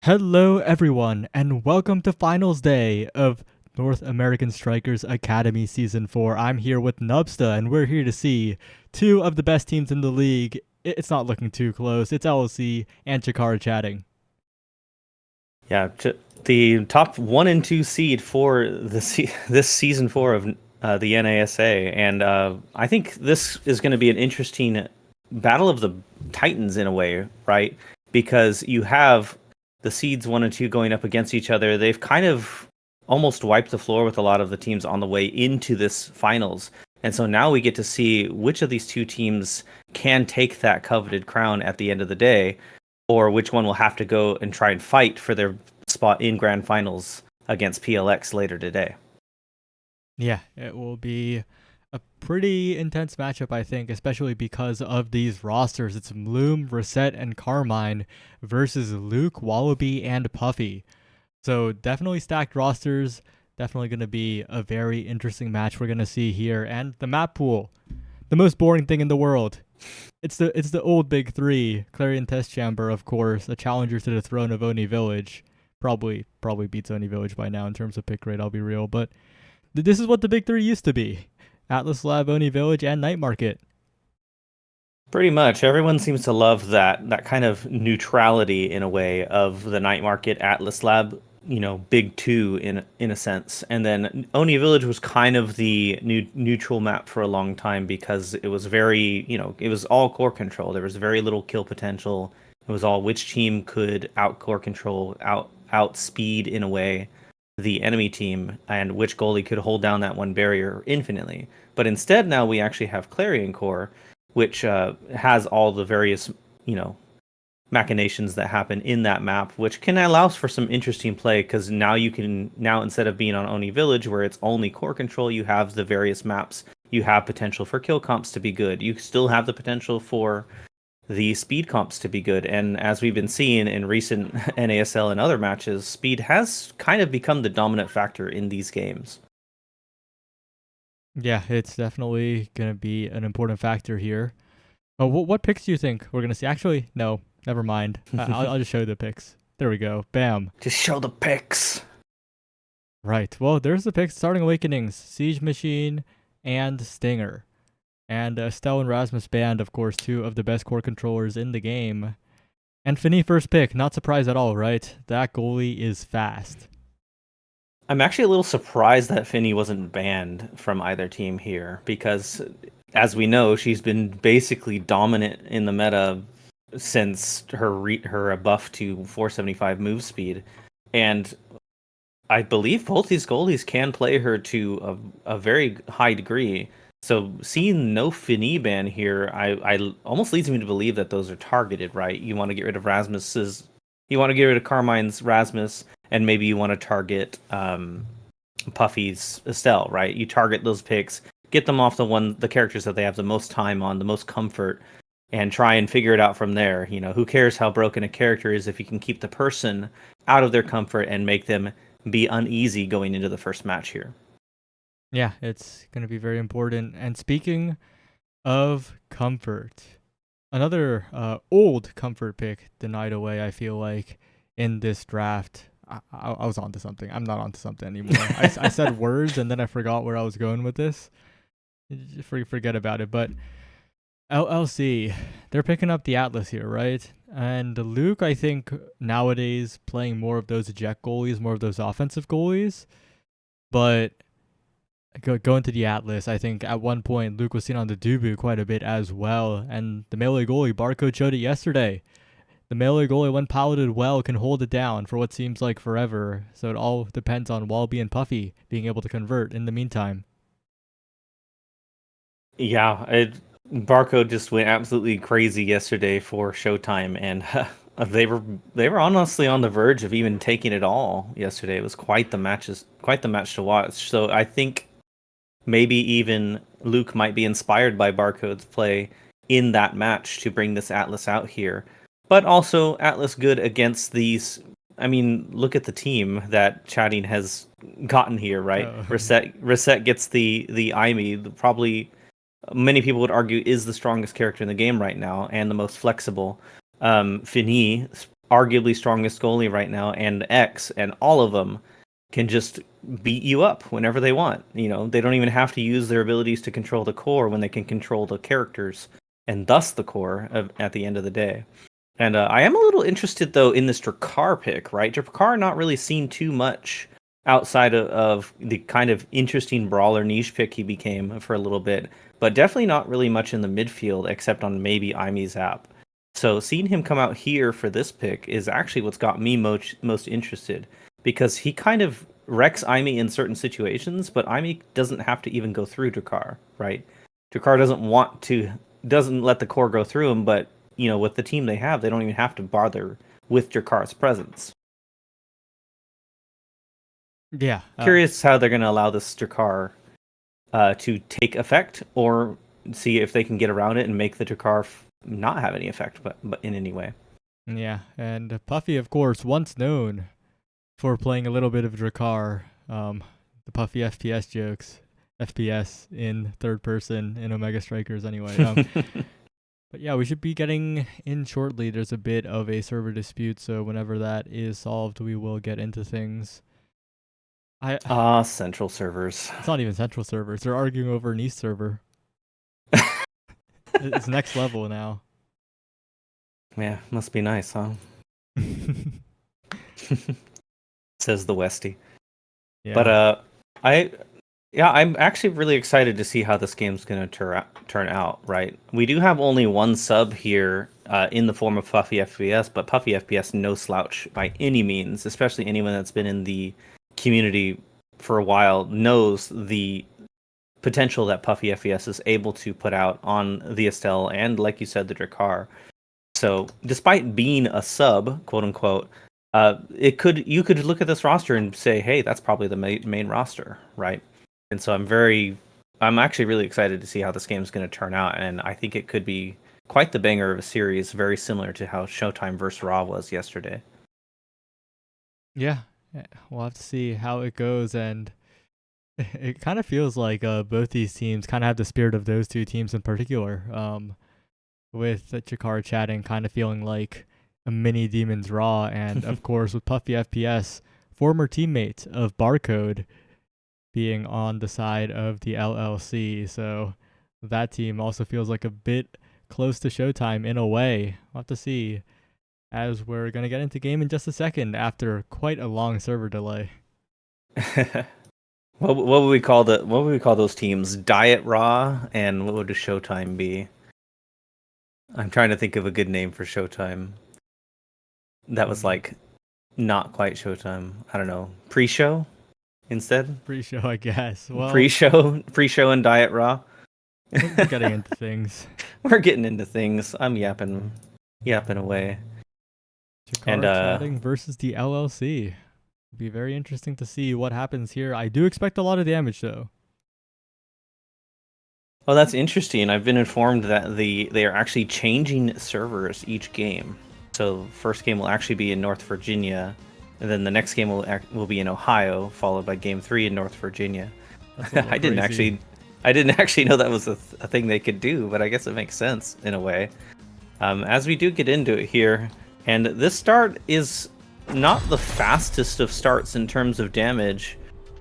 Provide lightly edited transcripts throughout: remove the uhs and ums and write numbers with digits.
Hello, everyone, and welcome to Finals Day of North American Strikers Academy Season 4. I'm here with Nubsta, and we're here to see two of the best teams in the league. It's not looking too close. It's LLC and Chikara chatting. Yeah, the top one and two seed for this season four of the NASA, and I think this is going to be an interesting battle of the Titans in a way, right? Because you have the seeds one and two going up against each other. They've kind of almost wiped the floor with a lot of the teams on the way into this finals, and so now we get to see which of these two teams can take that coveted crown at the end of the day, or which one will have to go and try and fight for their spot in grand finals against PLX later today. Yeah, it will be a pretty intense matchup, I think, especially because of these rosters. It's Bloom, Reset, and Carmine versus Luke, Wallaby, and Puffy. So definitely stacked rosters. Definitely going to be a very interesting match we're going to see here. And the map pool, the most boring thing in the world. It's the old big three. Clarion Test Chamber, of course, a challenger to the throne of Oni Village. Probably beats Oni Village by now in terms of pick rate. I'll be real, but this is what the big three used to be: Atlas Lab, Oni Village, and Night Market. Pretty much everyone seems to love that kind of neutrality in a way of the night market Atlas Lab, big two in a sense. And then Oni Village was kind of the neutral map for a long time because it was very, it was all core control. There was very little kill potential. It was all which team could out core control, outspeed in a way the enemy team, and which goalie could hold down that one barrier infinitely. But instead now we actually have Clarion Core, which has all the various, you know, machinations that happen in that map, which can allow for some interesting play because now instead of being on Oni Village where it's only core control, you have the various maps. You have potential for kill comps to be good. You still have the potential for the speed comps to be good. And as we've been seeing in recent NASL and other matches, speed has kind of become the dominant factor in these games. Yeah, it's definitely gonna be an important factor here. Oh, what picks do you think we're gonna see? Actually, no, never mind. I'll just show you the picks. There we go. Bam. Just show the picks. Right. Well, there's the picks: Starting Awakenings, Siege Machine, and Stinger. And Estelle and Rasmus Band, of course, two of the best core controllers in the game. And Finny first pick, not surprised at all, right? That goalie is fast. I'm actually a little surprised that Finny wasn't banned from either team here because, as we know, she's been basically dominant in the meta since her buff to 475 move speed, and I believe both these goalies can play her to a very high degree. So seeing no Finny ban here, I almost leads me to believe that those are targeted, right? You want to get rid of you want to get rid of Carmine's Rasmus, and maybe you want to target Puffy's Estelle, right? You target those picks, get them off the characters that they have the most time on, the most comfort, and try and figure it out from there. You know, who cares how broken a character is if you can keep the person out of their comfort and make them be uneasy going into the first match here. Yeah, it's going to be very important. And speaking of comfort, another old comfort pick denied away, I feel like, in this draft. I was onto something. I'm not onto something anymore. I said words and then I forgot where I was going with this. Forget about it. But LLC, they're picking up the Atlas here, right? And Luke, I think nowadays playing more of those eject goalies, more of those offensive goalies. But going to the Atlas, I think at one point Luke was seen on the Dubu quite a bit as well. And the melee goalie, Barcode showed it yesterday. The melee goalie, when piloted well, can hold it down for what seems like forever. So it all depends on Walby and Puffy being able to convert in the meantime. Yeah, Barcode just went absolutely crazy yesterday for Showtime, and they were honestly on the verge of even taking it all yesterday. It was quite the match to watch. So I think maybe even Luke might be inspired by Barcode's play in that match to bring this Atlas out here. But also Atlas good against these. I mean, look at the team that Chatting has gotten here, right? Oh, Reset gets the IME, probably many people would argue is the strongest character in the game right now and the most flexible. Fini arguably strongest goalie right now, and X, and all of them can just beat you up whenever they want. You know, they don't even have to use their abilities to control the core when they can control the characters and thus the core at the end of the day. And I am a little interested though in this Drakkar pick, right? Drakkar not really seen too much outside of the kind of interesting brawler niche pick he became for a little bit, but definitely not really much in the midfield except on maybe Imi's app. So seeing him come out here for this pick is actually what's got me most interested, because he kind of wrecks Imi in certain situations, but Imi doesn't have to even go through Drakkar, right? Drakkar doesn't let the core go through him, but you know, with the team they have, they don't even have to bother with Drakkar's presence. Yeah. Curious how they're going to allow this Drakkar to take effect, or see if they can get around it and make the Drakkar not have any effect, but in any way. Yeah, and Puffy, of course, once known for playing a little bit of Drakkar, the Puffy FPS jokes, FPS in third person in Omega Strikers anyway. But yeah, we should be getting in shortly. There's a bit of a server dispute, so whenever that is solved, we will get into things. Central servers. It's not even central servers. They're arguing over an East server. It's next level now. Yeah, must be nice, huh? Says the Westie. Yeah. But I'm actually really excited to see how this game's going to turn out, right? We do have only one sub here in the form of Puffy FPS, but Puffy FPS no slouch by any means, especially anyone that's been in the community for a while knows the potential that Puffy FPS is able to put out on the Estelle and, like you said, the Drakkar. So despite being a sub, quote unquote, you could look at this roster and say, hey, that's probably the main roster, right? And so I'm actually really excited to see how this game is going to turn out, and I think it could be quite the banger of a series, very similar to how Showtime vs. Raw was yesterday. Yeah, we'll have to see how it goes, and it kind of feels like both these teams kind of have the spirit of those two teams in particular. With Chikara chatting kind of feeling like a mini Demon's Raw, and of course with Puffy FPS, former teammate of Barcode, being on the side of the LLC, so that team also feels like a bit close to Showtime in a way. We'll have to see, as we're going to get into game in just a second after quite a long server delay. What would we call those teams? Diet Raw, and what would a Showtime be? I'm trying to think of a good name for Showtime. That was like not quite Showtime. I don't know. Pre-show instead? Pre-show, I guess. Well, pre-show and Diet Raw. We're getting into things. We're getting into things. I'm yapping away. Chikara chatting versus the LLC. It'll be very interesting to see what happens here. I do expect a lot of damage though. Oh, that's interesting. I've been informed that they are actually changing servers each game. So first game will actually be in North Virginia, and then the next game will be in Ohio, followed by Game 3 in North Virginia. I didn't actually know that was a thing they could do, but I guess it makes sense in a way. As we do get into it here, and this start is not the fastest of starts in terms of damage.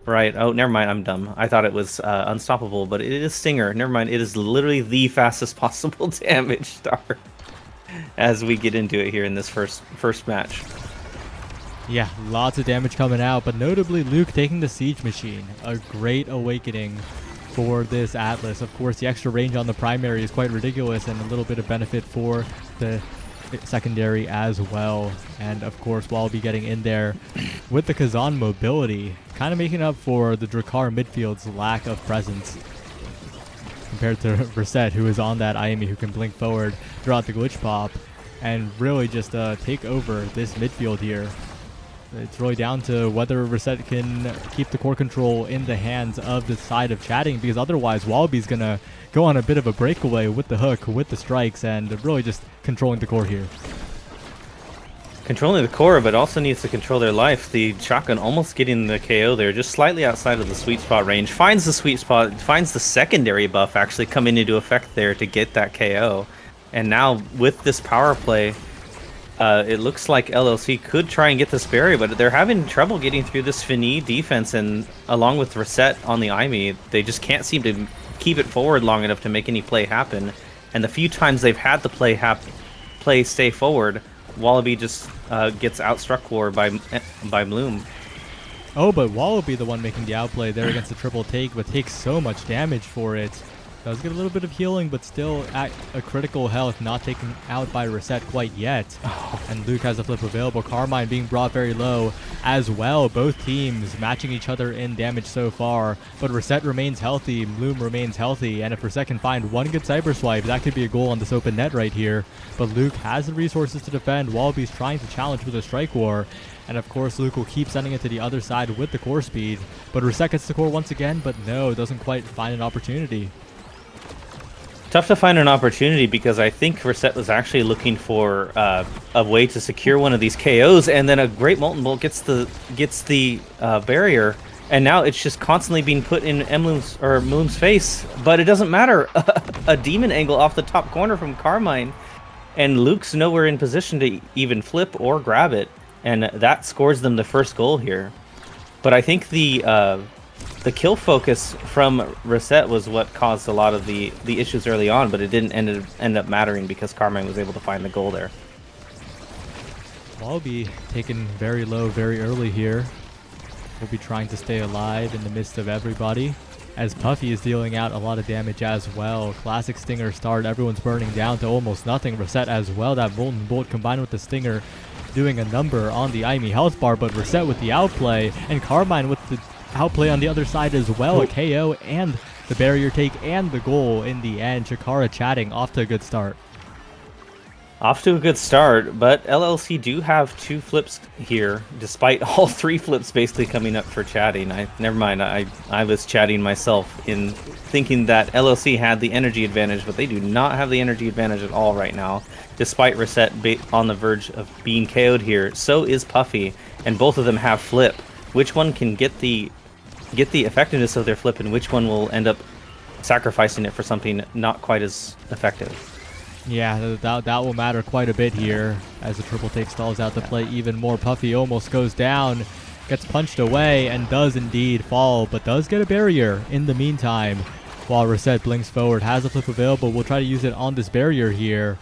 Right. Oh, never mind. I'm dumb. I thought it was unstoppable, but it is Stinger. Never mind. It is literally the fastest possible damage start as we get into it here in this first match. Yeah, lots of damage coming out, but notably Luke taking the Siege Machine. A great awakening for this Atlas. Of course, the extra range on the primary is quite ridiculous, and a little bit of benefit for the secondary as well. And of course, Wallaby getting in there with the Kazan mobility, kind of making up for the Drakkar midfield's lack of presence compared to Reset, who is on that Ayumi, who can blink forward throughout the glitch pop and really just take over this midfield here. It's really down to whether Reset can keep the core control in the hands of the side of chatting, because otherwise Wallaby's going to go on a bit of a breakaway with the hook, with the strikes, and really just controlling the core here. Controlling the core, but also needs to control their life. The shotgun almost getting the KO there, just slightly outside of the sweet spot range. Finds the sweet spot, finds the secondary buff actually coming into effect there to get that KO. And now with this power play, It looks like LLC could try and get this barrier, but they're having trouble getting through this Fini defense, and along with Reset on the Imi, they just can't seem to keep it forward long enough to make any play happen. And the few times they've had the play stay forward, Wallaby just gets outstruck war by Bloom. Oh, but Wallaby the one making the outplay there against the triple take, but takes so much damage for it. Does get a little bit of healing, but still at a critical health, not taken out by Reset quite yet. And Luke has a flip available. Carmine being brought very low as well. Both teams matching each other in damage so far, but Reset remains healthy, Bloom remains healthy, and if Reset can find one good cyber swipe, that could be a goal on this open net right here. But Luke has the resources to defend. Wallaby's trying to challenge with a strike war. And of course, Luke will keep sending it to the other side with the core speed. But Reset gets the core once again, but no, doesn't quite find an opportunity. Tough to find an opportunity because I think Reset was actually looking for a way to secure one of these KOs, and then a Great Molten Bolt gets the barrier, and now it's just constantly being put in Moon's face. But it doesn't matter. A demon angle off the top corner from Carmine, and Luke's nowhere in position to even flip or grab it, and that scores them the first goal here. But I think the kill focus from Reset was what caused a lot of the issues early on, but it didn't end up mattering because Carmine was able to find the goal there. Wallaby taken very low very early here. We'll be trying to stay alive in the midst of everybody, as Puffy is dealing out a lot of damage as well. Classic Stinger start, everyone's burning down to almost nothing. Reset as well, that Molten Bolt combined with the Stinger doing a number on the Imi health bar, but Reset with the outplay, and Carmine with the outplay on the other side as well. A KO and the barrier take and the goal in the end. Chikara chatting off to a good start. Off to a good start, but LLC do have 2 flips here, despite all 3 flips basically coming up for chatting. Never mind, I was chatting myself in thinking that LLC had the energy advantage, but they do not have the energy advantage at all right now, despite Reset on the verge of being KO'd here. So is Puffy, and both of them have flip. Which one can get the effectiveness of their flip, and which one will end up sacrificing it for something not quite as effective? Yeah, that will matter quite a bit here as the triple take stalls out to play even more. Puffy almost goes down, gets punched away, and does indeed fall, but does get a barrier in the meantime. While Reset blinks forward, has a flip available, will try to use it on this barrier here,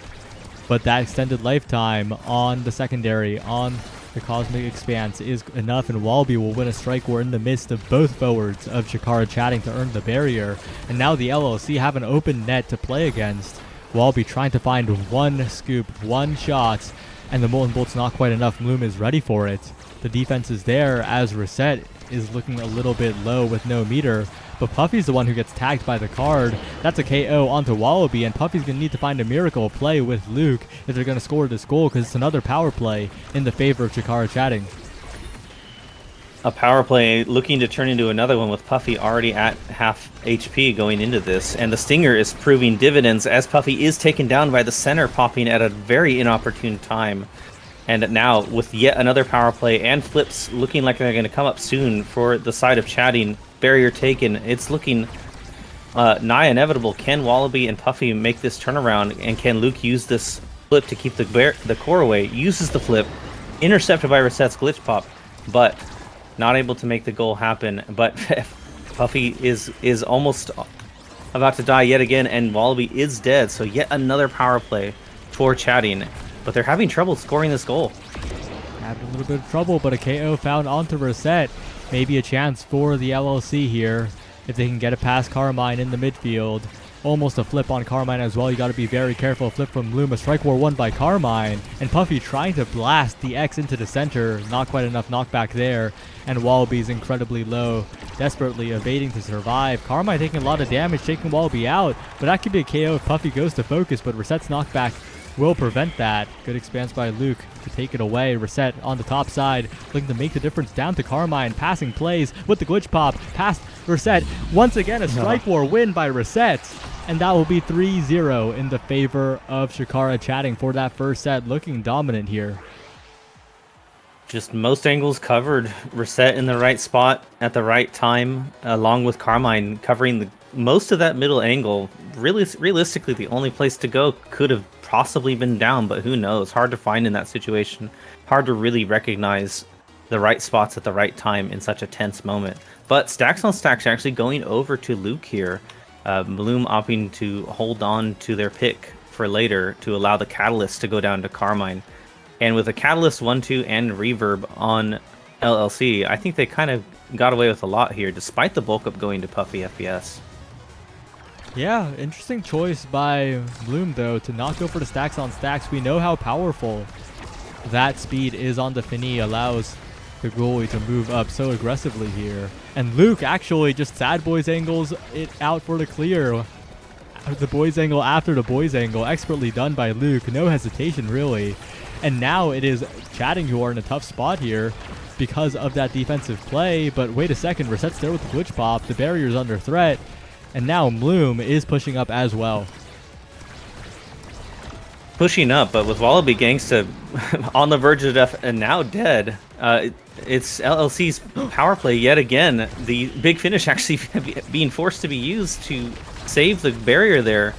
but that extended lifetime on the secondary, on the Cosmic Expanse is enough, and Wallaby will win a strike war in the midst of both forwards of Chikara chatting to earn the barrier. And now the LLC have an open net to play against. Wallaby trying to find one scoop, one shot, and the Molten Bolt's not quite enough. Bloom is ready for it. The defense is there as Reset is looking a little bit low with no meter, but Puffy's the one who gets tagged by the card. That's a KO onto Wallaby, and Puffy's going to need to find a miracle play with Luke if they're going to score this goal, because it's another power play in the favor of Chikara chatting. A power play looking to turn into another one with Puffy already at half HP going into this, and the Stinger is proving dividends as Puffy is taken down by the center popping at a very inopportune time. And now with yet another power play and flips looking like they're going to come up soon for the side of chatting, barrier taken, it's looking nigh inevitable. Can Wallaby and Puffy make this turnaround, and can Luke use this flip to keep the core away? Uses the flip, intercepted by Reset's glitch pop, but not able to make the goal happen. But Puffy is almost about to die yet again, and Wallaby is dead. So yet another power play for chatting, but they're having trouble scoring this goal. Having a little bit of trouble, but a KO found onto Reset. Maybe a chance for the LLC here if they can get it past Carmine in the midfield. Almost a flip on Carmine as well. You got to be very careful. A flip from Bloom. A strike war won by Carmine. And Puffy trying to blast the X into the center. Not quite enough knockback there. And Wallaby's incredibly low. Desperately evading to survive. Carmine taking a lot of damage, taking Wallaby out. But that could be a KO if Puffy goes to focus. But Reset's knockback will prevent that. Good expanse by Luke to take it away. Reset on the top side, looking to make the difference down to Carmine. Passing plays with the glitch pop past Reset. Once again, a strike war win by Reset. And that will be 3-0 in the favor of Chikara chatting for that first set. Looking dominant here. Just most angles covered. Reset in the right spot at the right time, along with Carmine covering most of that middle angle. really realistically the only place to go. Could have possibly been down, but who knows? Hard to find in that situation. Hard to really recognize the right spots at the right time in such a tense moment. But stacks on stacks actually going over to Luke here. Bloom opting to hold on to their pick for later to allow the Catalyst to go down to Carmine. And with a Catalyst 1-2 and Reverb on LLC, I think they kind of got away with a lot here, despite the bulk up going to Puffy FPS. Yeah, interesting choice by Bloom, though, to not go for the stacks on stacks. We know how powerful that speed is on the Fini, allows the goalie to move up so aggressively here. And Luke actually just sad boys angles it out for the clear. The boys angle after the boys angle, expertly done by Luke, no hesitation really. And now it is Chatting who are in a tough spot here because of that defensive play. But wait a second, Reset's there with the glitch pop, the barrier's under threat, and now Bloom is pushing up as well. Pushing up, but with Wallaby Gangsta on the verge of death and now dead, it's LLC's power play yet again. The big finish actually being forced to be used to save the barrier there.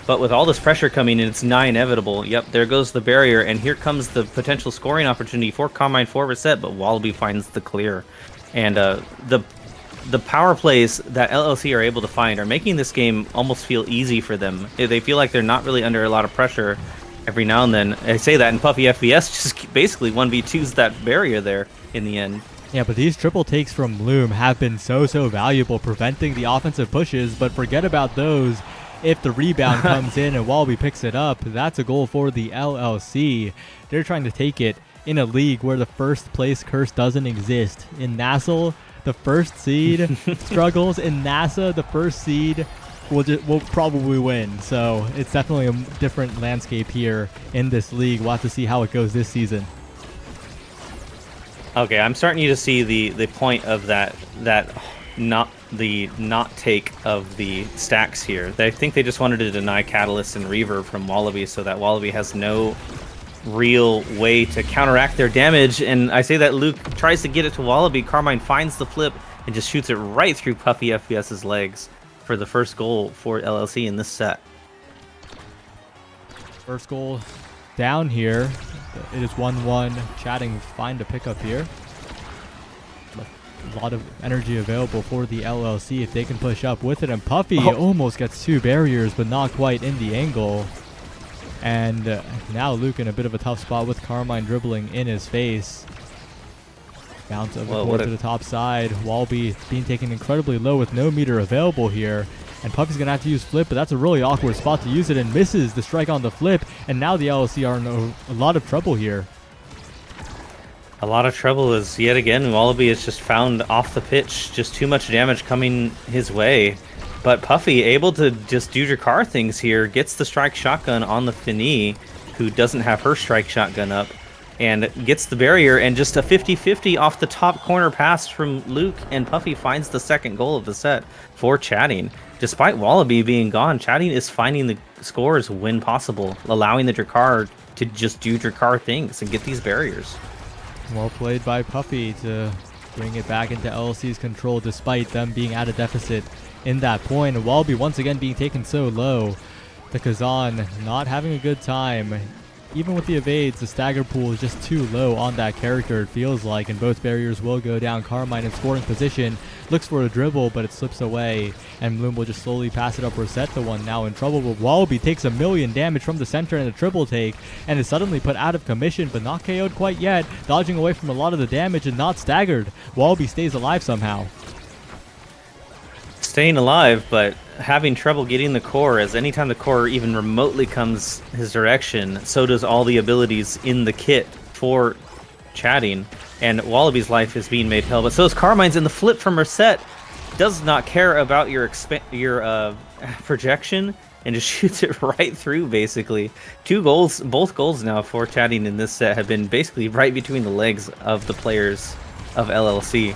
But with all this pressure coming in, it's nigh inevitable. Yep, there goes the barrier, and here comes the potential scoring opportunity for Carmine for Reset, but Wallaby finds the clear. And the power plays that LLC are able to find are making this game almost feel easy for them. They feel like they're not really under a lot of pressure every now and then. I say that, and Puffy FPS just basically 1v2s that barrier there in the end. Yeah, but these triple takes from Bloom have been so valuable, preventing the offensive pushes, but forget about those. If the rebound comes in and Wallaby picks it up, that's a goal for the LLC. They're trying to take it in a league where the first place curse doesn't exist. In Nassau, the first seed struggles. In NASA, the first seed will probably win. So it's definitely a different landscape here in this league. We'll have to see how it goes this season. Okay, I'm starting to see the point of that not take of the stacks here. I think they just wanted to deny Catalyst and Reverb from Wallaby so that Wallaby has no real way to counteract their damage. And I say that Luke tries to get it to Wallaby. Carmine finds the flip and just shoots it right through Puffy FPS's legs for the first goal for LLC in this set. First goal down here. It is 1-1. Chatting find a pickup here. A lot of energy available for the LLC if they can push up with it. And Puffy almost gets two barriers, but not quite in the angle. And now Luke in a bit of a tough spot with Carmine dribbling in his face. Bounce over the board to the top side. Wallaby being taken incredibly low with no meter available here. And Puffy's going to have to use flip, but that's a really awkward spot to use it and misses the strike on the flip. And now the LLC are in a lot of trouble here. A lot of trouble is yet again Wallaby is just found off the pitch, just too much damage coming his way. But Puffy able to just do Jakar things here, gets the strike shotgun on the Fini, who doesn't have her strike shotgun up, and gets the barrier, and just a 50-50 off the top corner pass from Luke, and Puffy finds the second goal of the set for Chatting. Despite Wallaby being gone, Chatting is finding the scores when possible, allowing the Jakar to just do Jakar things and get these barriers. Well played by Puffy to bring it back into LLC's control despite them being at a deficit in that point. And Wallaby once again being taken so low. The Kazan not having a good time. Even with the evades, the stagger pool is just too low on that character, it feels like, and both barriers will go down. Carmine in scoring position, looks for a dribble, but it slips away, and Bloom will just slowly pass it up. Reset the one now in trouble, but Wallaby takes 1,000,000 damage from the center and a triple take, and is suddenly put out of commission, but not KO'd quite yet, dodging away from a lot of the damage and not staggered. Wallaby stays alive somehow. Staying alive, but having trouble getting the core, as anytime the core even remotely comes his direction, so does all the abilities in the kit for Chatting, and Wallaby's life is being made hell, but so is Carmine's, and the flip from Reset does not care about your projection, and just shoots it right through, basically. Two goals, both goals now for Chatting in this set have been basically right between the legs of the players of LLC.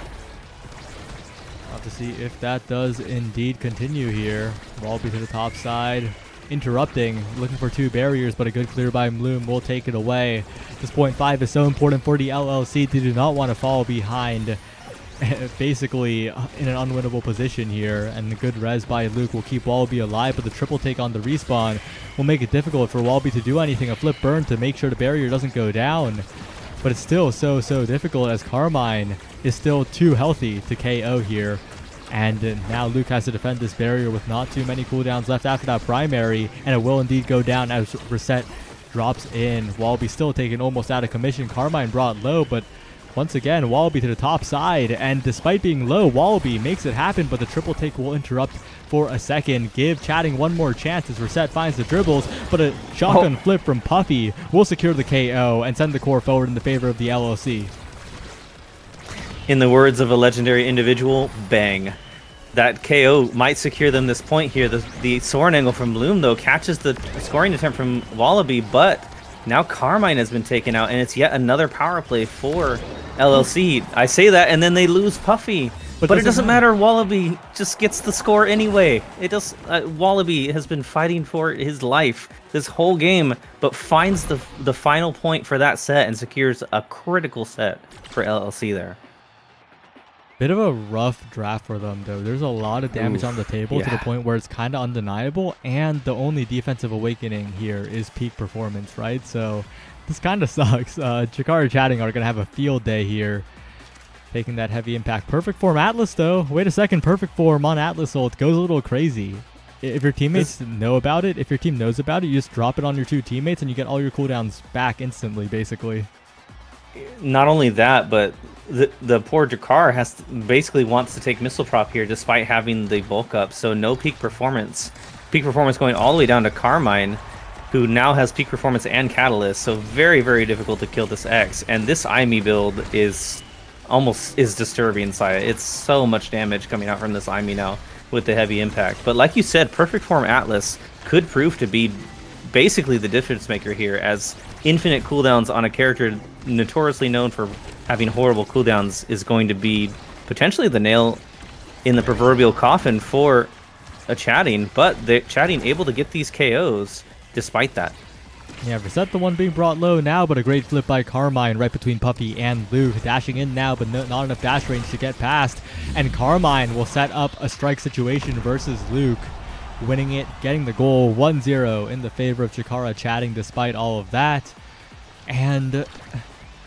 To see if that does indeed continue here. Wallaby to the top side, interrupting, looking for two barriers, but a good clear by Bloom will take it away. This .5 is so important for the LLC. They do not want to fall behind basically in an unwinnable position here, and the good res by Luke will keep Wallaby alive, but the triple take on the respawn will make it difficult for Wallaby to do anything. A flip burn to make sure the barrier doesn't go down, but it's still so difficult as Carmine is still too healthy to KO here. And now Luke has to defend this barrier with not too many cooldowns left after that primary, and it will indeed go down as Reset drops in. Wallaby still taken almost out of commission. Carmine brought low, but once again, Wallaby to the top side, and despite being low, Wallaby makes it happen, but the triple take will interrupt for a second. Give Chatting one more chance as Reset finds the dribbles, but a shotgun flip from Puffy will secure the KO and send the core forward in the favor of the LLC. In the words of a legendary individual, bang. That KO might secure them this point here. The Soren angle from Bloom, though, catches the scoring attempt from Wallaby, but now Carmine has been taken out, and it's yet another power play for LLC. I say that, and then they lose Puffy. But it doesn't matter. Wallaby just gets the score anyway. It does. Wallaby has been fighting for his life this whole game, but finds the final point for that set and secures a critical set for LLC there. Bit of a rough draft for them, though. There's a lot of damage on the table to the point where it's kind of undeniable, and the only defensive awakening here is peak performance, right? So this kind of sucks. Chikara Chatting are going to have a field day here, taking that heavy impact. Perfect form Atlas, though. Wait a second. Perfect form on Atlas ult goes a little crazy. If your teammates know about it, if your team knows about it, you just drop it on your two teammates and you get all your cooldowns back instantly, basically. Not only that, but the poor Jakar basically wants to take missile prop here despite having the bulk up, so no peak performance. Peak performance going all the way down to Carmine, who now has peak performance and catalyst, so very, very difficult to kill this X. And this IME build is disturbing, Saya. It's so much damage coming out from this IME now with the heavy impact. But like you said, perfect form Atlas could prove to be basically the difference maker here, as infinite cooldowns on a character notoriously known for having horrible cooldowns is going to be potentially the nail in the proverbial coffin for a Chatting, but the Chatting able to get these KOs despite that. Yeah, Reset the one being brought low now, but a great flip by Carmine right between Puffy and Luke. Dashing in now, but not enough dash range to get past, and Carmine will set up a strike situation versus Luke, winning it, getting the goal 1-0 in the favor of Chikara Chatting despite all of that. And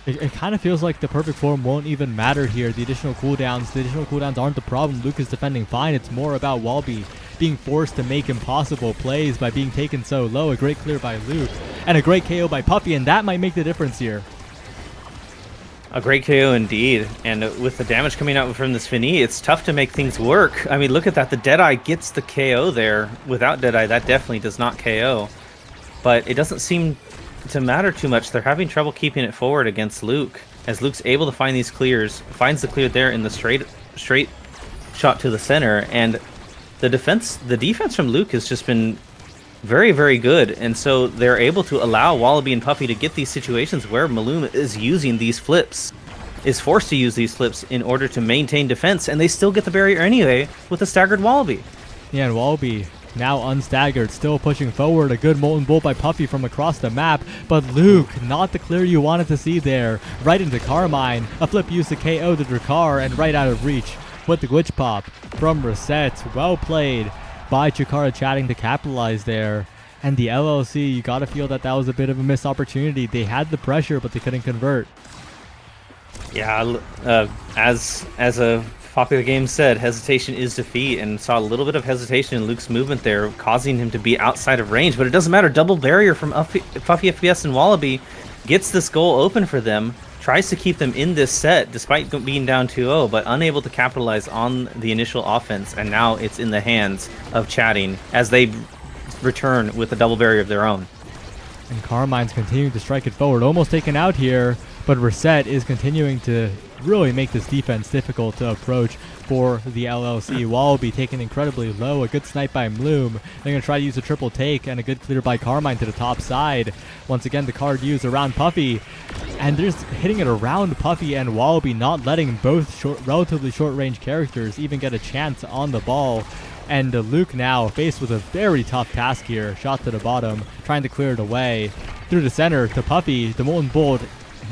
it kind of feels like the perfect form won't even matter here. The additional cooldowns aren't the problem. Luke is defending fine. It's more about Wallaby being forced to make impossible plays by being taken so low. A great clear by Luke and a great KO by Puffy, and that might make the difference here. A great KO indeed, and with the damage coming out from this Fini, it's tough to make things work. I mean, look at that. The Deadeye gets the KO there. Without Deadeye, that definitely does not KO. But it doesn't seem to matter too much. They're having trouble keeping it forward against Luke, as Luke's able to find these clears, finds the clear there in the straight shot to the center, and the defense from Luke has just been very, very good, and so they're able to allow Wallaby and Puffy to get these situations where Maloom is using these flips, is forced to use these flips in order to maintain defense, and they still get the barrier anyway with a staggered Wallaby. Yeah, and Wallaby now unstaggered, still pushing forward. A good Molten Bolt by Puffy from across the map, but Luke, not the clear you wanted to see there. Right into Carmine, a flip used to KO the Drakkar, and right out of reach with the glitch pop from Reset. Well played by Chikara Chatting to capitalize there. And the LLC, you gotta feel that was a bit of a missed opportunity. They had the pressure, but they couldn't convert. Yeah, as a popular game said, hesitation is defeat, and saw a little bit of hesitation in Luke's movement there, causing him to be outside of range. But it doesn't matter. Double barrier from Puffy FPS and Wallaby gets this goal open for them. Tries to keep them in this set despite being down 2-0, but unable to capitalize on the initial offense, and now it's in the hands of Chatting as they return with a double barrier of their own. And Carmine's continuing to strike it forward, almost taken out here, but Reset is continuing to really make this defense difficult to approach for the LLC. Wallaby taken incredibly low, a good snipe by Bloom. They're going to try to use a triple take, and a good clear by Carmine to the top side. Once again, the card used around Puffy, and they're just hitting it around Puffy and Wallaby, not letting both relatively short-range characters even get a chance on the ball. And Luke now faced with a very tough task here. Shot to the bottom, trying to clear it away. Through the center to Puffy, the Molten Bolt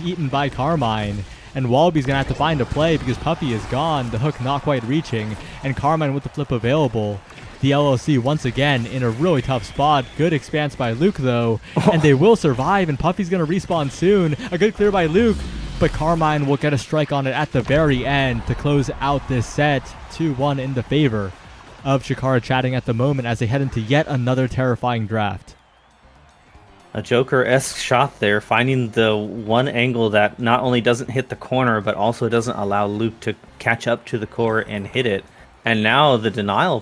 eaten by Carmine. and Wallaby's going to have to find a play because Puffy is gone, the hook not quite reaching, and Carmine with the flip available. The LLC once again in a really tough spot. Good expanse by Luke though, and they will survive, and Puffy's going to respawn soon. A good clear by Luke, but Carmine will get a strike on it at the very end to close out this set. 2-1 in the favor of Chikara Chatting at the moment as they head into yet another terrifying draft. A Joker-esque shot there, finding the one angle that not only doesn't hit the corner, but also doesn't allow Luke to catch up to the core and hit it. And now the denial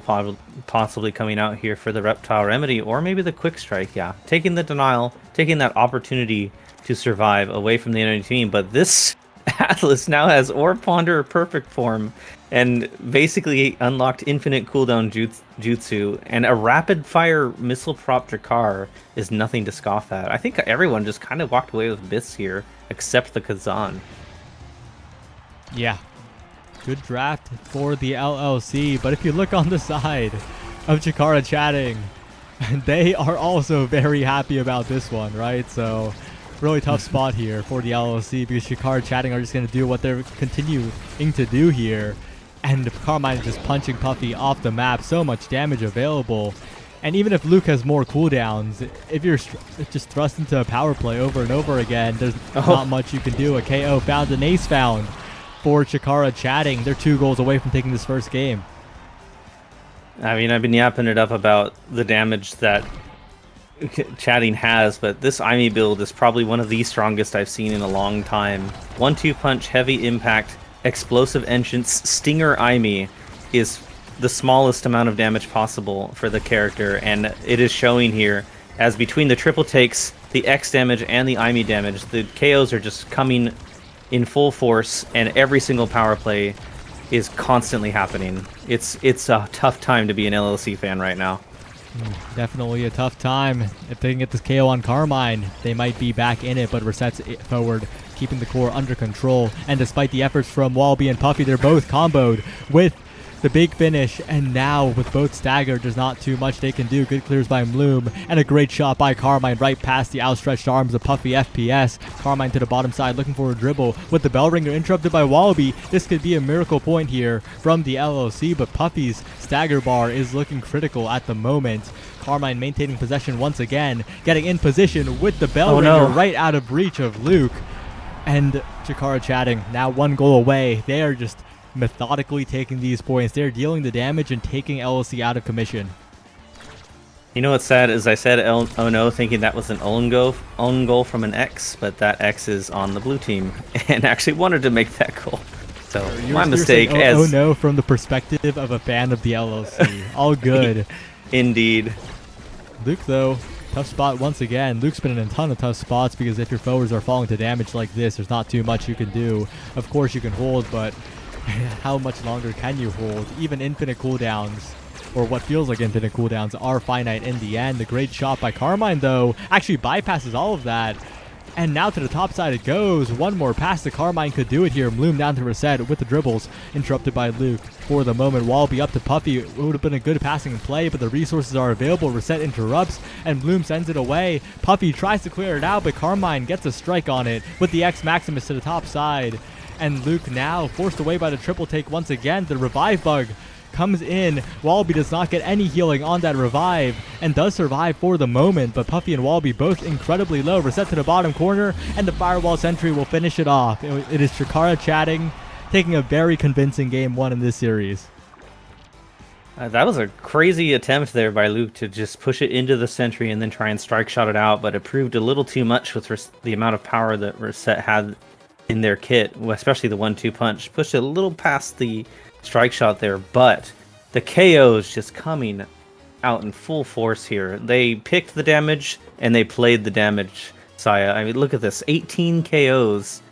possibly coming out here for the Reptile Remedy, or maybe the quick strike, yeah. Taking the denial, taking that opportunity to survive away from the enemy team. But this Atlas now has Orb Ponder perfect form and basically unlocked infinite cooldown jutsu, and a rapid fire missile prop Jakar is nothing to scoff at. I think everyone just kind of walked away with bits here, except the Kazan. Yeah, good draft for the LLC, but if you look on the side of Chikara Chatting, they are also very happy about this one, right? So really tough spot here for the LLC because Chikara Chatting are just going to do what they're continuing to do here. And Carmine is just punching Puffy off the map. So much damage available. And even if Luke has more cooldowns, if you're just thrust into a power play over and over again, there's not much you can do. A KO found, an ace found for Chikara Chatting. They're 2 goals away from taking this first game. I mean, I've been yapping it up about the damage that Chatting has, but this Aimi build is probably one of the strongest I've seen in a long time. 1-2 punch, heavy impact, explosive entrance, stinger Aimi is the smallest amount of damage possible for the character, and it is showing here as between the triple takes, the X damage, and the Aimi damage, the KOs are just coming in full force, and every single power play is constantly happening. It's a tough time to be an LLC fan right now. Definitely a tough time. If they can get this KO on Carmine, they might be back in it, but resets it forward, keeping the core under control. And despite the efforts from Wallaby and Puffy, they're both comboed with the big finish, and now with both staggered, there's not too much they can do. Good clears by Mloom, and a great shot by Carmine right past the outstretched arms of Puffy FPS. Carmine to the bottom side looking for a dribble with the bell ringer interrupted by Wallaby. This could be a miracle point here from the LLC, but Puffy's stagger bar is looking critical at the moment. Carmine maintaining possession once again, getting in position with the bell ringer right out of reach of Luke. And Chikara Chatting now 1 goal away. They are just methodically taking these points. They're dealing the damage and taking LLC out of commission. You know what's sad is I said oh no thinking that was an own goal from an X, but that X is on the blue team and actually wanted to make that goal. So my mistake. Saying, oh no, from the perspective of a fan of the LLC. All good. Indeed. Luke though, tough spot once again. Luke's been in a ton of tough spots because if your forwards are falling to damage like this, there's not too much you can do. Of course you can hold, but how much longer can you hold? Even infinite cooldowns, or what feels like infinite cooldowns, are finite in the end. The great shot by Carmine, though, actually bypasses all of that. And now to the top side it goes. One more pass to Carmine could do it here. Bloom down to reset with the dribbles, interrupted by Luke. For the moment, Wallaby up to Puffy. It would have been a good passing play, but the resources are available. Reset interrupts, and Bloom sends it away. Puffy tries to clear it out, but Carmine gets a strike on it with the X Maximus to the top side. And Luke now forced away by the triple take once again. The revive bug comes in. Wallaby does not get any healing on that revive and does survive for the moment, but Puffy and Wallaby both incredibly low. Reset to the bottom corner, and the firewall sentry will finish it off. It is Chikara Chatting taking a very convincing game 1 in this series. That was a crazy attempt there by Luke to just push it into the sentry and then try and strike shot it out, but it proved a little too much with the amount of power that Reset had in their kit, especially the 1-2 punch. Pushed it a little past the strike shot there, but the KO's just coming out in full force here. They picked the damage and they played the damage, Saya. I mean, look at this. 18 KOs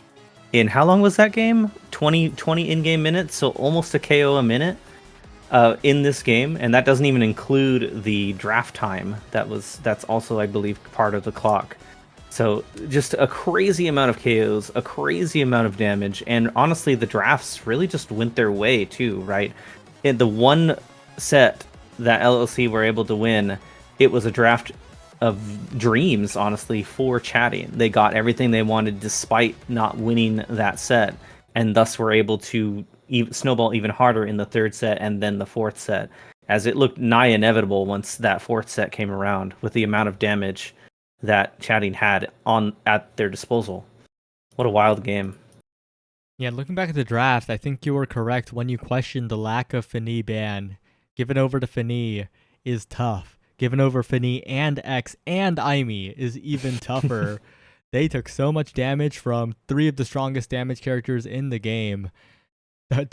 in how long was that game? 20 in-game minutes, so almost a KO a minute in this game, and that doesn't even include the draft time. That's also, I believe, part of the clock. So just a crazy amount of KOs, a crazy amount of damage, and honestly, the drafts really just went their way too, right? In the one set that LLC were able to win, it was a draft of dreams, honestly, for Chatting. They got everything they wanted despite not winning that set. and thus were able to snowball even harder in the third set and then the fourth set, as it looked nigh inevitable once that fourth set came around with the amount of damage that Chatting had on at their disposal. What a wild game. Yeah, looking back at the draft, I think you were correct when you questioned the lack of Fini ban. Giving over to Fini is tough. Giving over Fini and X and Aimi is even tougher. They took so much damage from three of the strongest damage characters in the game.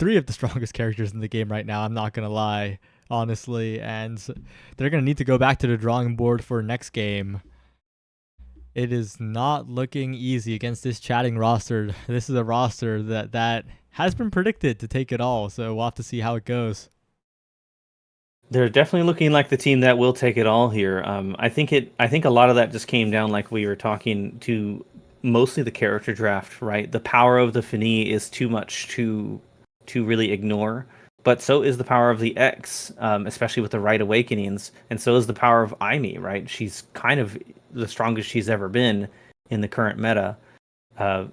Three of the strongest characters in the game right now, I'm not going to lie, honestly. And they're going to need to go back to the drawing board for next game. It is not looking easy against this Chatting roster. This is a roster that has been predicted to take it all, so we'll have to see how it goes. They're definitely looking like the team that will take it all here. I think a lot of that just came down, like we were talking, to mostly the character draft, right? The power of the Fini is too much to really ignore, but so is the power of the X, especially with the Right Awakenings, and so is the power of Aimi, right? She's kind of the strongest she's ever been in the current meta.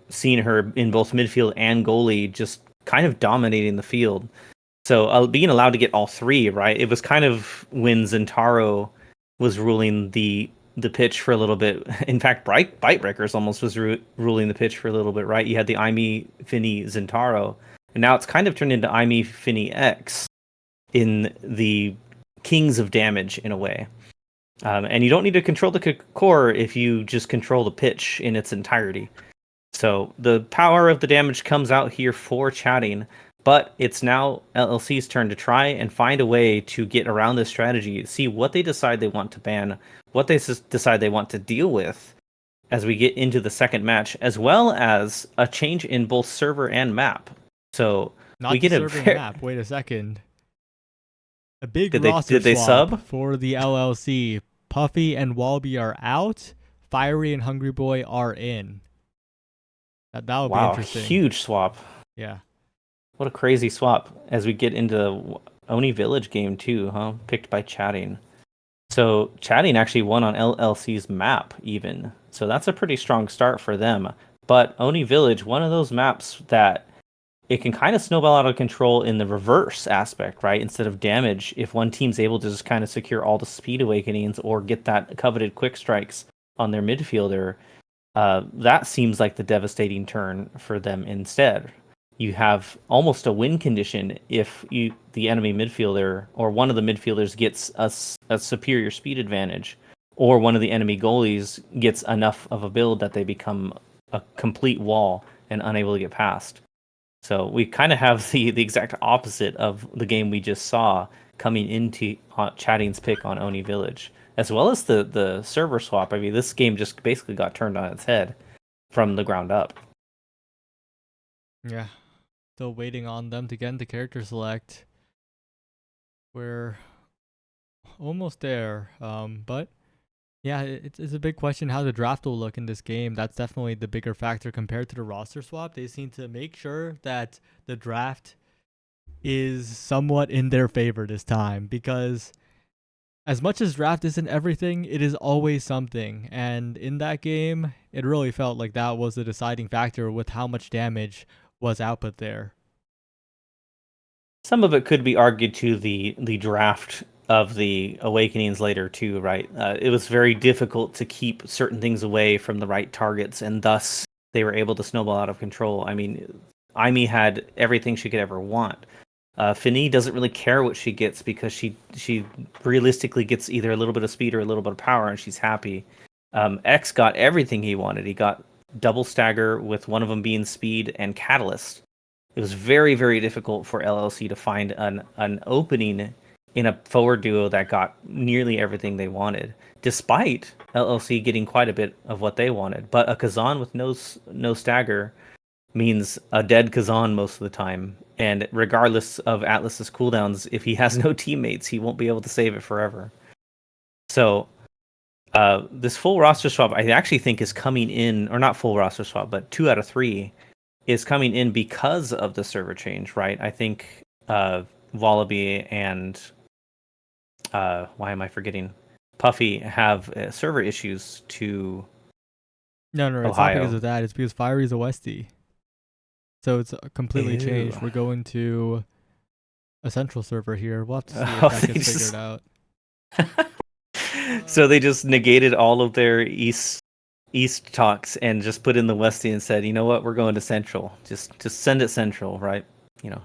Seeing her in both midfield and goalie, just kind of dominating the field. So being allowed to get all three, right? It was kind of when Zentaro was ruling the pitch for a little bit. In fact, Bite Breakers almost was ruling the pitch for a little bit, right? You had the Aimi, Fini, Zentaro, and now it's kind of turned into Aimi, Fini, X in the kings of damage in a way. And you don't need to control the core if you just control the pitch in its entirety. So the power of the damage comes out here for Chatting, but it's now LLC's turn to try and find a way to get around this strategy, see what they decide they want to ban, what they decide they want to deal with as we get into the second match, as well as a change in both server and map. So we Not get just a server and map. Wait a second. A big roster did they swap sub? for the LLC. Puffy and Walby are out. Fiery and Hungry Boy are in. That would be Wow, interesting. huge swap. Yeah. What a crazy swap as we get into the Oni Village game too, huh? Picked by Chatting. So Chatting actually won on LLC's map even. So that's a pretty strong start for them. But Oni Village, one of those maps that it can kind of snowball out of control in the reverse aspect, right? Instead of damage, if one team's able to just kind of secure all the speed awakenings or get that coveted quick strikes on their midfielder, that seems like the devastating turn for them instead. You have almost a win condition if the enemy midfielder or one of the midfielders gets a superior speed advantage, or one of the enemy goalies gets enough of a build that they become a complete wall and unable to get past. So we kind of have the exact opposite of the game we just saw coming into Chatting's pick on Oni Village, as well as the server swap. I mean, this game just basically got turned on its head from the ground up. Yeah. Still waiting on them to get into character select. We're almost there. But yeah, it's a big question how the draft will look in this game. That's definitely the bigger factor compared to the roster swap. They seem to make sure that the draft is somewhat in their favor this time, because as much as draft isn't everything, it is always something. And in that game, it really felt like that was the deciding factor with how much damage was output there. Some of it could be argued to the draft of the Awakenings later too, right? It was very difficult to keep certain things away from the right targets, and thus they were able to snowball out of control. I mean, Aimi had everything she could ever want. Fini doesn't really care what she gets because she realistically gets either a little bit of speed or a little bit of power, and she's happy. X got everything he wanted. He got double stagger with one of them being speed and catalyst. It was very, very difficult for LLC to find an opening in a forward duo that got nearly everything they wanted, despite LLC getting quite a bit of what they wanted. But a Kazan with no stagger means a dead Kazan most of the time. And regardless of Atlas's cooldowns, if he has no teammates, he won't be able to save it forever. So this full roster swap, I actually think is coming in, or not full roster swap, but 2 out of 3 is coming in because of the server change, right? I think Wallaby and why am I forgetting? Puffy have server issues to No, it's not because Ohio. of that. It's because Fiery's a Westie. So it's completely Ew. changed. We're going to a central server here. We'll have to see if Oh, that they gets figured just out. so they just negated all of their east talks and just put in the Westie and said, you know what, we're going to Central. Just send it Central, right?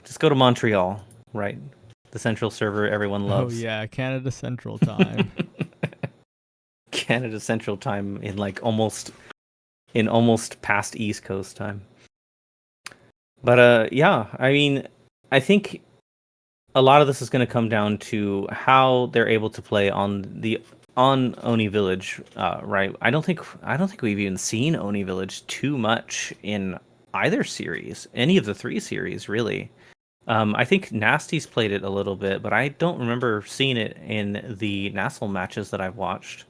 Just go to Montreal, right? The Central server everyone Oh loves. yeah, Canada Central Time. Canada Central Time in almost past East Coast time. But yeah, I mean, I think a lot of this is going to come down to how they're able to play on Oni Village, right? I don't think we've even seen Oni Village too much in either series, any of the three series, really. I think Nasty's played it a little bit, but I don't remember seeing it in the Nassel matches that I've watched.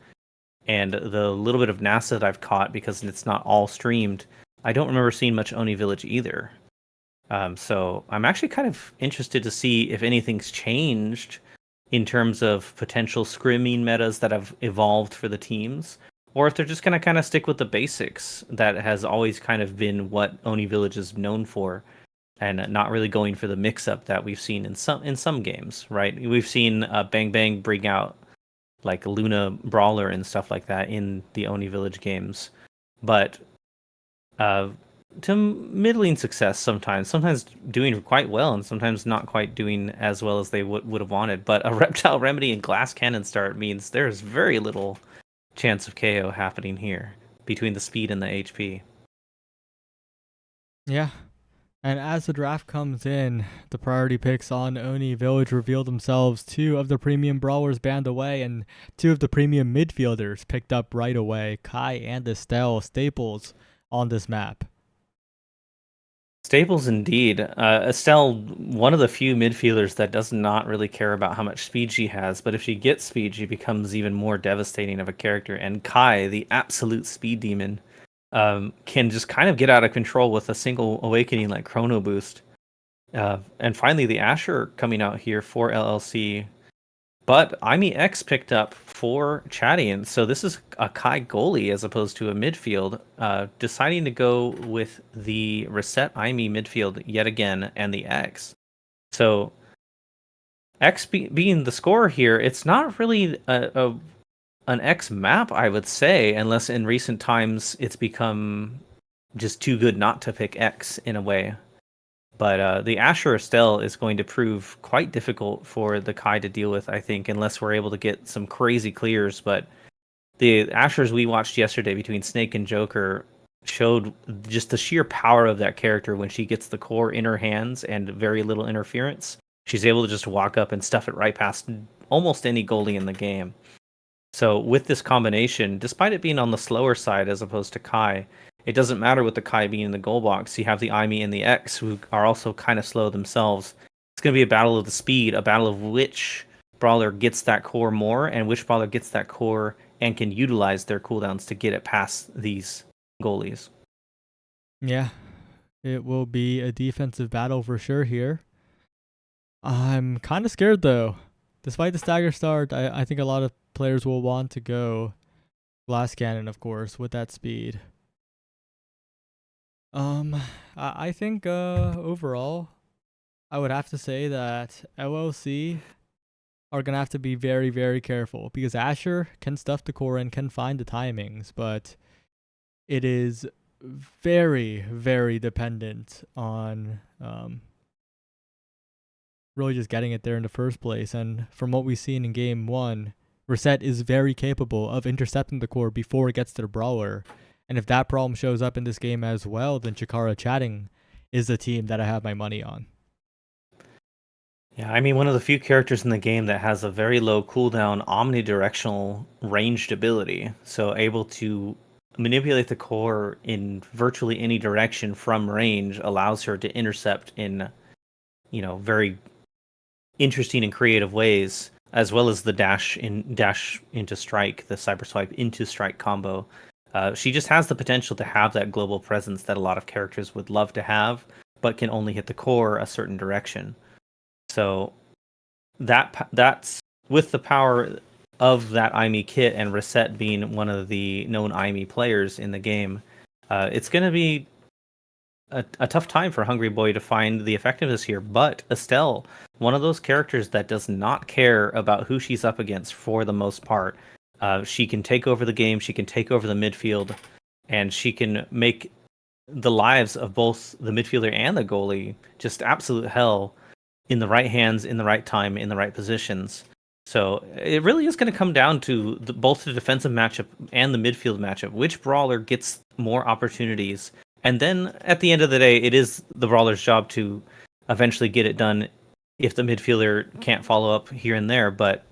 And the little bit of NASA that I've caught, because it's not all streamed, I don't remember seeing much Oni Village either. So I'm actually kind of interested to see if anything's changed in terms of potential scrimming metas that have evolved for the teams, or if they're just going to kind of stick with the basics that has always kind of been what Oni Village is known for, and not really going for the mix-up that we've seen in some games. Right? We've seen Bang Bang bring out like Luna Brawler and stuff like that in the Oni Village games, but uh, to middling success sometimes. Sometimes doing quite well, and sometimes not quite doing as well as they would have wanted. But a Reptile Remedy and Glass Cannon start means there's very little chance of KO happening here between the speed and the HP. Yeah. And as the draft comes in, the priority picks on Oni Village reveal themselves. Two of the premium brawlers banned away, and two of the premium midfielders picked up right away. Kai and Estelle, staples on this map. Staples indeed. Estelle, one of the few midfielders that does not really care about how much speed she has, but if she gets speed, she becomes even more devastating of a character. And Kai, the absolute speed demon, can just kind of get out of control with a single awakening like Chrono Boost. And finally, the Asher coming out here for LLC. But IMEX picked up for Chadian, so this is a Kai goalie as opposed to a midfield, deciding to go with the reset IME midfield yet again and the X. So X being the scorer here, it's not really an X map, I would say, unless in recent times it's become just too good not to pick X in a way. But the Asher Estelle is going to prove quite difficult for the Kai to deal with, I think, unless we're able to get some crazy clears. But the Ashers we watched yesterday between Snake and Joker showed just the sheer power of that character when she gets the core in her hands and very little interference. She's able to just walk up and stuff it right past almost any goalie in the game. So with this combination, despite it being on the slower side as opposed to Kai, it doesn't matter with the Kai being in the goal box. You have the Aimi and the X who are also kind of slow themselves. It's going to be a battle of the speed, a battle of which brawler gets that core more and which brawler gets that core and can utilize their cooldowns to get it past these goalies. Yeah, it will be a defensive battle for sure here. I'm kind of scared though. Despite the stagger start, I think a lot of players will want to go Glass Cannon, of course, with that speed. Um, I think overall, I would have to say that LLC are gonna have to be very, very careful because Asher can stuff the core and can find the timings, but it is very, very dependent on really just getting it there in the first place. And from what we've seen in game one, Reset is very capable of intercepting the core before it gets to the brawler. And if that problem shows up in this game as well, then Chikara Chatting is the team that I have my money on. Yeah, I mean, one of the few characters in the game that has a very low cooldown omnidirectional ranged ability. So able to manipulate the core in virtually any direction from range allows her to intercept in, very interesting and creative ways, as well as the dash into strike, the cyber swipe into strike combo. She just has the potential to have that global presence that a lot of characters would love to have, but can only hit the core a certain direction. So that's with the power of that IME kit and Reset being one of the known IME players in the game. It's going to be a tough time for Hungry Boy to find the effectiveness here. But Estelle, one of those characters that does not care about who she's up against for the most part. She can take over the game, she can take over the midfield, and she can make the lives of both the midfielder and the goalie just absolute hell in the right hands, in the right time, in the right positions. So it really is going to come down to both the defensive matchup and the midfield matchup. Which brawler gets more opportunities? And then at the end of the day, it is the brawler's job to eventually get it done if the midfielder can't follow up here and there. But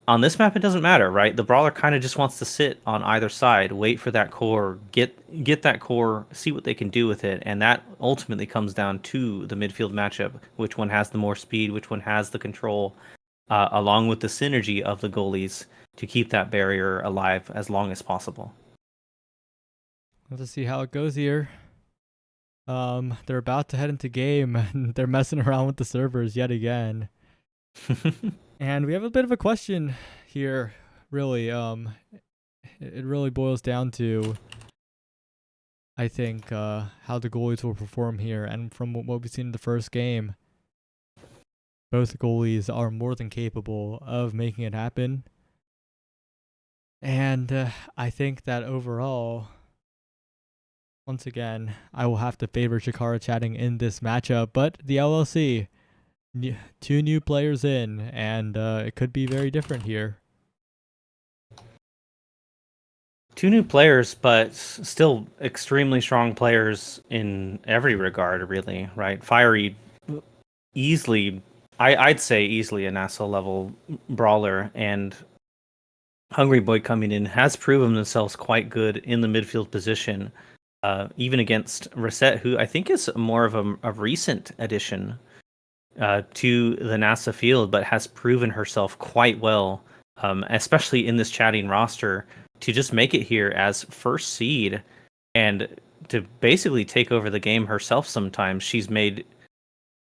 on this map, it doesn't matter, right? The brawler kind of just wants to sit on either side, wait for that core, get that core, see what they can do with it, and that ultimately comes down to the midfield matchup. Which one has the more speed? Which one has the control? Along with the synergy of the goalies to keep that barrier alive as long as possible. Let's see how it goes here. They're about to head into game, and they're messing around with the servers yet again. And we have a bit of a question here, really. It really boils down to, I think, how the goalies will perform here. And from what we've seen in the first game, both goalies are more than capable of making it happen. And I think that overall, once again, I will have to favor Chikara chatting in this matchup. But the LLC, 2 new players in, and it could be very different here. 2 new players, but still extremely strong players in every regard, really, right? Fiery, easily, I'd say easily a NASA level brawler, and Hungry Boy coming in has proven themselves quite good in the midfield position, even against Reset, who I think is more of a recent addition to the NASA field, but has proven herself quite well, especially in this chatting roster, to just make it here as first seed and to basically take over the game herself sometimes. She's made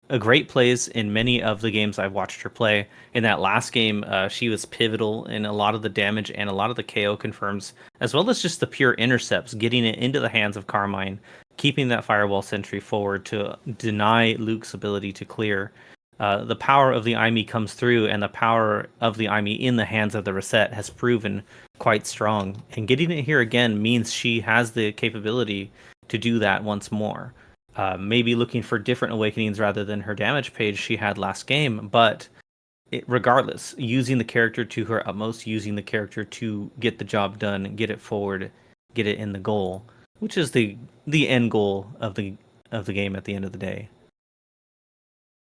a great plays in many of the games I've watched her play. In that last game, she was pivotal in a lot of the damage and a lot of the KO confirms, as well as just the pure intercepts, getting it into the hands of Carmine, keeping that firewall sentry forward to deny Luke's ability to clear. The power of the IME comes through, and the power of the IME in the hands of the Reset has proven quite strong. And getting it here again means she has the capability to do that once more. Maybe looking for different awakenings rather than her damage page she had last game, but regardless, using the character to her utmost, using the character to get the job done, get it forward, get it in the goal, which is the end goal of the game at the end of the day.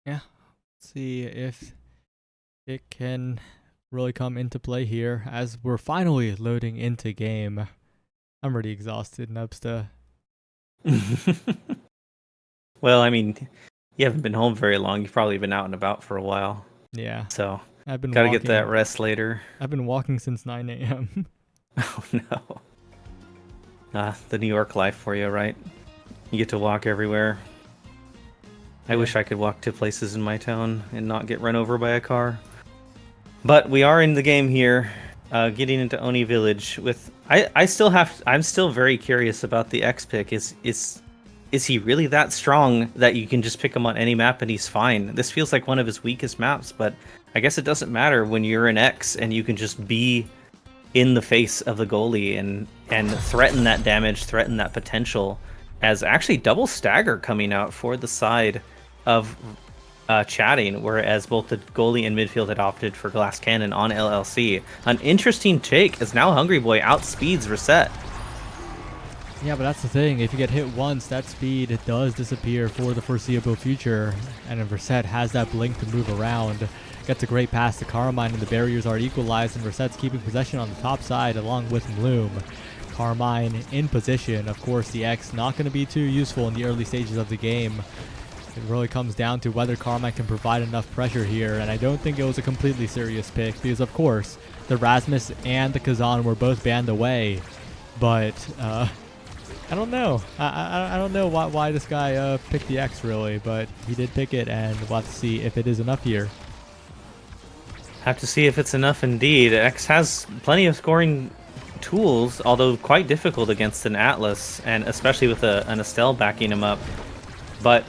Yeah, let's see if it can really come into play here as we're finally loading into game. I'm already exhausted, Nubsta. Well, I mean, you haven't been home very long. You've probably been out and about for a while. Yeah. So I've been gotta get that rest later. I've been walking since 9 a.m. Oh no. The New York life for you, right? You get to walk everywhere. I wish I could walk to places in my town and not get run over by a car. But we are in the game here, getting into Oni Village with. I'm still very curious about the X pick. Is he really that strong that you can just pick him on any map and he's fine? This feels like one of his weakest maps, but I guess it doesn't matter when you're an X and you can just be in the face of the goalie and threaten that damage, threaten that potential, as actually double stagger coming out for the side of chatting, whereas both the goalie and midfield had opted for Glass Cannon on LLC. An interesting take as now Hungry Boy outspeeds Reset. Yeah, but that's the thing. If you get hit once, that speed, it does disappear for the foreseeable future. And if Reset has that blink to move around, gets a great pass to Carmine, and the barriers are equalized, and Reset's keeping possession on the top side along with Bloom. Carmine in position. Of course, the X not going to be too useful in the early stages of the game. It really comes down to whether Carmine can provide enough pressure here, and I don't think it was a completely serious pick because, of course, the Rasmus and the Kazan were both banned away. But, I don't know. I don't know why this guy picked the X, really, but he did pick it, and we'll have to see if it is enough here. Have to see if it's enough indeed. X has plenty of scoring tools, although quite difficult against an Atlas, and especially with an Estelle backing him up. But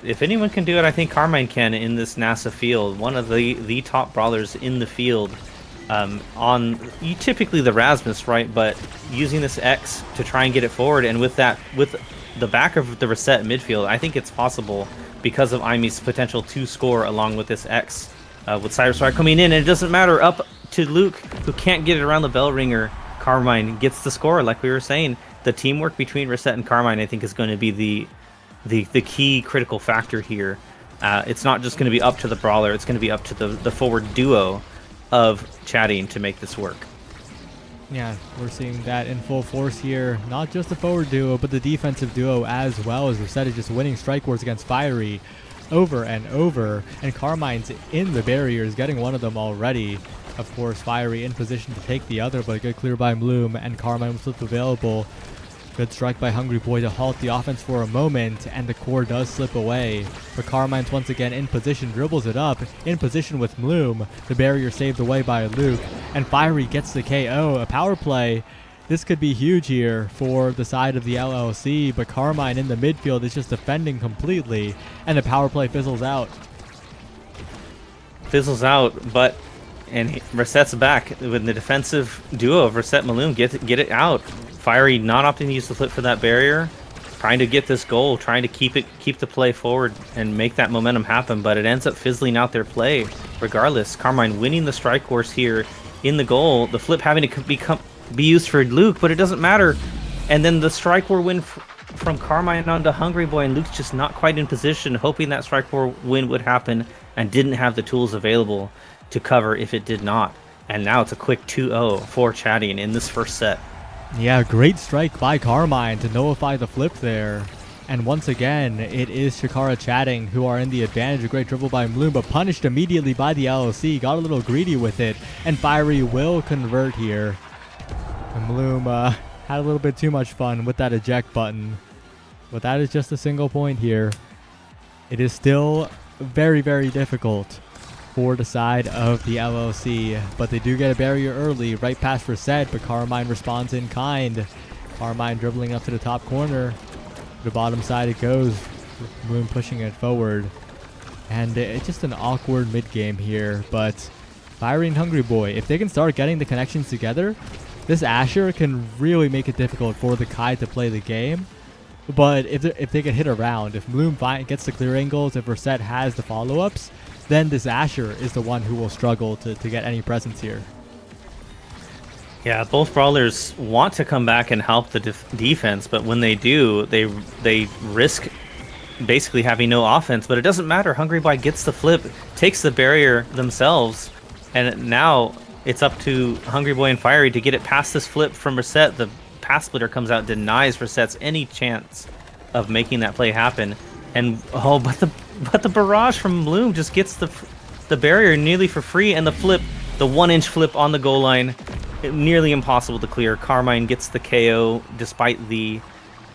if anyone can do it, I think Carmine can in this NASA field. One of the top brawlers in the field. On typically the Rasmus, right? But using this X to try and get it forward, and with the back of the reset midfield, I think it's possible because of Imi's potential to score along with this X. With Cyberstrike coming in, and it doesn't matter, up to Luke, who can't get it around the bell ringer. Carmine gets the score, like we were saying. The teamwork between Reset and Carmine, I think, is going to be the key critical factor here. It's not just going to be up to the brawler, it's going to be up to the forward duo of chatting to make this work. Yeah, we're seeing that in full force here. Not just the forward duo, but the defensive duo as well, as Reset is just winning strike wars against Fiery over and over, and Carmine's in the barriers, getting one of them already. Of course, Fiery in position to take the other, but a good clear by Bloom, and Carmine with flip available. Good strike by Hungry Boy to halt the offense for a moment, and the core does slip away. But Carmine's once again in position, dribbles it up, in position with Bloom. The barrier saved away by Luke, and Fiery gets the KO. A power play. This could be huge here for the side of the LLC, but Carmine in the midfield is just defending completely, and the power play fizzles out. And Reset's back with the defensive duo of Reset Maloom. Get it out. Fiery not opting to use the flip for that barrier, trying to get this goal, trying to keep the play forward and make that momentum happen, but it ends up fizzling out their play regardless. Carmine winning the strike course here in the goal, the flip having to be used for Luke, but it doesn't matter. And then the strike war win from Carmine onto Hungry Boy, and Luke's just not quite in position, hoping that strike war win would happen, and didn't have the tools available to cover if it did not. And now it's a quick 2-0 for chatting in this first set. Yeah, great strike by Carmine to nullify the flip there. And once again, it is Shakara Chatting who are in the advantage. A great dribble by Bloom, but punished immediately by the LLC. Got a little greedy with it, and Fiery will convert here. And Bloom had a little bit too much fun with that eject button. But that is just a single point here. It is still very, very difficult for the side of the LLC, but they do get a barrier early, right past Reset, but Carmine responds in kind. Carmine dribbling up to the top corner. To the bottom side it goes. Bloom pushing it forward. And it's just an awkward mid-game here, but Fiery and Hungry Boy, if they can start getting the connections together, this Asher can really make it difficult for the Kai to play the game. But if they can hit around, if Bloom gets the clear angles, if Reset has the follow-ups, then this Asher is the one who will struggle to get any presence here. Yeah, both brawlers want to come back and help the defense, but when they do, they risk basically having no offense. But it doesn't matter. Hungry Boy gets the flip, takes the barrier themselves, and now it's up to Hungry Boy and Fiery to get it past this flip from Reset. The pass splitter comes out, denies Reset's any chance of making that play happen. And but the barrage from Bloom just gets the barrier nearly for free, and the flip, the 1-inch flip on the goal line, nearly impossible to clear. Carmine gets the KO despite the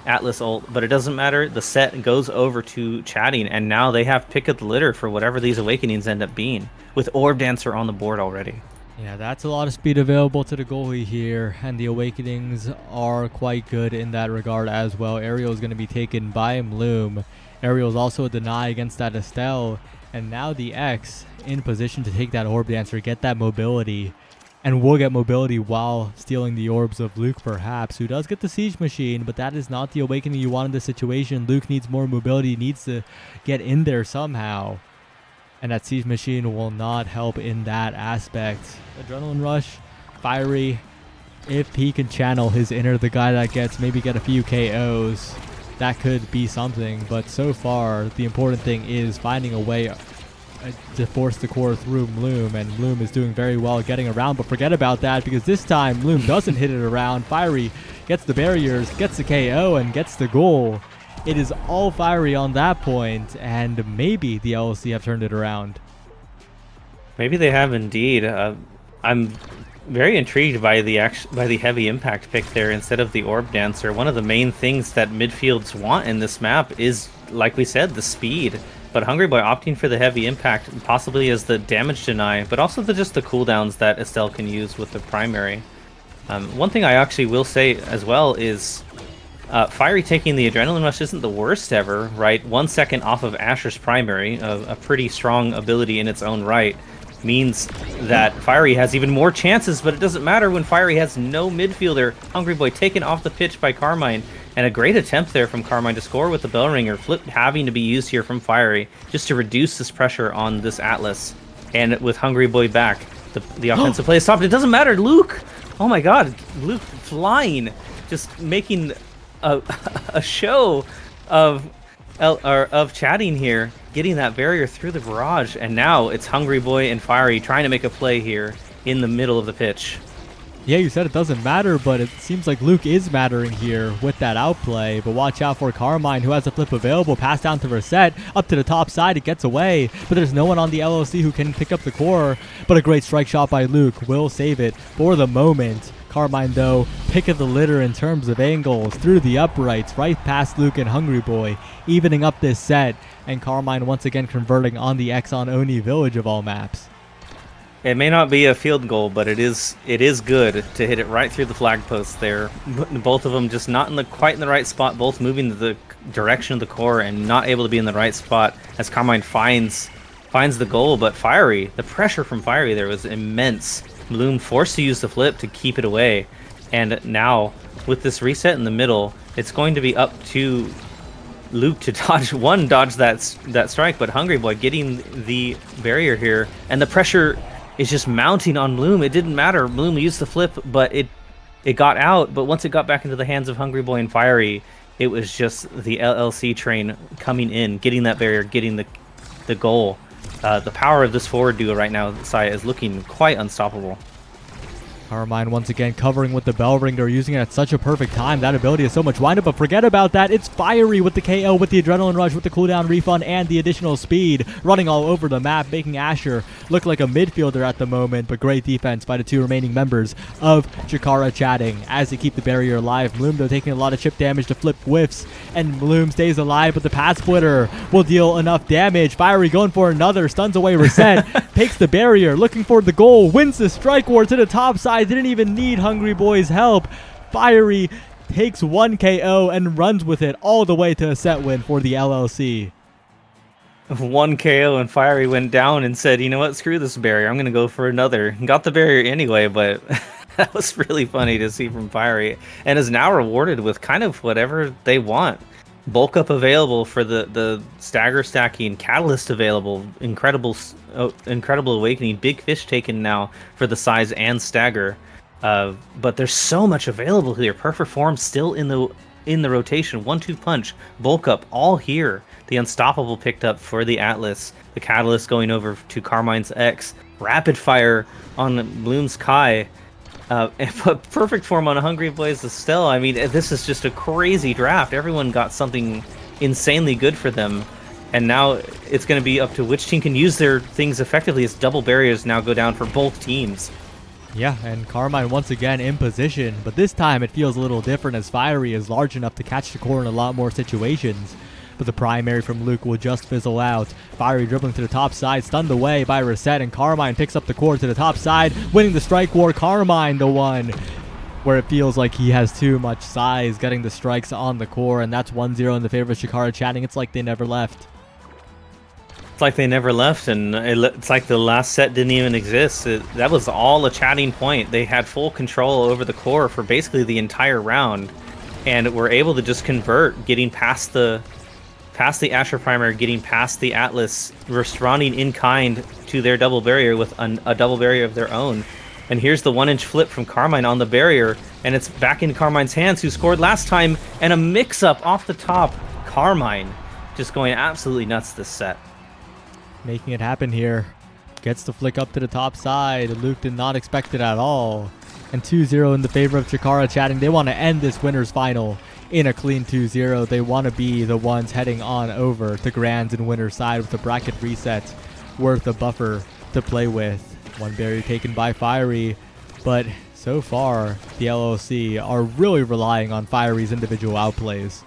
Atlas ult, but it doesn't matter. The set goes over to chatting, and now they have pick of the litter for whatever these awakenings end up being, with Orb Dancer on the board already. Yeah, that's a lot of speed available to the goalie here, and the awakenings are quite good in that regard as well. Ariel is going to be taken by Bloom. Ariel's also a deny against that Estelle, and now the X in position to take that Orb Dancer, get that mobility, and will get mobility while stealing the orbs of Luke perhaps, who does get the Siege Machine, but that is not the awakening you want in this situation. Luke needs more mobility, needs to get in there somehow, and that Siege Machine will not help in that aspect. Adrenaline Rush, Fiery, if he can channel his inner, the guy that gets, maybe get a few KOs, that could be something. But so far, the important thing is finding a way to force the core through Bloom, and Bloom is doing very well getting around, but forget about that, because this time Bloom doesn't hit it around. Fiery gets the barriers, gets the KO, and gets the goal. It is all Fiery on that point, and maybe the LLC have turned it around. Maybe they have indeed. I'm very intrigued by the heavy impact pick there instead of the Orb Dancer. One of the main things that midfields want in this map is, like we said, the speed. But Hungry Boy opting for the heavy impact, possibly as the damage deny, but also just the cooldowns that Estelle can use with the primary. One thing I actually will say as well is Fiery taking the Adrenaline Rush isn't the worst ever, right? 1 second off of Asher's primary, a pretty strong ability in its own right, means that Fiery has even more chances, but it doesn't matter when Fiery has no midfielder. Hungry Boy taken off the pitch by Carmine, and a great attempt there from Carmine to score with the Bell Ringer. Flip having to be used here from Fiery just to reduce this pressure on this Atlas. And with Hungry Boy back, the offensive play is stopped. It doesn't matter. Luke! Oh my god, Luke flying, just making a show of chatting here, getting that barrier through the barrage, and now it's Hungry Boy and Fiery trying to make a play here in the middle of the pitch. Yeah, you said it doesn't matter, but it seems like Luke is mattering here with that outplay. But watch out for Carmine, who has a flip available. Pass down to Reset, up to the top side. It gets away, but there's no one on the LLC who can pick up the core. But a great strike shot by Luke will save it for the moment. Carmine, though, pick of the litter in terms of angles, through the uprights, right past Luke and Hungry Boy, evening up this set. And Carmine once again converting on the Exxon Oni Village of all maps. It may not be a field goal, but it is good to hit it right through the flag post there. Both of them just not quite in the right spot, both moving to the direction of the core and not able to be in the right spot as Carmine finds the goal. But Fiery, the pressure from Fiery there was immense. Bloom forced to use the flip to keep it away, and now with this reset in the middle, it's going to be up to Luke to dodge that strike, but Hungry Boy getting the barrier here, and the pressure is just mounting on Bloom. It didn't matter. Bloom used the flip, but it got out. But once it got back into the hands of Hungry Boy and Fiery, it was just the LLC train coming in, getting that barrier, getting the goal. The power of this forward duo right now, Saya, is looking quite unstoppable. Carmine once again covering with the Bell Ringer, using it at such a perfect time. That ability is so much windup, but forget about that. It's Fiery with the KO, with the Adrenaline Rush, with the cooldown refund, and the additional speed. Running all over the map, making Asher look like a midfielder at the moment, but great defense by the two remaining members of Chikara chatting as they keep the barrier alive. Bloom, though, taking a lot of chip damage to flip whiffs, and Bloom stays alive, but the Path Splitter will deal enough damage. Fiery going for another, stuns away Reset, takes the barrier, looking for the goal, wins the strike war to the top side. Didn't even need Hungry Boy's help. Fiery takes 1 KO and runs with it all the way to a set win for the LLC. 1 KO and Fiery went down and said, you know what, screw this barrier, I'm going to go for another. Got the barrier anyway, but that was really funny to see from Fiery, and is now rewarded with kind of whatever they want. Bulk up available for the stagger stacking, catalyst available, incredible awakening, big fish taken now for the size and stagger. But there's so much available here. Perfect form still in the rotation. 1-2 punch, bulk up, all here. The unstoppable picked up for the Atlas. The catalyst going over to Carmine's X. Rapid fire on Bloom's Kai. But perfect form on a Hungry Boy's Estelle. I mean, this is just a crazy draft. Everyone got something insanely good for them. And now it's going to be up to which team can use their things effectively as double barriers now go down for both teams. Yeah, and Carmine once again in position, but this time it feels a little different as Fiery is large enough to catch the core in a lot more situations. But the primary from Luke will just fizzle out. Fiery dribbling to the top side, stunned away by Reset, and Carmine picks up the core to the top side, winning the strike war. Carmine, the one where it feels like he has too much size, getting the strikes on the core, and that's 1-0 in the favor of Chikara chatting. It's like they never left. It's like they never left, and it's like the last set didn't even exist. That was all a chatting point. They had full control over the core for basically the entire round, and were able to just convert, getting past the Asher primary, getting past the Atlas, responding in kind to their double barrier with a double barrier of their own. And here's the 1-inch flip from Carmine on the barrier, and it's back in Carmine's hands, who scored last time, and a mix-up off the top. Carmine just going absolutely nuts this set. Making it happen here. Gets the flick up to the top side. Luke did not expect it at all. And 2-0 in the favor of Chikara chatting. They want to end this winner's final in a clean 2-0. They want to be the ones heading on over to Grands and winner's side with a bracket reset worth a buffer to play with. One barrier taken by Fiery, but so far the LLC are really relying on Fiery's individual outplays.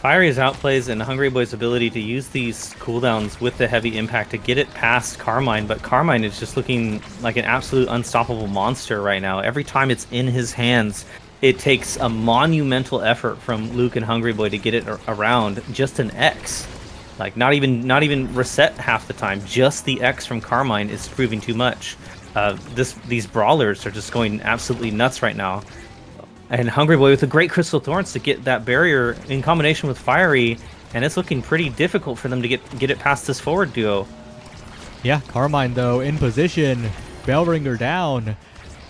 Fiery's outplays and Hungry Boy's ability to use these cooldowns with the heavy impact to get it past Carmine, but Carmine is just looking like an absolute unstoppable monster right now. Every time it's in his hands, it takes a monumental effort from Luke and Hungry Boy to get it around just an X. Like not even reset half the time. Just the X from Carmine is proving too much. These brawlers are just going absolutely nuts right now. And Hungry Boy with the great Crystal Thorns to get that barrier in combination with Fiery, and it's looking pretty difficult for them to get it past this forward duo. Yeah, Carmine though in position, Bellringer down,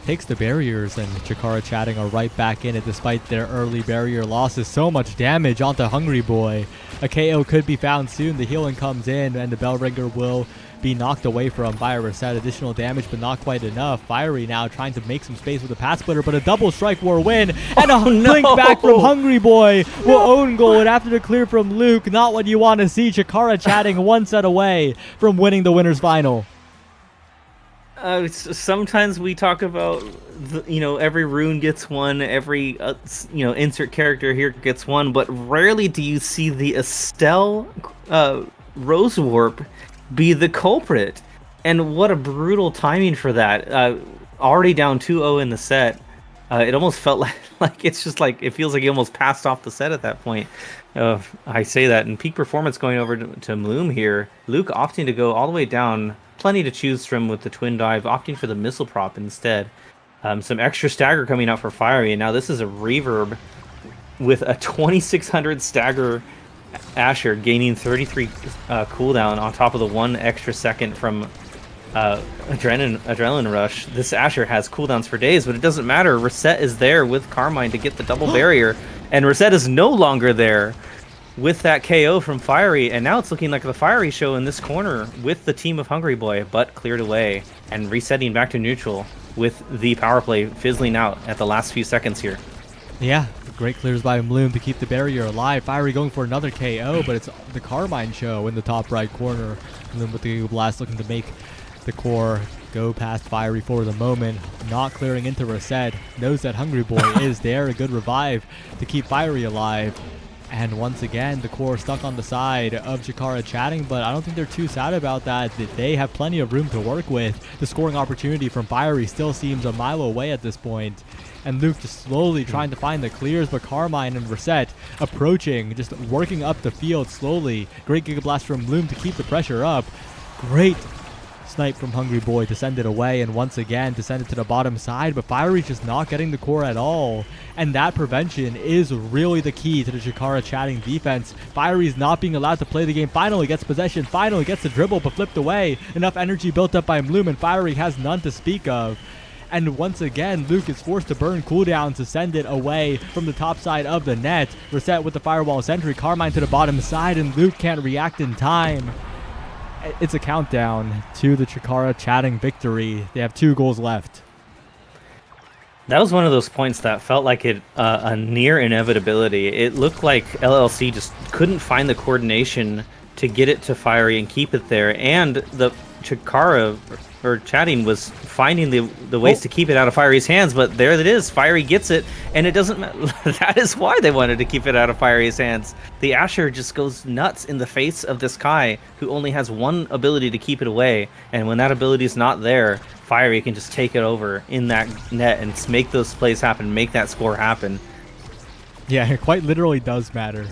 takes the barriers, and Chikara Chatting are right back in it despite their early barrier losses. So much damage onto Hungry Boy. A KO could be found soon. The healing comes in, and the Bellringer will be knocked away from by a reset. Additional damage, but not quite enough. Fiery now trying to make some space with a path splitter, but a double strike war win, and a blink back from Hungry Boy will own goal it after the clear from Luke. Not what you want to see. Chikara Chatting one set away from winning the winners final. Sometimes we talk about, every rune gets one, every, insert character here gets one, but rarely do you see the Estelle Rose Warp be the culprit. And what a brutal timing for that. Already down 2-0 in the set. It almost felt like it's just like, it feels like he almost passed off the set at that point. I say that, and peak performance going over to Bloom here. Luke opting to go all the way down. Plenty to choose from with the twin dive, opting for the missile prop instead. Some extra stagger coming out for Fiery, and now this is a reverb with a 2600 stagger Asher gaining 33 cooldown on top of the 1 extra second from Adrenaline Rush. This Asher has cooldowns for days, but it doesn't matter. Reset is there with Carmine to get the double barrier, and Reset is no longer there with that KO from Fiery, and now it's looking like the Fiery show in this corner with the team of Hungry Boy, but cleared away and resetting back to neutral with the power play fizzling out at the last few seconds here. Yeah, great clears by Bloom to keep the barrier alive. Fiery going for another KO, but it's the Carmine show in the top right corner. And then with the Eagle Blast looking to make the core go past Fiery for the moment, not clearing into Reset. Knows that Hungry Boy is there, a good revive to keep Fiery alive. And once again, the core stuck on the side of Chikara Chatting, but I don't think they're too sad about that. They have plenty of room to work with. The scoring opportunity from Fiery still seems a mile away at this point. And Luke just slowly trying to find the clears, but Carmine and Reset approaching, just working up the field slowly. Great Giga Blast from Bloom to keep the pressure up. Great snipe from Hungry Boy to send it away, and once again to send it to the bottom side, but Fiery's just not getting the core at all. And that prevention is really the key to the Chikara Chatting defense. Fiery's not being allowed to play the game. Finally gets possession, finally gets the dribble, but flipped away. Enough energy built up by Bloom, and Fiery has none to speak of. And once again, Luke is forced to burn cooldown to send it away from the top side of the net. Reset with the Firewall Sentry, Carmine to the bottom side, and Luke can't react in time. It's a countdown to the Chikara Chatting victory. They have 2 goals left. That was one of those points that felt like a near inevitability. It looked like LLC just couldn't find the coordination to get it to Fiery and keep it there, and the Chikara or Chatting was finding the ways to keep it out of Fiery's hands, but there it is. Fiery gets it, and it doesn't matter. That is why they wanted to keep it out of Fiery's hands. The Asher just goes nuts in the face of this Kai, who only has one ability to keep it away, and when that ability is not there, Fiery can just take it over in that net and make those plays happen, make that score happen. Yeah, it quite literally does matter.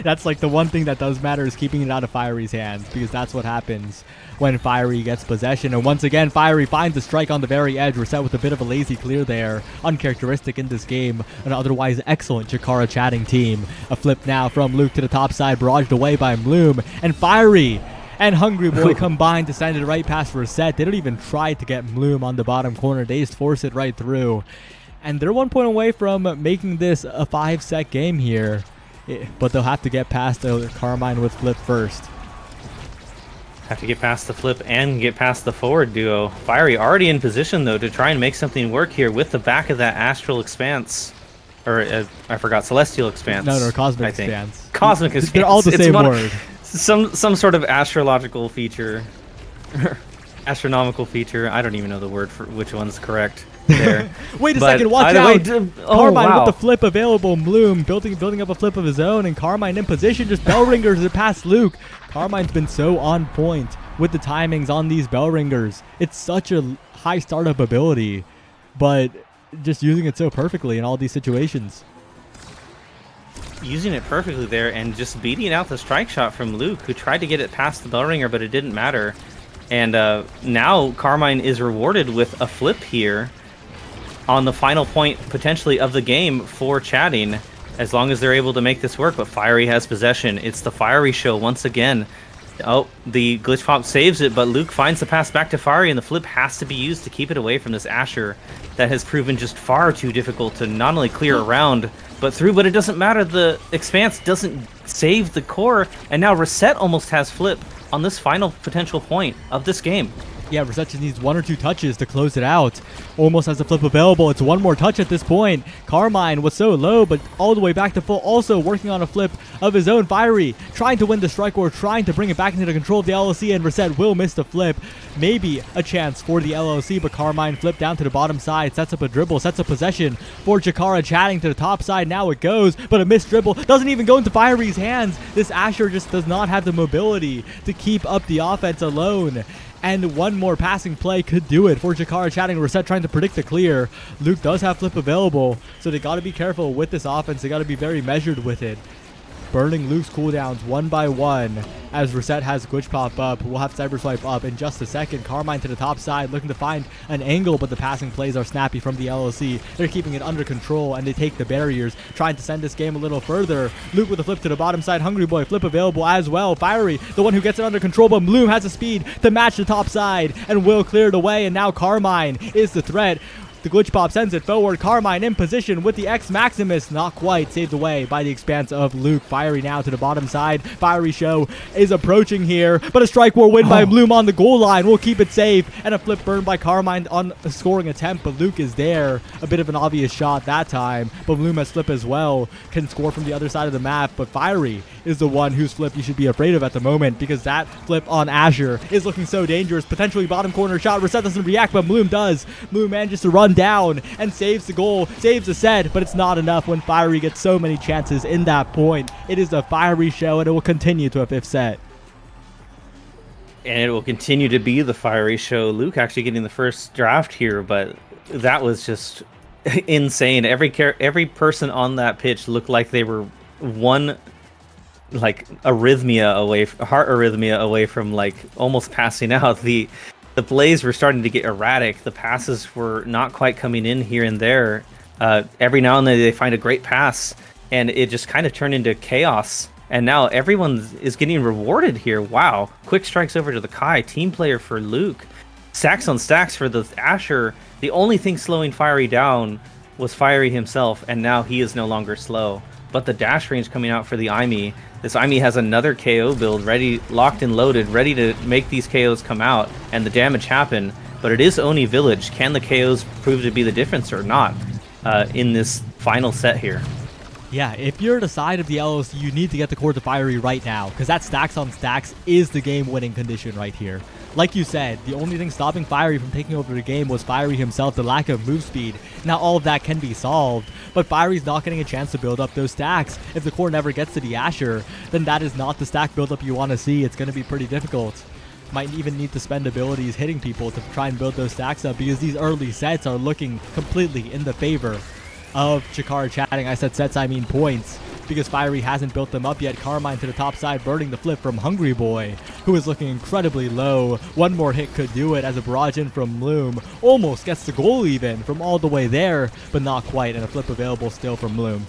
That's like the one thing that does matter, is keeping it out of Fiery's hands, because that's what happens when Fiery gets possession. And once again, Fiery finds the strike on the very edge. Reset with a bit of a lazy clear there. Uncharacteristic in this game. An otherwise excellent Chikara Chatting team. A flip now from Luke to the top side, barraged away by Bloom. And Fiery and Hungry Boy combined to send it right past Reset. They don't even try to get Bloom on the bottom corner. They just force it right through. And they're 1 point away from making this a 5-set game here. But they'll have to get past the Carmine with flip first. Have to get past the flip and get past the forward duo. Fiery already in position, though, to try and make something work here with the back of that Astral Expanse. Or, I forgot, Celestial Expanse. No, Cosmic Expanse. Cosmic Expanse. They're all the same word. Some sort of astrological feature. astronomical feature. I don't even know the word for which one's correct there. Wait a But second, watch either way, out! oh Carmine with the wow. flip available. Bloom building up a flip of his own, and Carmine in position, just bell ringers to pass Luke. Carmine's been so on point with the timings on these bell ringers. It's such a high startup ability, but just using it so perfectly in all these situations. Using it perfectly there and just beating out the strike shot from Luke, who tried to get it past the bell ringer, but it didn't matter. And now Carmine is rewarded with a flip here on the final point, potentially, of the game for chatting, as long as they're able to make this work. But Fiery has possession. It's the Fiery show once again. Oh, the glitch pop saves it, but Luke finds the pass back to Fiery, and the flip has to be used to keep it away from this Asher that has proven just far too difficult to not only clear around, but through. But it doesn't matter. The Expanse doesn't save the core, and now Reset almost has flip on this final potential point of this game. Yeah, Reset just needs 1 or 2 touches to close it out. Almost has the flip available. It's one more touch at this point. Carmine was so low, but all the way back to full. Also working on a flip of his own. Fiery trying to win the strike or trying to bring it back into the control of the LLC, and Reset will miss the flip. Maybe a chance for the LLC, but Carmine flipped down to the bottom side, sets up a dribble, sets up possession for Jakara, chatting to the top side. Now it goes, but a missed dribble doesn't even go into Fiery's hands. This Asher just does not have the mobility to keep up the offense alone. And one more passing play could do it for Jakara, chatting. Reset trying to predict the clear. Luke does have flip available, so they got to be careful with this offense. They got to be very measured with it. Burning Luke's cooldowns one by one as Reset has glitch pop up. We'll have cyber swipe up in just a second. Carmine to the top side looking to find an angle, but the passing plays are snappy from the LLC. They're keeping it under control, and they take the barriers, trying to send this game a little further. Luke with a flip to the bottom side. Hungry Boy flip available as well. Fiery, the one who gets it under control, but Bloom has the speed to match the top side and will clear it away, and now Carmine is the threat. The glitch pop sends it forward. Carmine in position with the X Maximus. Not quite saved away by the Expanse of Luke. Fiery now to the bottom side. Fiery show is approaching here, but a strike war win by Bloom on the goal line will keep it safe, and a flip burn by Carmine on a scoring attempt, but Luke is there. A bit of an obvious shot that time, but Bloom has flip as well. Can score from the other side of the map, but Fiery is the one whose flip you should be afraid of at the moment, because that flip on Asher is looking so dangerous. Potentially bottom corner shot. Reset doesn't react, but Bloom does. Bloom manages to run down and saves the goal, saves the set, but it's not enough when Fiery gets so many chances in that point. It is a Fiery show, and it will continue to a 5th set. And it will continue to be the Fiery show. Luke actually getting the first draft here, but that was just insane. Every person on that pitch looked like they were one heart arrhythmia away from like almost passing out. The plays were starting to get erratic. The passes were not quite coming in here and there. Every now and then they find a great pass, and it just kind of turned into chaos. And now everyone is getting rewarded here. Wow. Quick strikes over to the Kai. Team player for Luke. Stacks on stacks for the Asher. The only thing slowing Fiery down was Fiery himself, and now he is no longer slow. But the dash range coming out for the Aimi. This Aimi has another KO build ready, locked and loaded, ready to make these KOs come out and the damage happen. But it is Oni Village. Can the KOs prove to be the difference or not in this final set here? Yeah, if you're the side of the LLC, you need to get the core to Fiery right now, because that stacks on stacks is the game-winning condition right here. Like you said, the only thing stopping Fiery from taking over the game was Fiery himself, the lack of move speed. Now all of that can be solved, but Fiery's not getting a chance to build up those stacks. If the core never gets to the Asher, then that is not the stack buildup you want to see. It's going to be pretty difficult. Might even need to spend abilities hitting people to try and build those stacks up, because these early sets are looking completely in the favor of Jakara, chatting. I said sets, I mean points, because Fiery hasn't built them up yet. Carmine to the top side, burning the flip from Hungry Boy, who is looking incredibly low. One more hit could do it, as a barrage in from Bloom almost gets the goal even from all the way there, but not quite, and a flip available still from Bloom.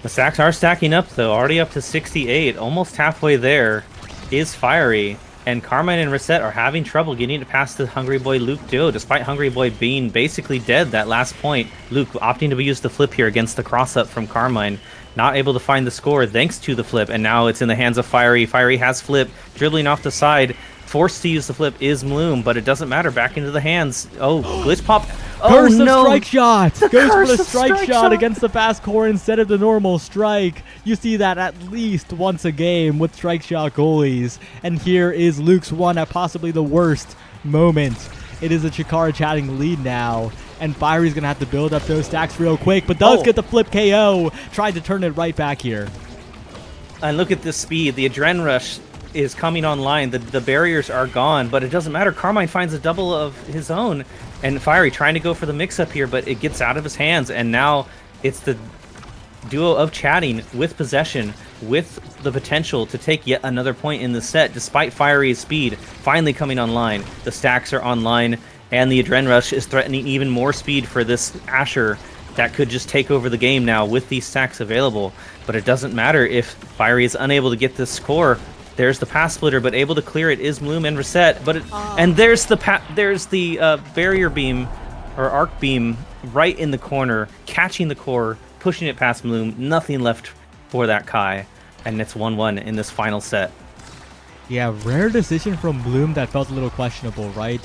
The stacks are stacking up though, already up to 68, almost halfway there is Fiery. And Carmine and Reset are having trouble getting it past the Hungry Boy Luke duo, despite Hungry Boy being basically dead that last point. Luke opting to use the flip here against the cross-up from Carmine. Not able to find the score thanks to the flip, and now it's in the hands of Fiery. Fiery has flip, dribbling off the side. Forced to use the flip is Bloom, but it doesn't matter. Back into the hands. Oh, glitch pop. Oh, Curse no. of strike shot! Goes for the Curse of strike shot against the fast core instead of the normal strike. You see that at least once a game with strike shot goalies. And here is Luke's one at possibly the worst moment. It is a Chikara chatting lead now. And Fiery's going to have to build up those stacks real quick, but does get the flip KO. Tried to turn it right back here. And look at this speed. The Adren Rush is coming online. The barriers are gone, but it doesn't matter. Carmine finds a double of his own. And Fiery trying to go for the mix-up here, but it gets out of his hands. And now it's the duo of chatting with possession, with the potential to take yet another point in the set, despite Fiery's speed finally coming online. The stacks are online, and the Adren Rush is threatening even more speed for this Asher that could just take over the game now with these stacks available. But it doesn't matter if Fiery is unable to get this score. There's the pass splitter, but able to clear it is Bloom and Reset. But and there's the barrier beam or arc beam right in the corner, catching the core, pushing it past Bloom. Nothing left for that Kai, and it's 1-1 in this final set. Yeah, rare decision from Bloom that felt a little questionable, right?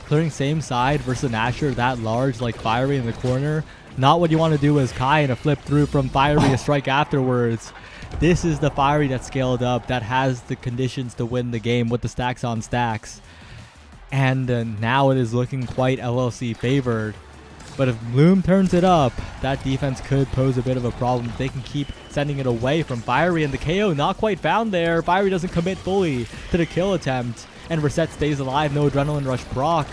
Clearing same side versus an Asher that large like Fiery in the corner. Not what you want to do as Kai and a flip through from Fiery, a strike afterwards. This is the Fiery that's scaled up, that has the conditions to win the game with the stacks on stacks. And now it is looking quite LLC favored. But if Bloom turns it up, that defense could pose a bit of a problem. They can keep sending it away from Fiery, and the KO not quite found there. Fiery doesn't commit fully to the kill attempt, and Reset stays alive. No Adrenaline Rush proc.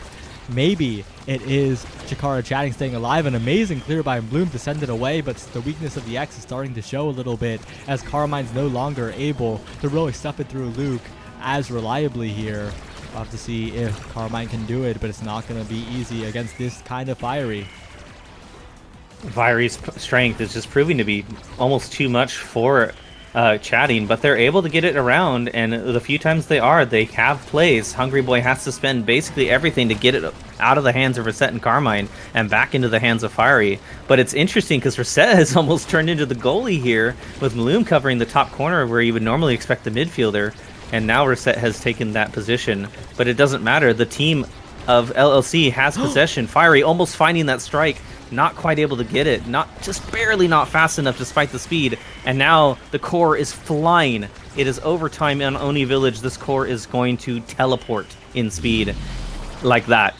Maybe it is Chikara chatting staying alive. An amazing clear by Bloom to send it away, but the weakness of the X is starting to show a little bit as Carmine's no longer able to really stuff it through Luke as reliably here. We'll have to see if Carmine can do it, but it's not going to be easy against this kind of Fiery. Fiery's strength is just proving to be almost too much for chatting, but they're able to get it around, and the few times they have plays. Hungry Boy has to spend basically everything to get it out of the hands of Reset and Carmine and back into the hands of Fiery. But it's interesting because Reset has almost turned into the goalie here, with Bloom covering the top corner where you would normally expect the midfielder, and now Reset has taken that position. But it doesn't matter. The team of LLC has possession. Fiery almost finding that strike, not quite able to get it, just barely not fast enough despite the speed. And now the core is flying. It is overtime on Oni Village. This core is going to teleport in speed like that.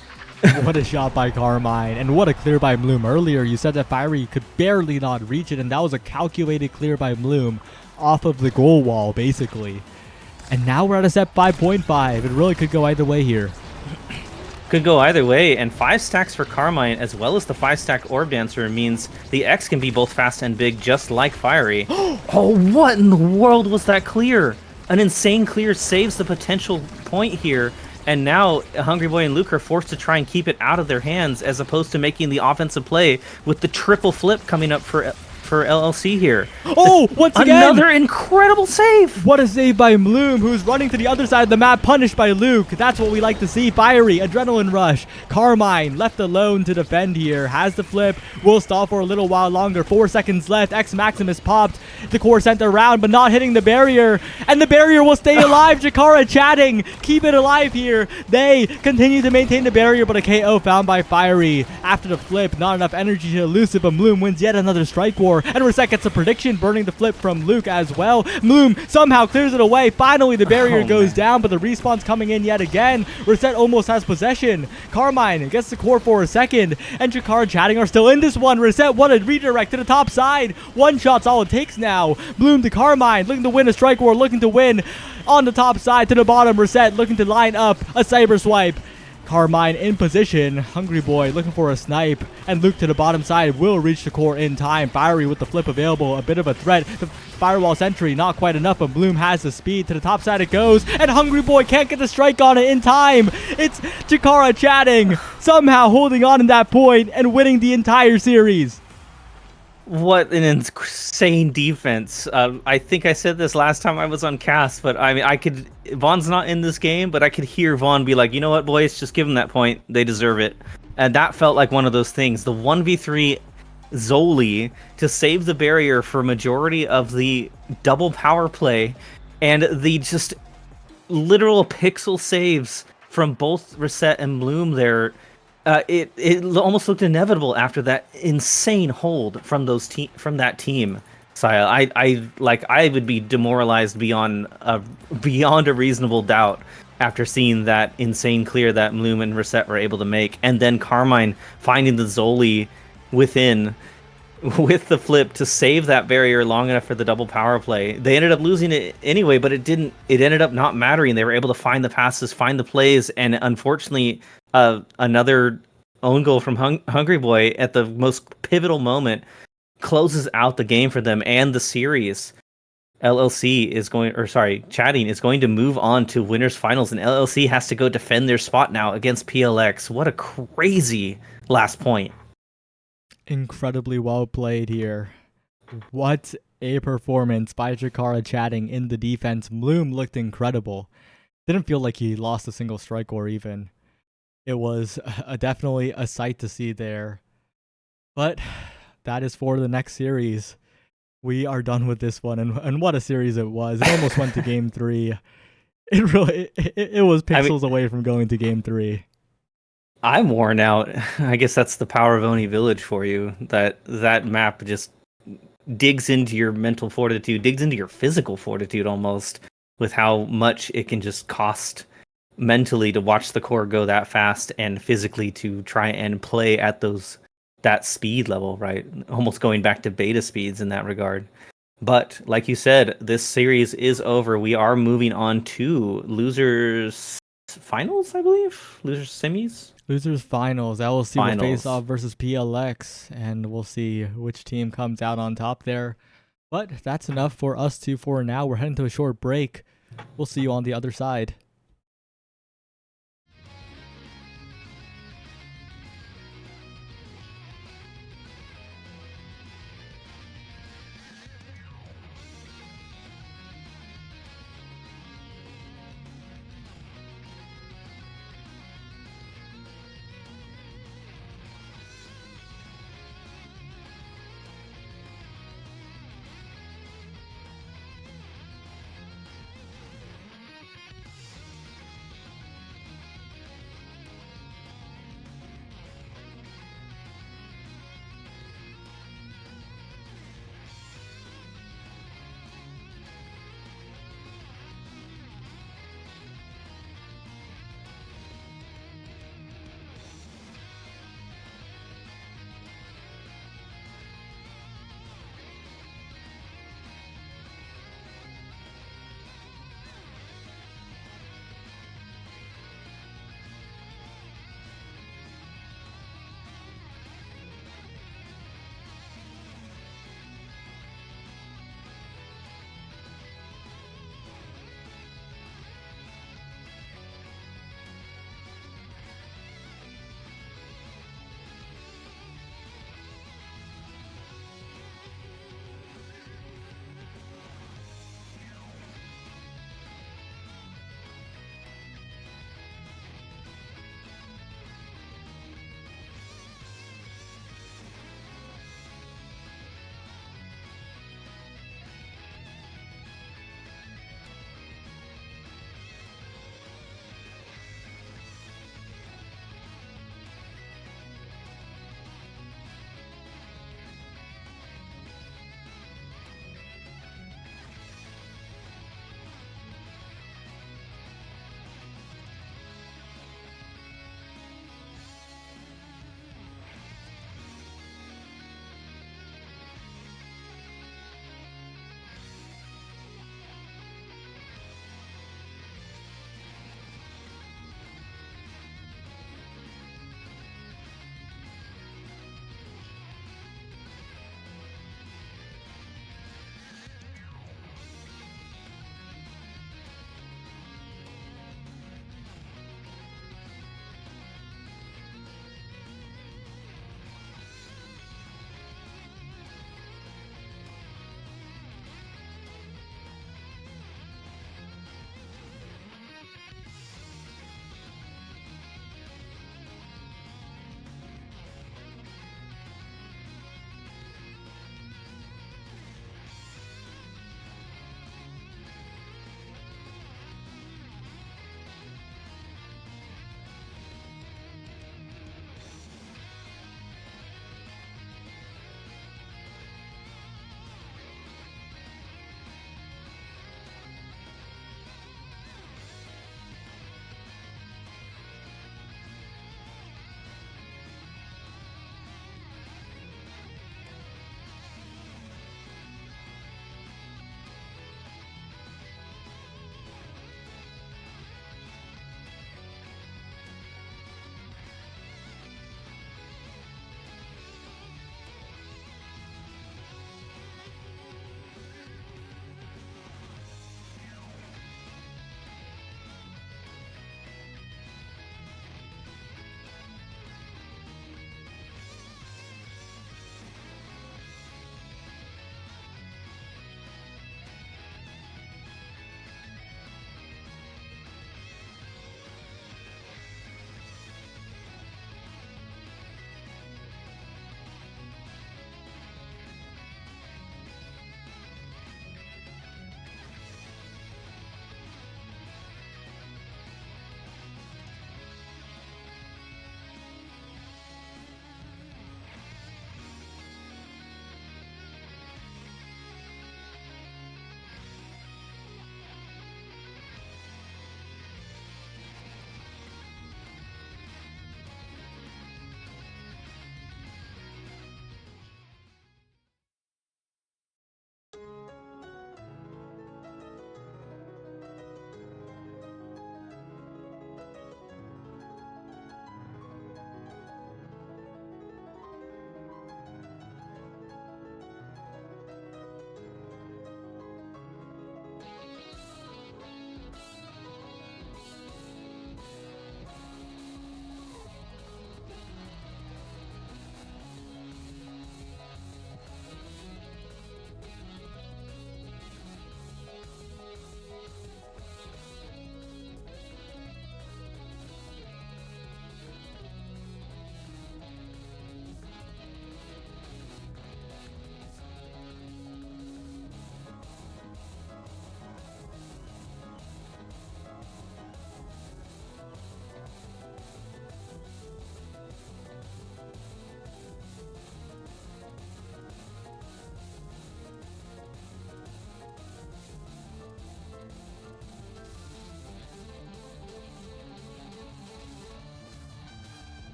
What a shot by Carmine, and what a clear by Bloom. Earlier you said that Fiery could barely not reach it, and that was a calculated clear by Bloom off of the goal wall basically. And now we're at a set 5.5. It really could go either way here. Could go either way, and 5 stacks for Carmine as well as the 5-stack Orb Dancer means the X can be both fast and big just like Fiery. Oh, what in the world was that clear? An insane clear saves the potential point here, and now Hungry Boy and Luke are forced to try and keep it out of their hands as opposed to making the offensive play with the triple flip coming up for LLC here. Oh, once again! Another incredible save! What a save by Bloom, who's running to the other side of the map, punished by Luke. That's what we like to see. Fiery, Adrenaline Rush. Carmine, left alone to defend here, has the flip, will stall for a little while longer. 4 seconds left. X Maximus popped. The core sent around, but not hitting the barrier. And the barrier will stay alive. Chikara chatting. Keep it alive here. They continue to maintain the barrier, but a KO found by Fiery. After the flip, not enough energy to elusive, but Bloom wins yet another strike war. And Reset gets a prediction, burning the flip from Luke as well. Bloom somehow clears it away. Finally, the barrier goes down, but the respawn's coming in yet again. Reset almost has possession. Carmine gets the core for a second, and Chikara chatting are still in this one. Reset, what a redirect to the top side. One shot's all it takes now. Bloom to Carmine, looking to win a strike war, looking to win on the top side to the bottom. Reset looking to line up a cyber swipe. Carmine in position. Hungry Boy looking for a snipe. And Luke to the bottom side will reach the core in time. Fiery with the flip available. A bit of a threat. The firewall sentry not quite enough, but Bloom has the speed. To the top side it goes. And Hungry Boy can't get the strike on it in time. It's Chikara chatting. Somehow holding on in that point and winning the entire series. What an insane defense. I think I said this last time I was on cast, but I mean, Vaughn's not in this game, but I could hear Vaughn be like, you know what, boys, just give them that point. They deserve it. And that felt like one of those things. The 1v3 Zoli to save the barrier for majority of the double power play, and the just literal pixel saves from both Reset and Bloom there. It almost looked inevitable after that insane hold from from that team. Saya, I would be demoralized beyond a reasonable doubt after seeing that insane clear that Bloom and Reset were able to make, and then Carmine finding the Zoli within with the flip to save that barrier long enough for the double power play. They ended up losing it anyway, but it didn't. It ended up not mattering. They were able to find the passes, find the plays, and unfortunately, another own goal from Hungry Boy at the most pivotal moment closes out the game for them and the series. LLC is going, or sorry, Chatting is going to move on to winners finals, and LLC has to go defend their spot now against PLX. What a crazy last point. Incredibly well played here. What a performance by Chikara Chatting in the defense. Bloom looked incredible. Didn't feel like he lost a single strike or even. It was definitely a sight to see there. But that is for the next series. We are done with this one, and what a series it was. It almost went to game 3. It was pixels away from going to game 3. I'm worn out. I guess that's the power of Oni Village for you. That map just digs into your mental fortitude, digs into your physical fortitude almost, with how much it can just cost mentally to watch the core go that fast, and physically to try and play at that speed level, right? Almost going back to beta speeds in that regard. But like you said, this series is over. We are moving on to losers finals, I believe. Losers semis. Losers finals. LLC will Finals. face off versus PLX, and we'll see which team comes out on top there. But that's enough for us two for now. We're heading to a short break. We'll see you on the other side.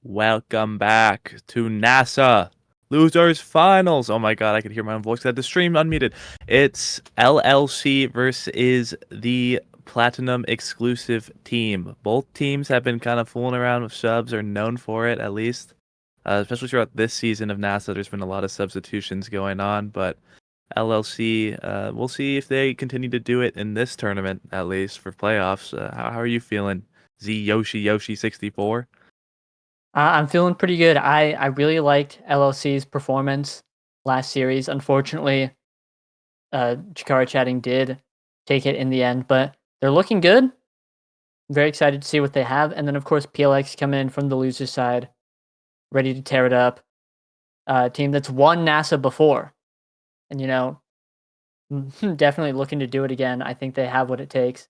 Welcome back to NASA Losers Finals. Oh my god, I could hear my own voice. I had the stream unmuted. It's LLC versus the Platinum exclusive team. Both teams have been kind of fooling around with subs, or known for it at least. Especially throughout this season of NASA, there's been a lot of substitutions going on, but LLC, we'll see if they continue to do it in this tournament, at least for playoffs. How are you feeling, Z Yoshi 64? I'm feeling pretty good. I really liked LLC's performance last series. Unfortunately, Chikara Chatting did take it in the end, but they're looking good. Very excited to see what they have. And then, of course, PLX coming in from the loser side, ready to tear it up. Team that's won NASA before. And, definitely looking to do it again. I think they have what it takes. Yeah,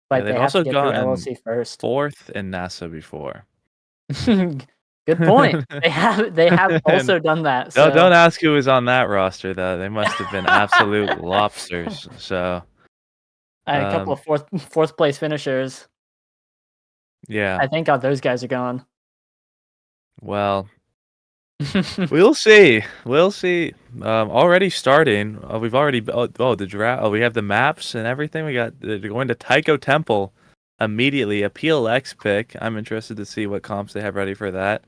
But they've they have to also get through gotten LLC first. 4th in NASA before. Good point. They have also done that. No, So don't ask who was on that roster though. They must have been absolute lobsters. So a couple of fourth place finishers. yeah. I think those guys are gone. Well, we'll see. We'll see. Already starting. We've already the draft. Oh, we have the maps and everything. They're going to Tycho Temple immediately. A PLX pick. I'm interested to see what comps they have ready for that.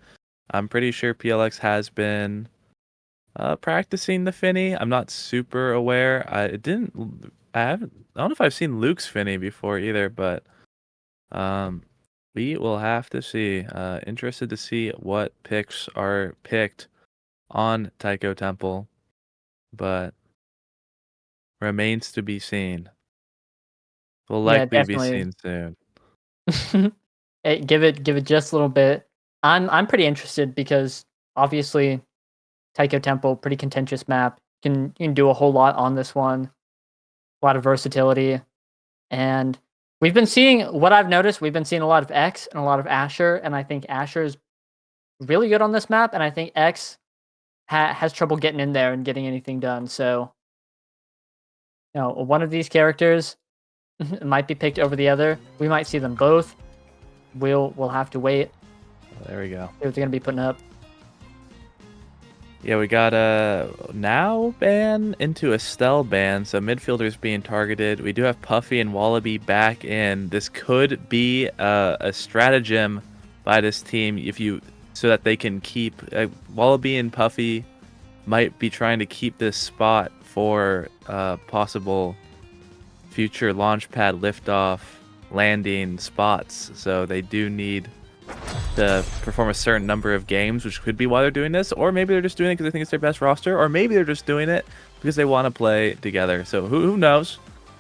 I'm pretty sure PLX has been practicing the Finny. I'm not super aware. I don't know if I've seen Luke's Finny before either, but we will have to see. Interested to see what picks are picked on Tycho Temple, but remains to be seen. Will Yeah, likely be definitely. seen soon. Hey, give it just a little bit. I'm pretty interested because obviously Tycho Temple, pretty contentious map. You can do a whole lot on this one. A lot of versatility. And we've been seeing what I've noticed, we've been seeing a lot of X and a lot of Asher, and I think Asher is really good on this map, and I think X has trouble getting in there and getting anything done. So, one of these characters might be picked over the other. We might see them both. We'll have to wait. There we go. See what they're gonna be putting up. Yeah, we got a now ban into a Stell ban, so midfielders being targeted. We do have Puffy and Wallaby back in. This could be a stratagem by this team so that they can keep Wallaby and Puffy might be trying to keep this spot for possible future launchpad liftoff landing spots. So they do need to perform a certain number of games, which could be why they're doing this, or maybe they're just doing it because they think it's their best roster, or maybe they're just doing it because they want to play together. So who knows?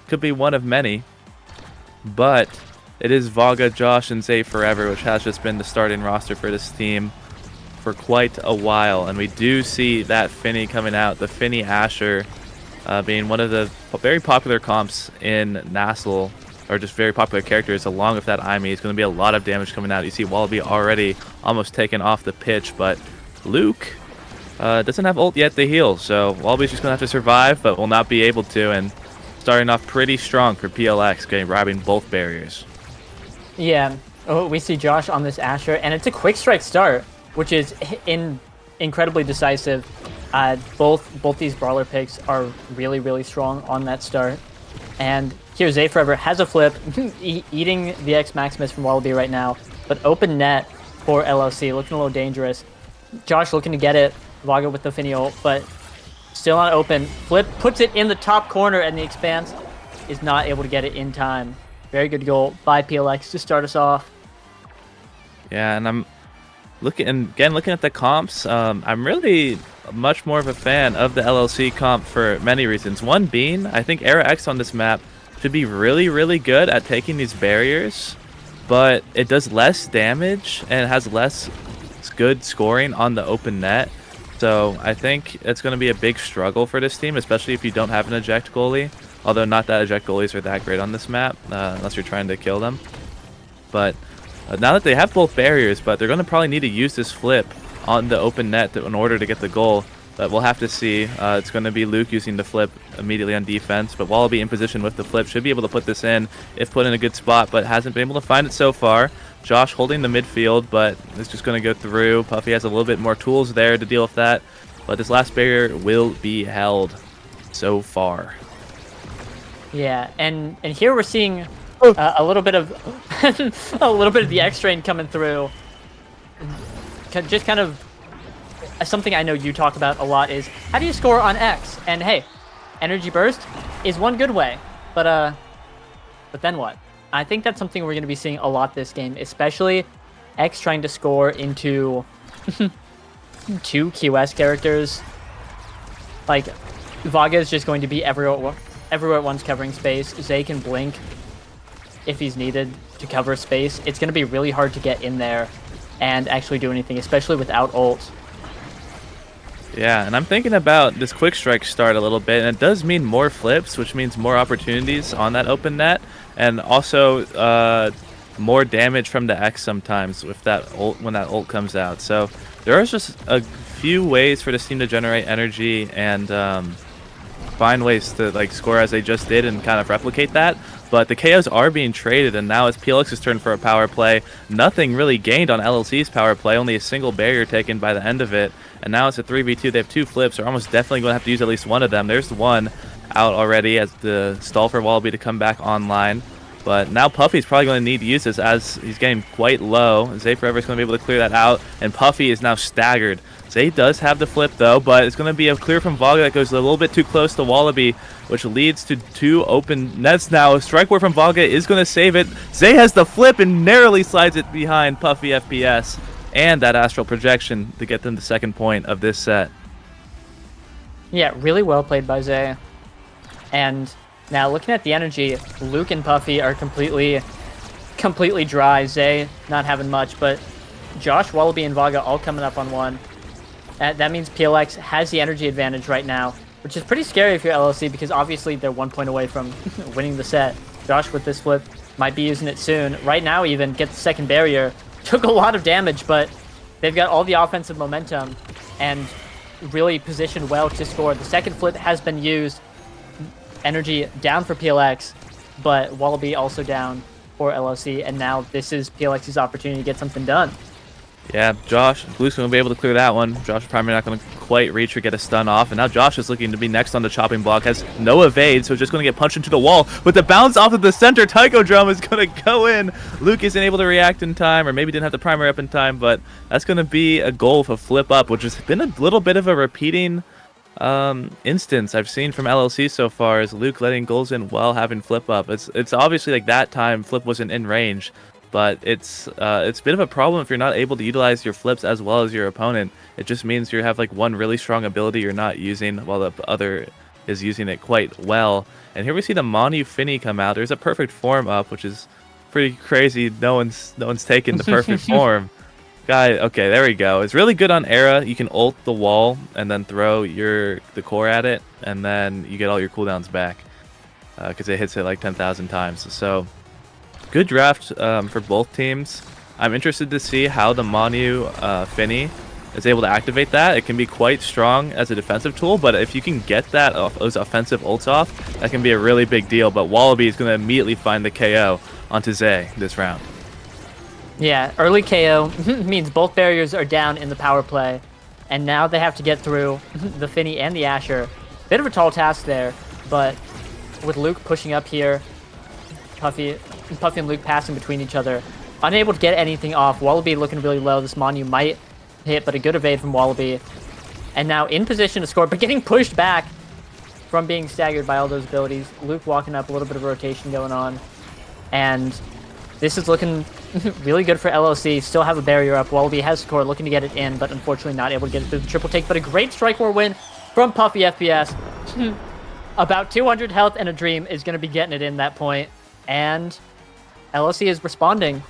Could be one of many. But it is Vaga, Josh, and Zay Forever, which has just been the starting roster for this team for quite a while, and we do see that Finny coming out, the Finny Asher, being one of the very popular comps in Nassel, or just very popular characters, along with that Imi. It's going to be a lot of damage coming out. You see Wallaby already almost taken off the pitch, but Luke doesn't have ult yet to heal, so Wallaby's just going to have to survive, but will not be able to, and starting off pretty strong for PLX, grabbing both barriers. Yeah, we see Josh on this Asher, and it's a quick strike start, which is incredibly decisive. Both these brawler picks are really, really strong on that start. And here Zay Forever has a flip, eating the X Maximus from Wallaby right now, but open net for LLC, looking a little dangerous. Josh looking to get it, Vaga with the Finny ult, but still not open. Flip puts it in the top corner, and the Expanse is not able to get it in time. Very good goal by PLX to start us off. Yeah, and I'm looking at the comps. I'm really much more of a fan of the LLC comp for many reasons. One being, I think Era X on this map should be really, really good at taking these barriers, but it does less damage and has less good scoring on the open net. So I think it's going to be a big struggle for this team, especially if you don't have an eject goalie. Although not that eject goalies are that great on this map, unless you're trying to kill them. But now that they have both barriers, but they're going to probably need to use this flip on the open net in order to get the goal. But we'll have to see. It's going to be Luke using the flip immediately on defense, but Wallaby in position with the flip should be able to put this in if put in a good spot, but hasn't been able to find it so far. Josh holding the midfield, but it's just going to go through. Puffy has a little bit more tools there to deal with that, but this last barrier will be held so far. Yeah, and here we're seeing a little bit of a little bit of the X train coming through. Just kind of something I know you talk about a lot is how do you score on X? And hey, energy burst is one good way, but then what? I think that's something we're going to be seeing a lot this game, especially X trying to score into two QS characters. Like, Vaga is just going to be everywhere at once covering space. Zay can blink if he's needed to cover space. It's going to be really hard to get in there and actually do anything, especially without ult. Yeah, and I'm thinking about this quick strike start a little bit, and it does mean more flips, which means more opportunities on that open net, and also more damage from the X sometimes with that ult when that ult comes out. So there are just a few ways for this team to generate energy and find ways to like score as they just did and kind of replicate that. But the KOs are being traded, and now it's PLX's turn for a power play. Nothing really gained on LLC's power play, only a single barrier taken by the end of it. And now it's a 3v2. They have 2 flips. They're almost definitely going to have to use at least one of them. There's one out already as the stall for Wallaby to come back online. But now Puffy's probably going to need to use this as he's getting quite low. Zay Forever is going to be able to clear that out, and Puffy is now staggered. Zay does have the flip though, but it's going to be a clear from Vaga that goes a little bit too close to Wallaby, which leads to 2 open nets now. Strike Ward from Vaga is going to save it. Zay has the flip and narrowly slides it behind Puffy FPS and that astral projection to get them the 2nd point of this set. Yeah, really well played by Zay. And now looking at the energy, Luke and Puffy are completely dry. Zay not having much, but Josh, Wallaby, and Vaga all coming up on one. That means PLX has the energy advantage right now, which is pretty scary if you're LLC because obviously they're 1 point away from winning the set. Josh with this flip might be using it soon. Right now even, get the 2nd barrier. Took a lot of damage, but they've got all the offensive momentum and really positioned well to score. The 2nd flip has been used. Energy down for PLX, but Wallaby also down for LLC, and now this is PLX's opportunity to get something done. Yeah, Josh, Blue's going to be able to clear that one. Josh is probably not going to quite reach or get a stun off, and now Josh is looking to be next on the chopping block, has no evade, so just going to get punched into the wall. With the bounce off of the center, Taiko Drum is going to go in. Luke isn't able to react in time, or maybe didn't have the primary up in time, but that's going to be a goal for flip up, which has been a little bit of a repeating instance I've seen from LLC so far, is Luke letting goals in while having flip up. It's obviously like that time flip wasn't in range, but it's a bit of a problem if you're not able to utilize your flips as well as your opponent. It just means you have like one really strong ability you're not using while the other is using it quite well. And here we see the Manu Finny come out. There's a perfect form up, which is pretty crazy. No one's taken the perfect form. Guy, okay, there we go. It's really good on Era. You can ult the wall and then throw the core at it, and then you get all your cooldowns back because it hits it like 10,000 times. So good draft for both teams. I'm interested to see how the Manu Finny is able to activate that. It can be quite strong as a defensive tool, but if you can get those offensive ults off, that can be a really big deal. But Wallaby is going to immediately find the KO onto Zay this round. Yeah, early KO means both barriers are down in the power play, and now they have to get through the Finny and the Asher. Bit of a tall task there, but with Luke pushing up here, Puffy and Luke passing between each other, unable to get anything off. Wallaby looking really low. This Manu might hit, but a good evade from Wallaby. And now in position to score, but getting pushed back from being staggered by all those abilities. Luke walking up, a little bit of rotation going on, and this is looking really good for LLC. Still have a barrier up. Wallaby has scored, looking to get it in, but unfortunately not able to get it through the triple take. But a great strike war win from Puffy FPS. About 200 health and a dream is going to be getting it in that point. And LLC is responding.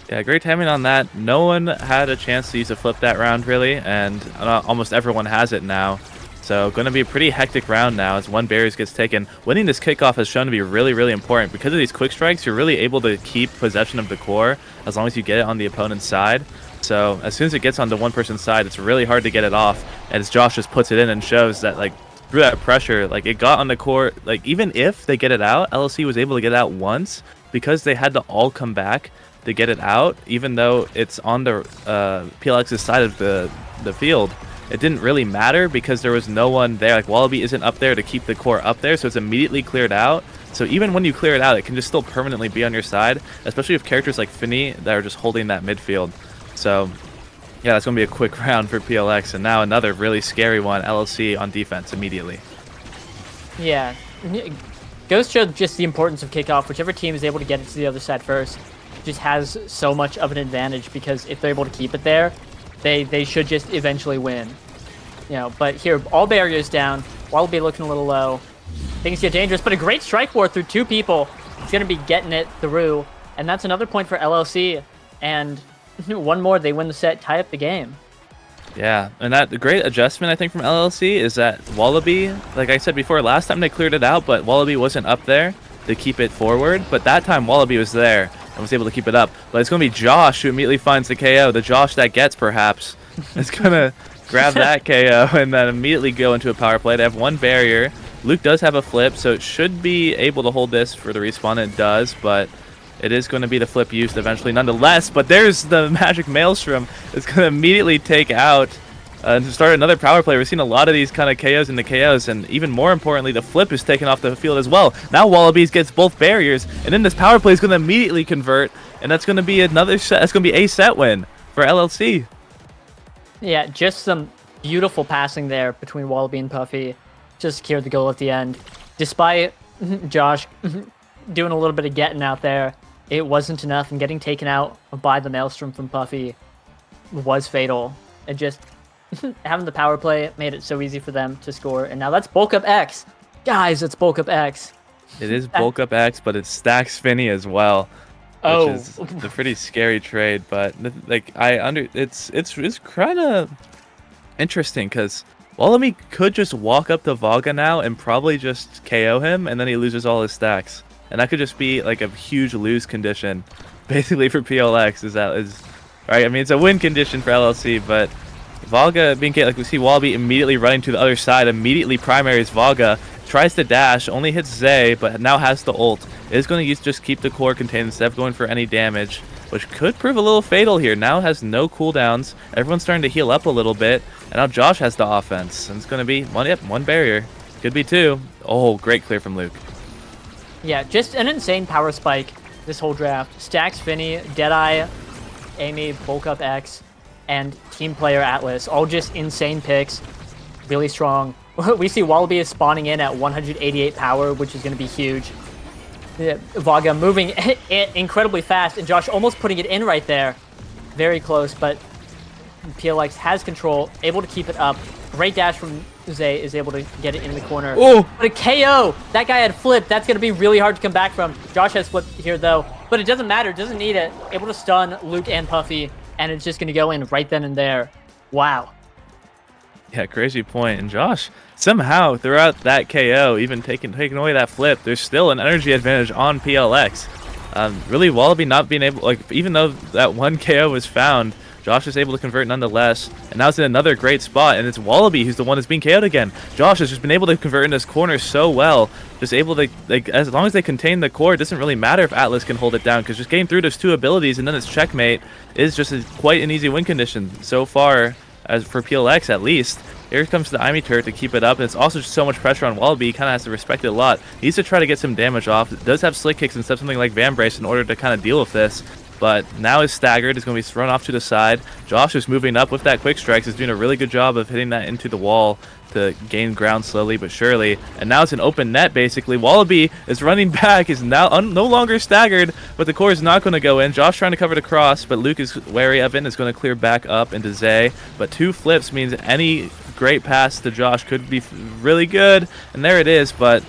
Yeah, great timing on that. No one had a chance to use a flip that round, really, and almost everyone has it now. So going to be a pretty hectic round now as one barrier gets taken. Winning this kickoff has shown to be really, really important. Because of these quick strikes, you're really able to keep possession of the core as long as you get it on the opponent's side. So as soon as it gets onto one person's side, it's really hard to get it off. And as Josh just puts it in and shows that, like, through that pressure, like, it got on the core. Like, even if they get it out, LLC was able to get it out once because they had to all come back. to get it out, even though it's on the PLX's side of the field. It didn't really matter because there was no one there. Like, Wallaby isn't up there to keep the core up there, so it's immediately cleared out. So even when you clear it out, it can just still permanently be on your side, especially with characters like Finny that are just holding that midfield. So yeah, that's going to be a quick round for PLX, and now another really scary one, LLC on defense immediately. Yeah. Ghost showed just the importance of kickoff. Whichever team is able to get it to the other side first just has so much of an advantage, because if they're able to keep it there, they should just eventually win. You know, but here, all barriers down. Wallaby looking a little low. Things get dangerous, but a great strike war through 2 people. He's going to be getting it through, and that's another point for LLC. And one more, they win the set, tie up the game. Yeah, and that great adjustment, I think, from LLC is that Wallaby, like I said before, last time they cleared it out, but Wallaby wasn't up there to keep it forward. But that time, Wallaby was there and was able to keep it up. But it's going to be Josh who immediately finds the KO. The Josh that gets, perhaps, is going to grab that KO and then immediately go into a power play. They have 1 barrier. Luke does have a flip, so it should be able to hold this for the respawn. It does, but it is going to be the flip used eventually nonetheless. But there's the Magic Maelstrom. It's going to immediately take out and to start another power play. We're seeing a lot of these kind of KOs into KOs, and even more importantly, the flip is taken off the field as well. Now Wallabies gets both barriers, and then this power play is going to immediately convert, and that's going to be another set. That's going to be a set win for LLC. Yeah, just some beautiful passing there between Wallaby and Puffy. Just secured the goal at the end. Despite Josh doing a little bit of getting out there, it wasn't enough, and getting taken out by the Maelstrom from Puffy was fatal. And just having the power play made it so easy for them to score. And now that's bulk up X. Guys, it's bulk up X. It is bulk up X, but it stacks Finny as well. Which is a pretty scary trade, but like it's kind of interesting because Wallaby could just walk up to Vaga now and probably just KO him, and then he loses all his stacks, and that could just be like a huge lose condition, basically for PLX. Is right? I mean, it's a win condition for LLC, but Vaga being KO, like we see Wallaby immediately running to the other side, immediately primaries Vaga, tries to dash, only hits Zay, but now has the ult. It is going to just keep the core contained instead of going for any damage, which could prove a little fatal here. Now has no cooldowns. Everyone's starting to heal up a little bit, and now Josh has the offense. And it's going to be one barrier. Could be 2. Oh, great clear from Luke. Yeah, just an insane power spike this whole draft. Stacks Finny, Deadeye, Amy, Bulk Up X, and Team Player Atlas. All just insane picks. Really strong. We see Wallaby is spawning in at 188 power, which is going to be huge. Vaga moving incredibly fast, and Josh almost putting it in right there. Very close, but PLX has control, able to keep it up. Great dash from Zay, is able to get it in the corner. Oh! But a KO! That guy had flipped. That's going to be really hard to come back from. Josh has flipped here, though, but it doesn't matter. Doesn't need it. Able to stun Luke and Puffy, and it's just going to go in right then and there. Wow. Yeah, crazy point. And Josh, somehow throughout that KO, even taking away that flip, there's still an energy advantage on PLX. Really, Wallaby not being able, like, even though that 1 KO was found, Josh is able to convert nonetheless, and now it's in another great spot, and it's Wallaby who's the one that's being KO'd again. Josh has just been able to convert in this corner so well, just able to, like, as long as they contain the core, it doesn't really matter if Atlas can hold it down, because just getting through those 2 abilities and then it's checkmate is just quite an easy win condition so far, as for PLX at least. Here comes the Imi turret to keep it up, and it's also just so much pressure on Wallaby. He kind of has to respect it a lot. He needs to try to get some damage off. It does have slick kicks instead of something like Van Brace in order to kind of deal with this, but now is staggered. Is going to be thrown off to the side. Josh is moving up with that quick strikes. Is doing a really good job of hitting that into the wall to gain ground slowly but surely. And now it's an open net, basically. Wallaby is running back, is now no longer staggered, but the core is not going to go in. Josh trying to cover the cross, but Luke is wary of it and is going to clear back up into Zay. But 2 flips means any great pass to Josh could be really good. And there it is, but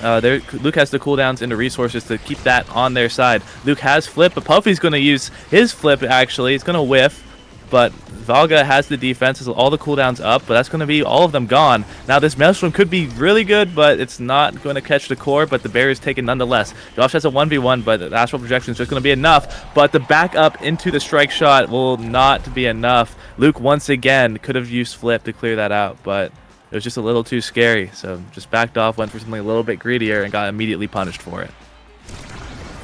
Luke has the cooldowns and the resources to keep that on their side. Luke has flip, but Puffy's going to use his flip, actually. He's going to whiff, but Valga has the defense, has all the cooldowns up, but that's going to be all of them gone. Now this Maelstrom could be really good, but it's not going to catch the core, but the barrier is taken nonetheless. Josh has a 1v1, but the astral projection is just going to be enough, but the back up into the strike shot will not be enough. Luke once again could have used flip to clear that out, but it was just a little too scary, so just backed off, went for something a little bit greedier, and got immediately punished for it.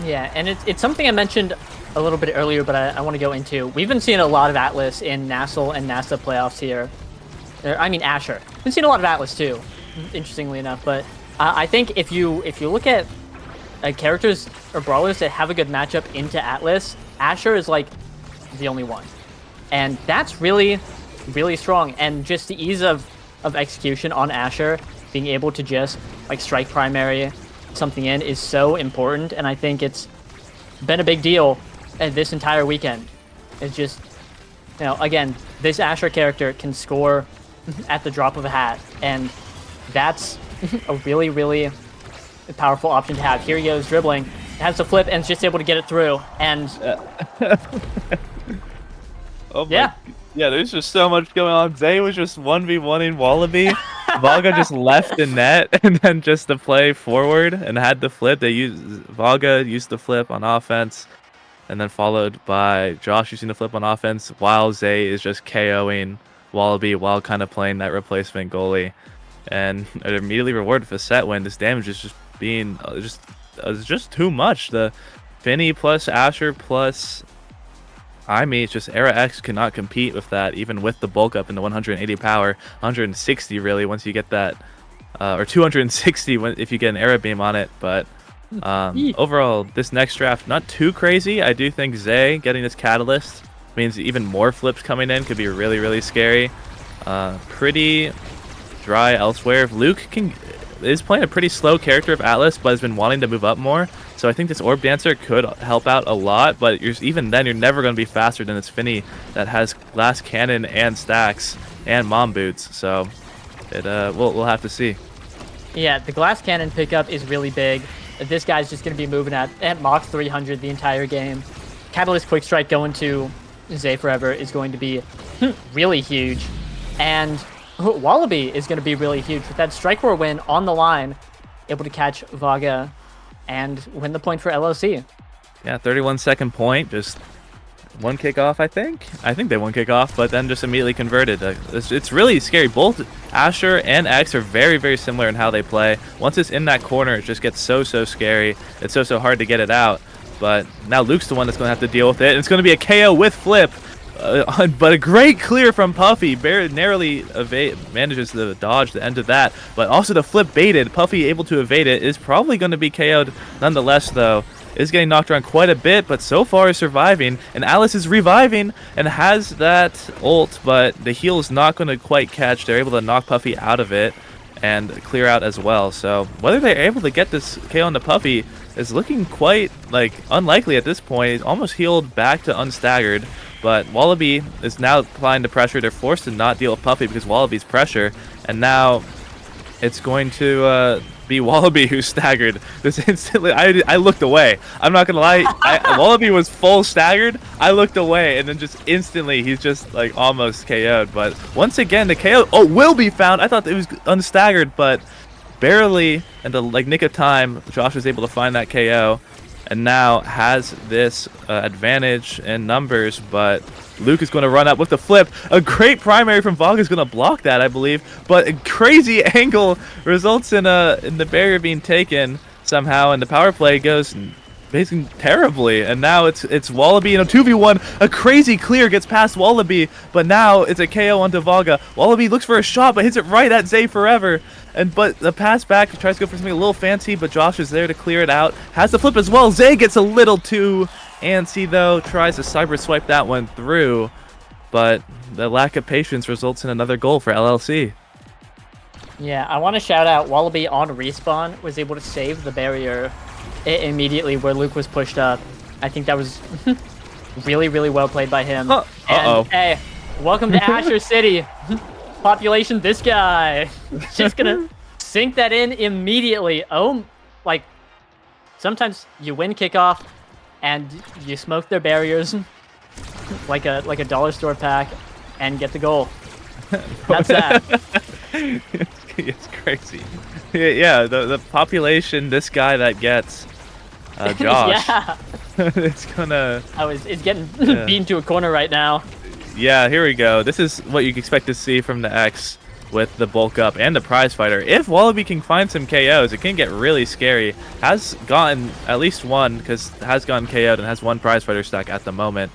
Yeah, and it's something I mentioned a little bit earlier, but I want to go into. We've been seeing a lot of Atlas in Nassel and NASA playoffs here. I mean Asher. Been seeing a lot of Atlas too, interestingly enough. But I think if you look at characters or brawlers that have a good matchup into Atlas, Asher is like the only one, and that's really, really strong. And just the ease of execution on Asher, being able to just like strike primary something in is so important, and I think it's been a big deal this entire weekend. It's just, you know, again, this Asher character can score at the drop of a hat, and that's a really, really powerful option to have. Here he goes dribbling, has the flip, and is just able to get it through, and Oh yeah. Yeah, there's just so much going on. Zay was just 1v1ing Wallaby. Vaga just left the net and then just the play forward and had the flip. Vaga used the flip on offense and then followed by Josh using the flip on offense while Zay is just KOing Wallaby while kind of playing that replacement goalie. And it immediately rewarded for a set win. This damage is just being just too much. The Finny plus Asher plus it's just Era X cannot compete with that, even with the bulk up in the 180 power, 160 really once you get that, or 260 if you get an Era beam on it. But overall, this next draft not too crazy. I do think Zay getting this catalyst means even more flips coming in could be really, really scary. Pretty dry elsewhere. Luke is playing a pretty slow character of Atlas, but has been wanting to move up more. So I think this Orb Dancer could help out a lot, but even then, you're never going to be faster than this Finny that has Glass Cannon and Stacks and Mom Boots. So we'll have to see. Yeah, the Glass Cannon pickup is really big. This guy's just going to be moving at Mach 300 the entire game. Catalyst Quick Strike going to Zay Forever is going to be really huge. And Wallaby is going to be really huge with that Strike Roar win on the line, able to catch Vaga and win the point for LLC. Yeah, 31-second point, just one kickoff, I think. I think they won kickoff, but then just immediately converted. It's really scary. Both Asher and X are very, very similar in how they play. Once it's in that corner, it just gets so scary. It's so hard to get it out. But now Luke's the one that's going to have to deal with it. And it's going to be a KO with flip. But a great clear from Puffy. Narrowly manages to dodge the end of that. But also the flip baited. Puffy able to evade it. Is probably going to be KO'd nonetheless, though. Is getting knocked around quite a bit, but so far is surviving. And Alice is reviving and has that ult, but the heal is not going to quite catch. They're able to knock Puffy out of it and clear out as well. So whether they're able to get this KO into Puffy is looking quite unlikely at this point. He's almost healed back to unstaggered. But Wallaby is now applying the pressure. They're forced to not deal with Puffy because Wallaby's pressure. And now it's going to be Wallaby who's staggered. This instantly, I looked away. I'm not going to lie. Wallaby was full staggered. I looked away. And then just instantly, he's just almost KO'd. But once again, the KO will be found. I thought it was unstaggered, but barely in the nick of time, Josh was able to find that KO. And now has this advantage in numbers, but Luke is going to run up with the flip. A great primary from Vaga is going to block that, I believe, but a crazy angle results in the barrier being taken somehow, and the power play goes basically terribly. And now it's Wallaby in a 2v1. A crazy clear gets past Wallaby, but now it's a KO onto Vaga. Wallaby looks for a shot, but hits it right at Zay Forever. But the pass back tries to go for something a little fancy, but Josh is there to clear it out. Has the flip as well. Zay gets a little too antsy though. Tries to cyber swipe that one through, but the lack of patience results in another goal for LLC. Yeah, I want to shout out Wallaby on respawn was able to save the barrier immediately where Luke was pushed up. I think that was really, really well played by him. And hey, welcome to Asher City. Population, this guy. Just gonna sink that in immediately. Sometimes you win kickoff and you smoke their barriers like a dollar store pack and get the goal. That's that. It's crazy. Yeah, the population, this guy that gets Josh. Yeah. It's gonna. It's getting beaten to a corner right now. Yeah, here we go. This is what you expect to see from the X. with the bulk up and the prize fighter. If Wallaby can find some KOs, it can get really scary. Has gotten at least one, because has gotten KO'd and has one prize fighter stack at the moment.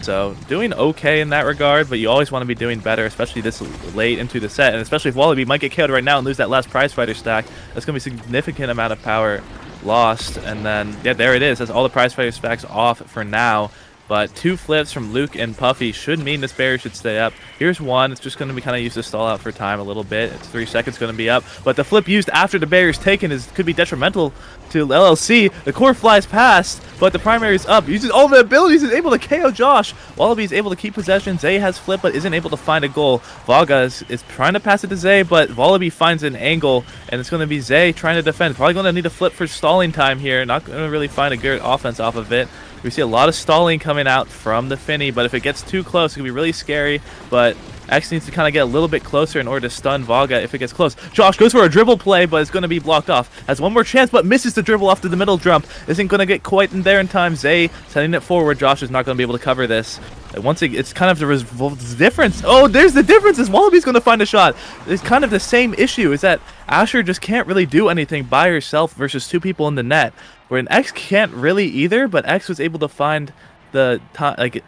So doing okay in that regard, but you always want to be doing better, especially this late into the set, and especially if Wallaby might get KO'd right now and lose that last prize fighter stack. That's going to be a significant amount of power lost, and then yeah, there it is. That's all the prize fighter stacks off for now. But 2 flips from Luke and Puffy should mean this barrier should stay up. Here's one. It's just going to be kind of used to stall out for time a little bit. It's 3 seconds going to be up. But the flip used after the barrier's taken could be detrimental to LLC. The core flies past, but the primary is up. Uses all the abilities, is able to KO Josh. Wallaby is able to keep possession. Zay has flip, but isn't able to find a goal. Vaga is trying to pass it to Zay, but Wallaby finds an angle, and it's going to be Zay trying to defend. Probably going to need a flip for stalling time here. Not going to really find a good offense off of it. We see a lot of stalling coming out from the Finny, but if it gets too close, it can be really scary. But X needs to kind of get a little bit closer in order to stun Vaga if it gets close. Josh goes for a dribble play, but it's going to be blocked off. Has one more chance, but misses the dribble off to the middle jump. Isn't going to get quite in there in time. Zay sending it forward. Josh is not going to be able to cover this. Once it's kind of the difference. Oh, there's the difference. Is Wallaby's going to find a shot. It's kind of the same issue, is that Asher just can't really do anything by herself versus 2 people in the net. Where an X can't really either, but X was able to find the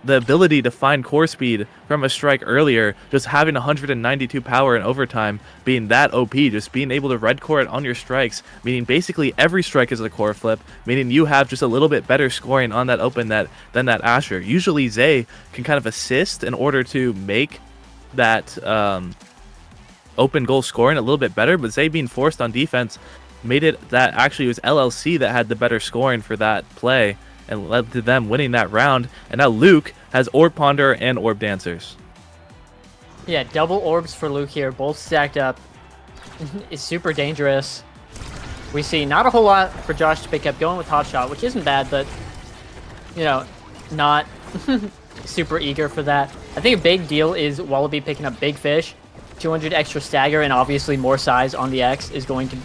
ability to find core speed from a strike earlier, just having 192 power in overtime, being that OP, just being able to red core it on your strikes, meaning basically every strike is a core flip, meaning you have just a little bit better scoring on that open net than that Asher. Usually Zay can kind of assist in order to make that open goal scoring a little bit better, but Zay being forced on defense made it that actually it was LLC that had the better scoring for that play and led to them winning that round. And now Luke has Orb Ponder and Orb Dancers. Yeah, double orbs for Luke here, both stacked up. It's super dangerous. We see not a whole lot for Josh to pick up, going with Hot Shot, which isn't bad, but, you know, not super eager for that. I think a big deal is Wallaby picking up Big Fish. 200 extra stagger and obviously more size on the X is going to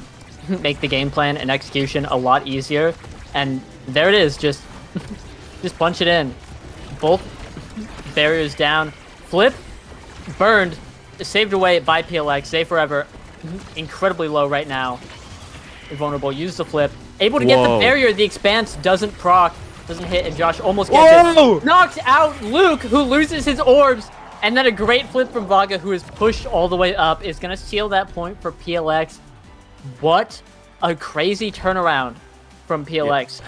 make the game plan and execution a lot easier. And there it is, just punch it in. Both barriers down. Flip, burned, saved away by PLX. Stay forever. Incredibly low right now. Vulnerable. Use the flip. Able to get the barrier. The expanse doesn't proc, doesn't hit, and Josh almost gets it. Knocks out Luke, who loses his orbs. And then a great flip from Vaga, who is pushed all the way up, is going to steal that point for PLX. What a crazy turnaround from PLX.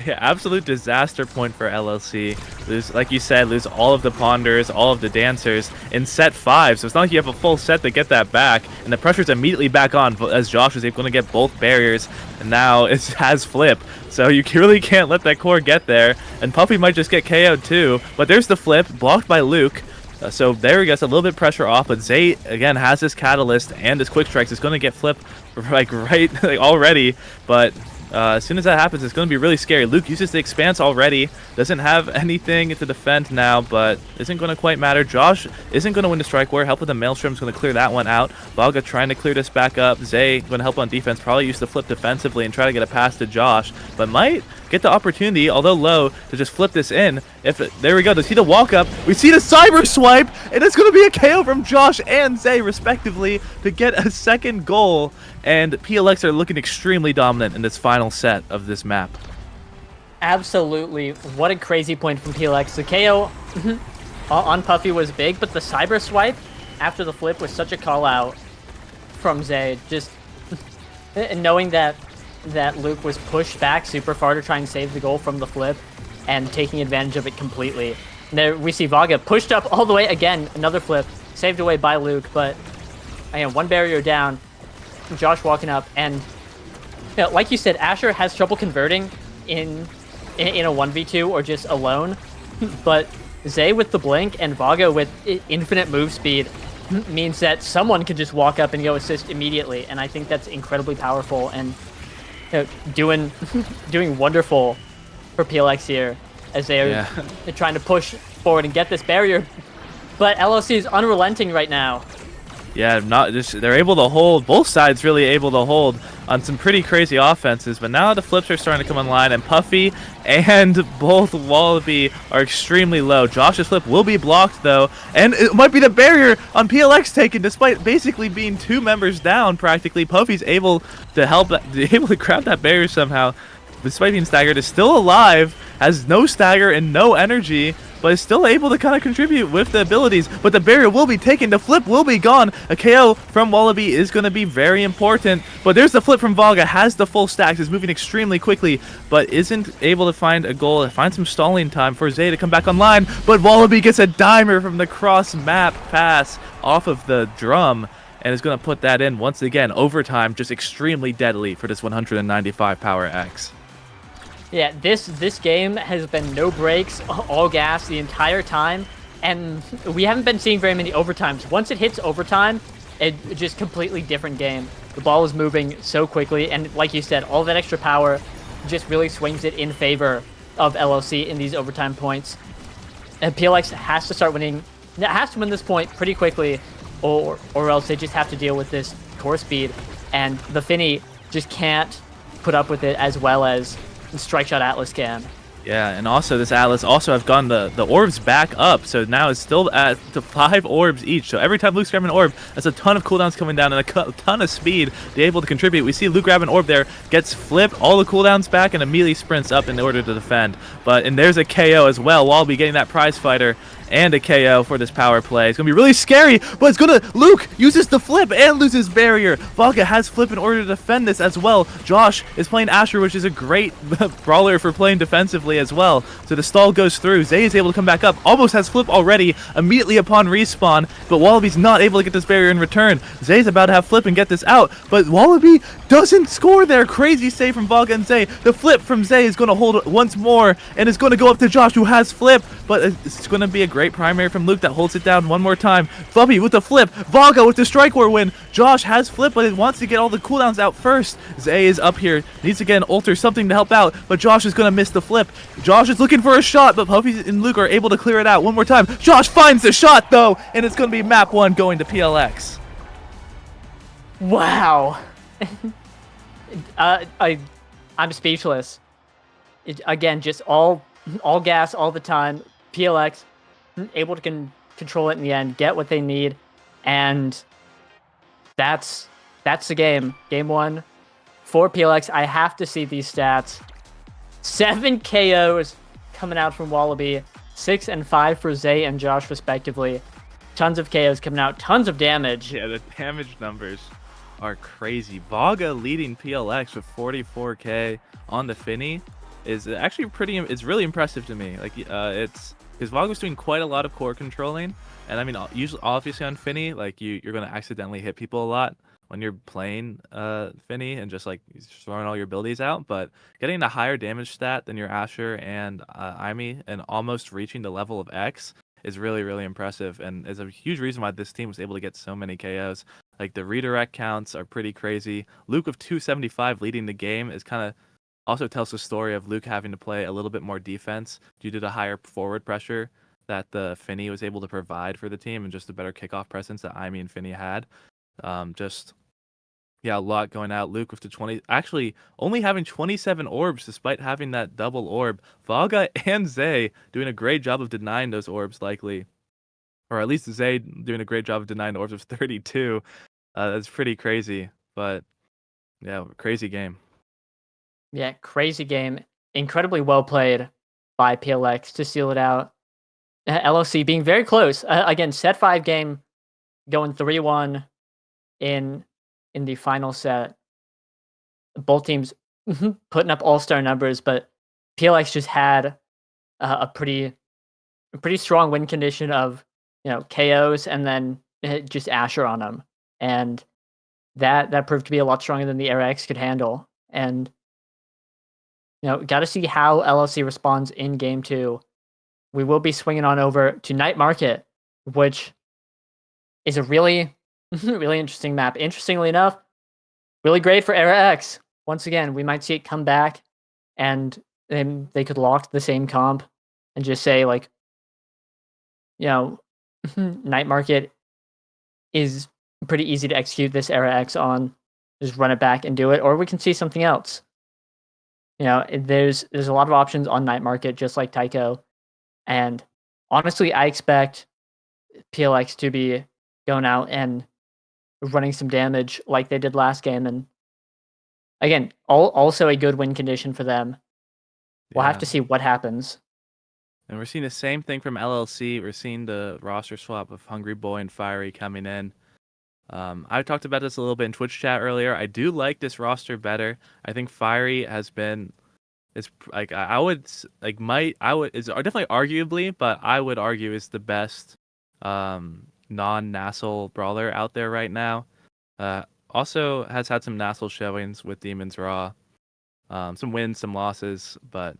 Yeah, absolute disaster point for LLC. Lose, like you said, lose all of the Ponders, all of the Dancers in set 5. So it's not like you have a full set to get that back. And the pressure's immediately back on as Josh is able to get both barriers. And now it has flip. So you really can't let that core get there. And Puffy might just get KO'd too. But there's the flip, blocked by Luke. So there he gets a little bit pressure off, but Zay again has this catalyst and his quick strikes. It's going to get flipped like already, but as soon as that happens, it's going to be really scary. Luke uses the expanse already, doesn't have anything to defend now, but isn't going to quite matter. Josh isn't going to win the strike war. Help with the Maelstrom is going to clear that one out. Vaga trying to clear this back up. Zay going to help on defense, probably use the flip defensively and try to get a pass to Josh, but might get the opportunity, although low, to just flip this in. There we go. To see the walk up, we see the cyber swipe, and it's going to be a KO from Josh and Zay respectively to get a second goal. And PLX are looking extremely dominant in this final set of this map. Absolutely. What a crazy point from PLX. The KO on Puffy was big, but the cyber swipe after the flip was such a call out from Zay. Just knowing that Luke was pushed back super far to try and save the goal from the flip and taking advantage of it completely. And there we see Vaga pushed up all the way again. Another flip saved away by Luke, but again, one barrier down. Josh walking up, and you know, like you said, Asher has trouble converting in a 1v2 or just alone, but Zay with the blink and Vaga with infinite move speed means that someone could just walk up and go assist immediately, and I think that's incredibly powerful and doing wonderful for PLX here as they're trying to push forward and get this barrier, but LLC is unrelenting right now. Yeah, they're able to hold, both sides really able to hold on some pretty crazy offenses, but now the flips are starting to come online, and Puffy and both Wallaby are extremely low. Josh's flip will be blocked though, and it might be the barrier on PLX taken despite basically being 2 members down practically. Puffy's able to able to grab that barrier somehow. Despite being staggered, is still alive, has no stagger and no energy, but is still able to kind of contribute with the abilities. But the barrier will be taken, the flip will be gone. A KO from Wallaby is going to be very important, but there's the flip from Valga, has the full stacks, is moving extremely quickly, but isn't able to find a goal, find some stalling time for Zay to come back online, but Wallaby gets a dimer from the cross-map pass off of the drum, and is going to put that in once again. Overtime, just extremely deadly for this 195 power X. Yeah, this game has been no breaks, all gas the entire time, and we haven't been seeing very many overtimes. Once it hits overtime, it's just completely different game. The ball is moving so quickly, and like you said, all that extra power just really swings it in favor of LLC in these overtime points. And PLX has to start winning, has to win this point pretty quickly, or else they just have to deal with this core speed, and the Finny just can't put up with it as well as Strike Shot Atlas can. Yeah, and also this Atlas also have gone the orbs back up, so now it's still at to 5 orbs each. So every time Luke's grabbing an orb, that's a ton of cooldowns coming down and a ton of speed to be able to contribute. We see Luke grab an orb there, gets flipped, all the cooldowns back, and immediately sprints up in order to defend. And there's a KO as well. Wallaby getting that prize fighter and a KO for this power play. It's going to be really scary, but it's going to... Luke uses the flip and loses barrier. Valga has flip in order to defend this as well. Josh is playing Asher, which is a great brawler for playing defensively as well. So the stall goes through. Zay is able to come back up. Almost has flip already immediately upon respawn, but Wallaby's not able to get this barrier in return. Zay's about to have flip and get this out, but Wallaby doesn't score there. Crazy save from Valga and Zay. The flip from Zay is going to hold once more, and it's going to go up to Josh, who has flip, but it's going to be a great primary from Luke that holds it down one more time. Bubby with the flip. Valga with the strike war win. Josh has flip, but it wants to get all the cooldowns out first. Zay is up here. Needs to get an ult or something to help out, but Josh is going to miss the flip. Josh is looking for a shot, but Puffy and Luke are able to clear it out one more time. Josh finds the shot, though, and it's going to be map 1 going to PLX. Wow. I'm speechless. Again, just all gas all the time. PLX able to control it in the end, get what they need, and that's the game. Game 1 for PLX. I have to see these stats. 7 KOs coming out from Wallaby, 6 and 5 for Zay and Josh respectively. Tons of KOs coming out, tons of damage. Yeah, the damage numbers are crazy. Vaga leading PLX with 44k on the Finny is actually it's really impressive to me. Like it's because Vaga's doing quite a lot of core controlling, and I mean usually obviously on Finny like you're gonna accidentally hit people a lot when you're playing Finny and just like throwing all your abilities out, but getting a higher damage stat than your Asher and Aimee and almost reaching the level of X is really, really impressive, and is a huge reason why this team was able to get so many KOs. Like the redirect counts are pretty crazy. Luke with 275 leading the game is kind of also tells the story of Luke having to play a little bit more defense due to the higher forward pressure that the Finny was able to provide for the team and just the better kickoff presence that Aimee and Finny had. Yeah, a lot going out. Luke with the 20, actually only having 27 orbs despite having that double orb. Vaga and Zay doing a great job of denying those orbs likely. Or at least Zay doing a great job of denying the orbs of 32. That's pretty crazy. But yeah, crazy game. Yeah, crazy game. Incredibly well played by PLX to seal it out. LOC being very close. Again, set 5 game going 3-1 in the final set. Both teams putting up all-star numbers, but PLX just had a pretty strong win condition of KOs and then just Asher on them, and that proved to be a lot stronger than the Era X could handle. And got to see how LLC responds in game 2. We will be swinging on over to Night Market, which is a really really interesting map. Interestingly enough, really great for Era X. Once again, we might see it come back, and then they could lock the same comp and just say like, Night Market is pretty easy to execute this Era X on. Just run it back and do it, or we can see something else. There's a lot of options on Night Market, just like Tycho, and honestly, I expect PLX to be going out and running some damage like they did last game, and again, also a good win condition for them. We'll have to see what happens. And we're seeing the same thing from LLC. We're seeing the roster swap of Hungry Boy and Fiery coming in. I talked about this a little bit in Twitch chat earlier. I do like this roster better. I think Fiery has been, it's like I would like might I would is definitely arguably, but I would argue is the best non-Nassel brawler out there right now. Also has had some Nassel showings with Demon's Raw, some wins, some losses, but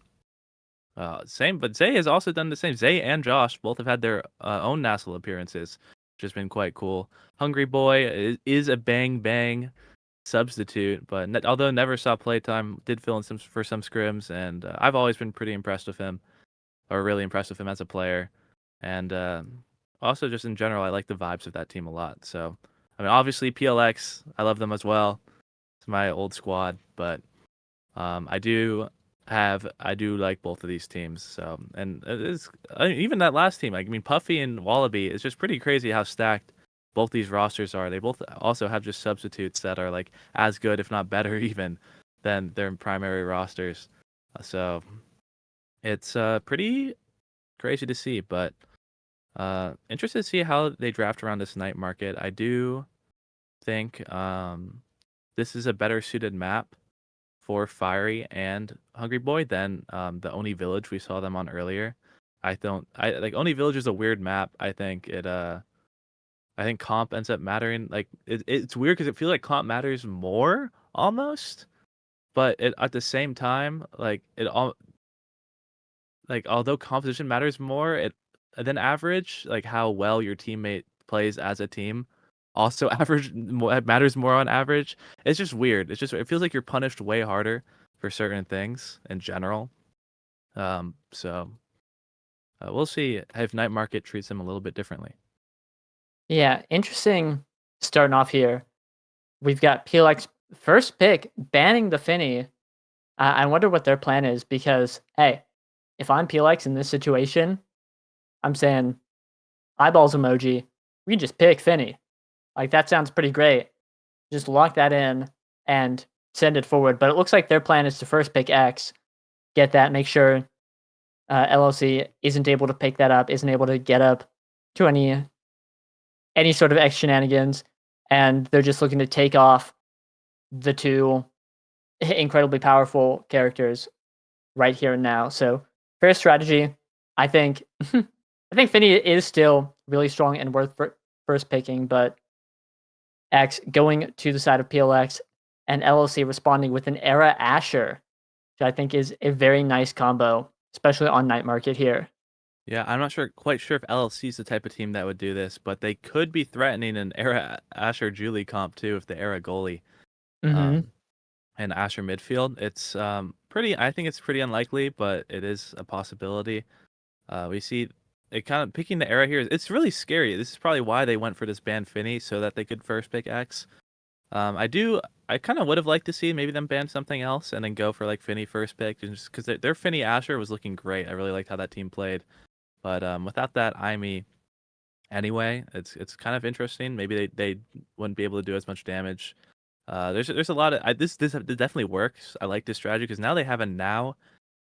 same. But Zay has also done the same. Zay and Josh both have had their own Nassel appearances, which has been quite cool. Hungry Boy is a bang bang substitute, but although never saw playtime, did fill in for some scrims, and I've always been pretty impressed with him, or really impressed with him as a player, and also just in general, I like the vibes of that team a lot. So, I mean, obviously PLX, I love them as well. It's my old squad, but I do like both of these teams. So, and even that last team, like, I mean, Puffy and Wallaby, it's just pretty crazy how stacked both these rosters are. They both also have just substitutes that are like as good, if not better, even than their primary rosters. So it's pretty crazy to see, but interested to see how they draft around this night market. I do think this is a better suited map for Fiery and Hungry Boy than the Oni Village we saw them on earlier. I like Oni Village is a weird map. I think comp ends up mattering. Like it's weird because it feels like comp matters more almost, but at the same time, like it all like although composition matters more, it than average, like how well your teammate plays as a team also matters more on average. It's just weird. It feels like you're punished way harder for certain things in general. So we'll see if Night Market treats him a little bit differently. Yeah, interesting starting off here. We've got PLX first pick banning the Finny. I wonder what their plan is because, hey, if I'm PLX in this situation, I'm saying eyeballs emoji. We can just pick Finny. Like, that sounds pretty great. Just lock that in and send it forward. But it looks like their plan is to first pick X, get that, make sure LLC isn't able to pick that up, isn't able to get up to any sort of X shenanigans, and they're just looking to take off the two incredibly powerful characters right here and now. So, fair strategy. I think I think Finny is still really strong and worth first picking, but X going to the side of PLX and LLC responding with an Era Asher, which I think is a very nice combo, especially on Night Market here. Yeah, I'm not quite sure if LLC is the type of team that would do this, but they could be threatening an Era Asher Julie comp too if the Era goalie and Asher midfield. It's I think it's pretty unlikely, but it is a possibility. We see it kind of picking the Era here. It's really scary. This is probably why they went for this ban Finny so that they could first pick X. I kind of would have liked to see maybe them ban something else and then go for like Finny first pick, just because their Finny Asher was looking great. I really liked how that team played, but without that IME anyway, it's kind of interesting. Maybe they wouldn't be able to do as much damage. There's a lot of this definitely works. I like this strategy because now they have a now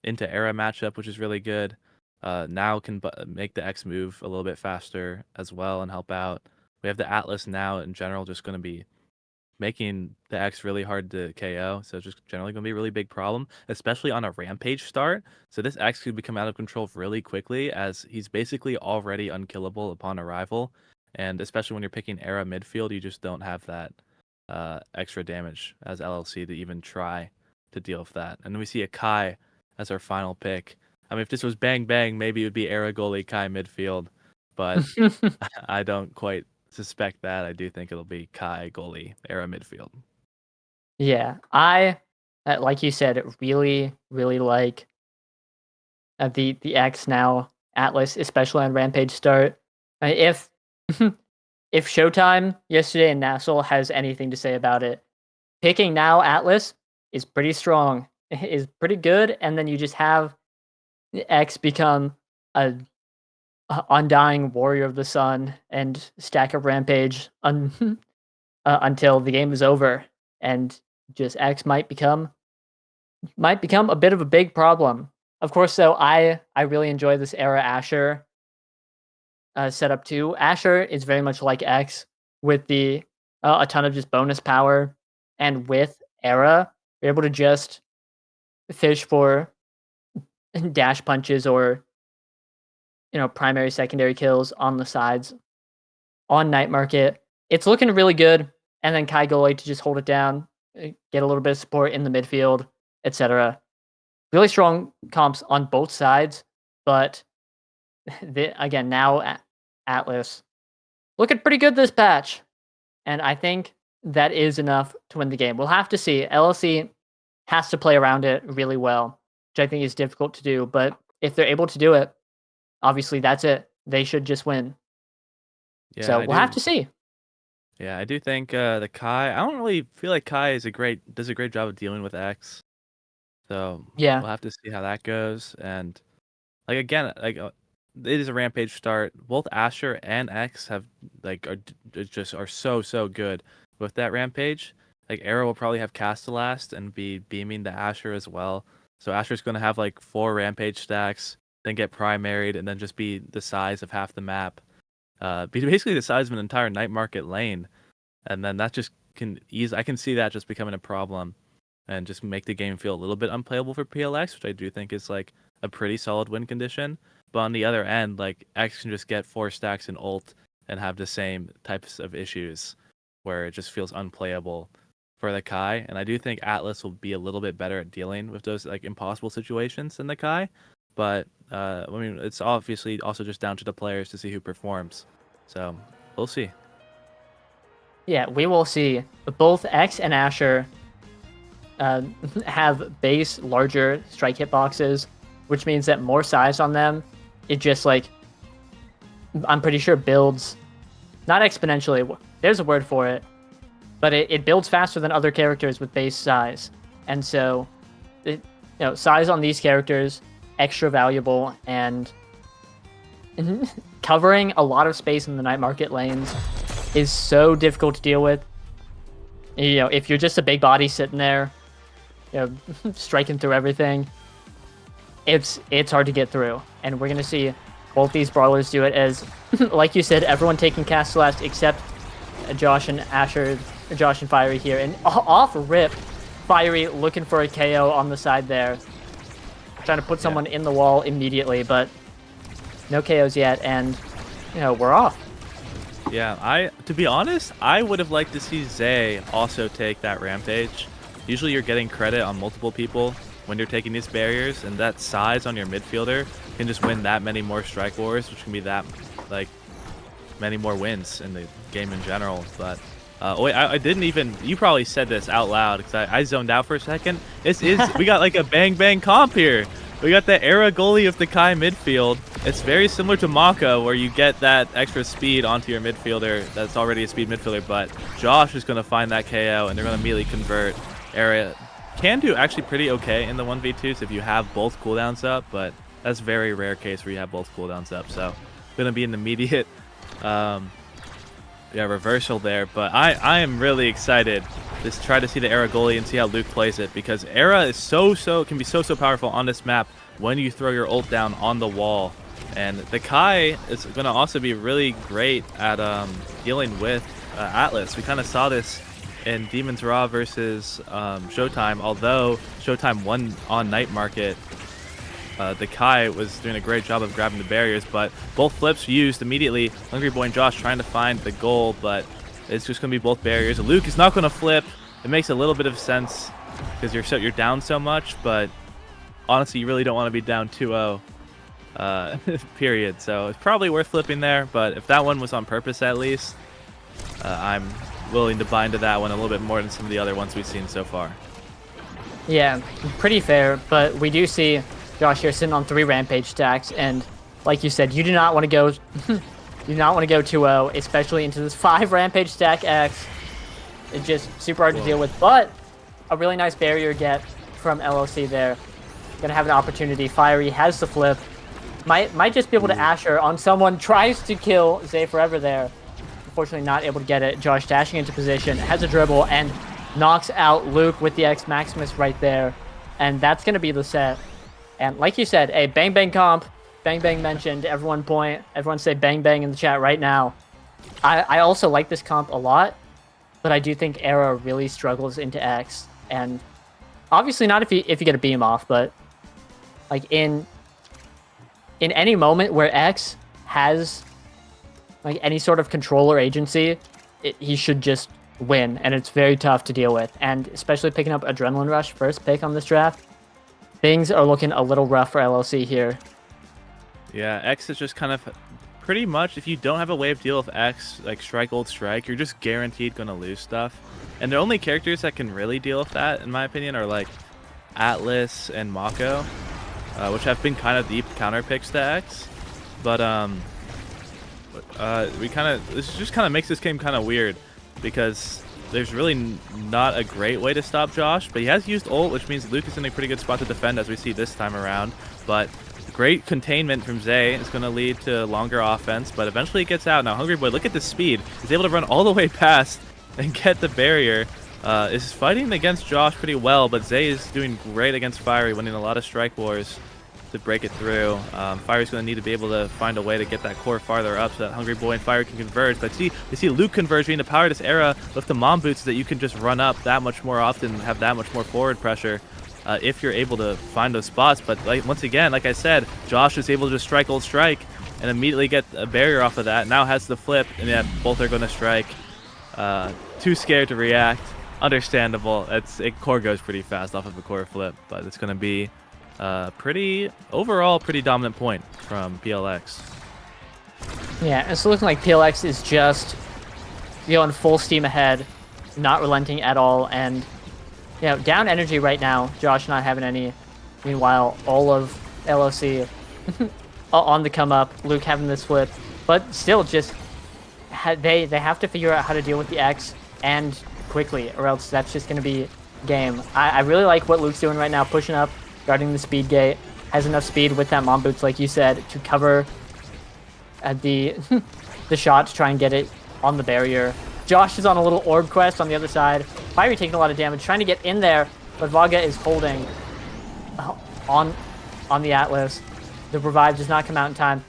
into Era matchup, which is really good. Now can make the X move a little bit faster as well and help out. We have the Atlas now in general just going to be making the X really hard to KO, so it's just generally going to be a really big problem, especially on a Rampage start. So this X could become out of control really quickly as he's basically already unkillable upon arrival, and especially when you're picking Era midfield, you just don't have that extra damage as LLC to even try to deal with that. And then we see a Kai as our final pick. I mean, if this was Bang Bang, maybe it would be Era goalie Kai midfield, but I don't quite suspect that. I do think it'll be Kai goalie Era midfield. Yeah, I like you said, really like the X now Atlas, especially on Rampage start. If if Showtime yesterday in Nassau has anything to say about it, picking now Atlas is pretty strong, is pretty good, and then you just have X become a undying warrior of the sun and stack up Rampage until the game is over, and just X might become a bit of a big problem. Of course, though, I really enjoy this era Asher setup too. Asher is very much like X with the a ton of just bonus power, and with Era, you're able to just fish for dash punches or primary secondary kills on the sides on Night Market. It's looking really good, and then Kai Goli to just hold it down, get a little bit of support in the midfield, etc. Really strong comps on both sides, but again, now Atlas looking pretty good this patch, and I think that is enough to win the game. We'll have to see. LLC has to play around it really well, which I think is difficult to do, but if they're able to do it, obviously that's it. They should just win. Yeah, So we'll have to see. Yeah, I do think the Kai. I don't really feel like Kai does a great job of dealing with X. So Yeah. we'll have to see how that goes. And like again, it is a Rampage start. Both Asher and X have are so good with that Rampage. Like Arrow will probably have Castelast and be beaming the Asher as well. So Asher's gonna have like 4 Rampage stacks, then get primaried, and then just be the size of half the map. Be basically the size of an entire Night Market lane, and then that just I can see that just becoming a problem, and just make the game feel a little bit unplayable for PLX, which I do think is like a pretty solid win condition. But on the other end, like X can just get 4 stacks in ult and have the same types of issues, where it just feels unplayable for the Kai. And I do think Atlas will be a little bit better at dealing with those like impossible situations than the Kai. But I mean, it's obviously also just down to the players to see who performs. So we'll see. Yeah, we will see. Both X and Asher have base larger strike hitboxes, which means that more size on them, it just like, I'm pretty sure builds, not exponentially, there's a word for it, but it builds faster than other characters with base size. And so, size on these characters, extra valuable, and covering a lot of space in the Night Market lanes is so difficult to deal with. If you're just a big body sitting there, striking through everything, it's hard to get through. And we're gonna see both these brawlers do it, as, like you said, everyone taking Castelast except Josh and Asher, Josh and Fiery here, and off rip, Fiery looking for a KO on the side there, trying to put someone in the wall immediately, but no KOs yet, and we're off. Yeah, to be honest, I would have liked to see Zay also take that Rampage. Usually you're getting credit on multiple people when you're taking these barriers, and that size on your midfielder can just win that many more strike wars, which can be that like many more wins in the game in general. But wait, I didn't even, you probably said this out loud because I zoned out for a second. We got like a bang comp here. We got the Era goalie of the Kai midfield. It's very similar to Maka, where you get that extra speed onto your midfielder that's already a speed midfielder, but Josh is going to find that KO, and they're going to immediately convert. Era can do actually pretty okay in the 1v2s if you have both cooldowns up, but that's a very rare case where you have both cooldowns up, so going to be an immediate reversal there. But I am really excited to try to see the Era goalie and see how Luke plays it, because Era is can be so powerful on this map when you throw your ult down on the wall. And the Kai is going to also be really great at dealing with Atlas. We kind of saw this in Demon's Raw versus Showtime. Although Showtime won on Night Market, the Kai was doing a great job of grabbing the barriers, but both flips used immediately. Hungry Boy and Josh trying to find the goal, but it's just going to be both barriers. Luke is not going to flip. It makes a little bit of sense because you're down so much, but honestly, you really don't want to be down 2-0, period. So it's probably worth flipping there, but if that one was on purpose at least, I'm willing to buy into that one a little bit more than some of the other ones we've seen so far. Yeah, pretty fair, but we do see Josh here sitting on 3 Rampage stacks, and like you said, you do not want to go You do not want to go 2-0, especially into this 5 Rampage stack X. It's just super hard to deal with, but a really nice barrier get from LLC there. Gonna have an opportunity. Fiery has the flip. Might just be able to Asher on someone. Tries to kill Zay Forever there. Unfortunately not able to get it. Josh dashing into position, has a dribble, and knocks out Luke with the X Maximus right there. And that's gonna be the set. And like you said, a bang bang comp. Bang bang mentioned. Everyone point. Everyone say bang bang in the chat right now. I also like this comp a lot, but I do think Era really struggles into X. And obviously not if you get a beam off, but like in any moment where X has like any sort of control or agency, he should just win, and it's very tough to deal with. And especially picking up Adrenaline Rush first pick on this draft, things are looking a little rough for LLC here. Yeah, X is just kind of pretty much, if you don't have a way of deal with X, like strike old strike, you're just guaranteed going to lose stuff. And the only characters that can really deal with that, in my opinion, are like Atlas and Mako, which have been kind of deep counter picks to X. But this just kind of makes this game kind of weird, because there's really not a great way to stop Josh, but he has used ult, which means Luke is in a pretty good spot to defend, as we see this time around. But great containment from Zay is going to lead to longer offense, but eventually it gets out. Now Hungry Boy, look at the speed. He's able to run all the way past and get the barrier. Is fighting against Josh pretty well, but Zay is doing great against Fiery, winning a lot of strike wars to break it through. Fiery's going to need to be able to find a way to get that core farther up so that Hungry Boy and Fiery can converge. But we see Luke converging. The power of this Era with the mom boots that you can just run up that much more often and have that much more forward pressure. If you're able to find those spots. But once again, like I said, Josh is able to just strike old strike and immediately get a barrier off of that. Now has the flip, and yeah, both are going to strike. Too scared to react. Understandable. Core goes pretty fast off of a core flip, but it's going to be overall pretty dominant point from PLX. Yeah, it's looking like PLX is just going full steam ahead, not relenting at all, and down energy right now. Josh not having any. Meanwhile, all of LOC on the come up. Luke having this flip, but still just they have to figure out how to deal with the X and quickly, or else that's just going to be game. I really like what Luke's doing right now, pushing up, guarding the speed gate. Has enough speed with that mom boots, like you said, to cover the shot to try and get it on the barrier. Josh is on a little orb quest on the other side. Fiery taking a lot of damage, trying to get in there, but Vaga is holding on the Atlas. The revive does not come out in time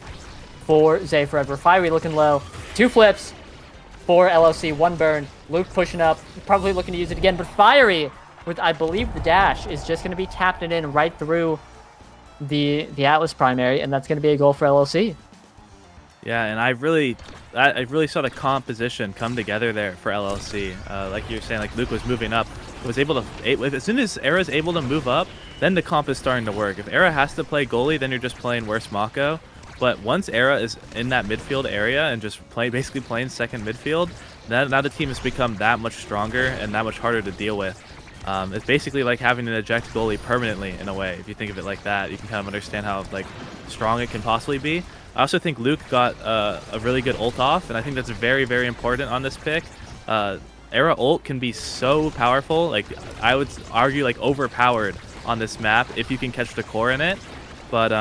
for Zay Forever. Fiery looking low. 2 flips for LLC, 1 burn. Luke pushing up, probably looking to use it again, but Fiery with, I believe, the dash is just going to be tapped it in right through the Atlas primary, and that's going to be a goal for LLC. Yeah, and I really saw the composition come together there for LLC. Like you were saying, like Luke was moving up, was able to, as soon as Era's able to move up, then the comp is starting to work. If Era has to play goalie, then you're just playing worse Mako. But once Era is in that midfield area and just basically playing second midfield, now the team has become that much stronger and that much harder to deal with. It's basically like having an eject goalie permanently in a way. If you think of it like that, you can kind of understand how strong it can possibly be. I also think Luke got a really good ult off, and I think that's very, very important on this pick. Era ult can be so powerful, I would argue overpowered on this map if you can catch the core in it. But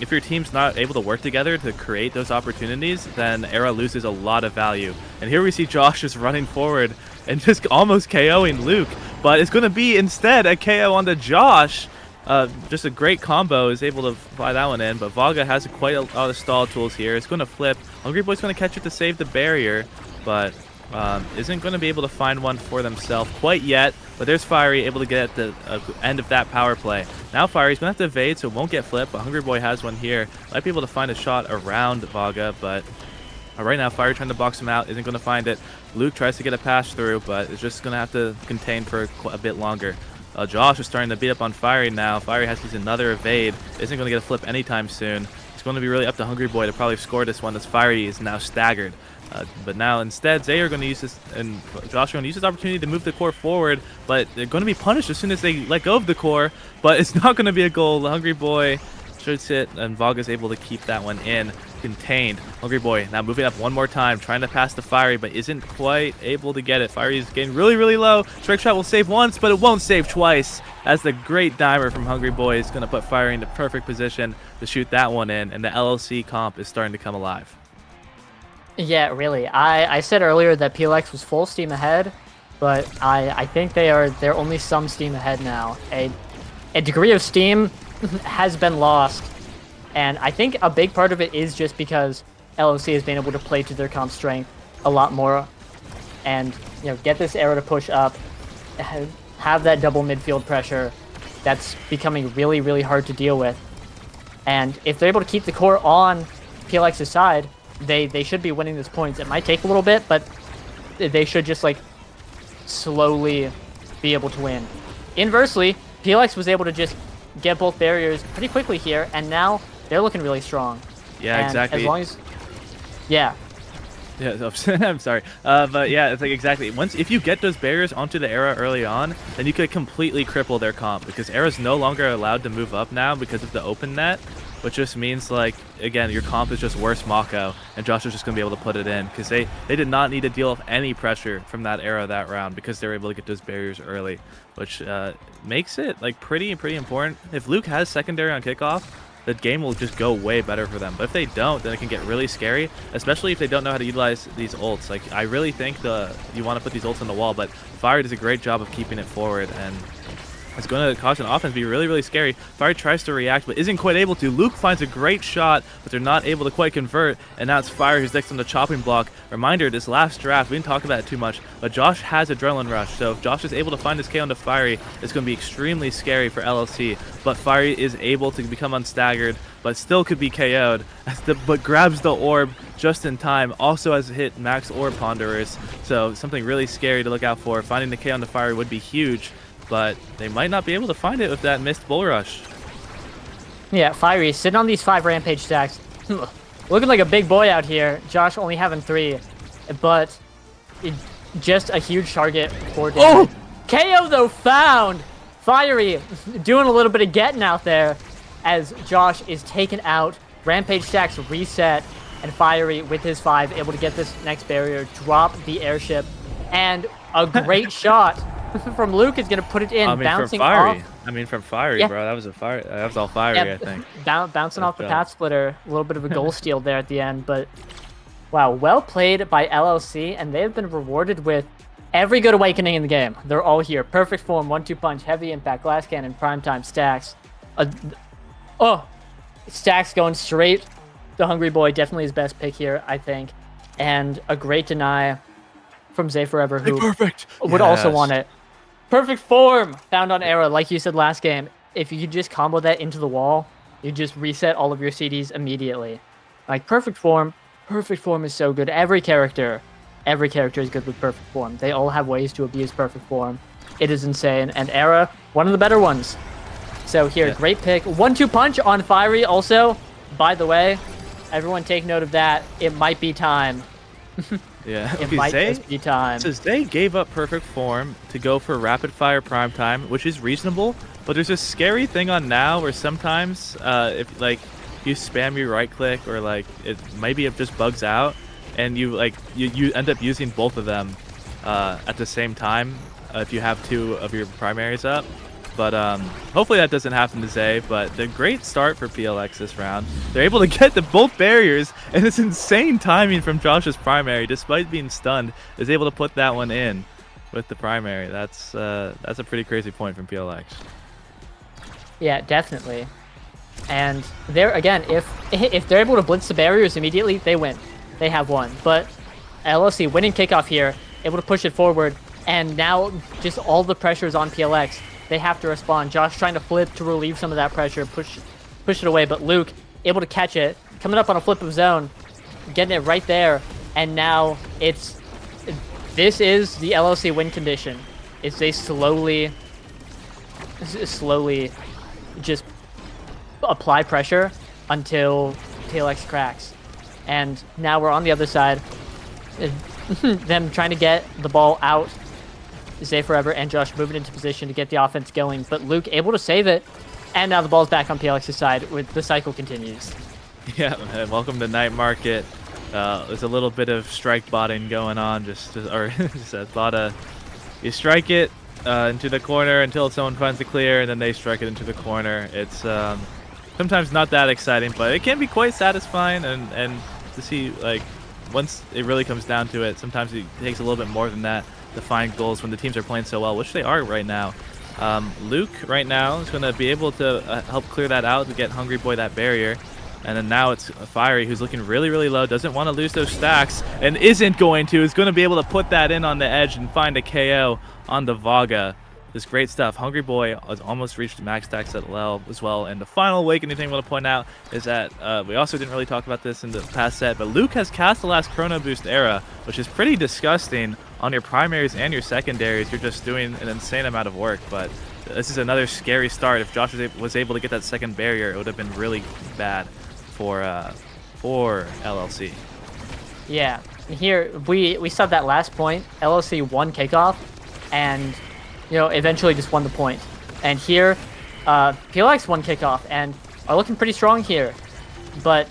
if your team's not able to work together to create those opportunities, then Era loses a lot of value. And here we see Josh just running forward and just almost KOing Luke, but it's going to be instead a KO on the Josh. Just a great combo, is able to fly that one in, but Vaga has quite a lot of stall tools here. It's going to flip. Hungry Boy's going to catch it to save the barrier, but isn't going to be able to find one for themselves quite yet. But there's Fiery able to get at the end of that power play. Now Fiery's going to have to evade, so it won't get flipped, but Hungry Boy has one here. Might be able to find a shot around Vaga, but right now Fiery trying to box him out, isn't going to find it. Luke tries to get a pass through, but is just going to have to contain for a bit longer. Josh is starting to beat up on Fiery now. Fiery has to use another evade. Isn't going to get a flip anytime soon. It's going to be really up to Hungry Boy to probably score this one, as Fiery is now staggered. But now instead, Zay are going to use this, and Josh are going to use this opportunity to move the core forward, but they're going to be punished as soon as they let go of the core. But it's not going to be a goal. The Hungry Boy shoots it, and Vaga's able to keep that one in, contained. Hungry Boy now moving up one more time, trying to pass the Fiery, but isn't quite able to get it. Fiery is getting really, really low. Strike Shot will save once, but it won't save twice, as the great dimer from Hungry Boy is going to put Fiery into perfect position to shoot that one in, and the LLC comp is starting to come alive. Yeah, really. I said earlier that PLX was full steam ahead, but I think they're only some steam ahead now. A degree of steam has been lost, and I think a big part of it is just because LOC has been able to play to their comp strength a lot more, and get this arrow to push up, have that double midfield pressure that's becoming really, really hard to deal with. And if they're able to keep the core on PLX's side, they should be winning this points. It might take a little bit, but they should just slowly be able to win. Inversely, PLX was able to just get both barriers pretty quickly here, and now they're looking really strong. Yeah, and exactly. As long as, yeah. Yeah, I'm sorry, but yeah, it's exactly. If you get those barriers onto the Era early on, then you could completely cripple their comp, because Era's no longer allowed to move up now because of the open net, which just means again, your comp is just worse Mako, and Josh is just gonna be able to put it in, because they did not need to deal with any pressure from that Era that round, because they were able to get those barriers early, which makes it pretty important. If Luke has secondary on kickoff, the game will just go way better for them. But if they don't, then it can get really scary, especially if they don't know how to utilize these ults. I really think you want to put these ults on the wall, but Fire does a great job of keeping it forward, and it's going to cause an offense to be really, really scary. Fire tries to react, but isn't quite able to. Luke finds a great shot, but they're not able to quite convert, and now it's Fire who's next on the chopping block. Reminder, this last draft, we didn't talk about it too much, but Josh has Adrenaline Rush, so if Josh is able to find his KO onto Fiery, it's going to be extremely scary for LLC, but Fiery is able to become unstaggered, but still could be KO'd, but grabs the orb just in time, also has hit max orb ponderers, so something really scary to look out for. Finding the KO onto Fiery would be huge, but they might not be able to find it with that missed bull rush. Yeah, Fiery sitting on these 5 rampage stacks. Looking like a big boy out here. Josh only having 3, but just a huge target for damage. Oh! KO though found! Fiery doing a little bit of getting out there as Josh is taken out. Rampage stacks reset, and Fiery with his 5 able to get this next barrier, drop the airship, and a great shot from Luke is gonna put it in, bouncing off. From Fiery, yeah. Bro. That was that was all Fiery, yeah, I think. Bouncing off the path splitter, a little bit of a goal steal there at the end, but wow, well played by LLC, and they have been rewarded with every good awakening in the game. They're all here. Perfect form, 1-2 punch, heavy impact, glass cannon, primetime stacks. Stacks going straight to Hungry Boy, definitely his best pick here, I think, and a great deny from Zay Forever, who would also want it. Perfect form found on Era, like you said last game. If you could just combo that into the wall, you just reset all of your CDs immediately. Perfect form is so good. Every character is good with perfect form. They all have ways to abuse perfect form. It is insane, and Era, one of the better ones. So here, yeah. Great pick. 1-2 punch on Fiery also. By the way, everyone take note of that. It might be time. Yeah, it might just be time. So Zay gave up perfect form to go for rapid fire prime time, which is reasonable. But there's a scary thing on now where sometimes if you spam your right click, or maybe it just bugs out, and you end up using both of them at the same time if you have 2 of your primaries up. But hopefully that doesn't happen to Zay. But the great start for PLX this round. They're able to get both barriers, and it's insane timing from Josh's primary. Despite being stunned, is able to put that one in with the primary. That's a pretty crazy point from PLX. Yeah, definitely. And there again, if they're able to blitz the barriers immediately, they win. They have won. But LLC winning kickoff here, able to push it forward, and now just all the pressure is on PLX. They have to respond. Josh trying to flip to relieve some of that pressure, push it away, but Luke able to catch it, coming up on a flip of zone, getting it right there, and now this is the LLC win condition. It's they slowly just apply pressure until PLX cracks. And now we're on the other side. Them trying to get the ball out. Zay Forever and Josh moving into position to get the offense going, but Luke able to save it, And now the ball's back on PLX's side. With the cycle continues. Yeah, welcome to Night Market. There's a little bit of strike botting going on, just a lot of you strike it into the corner until someone finds the clear, and then they strike it into the corner. It's sometimes not that exciting, but it can be quite satisfying, and to see, like, once it really comes down to it, sometimes it takes a little bit more than that to find goals when the teams are playing so well, which they are right now. Luke right now is going to be able to help clear that out to get Hungry Boy that barrier. And then now it's Fiery, who's looking really, really low, doesn't want to lose those stacks, and isn't going to, is going to be able to put that in on the edge and find a KO on the Vaga. This great stuff. Hungry Boy has almost reached max stacks as well. And the final awakening thing I want to point out is that we also didn't really talk about this in the past set, but Luke has cast the last Chrono Boost era, which is pretty disgusting on your primaries and your secondaries. You're just doing an insane amount of work, but this is another scary start. If Josh was able to get that second barrier, it would have been really bad for LLC. Yeah, here we saw that last point. LLC won kickoff, and eventually just won the point. And here, PLX won kickoff and are looking pretty strong here. But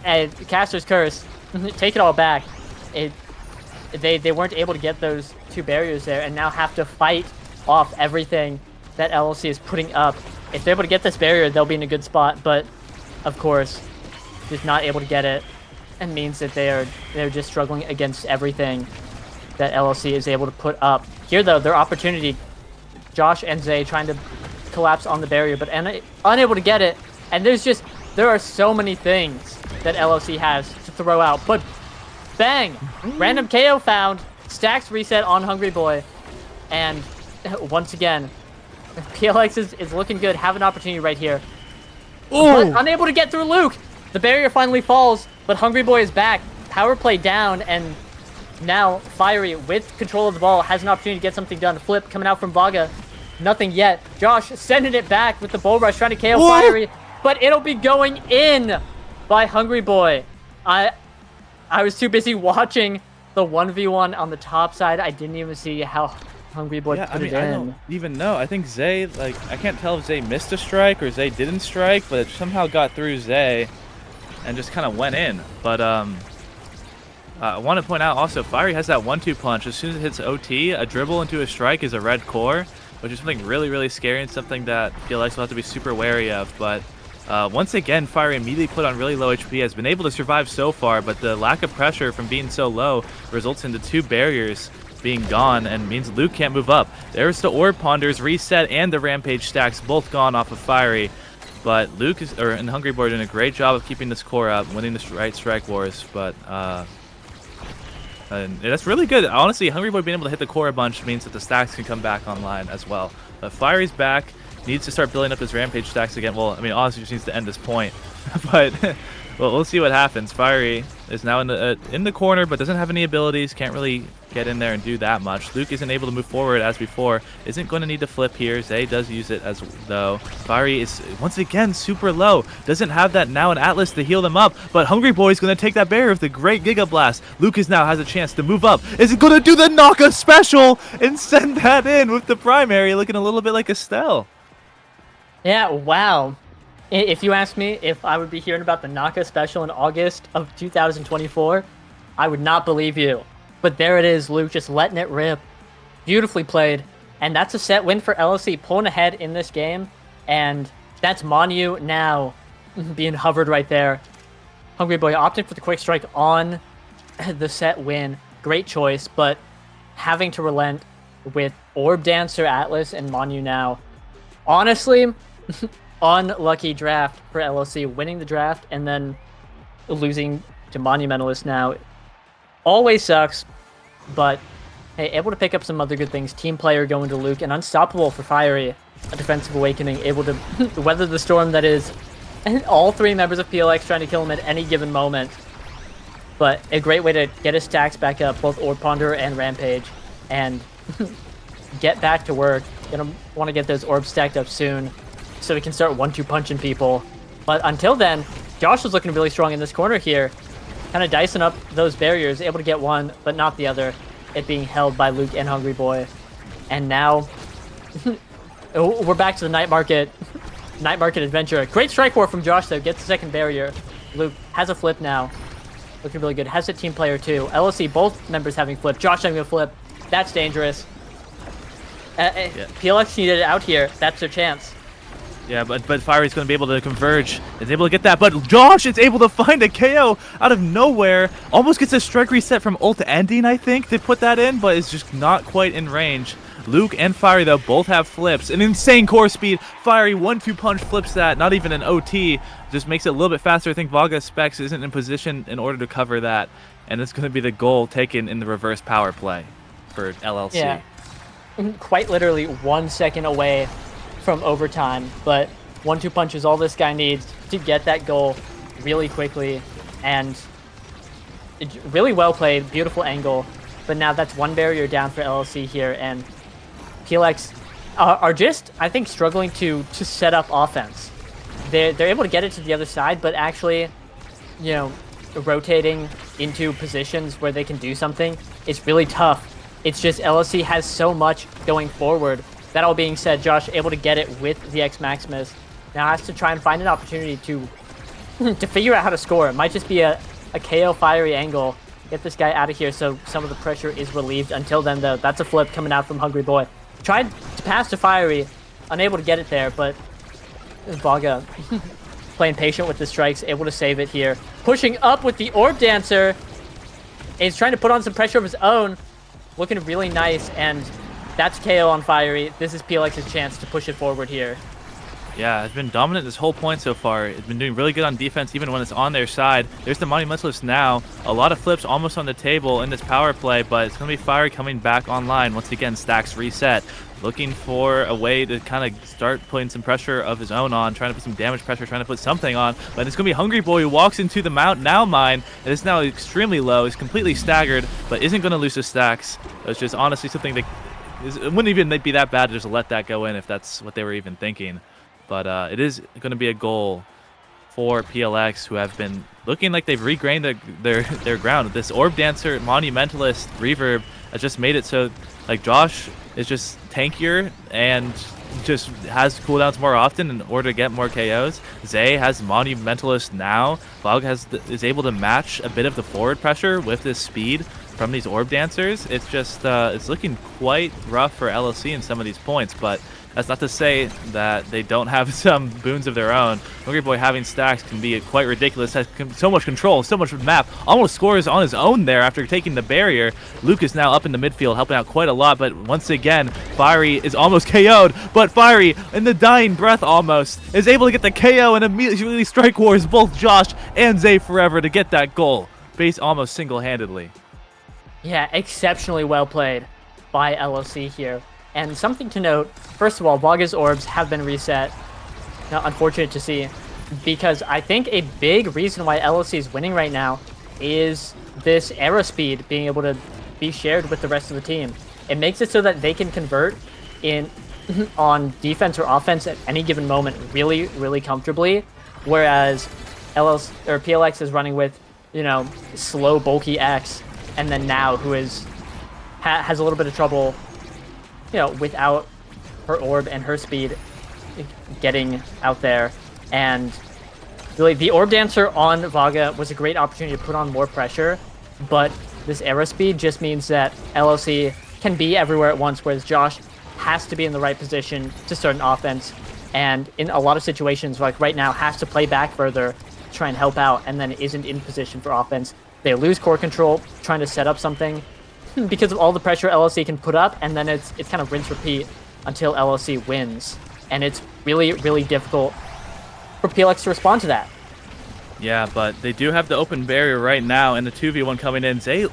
Caster's Curse, take it all back. They weren't able to get those two barriers there, and now have to fight off everything that LLC is putting up. If they're able to get this barrier, they'll be in a good spot. But of course, just not able to get it, and means that they're just struggling against everything that LLC is able to put up. Here, though, their opportunity, Josh and Zay trying to collapse on the barrier, but unable to get it. And there are so many things that LLC has to throw out. But bang! Random KO found. Stacks reset on Hungry Boy. And once again, PLX is looking good. Have an opportunity right here. But unable to get through Luke. The barrier finally falls, but Hungry Boy is back. Power play down, and now Fiery, with control of the ball, has an opportunity to get something done. Flip coming out from Vaga. Nothing yet. Josh sending it back with the bull rush, trying to KO Fiery, but it'll be going in by Hungry Boy. I was too busy watching the 1v1 on the top side. I didn't even see how Hungry Boy put it in. I don't even know. I think Zay, I can't tell if Zay missed a strike or Zay didn't strike, but it somehow got through Zay and just kind of went in. But I want to point out also, Fiery has that 1-2 punch. As soon as it hits OT, a dribble into a strike is a red core, which is something really, really scary and something that PLX will have to be super wary of. But once again, Fiery immediately put on really low HP, has been able to survive so far, but the lack of pressure from being so low results in the two barriers being gone and means Luke can't move up. There's the Orb Ponders reset and the Rampage stacks both gone off of Fiery. But Luke and Hungry Boy are doing a great job of keeping this core up, winning the right strike wars. But and that's really good. Honestly, Hungry Boy being able to hit the core a bunch means that the stacks can come back online as well. But Fiery's back, needs to start building up his Rampage stacks again. Well, I mean, honestly, just needs to end this point. But well, we'll see what happens. Fiery is now in the corner, but doesn't have any abilities. Can't really get in there and do that much. Luke isn't able to move forward as before. Isn't going to need to flip here. Zay does use it as though. Fiery is once again super low. Doesn't have that now in Atlas to heal them up. But Hungry Boy is going to take that barrier with the great Giga Blast. Lucas now has a chance to move up. Is it going to do the Naka special and send that in with the primary, looking a little bit like Estelle? Yeah, wow. If you asked me if I would be hearing about the Naka special in August of 2024, I would not believe you. But there it is, Luke just letting it rip. Beautifully played. And that's a set win for LSC, pulling ahead in this game. And that's Manu now being hovered right there. Hungry Boy opting for the quick strike on the set win. Great choice, but having to relent with Orb Dancer, Atlas, and Manu now. Honestly, unlucky draft for LLC, winning the draft and then losing to Monumentalist now. Always sucks, but hey, able to pick up some other good things. Team player going to Luke, and unstoppable for Fiery. A defensive awakening, able to weather the storm that is all three members of PLX trying to kill him at any given moment. But a great way to get his stacks back up, both Orb Ponder and Rampage, and get back to work. Gonna want to get those orbs stacked up soon so we can start 1-2 punching people. But until then, Josh was looking really strong in this corner here. Kind of dicing up those barriers, able to get one, but not the other. It being held by Luke and Hungry Boy. And now, we're back to the night market. Night Market Adventure. Great strike war from Josh, though. Gets the second barrier. Luke has a flip now. Looking really good. Has a team player, too. LSC, both members having flip. Josh having a flip. That's dangerous. PLX needed it out here. That's their chance. Yeah, but Fiery's going to be able to converge. Is able to get that, but Josh is able to find a KO out of nowhere. Almost gets a strike reset from ult ending, I think, to put that in, but it's just not quite in range. Luke and Fiery, though, both have flips. An insane core speed. Fiery 1-2 punch flips that. Not even an OT. Just makes it a little bit faster. I think Vaga Specs isn't in position in order to cover that. And it's going to be the goal taken in the reverse power play for LLC. Yeah. Quite literally 1 second away from overtime. But 1-2 punch is all this guy needs to get that goal really quickly. And really well played. Beautiful angle. But now that's one barrier down for LLC here. And PLX are just, I think, struggling to set up offense. They're able to get it to the other side, but actually, you know, rotating into positions where they can do something, it's really tough. It's just LSC has so much going forward. That all being said, Josh able to get it with the X Maximus. Now has to try and find an opportunity to figure out how to score. It might just be a KO Fiery angle. Get this guy out of here so some of the pressure is relieved. Until then, though, that's a flip coming out from Hungry Boy. Tried to pass to Fiery, unable to get it there, but Vaga playing patient with the strikes, able to save it here. Pushing up with the Orb Dancer. He's trying to put on some pressure of his own. Looking really nice, and that's KO on Fiery. This is PLX's chance to push it forward here. Yeah, it's been dominant this whole point so far. It's been doing really good on defense even when it's on their side. There's the Monumentalist now. A lot of flips almost on the table in this power play, but it's going to be Fiery coming back online. Once again, stacks reset. Looking for a way to kind of start putting some pressure of his own on, trying to put some damage pressure, trying to put something on. But it's going to be Hungry Boy who walks into the Mount Now mine, and it's now extremely low. He's completely staggered, but isn't going to lose his stacks. It's just honestly something that it wouldn't even be that bad to just let that go in if that's what they were even thinking. But it is going to be a goal for PLX, who have been looking like they've regained their ground. This Orb Dancer Monumentalist Reverb has just made it so like Josh is just tankier and just has cooldowns more often in order to get more KOs. Zay has Monumentalist now. Bog is able to match a bit of the forward pressure with this speed from these Orb Dancers. It's just it's looking quite rough for LLC in some of these points, but that's not to say that they don't have some boons of their own. Hungry Boy having stacks can be quite ridiculous. Has so much control, so much map. Almost scores on his own there after taking the barrier. Luke is now up in the midfield, helping out quite a lot. But once again, Fiery is almost KO'd. But Fiery, in the dying breath almost, is able to get the KO and immediately strike wars both Josh and Zay forever to get that goal. Base almost single-handedly. Yeah, exceptionally well played by LOC here. And something to note, first of all, Vaga's orbs have been reset. Now, unfortunate to see, because I think a big reason why LOC is winning right now is this arrow speed being able to be shared with the rest of the team. It makes it so that they can convert in on defense or offense at any given moment really, really comfortably, whereas PLX is running with, you know, slow, bulky X, and then Now, who is has a little bit of trouble, you know, without her orb and her speed getting out there. And really, the Orb Dancer on Vaga was a great opportunity to put on more pressure, but this arrow speed just means that LOC can be everywhere at once, whereas Josh has to be in the right position to start an offense, and in a lot of situations, like right now, has to play back further, try and help out, and then isn't in position for offense. They lose core control, trying to set up something, because of all the pressure LLC can put up, and then it's kind of rinse repeat until LLC wins. And it's really, really difficult for PLX to respond to that. Yeah, but they do have the open barrier right now, and the 2v1 coming in. Zay,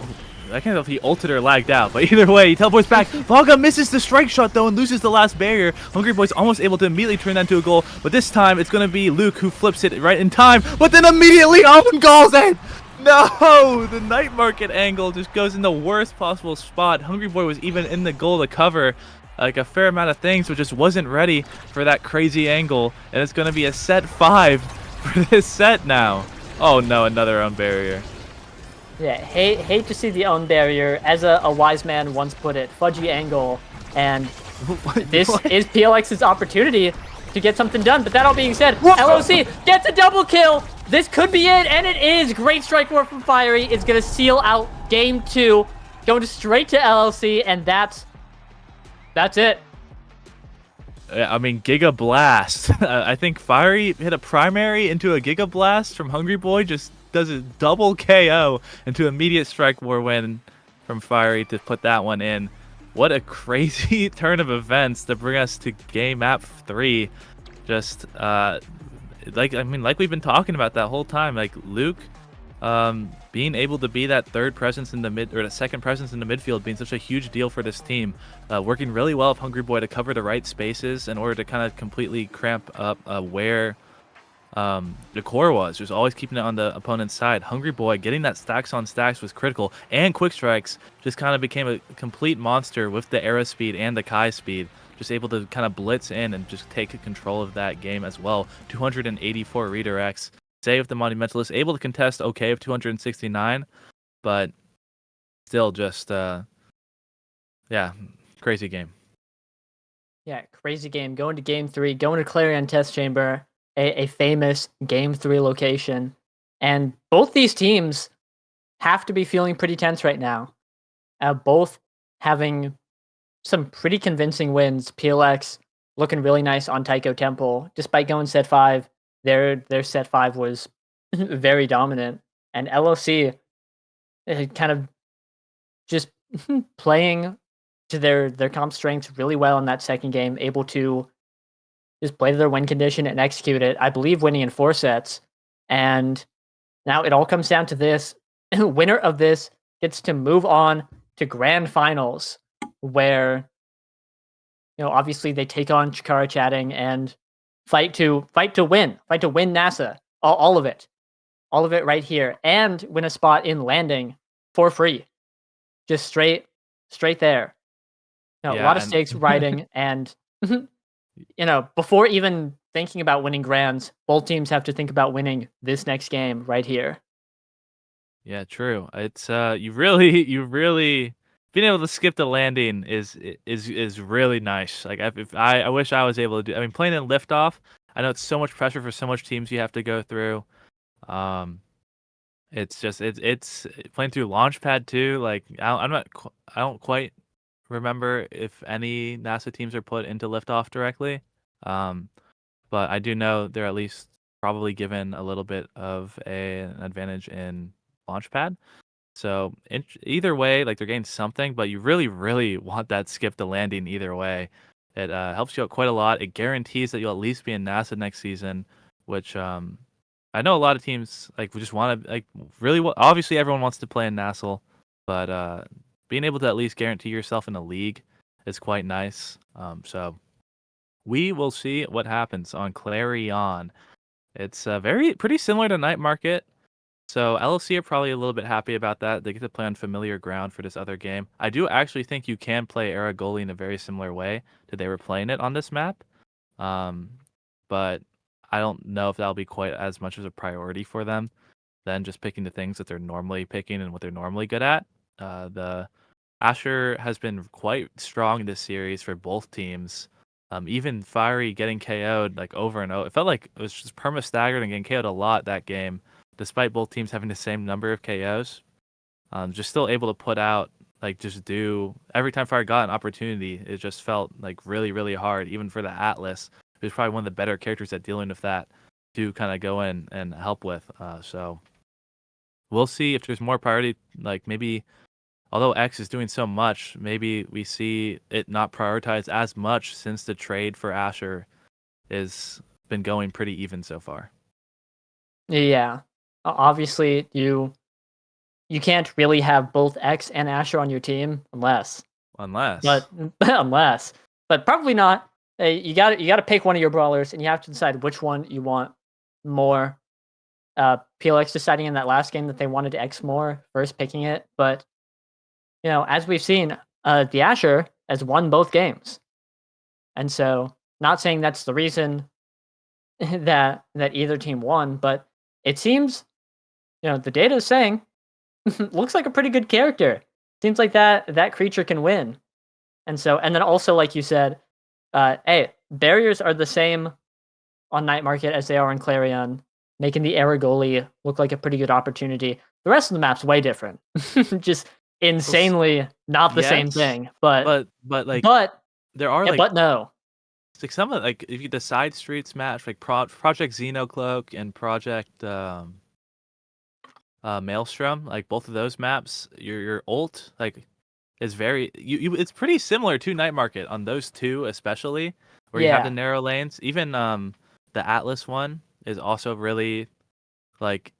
I can't know if he ulted or lagged out, but either way, he teleports back. Vaga misses the strike shot, though, and loses the last barrier. Hungry Boy's almost able to immediately turn that into a goal, but this time it's going to be Luke who flips it right in time, but then immediately own goals in! No! The night market angle just goes in the worst possible spot. Hungry Boy was even in the goal to cover like a fair amount of things, but just wasn't ready for that crazy angle. And it's going to be a set 5 for this set now. Oh no, another own barrier. Yeah, hate to see the own barrier. As a wise man once put it, fudgy angle. And this is PLX's opportunity to get something done. But that all being said, LOC gets a double kill. This could be it, and it is. Great strike force from Fiery is going to seal out game 2, going straight to LLC, and that's it. I mean, Giga Blast. I think Fiery hit a primary into a Giga Blast from Hungry Boy, just does a double KO into immediate strike war win from Fiery to put that one in. What a crazy turn of events to bring us to game map 3. Just like we've been talking about that whole time, like Luke being able to be that third presence in the mid, or the second presence in the midfield, being such a huge deal for this team, working really well with Hungry Boy to cover the right spaces in order to kind of completely cramp up where the core was, just always keeping it on the opponent's side. Hungry Boy getting that stacks on stacks was critical, and Quick Strikes just kind of became a complete monster with the Era speed and the Kai speed, just able to kind of blitz in and just take control of that game as well. 284 redirects. Save the Monumentalist, able to contest okay of 269, but still just yeah, crazy game. Yeah, crazy game. Going to game 3, going to Clarion Test Chamber, a famous game 3 location. And both these teams have to be feeling pretty tense right now. Both having some pretty convincing wins. PLX looking really nice on Taiko Temple, despite going set 5. Their set 5 was very dominant, and LOC kind of just playing to their comp strengths really well in that second game, able to just play to their win condition and execute it. I believe winning in 4 sets, and now it all comes down to this. Winner of this gets to move on to grand finals, where obviously they take on Chikara Chatting and fight to win NASA, all of it right here, and win a spot in landing for free, just straight there. A lot of stakes riding, and before even thinking about winning grands, both teams have to think about winning this next game right here. Yeah, true. It's you really being able to skip the landing is really nice. Like I wish I was able to do. I mean, playing in liftoff, I know it's so much pressure for so much teams you have to go through. It's just it's playing through Launchpad too. Like I don't quite remember if any NASA teams are put into liftoff directly. But I do know they're at least probably given a little bit of an advantage in Launchpad. So either way, like they're getting something, but you really, really want that skip to landing either way. It helps you out quite a lot. It guarantees that you'll at least be in NASA next season, which I know a lot of teams like we just want to really. Obviously, everyone wants to play in NASA, but being able to at least guarantee yourself in a league is quite nice. So we will see what happens on Clarion. It's pretty similar to Night Market. So LLC are probably a little bit happy about that. They get to play on familiar ground for this other game. I do actually think you can play Era Goalie in a very similar way to they were playing it on this map. But I don't know if that'll be quite as much as a priority for them than just picking the things that they're normally picking and what they're normally good at. The Asher has been quite strong this series for both teams. Even Fiery getting KO'd like over and over. It felt like it was just perma staggered and getting KO'd a lot that game, despite both teams having the same number of KOs. Just still able to put out, like, just do every time Fire got an opportunity, it just felt like really, really hard, even for the Atlas, who's probably one of the better characters at dealing with that, to kind of go in and help with. So we'll see if there's more priority, like maybe, although X is doing so much, maybe we see it not prioritized as much since the trade for Asher has been going pretty even so far. Yeah. Obviously, you can't really have both X and Asher on your team unless, but probably not. You got to pick one of your brawlers, and you have to decide which one you want more. PLX deciding in that last game that they wanted X more, first picking it, but as we've seen, the Asher has won both games, and so not saying that's the reason that either team won, but it seems the data is saying looks like a pretty good character. Seems like that creature can win. And then also, like you said, hey, barriers are the same on Night Market as they are in Clarion, making the Era goalie look like a pretty good opportunity. The rest of the map's way different. Just insanely not the same Yes, thing. But like but there are yeah, like but no. like some of like if you the side streets match like Project Xenocloak and Project Maelstrom, like both of those maps, your ult like is very it's pretty similar to Night Market on those two especially, where you have the Yeah. narrow lanes. Even the Atlas one is also really like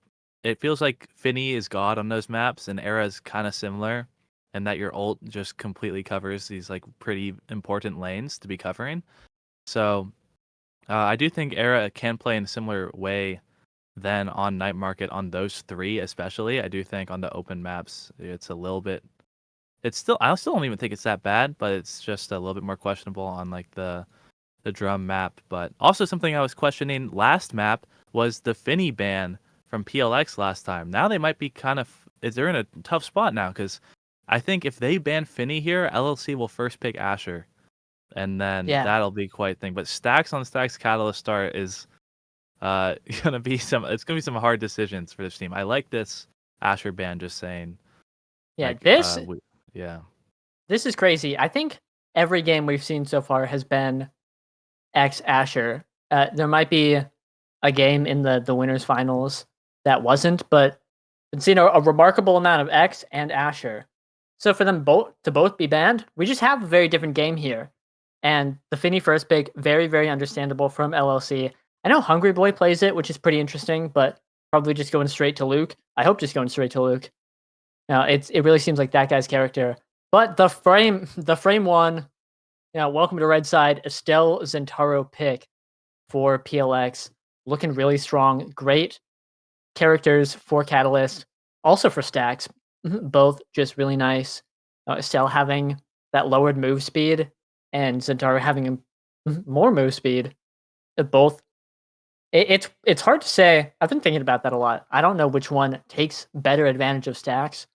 it feels like Finny is God on those maps, and Era is kind of similar, and that your ult just completely covers these like pretty important lanes to be covering. So I do think Era can play in a similar way than on Night Market on those three, especially. I do think on the open maps, it's a little bit. I still don't even think it's that bad, but it's just a little bit more questionable on like the drum map. But also something I was questioning last map was the Finny ban from PLX last time. Now they might be they're in a tough spot now because I think if they ban Finny here, LLC will first pick Asher, and then Yeah. that'll be quite a thing. But stacks on stacks Catalyst start is gonna be some hard decisions for this team. I like this Asher ban, just saying. Yeah. Like yeah. This is crazy. I think every game we've seen so far has been X Asher. There might be a game in the winners finals that wasn't, but we've seen a remarkable amount of X and Asher. So for them both to both be banned, we just have a very different game here. And the Finny first pick, very, very understandable from LLC. I know Hungry Boy plays it, which is pretty interesting, but probably just going straight to Luke. I hope just going straight to Luke. Now it really seems like that guy's character. But the frame one, welcome to Red Side, Estelle Zentaro pick for PLX, looking really strong. Great characters for Catalyst, also for Stacks, both just really nice. Estelle having that lowered move speed, and Zentaro having more move speed. Both, it's hard to say. I've been thinking about that a lot. I don't know which one takes better advantage of Stacks.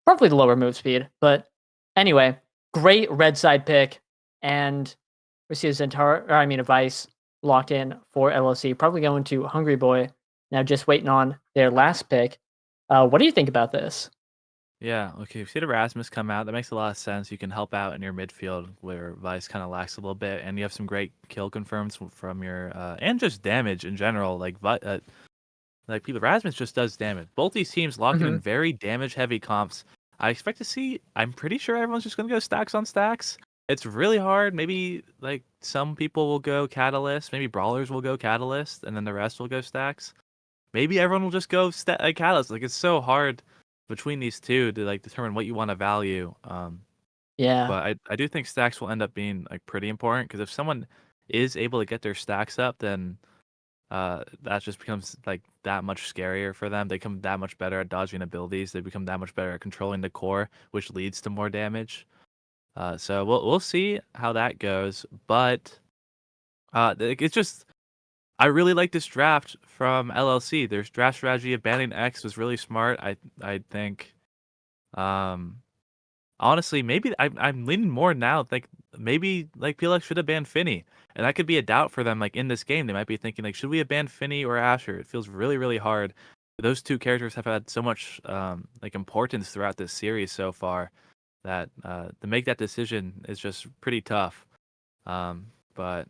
Probably the lower move speed, but anyway, great red side pick, and we see a Vice locked in for LLC. Probably going to Hungry Boy now, just waiting on their last pick. What do you think about this? Yeah, okay. If you see Erasmus come out, that makes a lot of sense. You can help out in your midfield where Vice kind of lacks a little bit, and you have some great kill confirms from your and just damage in general. Like people, Erasmus just does damage. Both these teams locking in very damage heavy comps. I expect to see. I'm pretty sure everyone's just gonna go stacks on stacks. It's really hard. Maybe like some people will go Catalyst. Maybe Brawlers will go Catalyst, and then the rest will go stacks. Maybe everyone will just go Catalyst. Like it's so hard between these two to like determine what you want to value. Yeah, But I do think stacks will end up being like pretty important because if someone is able to get their stacks up, then that just becomes like that much scarier for them. They become that much better at dodging abilities. They become that much better at controlling the core, which leads to more damage. So we'll see how that goes. But it's just I really like this draft from LLC. Their draft strategy of banning X was really smart. I think. Honestly, maybe I'm leaning more now. Like maybe like PLX should have banned Finny, and that could be a doubt for them. Like in this game, they might be thinking like, should we have banned Finny or Asher? It feels really really hard. Those two characters have had so much like importance throughout this series so far that to make that decision is just pretty tough. But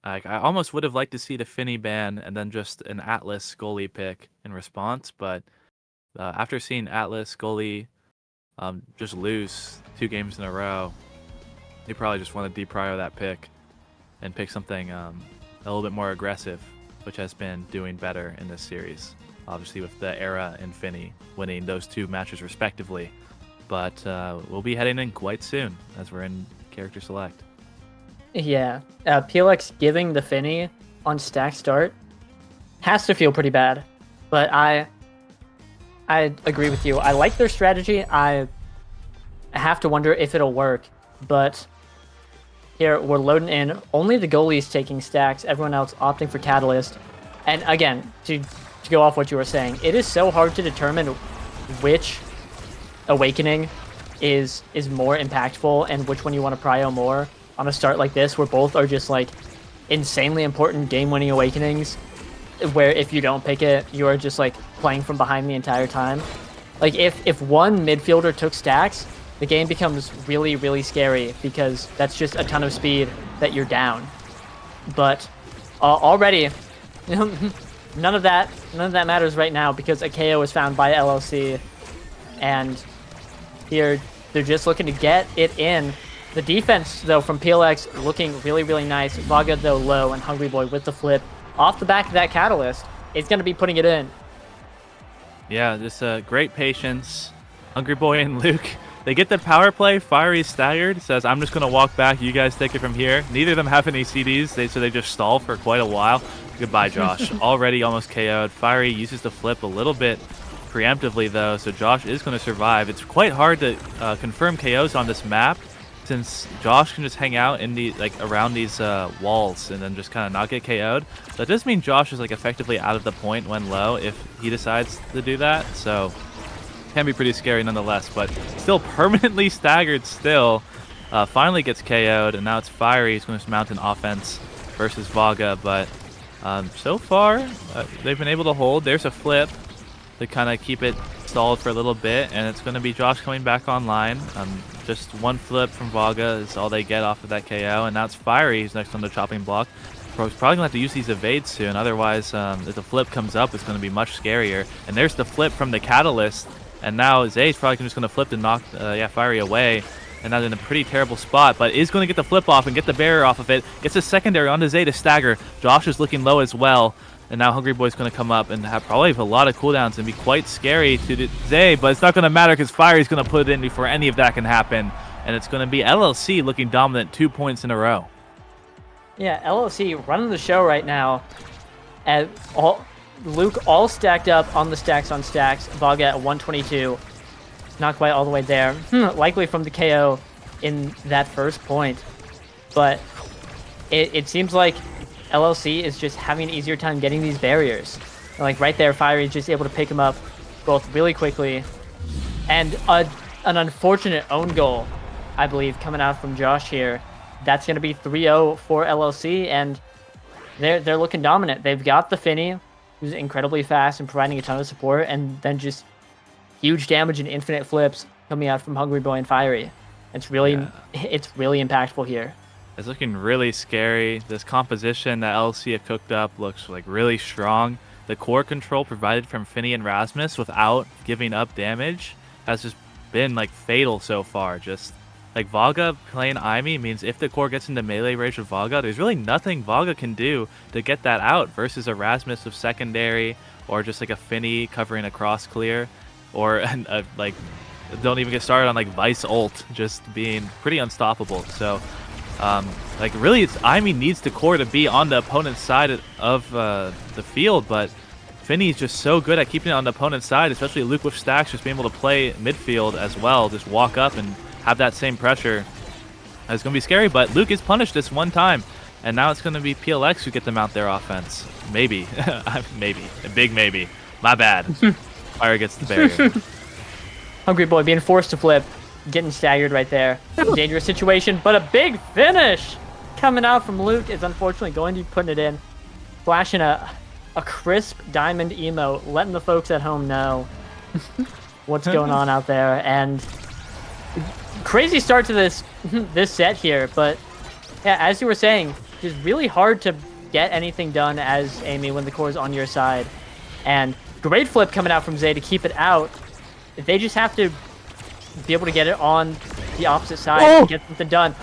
like I almost would have liked to see the Finny ban and then just an Atlas goalie pick in response. But after seeing Atlas goalie just lose 2 games in a row, he probably just want to deprio that pick and pick something a little bit more aggressive, which has been doing better in this series. Obviously, with the Era and Finny winning those 2 matches respectively. But we'll be heading in quite soon as we're in character select. yeah. PLX giving the Finny on stack start has to feel pretty bad, but I agree with you. I like their strategy. I have to wonder if it'll work, but here we're loading in. Only the goalie's taking stacks. Everyone else opting for Catalyst. And again, to go off what you were saying, it is so hard to determine which Awakening is more impactful and which one you want to prio more on a start like this, where both are just like insanely important game-winning awakenings where if you don't pick it, you are just like playing from behind the entire time. Like if one midfielder took stacks, the game becomes really, really scary because that's just a ton of speed that you're down. But already, none of that matters right now because a KO is found by LLC, and here they're just looking to get it in. The defense though from PLX looking really, really nice. Vaga though low, and Hungry Boy with the flip off the back of that catalyst is going to be putting it in. Yeah, just great patience. Hungry Boy and Luke, they get the power play. Fiery staggered, says, I'm just going to walk back. You guys take it from here. Neither of them have any CDs, so they just stall for quite a while. Goodbye, Josh. Already almost KO'd. Fiery uses the flip a little bit preemptively, though, so Josh is going to survive. It's quite hard to confirm KOs on this map, since Josh can just hang out in the around these walls and then just kind of not get KO'd. That does mean Josh is effectively out of the point when low if he decides to do that. So can be pretty scary nonetheless, but still permanently staggered still. Finally gets KO'd, and now it's Fiery. He's going to mount an offense versus Vaga, but so far they've been able to hold. There's a flip to kind of keep it stalled for a little bit, and it's going to be Josh coming back online. Just one flip from Vaga is all they get off of that KO, and now it's Fiery who's next on the chopping block. He's probably going to have to use these evades soon, otherwise if the flip comes up, it's going to be much scarier. And there's the flip from the catalyst, and now Zay's probably just going to flip to knock Fiery away, and that's in a pretty terrible spot, but is going to get the flip off and get the barrier off of it. Gets a secondary onto Zay to stagger. Josh is looking low as well. And now Hungry Boy's going to come up and probably have a lot of cooldowns and be quite scary to Zay, but it's not going to matter because Fiery's going to put it in before any of that can happen. And it's going to be LLC looking dominant 2 points in a row. Yeah, LLC running the show right now. Luke all stacked up on the stacks on stacks. Vaga at 122. Not quite all the way there. Likely from the KO in that first point. But it seems like LLC is just having an easier time getting these barriers. Like right there, Fiery is just able to pick him up both really quickly. And an unfortunate own goal, I believe, coming out from Josh here. That's going to be 3-0 for LLC, and they're looking dominant. They've got the Finny, who's incredibly fast and providing a ton of support, and then just huge damage and infinite flips coming out from Hungry Boy and Fiery. It's really impactful here. It's looking really scary. This composition that LLC have cooked up looks really strong. The core control provided from Finny and Rasmus without giving up damage has just been fatal so far. Just Vaga playing Aimi means if the core gets into melee range with Vaga, there's really nothing Vaga can do to get that out versus a Rasmus of secondary, or just a Finny covering a cross clear, or don't even get started on Vice ult just being pretty unstoppable. So really, Aimi needs the core to be on the opponent's side of the field, but Finny's just so good at keeping it on the opponent's side, especially Luke with stacks, just being able to play midfield as well, just walk up and have that same pressure. It's going to be scary, but Luke is punished this one time, and now it's going to be PLX who get them out their offense. Maybe. Maybe. A big maybe. My bad. Fire gets the barrier. Hungry Boy being forced to flip. Getting staggered right there. Dangerous situation, but a big finish coming out from Luke is unfortunately going to be putting it in. Flashing a crisp diamond emo, letting the folks at home know what's going on out there. And crazy start to this set here, but yeah, as you were saying, it's really hard to get anything done as Amy when the core is on your side. And great flip coming out from Zay to keep it out. They just have to be able to get it on the opposite side and get something done.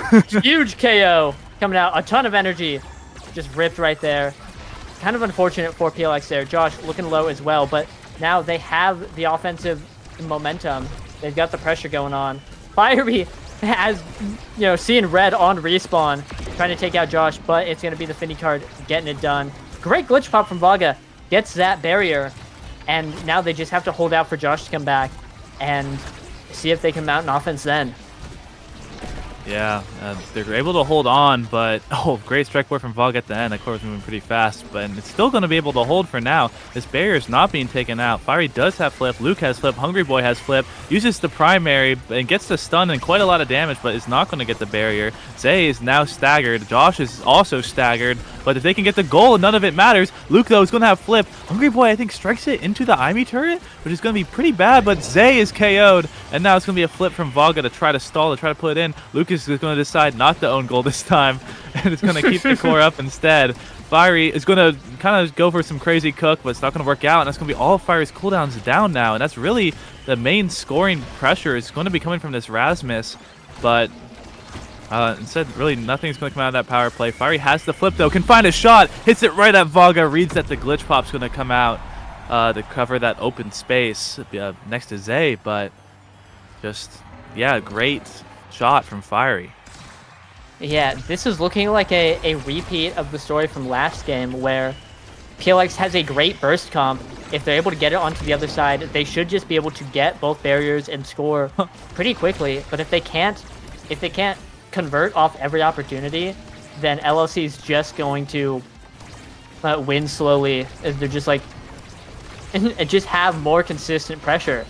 Huge KO coming out. A ton of energy just ripped right there. Kind of unfortunate for PLX there. Josh looking low as well, but now they have the offensive momentum. They've got the pressure going on. Fiery has, seeing red on respawn, trying to take out Josh, but it's going to be the Finny card getting it done. Great glitch pop from Vaga. Gets that barrier, and now they just have to hold out for Josh to come back and see if they can mount an offense then. Yeah, they're able to hold on, but great strike board from Vog at the end. That core was moving pretty fast, but it's still going to be able to hold for now. This barrier is not being taken out. Fiery does have flip, Luke has flip, Hungry Boy has flip, uses the primary and gets the stun and quite a lot of damage, but is not going to get the barrier. Zay is now staggered. Josh is also staggered, but if they can get the goal, none of it matters. Luke, though, is going to have flip. Hungry Boy, I think, strikes it into the Ivy turret, which is going to be pretty bad, but Zay is KO'd, and now it's going to be a flip from Vaga to try to stall, to try to put it in. Luke is going to decide not to own goal this time, and it's going to keep the core up instead. Fiery is going to kind of go for some crazy cook, but it's not going to work out, and that's going to be all of Fiery's cooldowns down now, and that's really the main scoring pressure is going to be coming from this Rasmus, but instead, really nothing's going to come out of that power play. Fiery has the flip, though, can find a shot, hits it right at Vaga, reads that the glitch pop's going to come out to cover that open space next to Zay, but just, yeah, great shot from Fiery. Yeah, this is looking like a repeat of the story from last game where PLX has a great burst comp. If they're able to get it onto the other side, they should just be able to get both barriers and score pretty quickly. But if they can't convert off every opportunity, then LLC is just going to win slowly. They're just like just have more consistent pressure,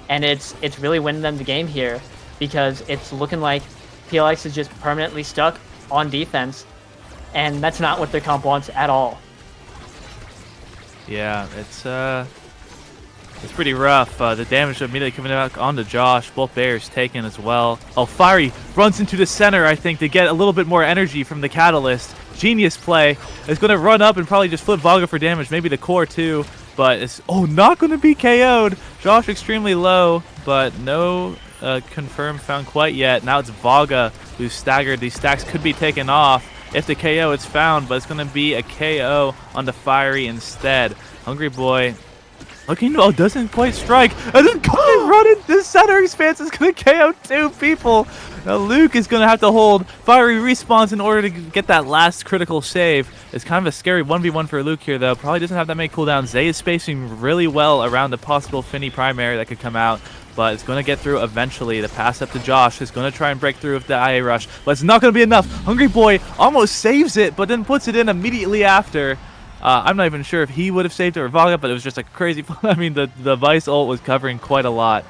and it's really winning them the game here because it's looking like PLX is just permanently stuck on defense, and that's not what their comp wants at all. Yeah, it's pretty rough. The damage immediately coming back onto Josh. Both barriers taken as well. Oh, Fiery runs into the center, I think, to get a little bit more energy from the Catalyst. Genius play. It's going to run up and probably just flip Vaga for damage, maybe the core too, but it's, not going to be KO'd. Josh extremely low, but no confirmed found quite yet. Now it's Vaga who's staggered. These stacks could be taken off if the KO is found, but it's going to be a KO on the Fiery instead. Hungry Boy looking, doesn't quite strike, and then run into the center expanse is going to KO 2 people. Now Luke is going to have to hold. Fiery respawns in order to get that last critical save. It's kind of a scary 1v1 for Luke here, though. Probably doesn't have that many cooldowns. Zay is spacing really well around the possible Finny primary that could come out, but it's going to get through eventually. The pass up to Josh is going to try and break through with the IA rush, but it's not going to be enough. Hungry Boy almost saves it, but then puts it in immediately after. I'm not even sure if he would have saved it or Vaga, but it was just a crazy. I mean, the Vice ult was covering quite a lot,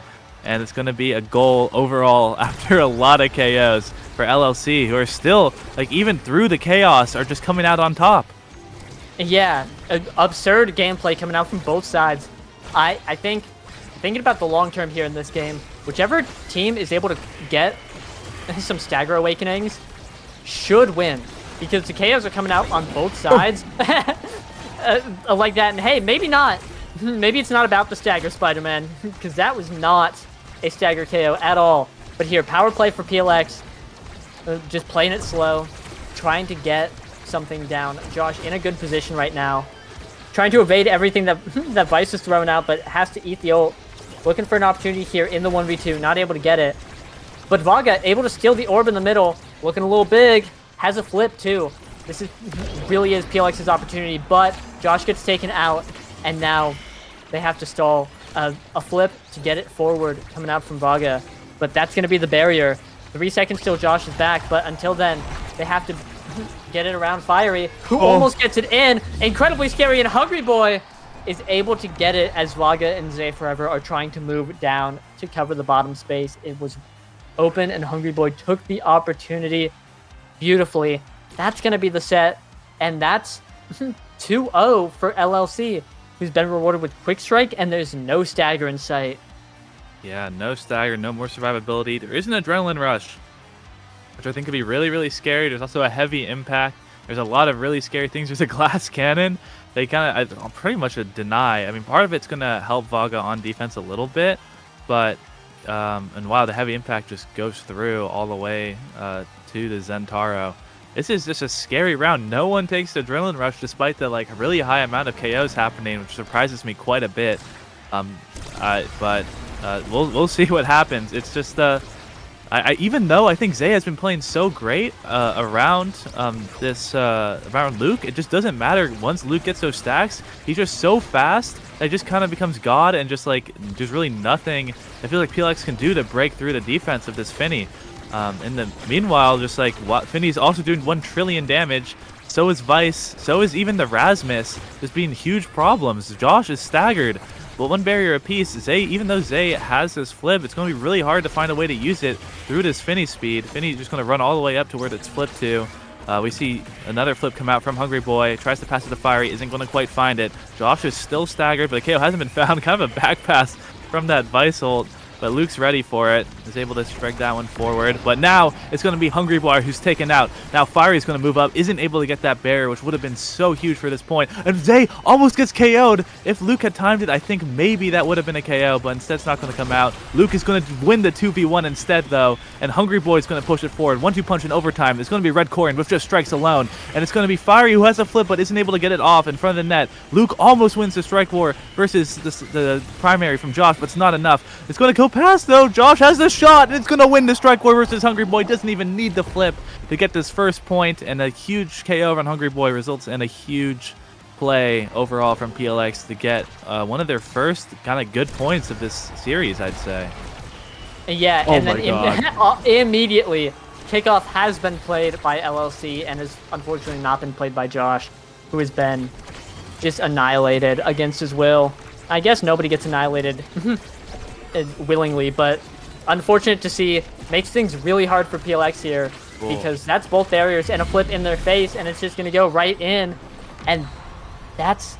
and it's going to be a goal overall after a lot of KOs for LLC, who are still, like, even through the chaos, are just coming out on top. Yeah, absurd gameplay coming out from both sides. I think, thinking about the long term here in this game, whichever team is able to get some stagger awakenings should win, because the KOs are coming out on both sides. Like that, and hey, maybe not. Maybe it's not about the stagger, Spider-Man, because that was not a stagger KO at all. But here, power play for PLX, just playing it slow, trying to get something down. Josh in a good position right now, trying to evade everything that that Vice is throwing out, but has to eat the ult. Looking for an opportunity here in the 1v2, not able to get it. But Vaga able to steal the orb in the middle, looking a little big, has a flip too. This really is PLX's opportunity, but Josh gets taken out, and now they have to stall a flip to get it forward coming out from Vaga. But that's going to be the barrier. 3 seconds till Josh is back, but until then, they have to get it around Fiery, who almost gets it in. Incredibly scary, and Hungry Boy is able to get it as Vaga and Zay Forever are trying to move down to cover the bottom space. It was open, and Hungry Boy took the opportunity beautifully. That's going to be the set, and that's 2-0 for LLC, who's been rewarded with Quick Strike, and there's no stagger in sight. Yeah, no stagger, no more survivability. There is an adrenaline rush, which I think could be really, really scary. There's also a heavy impact. There's a lot of really scary things. There's a glass cannon. They kind of pretty much deny. I mean, part of it's going to help Vaga on defense a little bit, but and wow, the heavy impact just goes through all the way to the Zentaro. This is just a scary round. No one takes the adrenaline rush despite the really high amount of KOs happening, which surprises me quite a bit. But we'll see what happens. It's just even though I think Zay has been playing so great around around Luke, it just doesn't matter. Once Luke gets those stacks, he's just so fast that it just kind of becomes God, and just really nothing I feel like PLX can do to break through the defense of this Finny. In the meanwhile, just like Finny's also doing 1 trillion damage. So is Vice. So is even the Rasmus. Just being huge problems. Josh is staggered. But 1 barrier apiece. Zay, even though Zay has this flip, it's going to be really hard to find a way to use it through this Finny speed. Finny's just going to run all the way up to where it's flipped to. We see another flip come out from Hungry Boy. Tries to pass it to Fiery. Isn't going to quite find it. Josh is still staggered, but the KO hasn't been found. Kind of a back pass from that Vice ult. But Luke's ready for it. Is able to strike that one forward. But now it's going to be Hungry Boy who's taken out. Now Fiery's going to move up. Isn't able to get that barrier, which would have been so huge for this point. And Zay almost gets KO'd. If Luke had timed it, I think maybe that would have been a KO. But instead it's not going to come out. Luke is going to win the 2v1 instead, though. And Hungry Boy is going to push it forward. 1-2 punch in overtime. It's going to be Red Corian with just strikes alone. And it's going to be Fiery who has a flip but isn't able to get it off in front of the net. Luke almost wins the strike war versus the primary from Josh, but it's not enough. It's going to go past, though. Josh has the shot, and it's going to win the strike war versus Hungry Boy. Doesn't even need the flip to get this first point, and a huge KO on Hungry Boy results in a huge play overall from PLX to get one of their first kind of good points of this series, I'd say. Yeah, and then immediately, kickoff has been played by LLC and has unfortunately not been played by Josh, who has been just annihilated against his will. I guess nobody gets annihilated willingly, but unfortunate to see. Makes things really hard for PLX here because that's both barriers and a flip in their face, and it's just going to go right in. And that's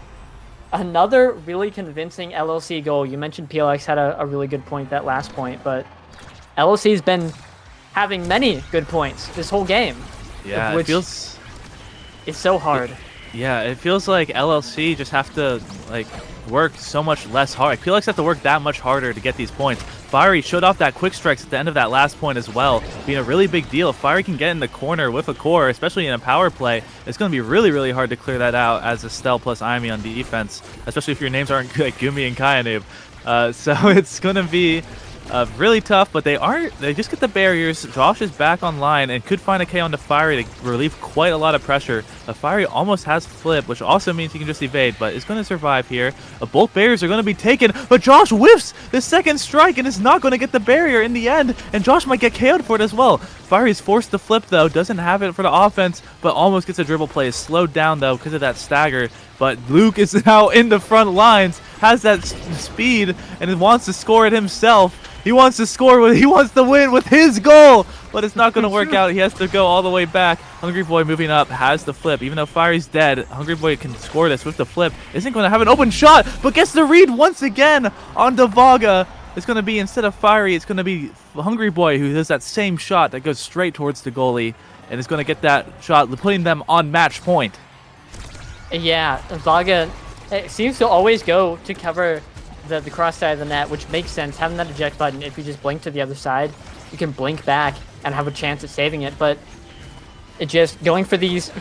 another really convincing LLC goal. You mentioned PLX had a really good point, that last point, but LLC's been having many good points this whole game. Yeah, which it feels... It's so hard. Yeah, it feels like LLC just have to like work so much less hard. PLX have to work that much harder to get these points. Fiery showed off that quick strikes at the end of that last point as well, being a really big deal. If Fiery can get in the corner with a core, especially in a power play, it's going to be really, really hard to clear that out as Estelle plus Aimi on defense, especially if your names aren't like Gumi and Kayanib. So it's going to be really tough, but they just get the barriers. Josh is back online and could find a K onto Fiery to relieve quite a lot of pressure. Fiery almost has flip, which also means he can just evade, but is going to survive here. Both barriers are going to be taken, but Josh whiffs the second strike and is not going to get the barrier in the end, and Josh might get KO'd for it as well. Fiery is forced to flip, though, doesn't have it for the offense, but almost gets a dribble play. Is slowed down, though, because of that stagger, but Luke is now in the front lines, has that speed, and wants to score it himself. He wants to score, he wants to win with his goal, but it's not going to work out. He has to go all the way back. Hungry Boy moving up, has the flip. Even though Fiery's dead, Hungry Boy can score this with the flip. Isn't going to have an open shot, but gets the read once again on Davaga. It's going to be, instead of Fiery, it's going to be Hungry Boy who does that same shot that goes straight towards the goalie, and is going to get that shot, putting them on match point. Yeah, Vaga seems to always go to cover the cross side of the net, which makes sense. Having that eject button, if you just blink to the other side, you can blink back and have a chance at saving it. But it just going for these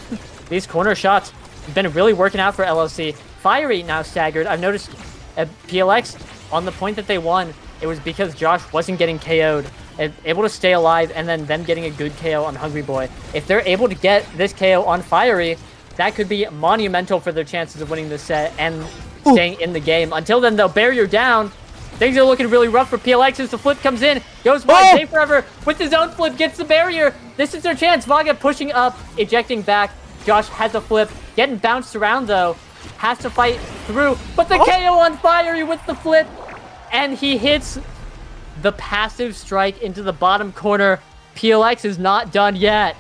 these corner shots have been really working out for LLC. Fiery now staggered. I've noticed at PLX on the point that they won, it was because Josh wasn't getting KO'd, able to stay alive, and then them getting a good KO on Hungry Boy. If they're able to get this KO on Fiery, that could be monumental for their chances of winning this set and staying in the game. Until then, though, barrier down. Things are looking really rough for PLX as the flip comes in. Goes wide, Stay Forever with his own flip, gets the barrier. This is their chance. Vaga pushing up, ejecting back. Josh has a flip, getting bounced around, though. Has to fight through, but the KO on Fiery with the flip. And he hits the passive strike into the bottom corner. PLX is not done yet.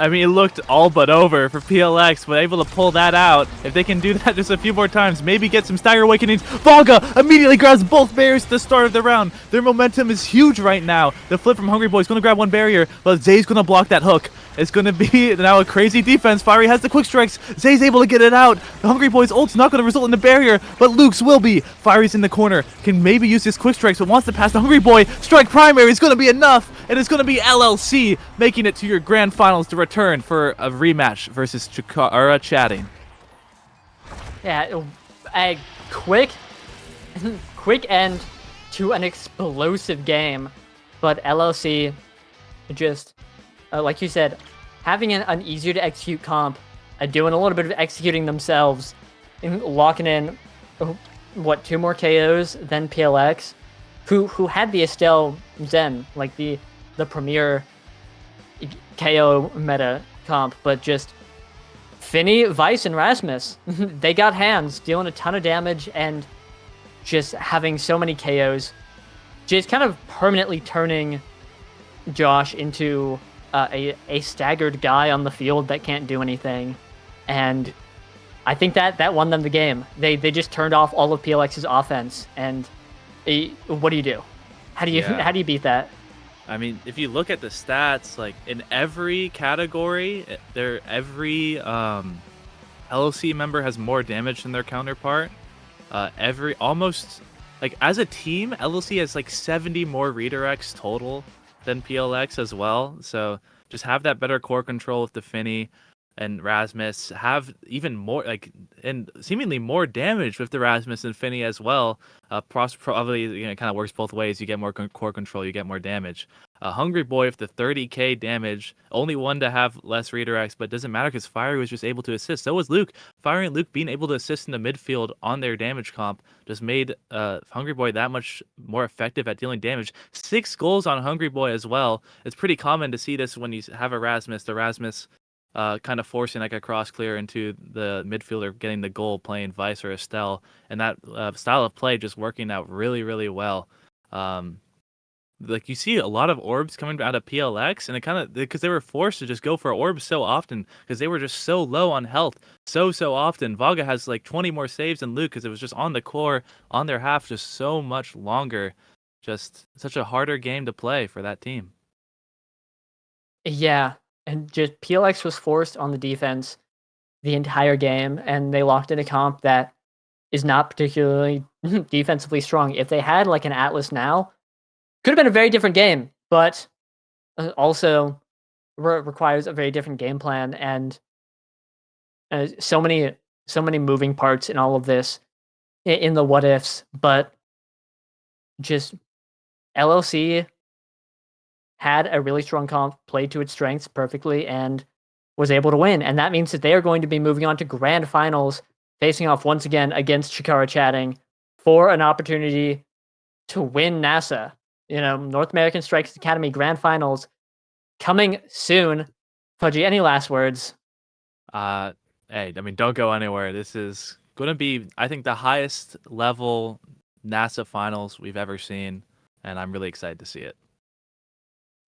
I mean, it looked all but over for PLX, but able to pull that out. If they can do that just a few more times, maybe get some stagger awakenings. Vaga immediately grabs both barriers at the start of the round. Their momentum is huge right now. The flip from Hungry Boy is going to grab one barrier, but Zay's going to block that hook. It's going to be now a crazy defense. Fiery has the quick strikes. Zay's able to get it out. The Hungry Boy's ult's not going to result in the barrier, but Luke's will be. Fiery's in the corner. Can maybe use his quick strikes, but wants to pass the Hungry Boy. Strike primary is going to be enough, and it's going to be LLC making it to your grand finals to return for a rematch versus Chatting. Yeah, a quick end to an explosive game, but LLC just, like you said, having an easier to execute comp, doing a little bit of executing themselves, and locking in, what, 2 more KOs than PLX, who had the Estelle Zen, like the the premier KO meta comp, but just Finny, Vice, and Rasmus, they got hands, dealing a ton of damage and just having so many KOs, just kind of permanently turning Josh into a staggered guy on the field that can't do anything. And I think that won them the game. They just turned off all of PLX's offense. And what do you do? How do you beat that? I mean, if you look at the stats, like in every category, every LLC member has more damage than their counterpart. Almost like as a team, LLC has like 70 more redirects total than PLX as well. So just have that better core control with the Finny and Rasmus, have even more and seemingly more damage with the Rasmus and Finny as well. Probably it kind of works both ways. You get more core control, you get more damage. Hungry Boy with the 30k damage, only one to have less redirects, but it doesn't matter because Fiery was just able to assist. So was Luke. Fiery and Luke being able to assist in the midfield on their damage comp just made Hungry Boy that much more effective at dealing damage. 6 goals on Hungry Boy as well. It's pretty common to see this when you have a Rasmus. The Rasmus kind of forcing like a cross clear into the midfielder, getting the goal, playing Vice or Estelle, and that style of play just working out really, really well. Like you see a lot of orbs coming out of PLX, and it kind of because they were forced to just go for orbs so often because they were just so low on health so often. Vaga has like 20 more saves than Luke because it was just on the core on their half just so much longer. Just such a harder game to play for that team. Yeah, and just PLX was forced on the defense the entire game, and they locked in a comp that is not particularly defensively strong. If they had like an Atlas now, could have been a very different game, but also requires a very different game plan, and so many moving parts in all of this in the what ifs. But just LLC had a really strong comp, played to its strengths perfectly, and was able to win. And that means that they are going to be moving on to grand finals, facing off once again against Chikara Chatting for an opportunity to win NASA. North American Strikers Academy Grand Finals coming soon. Pudgy, any last words? Hey, I mean, don't go anywhere. This is going to be, I think, the highest level NASA finals we've ever seen, and I'm really excited to see it.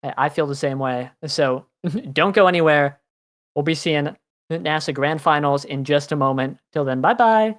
I feel the same way. So don't go anywhere. We'll be seeing NASA Grand Finals in just a moment. Till then, bye-bye.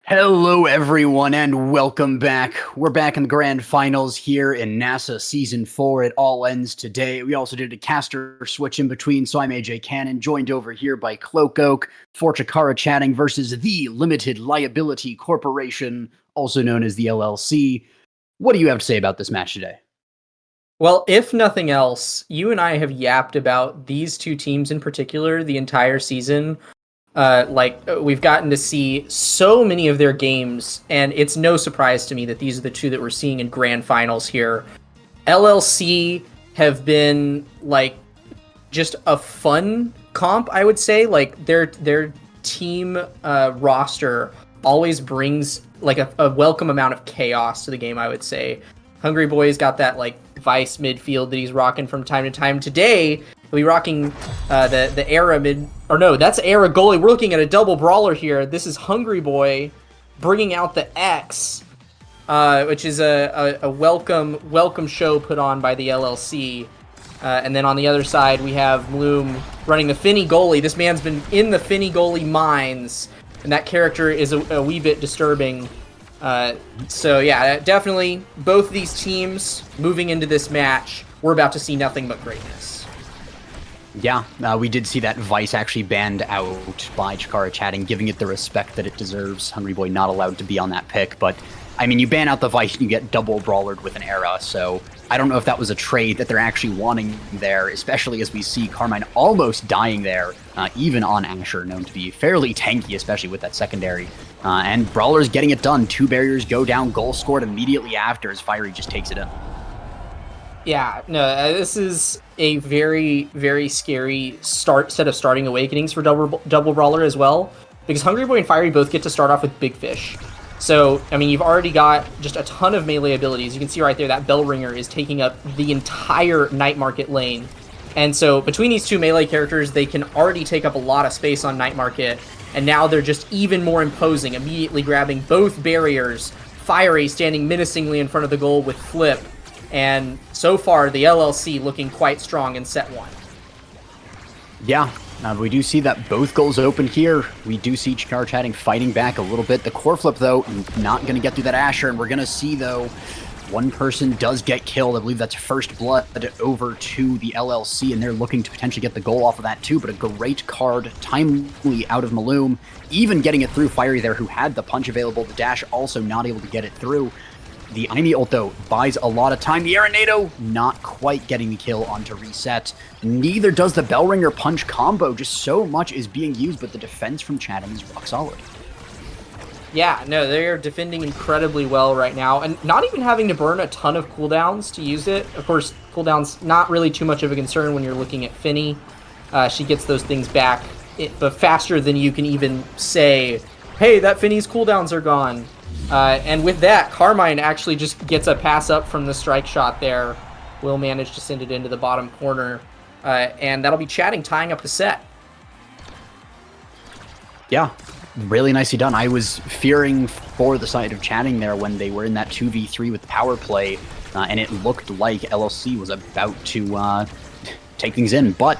Hello, everyone, and welcome back. We're back in the grand finals here in NASA Season 4. It all ends today. We also did a caster switch in between, so I'm AJ Cannon, joined over here by Cloak Oak, for Chikara chatting versus the Limited Liability Corporation, also known as the LLC. What do you have to say about this match today? Well, if nothing else, you and I have yapped about these two teams in particular the entire season. We've gotten to see so many of their games, and it's no surprise to me that these are the two that we're seeing in grand finals here. LLC have been like just a fun comp, I would say. Like their team roster always brings like a welcome amount of chaos to the game, I would say. Hungry Boy's got that like vice midfield that he's rocking from time to time. Today, he'll be rocking the Era mid, or no, that's Era goalie. We're looking at a double brawler here. This is Hungry Boy bringing out the X, which is a welcome show put on by the LLC. And then on the other side, we have Bloom running the Finny goalie. This man's been in the Finny goalie mines, and that character is a wee bit disturbing. So yeah, definitely both these teams moving into this match, we're about to see nothing but greatness. Yeah, we did see that Vice actually banned out by Chikara chatting, giving it the respect that it deserves. Hungry Boy not allowed to be on that pick, but I mean, you ban out the Vice and you get double brawlered with an Era, so I don't know if that was a trade that they're actually wanting there, especially as we see Carmine almost dying there, even on Asher, known to be fairly tanky, especially with that secondary. And Brawler's getting it done. 2 barriers go down, goal scored immediately after as Fiery just takes it in. Yeah, no, this is a very, very scary set of starting awakenings for double brawler as well, because Hungry Boy and Fiery both get to start off with Big Fish. So, I mean, you've already got just a ton of melee abilities. You can see right there that Bell Ringer is taking up the entire Night Market lane. And so between these two melee characters, they can already take up a lot of space on Night Market. And now they're just even more imposing, immediately grabbing both barriers. Fiery standing menacingly in front of the goal with Flip. And so far, the LLC looking quite strong in set 1. Yeah, we do see that both goals open here. We do see Chikara chatting fighting back a little bit. The core flip, though, not going to get through that Asher. And we're going to see, though, one person does get killed. I believe that's First Blood over to the LLC, and they're looking to potentially get the goal off of that, too. But a great card, timely out of Maloom, even getting it through Fiery there, who had the punch available. The dash also not able to get it through. The enemy ult, though, buys a lot of time. The Arenado not quite getting the kill onto reset. Neither does the Bell Ringer punch combo. Just so much is being used, but the defense from Chatham is rock solid. Yeah, no, they're defending incredibly well right now, and not even having to burn a ton of cooldowns to use it. Of course, cooldowns not really too much of a concern when you're looking at Finny. She gets those things back, but faster than you can even say, hey, that Finny's cooldowns are gone. And with that, Carmine actually just gets a pass up from the strike shot there. Will manage to send it into the bottom corner. And that'll be Chatting tying up the set. Yeah, really nicely done. I was fearing for the side of Chatting there when they were in that 2v3 with power play, and it looked like LLC was about to take things in, but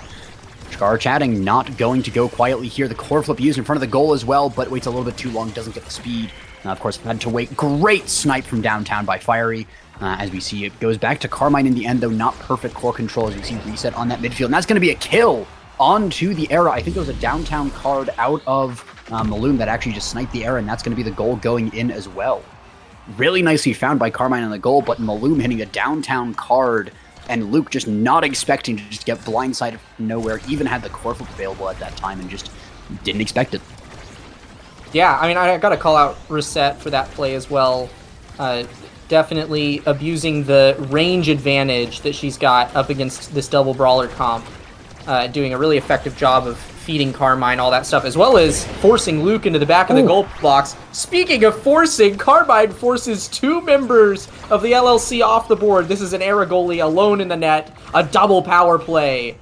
Chikara chatting not going to go quietly here. The core flip used in front of the goal as well, but waits a little bit too long, doesn't get the speed. Of course, had to wait. Great snipe from downtown by Fiery. As we see, it goes back to Carmine in the end, though not perfect core control. As you see, reset on that midfield. And that's going to be a kill onto the Era. I think there was a downtown card out of Maloom that actually just sniped the Era, and that's going to be the goal going in as well. Really nicely found by Carmine on the goal, but Maloom hitting a downtown card, and Luke just not expecting to just get blindsided from nowhere, even had the core flip available at that time and just didn't expect it. Yeah, I mean, I got to call out Reset for that play as well. Definitely abusing the range advantage that she's got up against this double brawler comp. Doing a really effective job of feeding Carmine, all that stuff, as well as forcing Luke into the back of the goal box. Speaking of forcing, Carmine forces two members of the LLC off the board. This is an Era goalie alone in the net, a double power play.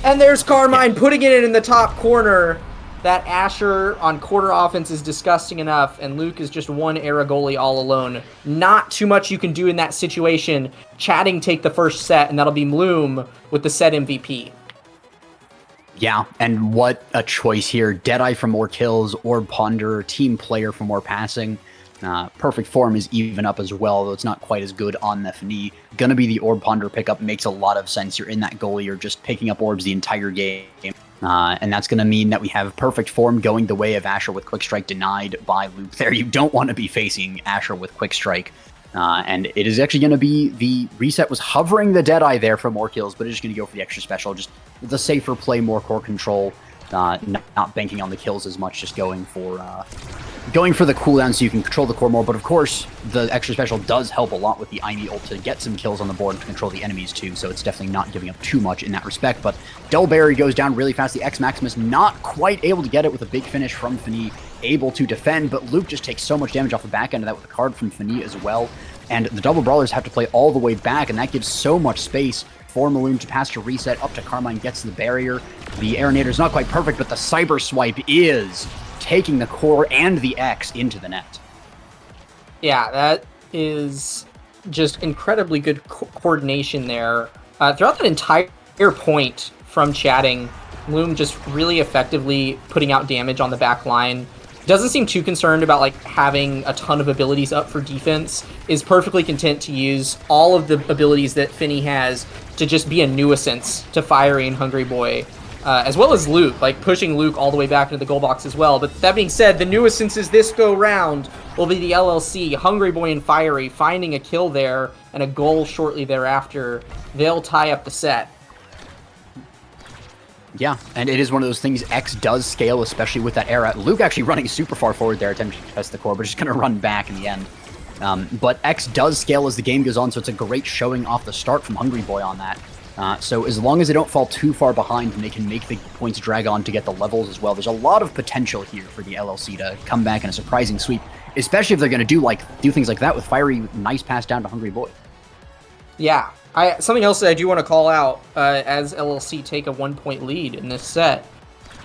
And there's Carmine putting it in the top corner. That Asher on quarter offense is disgusting enough, and Luke is just one Era goalie all alone. Not too much you can do in that situation. Chatting take the first set, and that'll be Bloom with the set MVP. Yeah, and what a choice here. Deadeye for more kills, Orb Ponder, Team Player for more passing. Perfect Form is even up as well, though it's not quite as good on the Fni. Gonna be the Orb Ponder pickup. Makes a lot of sense. You're in that goal, you're just picking up orbs the entire game. And that's going to mean that we have Perfect Form going the way of Asher with Quick Strike denied by Luke there. You don't want to be facing Asher with Quick Strike. And it is actually going to be the reset was hovering the Deadeye there for more kills, but it's just going to go for the extra special. Just the safer play, more core control, not banking on the kills as much, just going for the cooldown so you can control the core more. But of course, the extra special does help a lot with the Imi ult to get some kills on the board and to control the enemies too, so it's definitely not giving up too much in that respect. But Delberry goes down really fast. The X Maximus not quite able to get it with a big finish from Fni, able to defend, but Luke just takes so much damage off the back end of that with a card from Fni as well. And the double brawlers have to play all the way back, and that gives so much space for Maloon to pass to reset up to Carmine, gets the barrier. The Aeronator is not quite perfect, but the Cyber Swipe is taking the core and the X into the net. Yeah, that is just incredibly good coordination there. Throughout that entire point from chatting, Loom just really effectively putting out damage on the back line. Doesn't seem too concerned about like having a ton of abilities up for defense, is perfectly content to use all of the abilities that Finny has to just be a nuisance to Fiery and Hungry Boy, as well as Luke, like pushing Luke all the way back into the goal box as well. But that being said, the nuisances this go round will be the LLC, Hungry Boy and Fiery finding a kill there and a goal shortly thereafter. They'll tie up the set. Yeah, and it is one of those things, X does scale, especially with that era. Luke actually running super far forward there, attempting to test the core, but just going to run back in the end. But X does scale as the game goes on, so it's a great showing off the start from Hungry Boy on that. So as long as they don't fall too far behind and they can make the points drag on to get the levels as well, there's a lot of potential here for the LLC to come back in a surprising sweep, especially if they're going to do things like that with Fiery, nice pass down to Hungry Boy. Yeah. Something else that I do want to call out as LLC take a 1-point lead in this set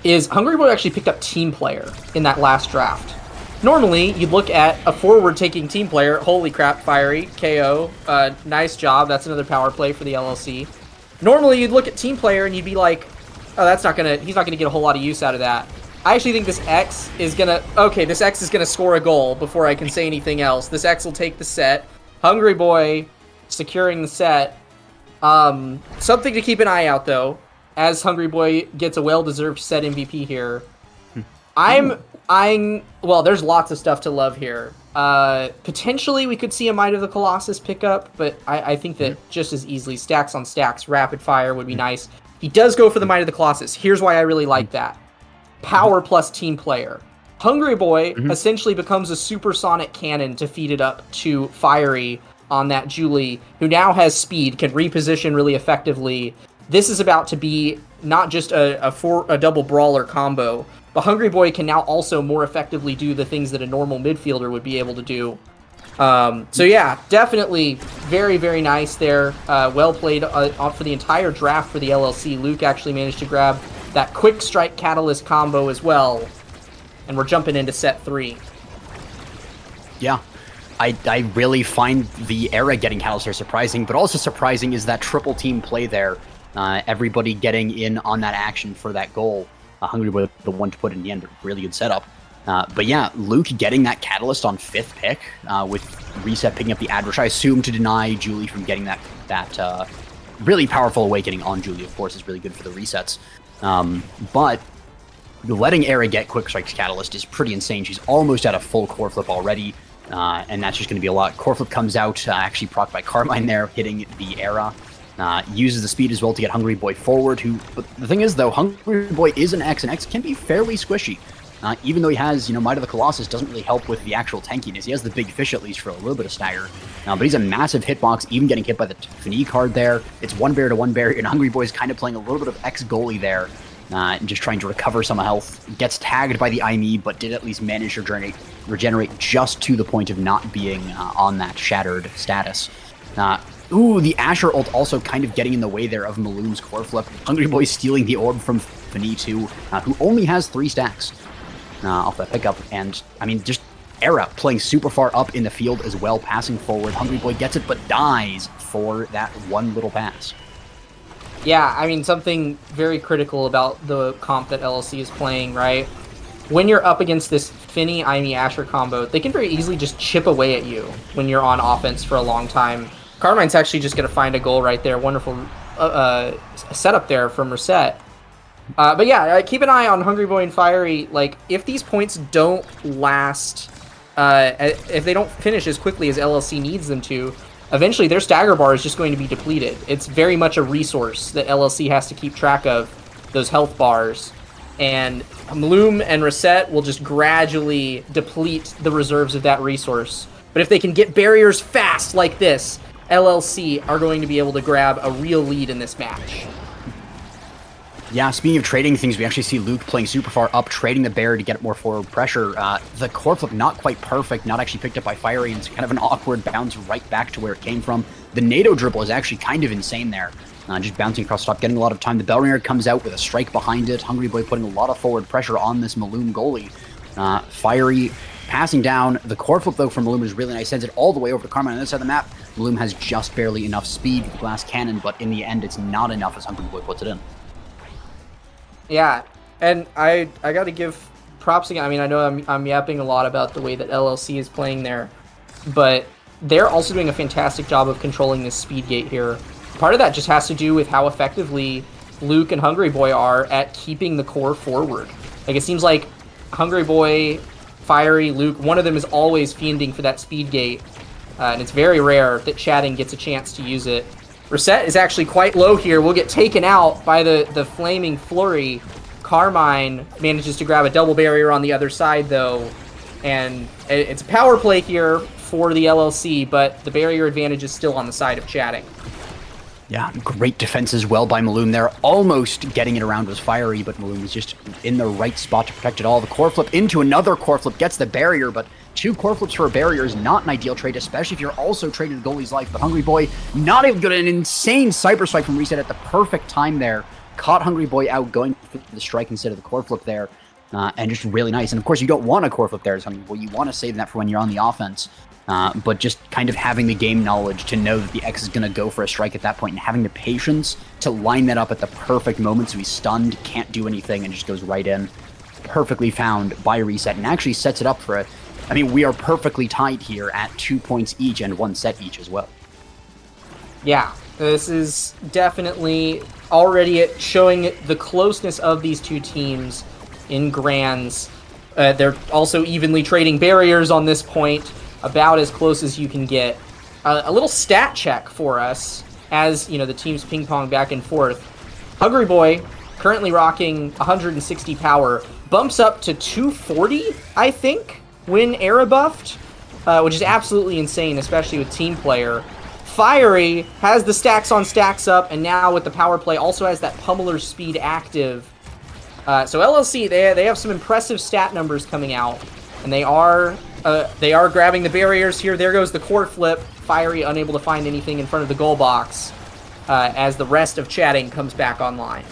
is Hungry Boy actually picked up Team Player in that last draft. Normally, you'd look at a forward-taking Team Player, holy crap, Fiery, KO, nice job, that's another power play for the LLC. Normally, you'd look at Team Player and you'd be like, oh, he's not gonna get a whole lot of use out of that. I actually think this X is gonna score a goal before I can say anything else. This X will take the set. Hungry Boy securing the set. Something to keep an eye out, though, as Hungry Boy gets a well-deserved set MVP here. Well, there's lots of stuff to love here. Potentially, we could see a Might of the Colossus pickup, but I think that just as easily, stacks on stacks, rapid fire would be nice. He does go for the Might of the Colossus. Here's why I really like that. Power plus Team Player. Hungry Boy essentially becomes a supersonic cannon to feed it up to Fiery on that Julie, who now has speed, can reposition really effectively. This is about to be not just a double brawler combo, but Hungry Boy can now also more effectively do the things that a normal midfielder would be able to do. So yeah, definitely very, very nice there. Well played for the entire draft for the LLC. Luke actually managed to grab that Quick Strike Catalyst combo as well. And we're jumping into set 3. Yeah. I really find the era getting Catalyst here surprising, but also surprising is that triple team play there. Everybody getting in on that action for that goal. Hungry Boy, the one to put in the end, really good setup. But yeah, Luke getting that Catalyst on 5th pick, with Reset picking up the ad rush, I assume to deny Julie from getting that really powerful awakening on Julie, of course, is really good for the resets. But letting Era get Quick Strike's Catalyst is pretty insane. She's almost at a full core flip already. And that's just going to be a lot. Core flip comes out, actually procced by Carmine there, hitting the Era. Uses the speed as well to get Hungry Boy forward, but the thing is, though, Hungry Boy is an X, and X can be fairly squishy. Even though he has, Might of the Colossus doesn't really help with the actual tankiness. He has the big fish, at least, for a little bit of stagger. But he's a massive hitbox, even getting hit by the Fini card there. It's one barrier to one barrier, and Hungry Boy's kind of playing a little bit of X goalie there. And just trying to recover some health. Gets tagged by the IME, but did at least manage to regenerate just to the point of not being on that shattered status. The Asher ult also kind of getting in the way there of Maloon's core flip. Hungry Boy stealing the orb from Fini too, who only has 3 stacks off that pickup. And, I mean, just Era playing super far up in the field as well, passing forward. Hungry Boy gets it, but dies for that one little pass. Yeah, I mean, something very critical about the comp that LLC is playing, right? When you're up against this Finny, Imi, Asher combo, they can very easily just chip away at you when you're on offense for a long time. Carmine's actually just going to find a goal right there. Wonderful setup there from Reset. But yeah, keep an eye on Hungry Boy and Fiery. Like, if these points don't last, if they don't finish as quickly as LLC needs them to, eventually their stagger bar is just going to be depleted. It's very much a resource that LLC has to keep track of, those health bars. And Bloom and Reset will just gradually deplete the reserves of that resource. But if they can get barriers fast like this, LLC are going to be able to grab a real lead in this match. Yeah, speaking of trading things, we actually see Luke playing super far up, trading the barrier to get more forward pressure. The core flip not quite perfect, not actually picked up by Fiery, and it's kind of an awkward bounce right back to where it came from. The NATO dribble is actually kind of insane there. Just bouncing across the top, getting a lot of time. The Bell Ringer comes out with a strike behind it. Hungry Boy putting a lot of forward pressure on this Maloom goalie. Fiery passing down. The core flip, though, from Maloom is really nice. Sends it all the way over to Carmine on this side of the map. Maloom has just barely enough speed with the glass cannon, but in the end, it's not enough as Hungry Boy puts it in. Yeah, and I got to give props again. I mean, I know I'm yapping a lot about the way that LLC is playing there, but they're also doing a fantastic job of controlling this speed gate here. Part of that just has to do with how effectively Luke and Hungry Boy are at keeping the core forward. Like, it seems like Hungry Boy, Fiery, Luke, one of them is always fiending for that speed gate, and it's very rare that Chatting gets a chance to use it. Reset is actually quite low here. We'll get taken out by the Flaming Flurry. Carmine manages to grab a double barrier on the other side, though. And it's a power play here for the LLC, but the barrier advantage is still on the side of Chatting. Yeah, great defense as well by Maloom there. Almost getting it around was Fiery, but Maloom was just in the right spot to protect it all. The core flip into another core flip, gets the barrier, but 2 core flips for a barrier is not an ideal trade, especially if you're also trading the goalie's life. But Hungry Boy not able to get an insane cyber strike from Reset at the perfect time there. Caught Hungry Boy out going for the strike instead of the core flip there. And just really nice. And of course, you don't want a core flip there as Hungry Boy. You want to save that for when you're on the offense. But just kind of having the game knowledge to know that the X is going to go for a strike at that point, and having the patience to line that up at the perfect moment so he's stunned, can't do anything, and just goes right in. Perfectly found by Reset, and actually sets it up for it. I mean, we are perfectly tied here at 2 points each and 1 set each as well. Yeah, this is definitely already showing the closeness of these two teams in grands. They're also evenly trading barriers on this point, about as close as you can get. A little stat check for us as, you know, the teams ping pong back and forth. Hungry Boy, currently rocking 160 power, bumps up to 240, I think, when era buffed, which is absolutely insane, especially with team player. Fiery has the stacks on stacks up, and now with the power play also has that pummeler speed active. So LLC, they have some impressive stat numbers coming out, and they are grabbing the barriers here. There goes the core flip. Fiery unable to find anything in front of the goal box as the rest of Chatting comes back online.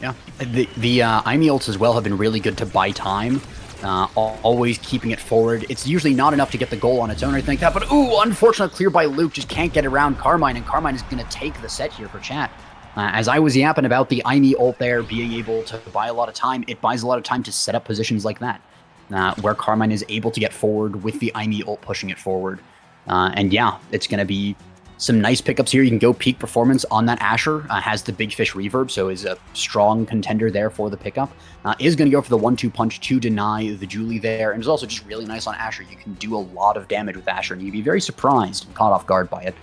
Yeah, the Imi ults as well have been really good to buy time. Always keeping it forward. It's usually not enough to get the goal on its own or anything like that, but ooh, unfortunate clear by Luke. Just can't get around Carmine, and Carmine is going to take the set here for Chat. As I was yapping about the Imi ult there being able to buy a lot of time, it buys a lot of time to set up positions like that. Where Carmine is able to get forward with the Imi ult pushing it forward. And yeah, it's going to be some nice pickups here. You can go peak performance on that Asher. Has the Big Fish reverb, so is a strong contender there for the pickup. Is going to go for the 1-2 punch to deny the Julie there. And it's also just really nice on Asher. You can do a lot of damage with Asher, and you'd be very surprised and caught off guard by it.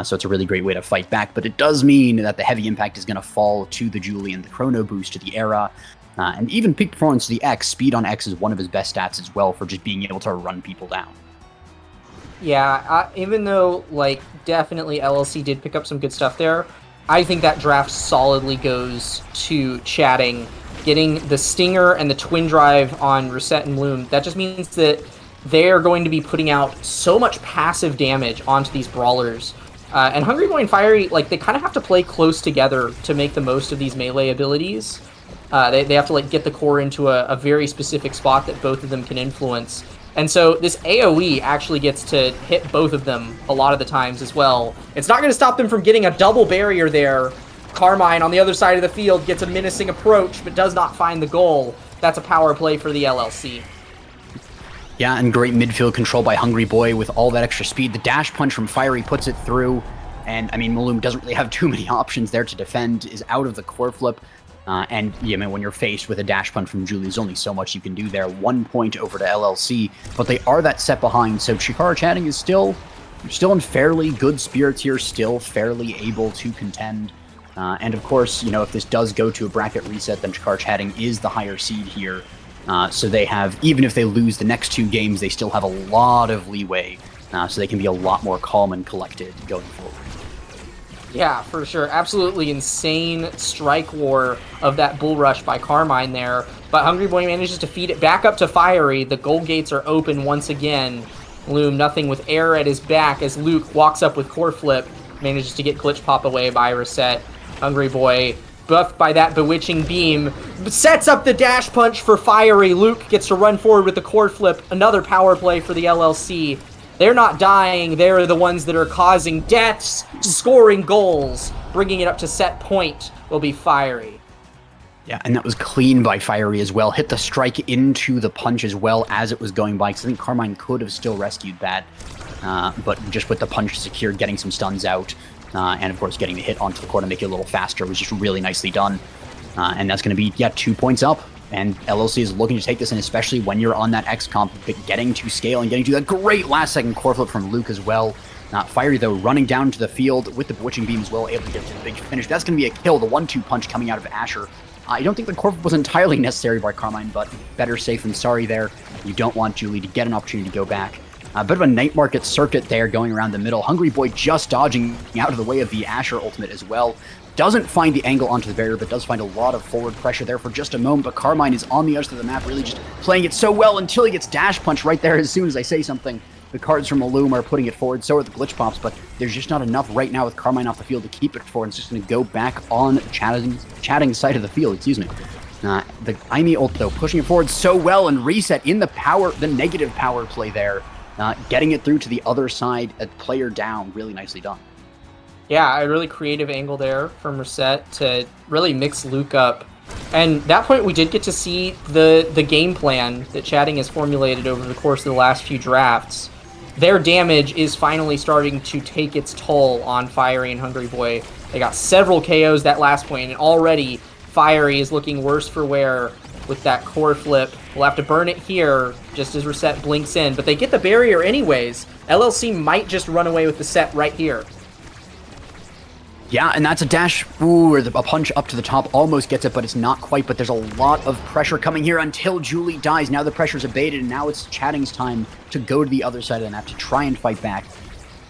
So it's a really great way to fight back. But it does mean that the heavy impact is going to fall to the Julie and the chrono boost to the era. And even peak performance to the X, speed on X is one of his best stats as well for just being able to run people down. Yeah, even though, like, definitely LLC did pick up some good stuff there, I think that draft solidly goes to Chatting. Getting the Stinger and the Twin Drive on Reset and Bloom, that just means that they are going to be putting out so much passive damage onto these brawlers. And Hungry Boy and Fiery, like, they kind of have to play close together to make the most of these melee abilities. They have to, like, get the core into a very specific spot that both of them can influence. And so this AoE actually gets to hit both of them a lot of the times as well. It's not going to stop them from getting a double barrier there Carmine on the other side of the field gets a menacing approach, but does not find the goal. That's a power play for the LLC. Yeah, and great midfield control by Hungry Boy with all that extra speed. The dash punch from Fiery puts it through. And, I mean, Malum doesn't really have too many options there to defend, is out of the core flip. And, yeah, I mean, when you're faced with a dash punch from Julie, there's only so much you can do there. 1 point over to LLC, but they are that set behind. So Chikara Channing is still in fairly good spirits here, still fairly able to contend. And, of course, you know, if this does go to a bracket reset, then Chikara Channing is the higher seed here. So they have, even if they lose the next 2 games, they still have a lot of leeway. So they can be a lot more calm and collected going forward. Yeah, for sure. Absolutely insane strike war of that bull rush by Carmine there. But Hungry Boy manages to feed it back up to Fiery. The goal gates are open once again. Loom nothing with air at his back as Luke walks up with core flip. Manages to get glitch pop away by Reset. Hungry Boy, buffed by that bewitching beam, sets up the dash punch for Fiery. Luke gets to run forward with the core flip. Another power play for the LLC. They're not dying. They're the ones that are causing deaths, scoring goals. Bringing it up to set point will be Fiery. Yeah, and that was clean by Fiery as well. Hit the strike into the punch as well as it was going by, because I think Carmine could have still rescued that. But just with the punch secured, getting some stuns out, and of course getting the hit onto the core to make it a little faster was just really nicely done. And that's going to be, 2 points up. And LLC is looking to take this in, especially when you're on that X comp, getting to scale and getting to that great last-second core flip from Luke as well. Fiery, though, running down to the field with the Bewitching Beam as well, able to get to the big finish. That's going to be a kill, the 1-2 punch coming out of Asher. I don't think the core flip was entirely necessary by Carmine, but better safe than sorry there. You don't want Julie to get an opportunity to go back. A bit of a night market circuit there going around the middle. Hungry Boy just dodging out of the way of the Asher ultimate as well. Doesn't find the angle onto the barrier, but does find a lot of forward pressure there for just a moment. But Carmine is on the edge of the map, really just playing it so well until he gets dash punch right there as soon as I say something. The cards from Malum are putting it forward, so are the glitch pops, but there's just not enough right now with Carmine off the field to keep it forward. It's just going to go back on chatting side of the field, excuse me. The Aimee ult, though, pushing it forward so well, and Reset in the negative power play there. Getting it through to the other side, a player down, really nicely done. Yeah, a really creative angle there from Reset to really mix Luke up. And at that point, we did get to see the game plan that Chatting has formulated over the course of the last few drafts. Their damage is finally starting to take its toll on Fiery and Hungry Boy. They got several KOs that last point, and already Fiery is looking worse for wear with that core flip. We'll have to burn it here just as Reset blinks in, but they get the barrier anyways. LLC might just run away with the set right here. Yeah, and that's a dash, or a punch up to the top, almost gets it, but it's not quite, but there's a lot of pressure coming here until Julie dies. Now the pressure's abated, and now it's Chatting's time to go to the other side of the map to try and fight back.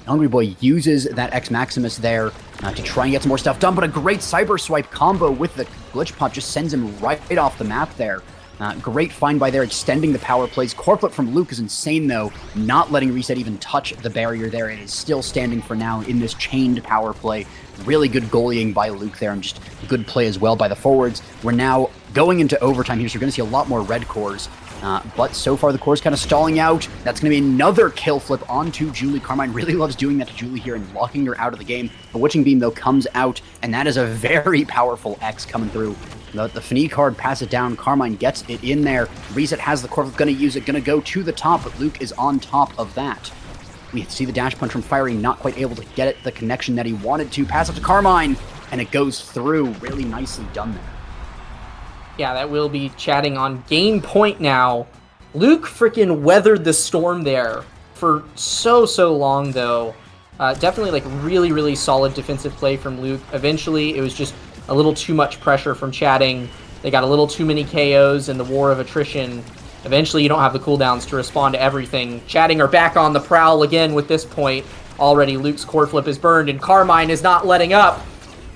Hungry Boy uses that X Maximus there to try and get some more stuff done, but a great Cyber Swipe combo with the Glitch Pop just sends him right off the map there. Great find by there, extending the power plays. Core flip from Luke is insane, though, not letting Reset even touch the barrier there. It is still standing for now in this chained power play. Really good goalying by Luke there, and just good play as well by the forwards. We're now going into overtime here, so you're going to see a lot more red cores. But so far, the core's kind of stalling out. That's going to be another kill flip onto Julie. Carmine really loves doing that to Julie here and locking her out of the game. The Witching Beam, though, comes out, and that is a very powerful X coming through. The Fini card, pass it down. Carmine gets it in there. Reset has the core flip, going to use it, going to go to the top, but Luke is on top of that. We see the dash punch from Fiery, not quite able to get it the connection that he wanted to. Pass it to Carmine, and it goes through. Really nicely done there. Yeah, that will be Chatting on game point now. Luke freaking weathered the storm there for so long, though. Definitely like really solid defensive play from Luke. Eventually, it was just a little too much pressure from Chatting. They got a little too many KOs in the war of attrition. Eventually, you don't have the cooldowns to respond to everything. Chatting are back on the prowl again with this point. Already, Luke's core flip is burned, and Carmine is not letting up.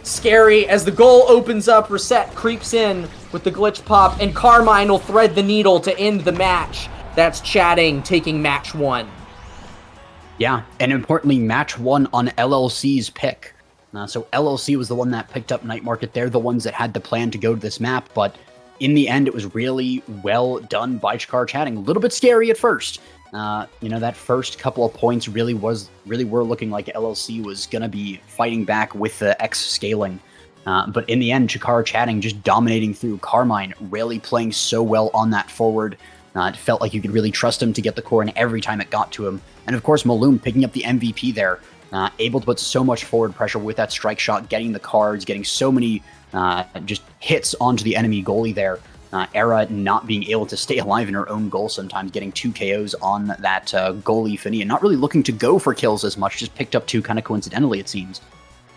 Scary as the goal opens up. Reset creeps in with the glitch pop, and Carmine will thread the needle to end the match. That's Chatting taking match 1. Yeah, and importantly, match 1 on LLC's pick. So LLC was the one that picked up Night Market. They're the ones that had the plan to go to this map, but in the end, it was really well done by Chikara Chatting. A little bit scary at first. That first couple of points really were looking like LLC was going to be fighting back with the X scaling. But in the end, Chikara chatting, just dominating through. Carmine really playing so well on that forward. It felt like you could really trust him to get the core in every time it got to him. And of course, Maloom picking up the MVP there, able to put so much forward pressure with that strike shot, getting the cards, getting so many just hits onto the enemy goalie there. Era not being able to stay alive in her own goal sometimes, getting 2 KOs on that goalie Finny, and not really looking to go for kills as much, just picked up 2 kind of coincidentally, it seems.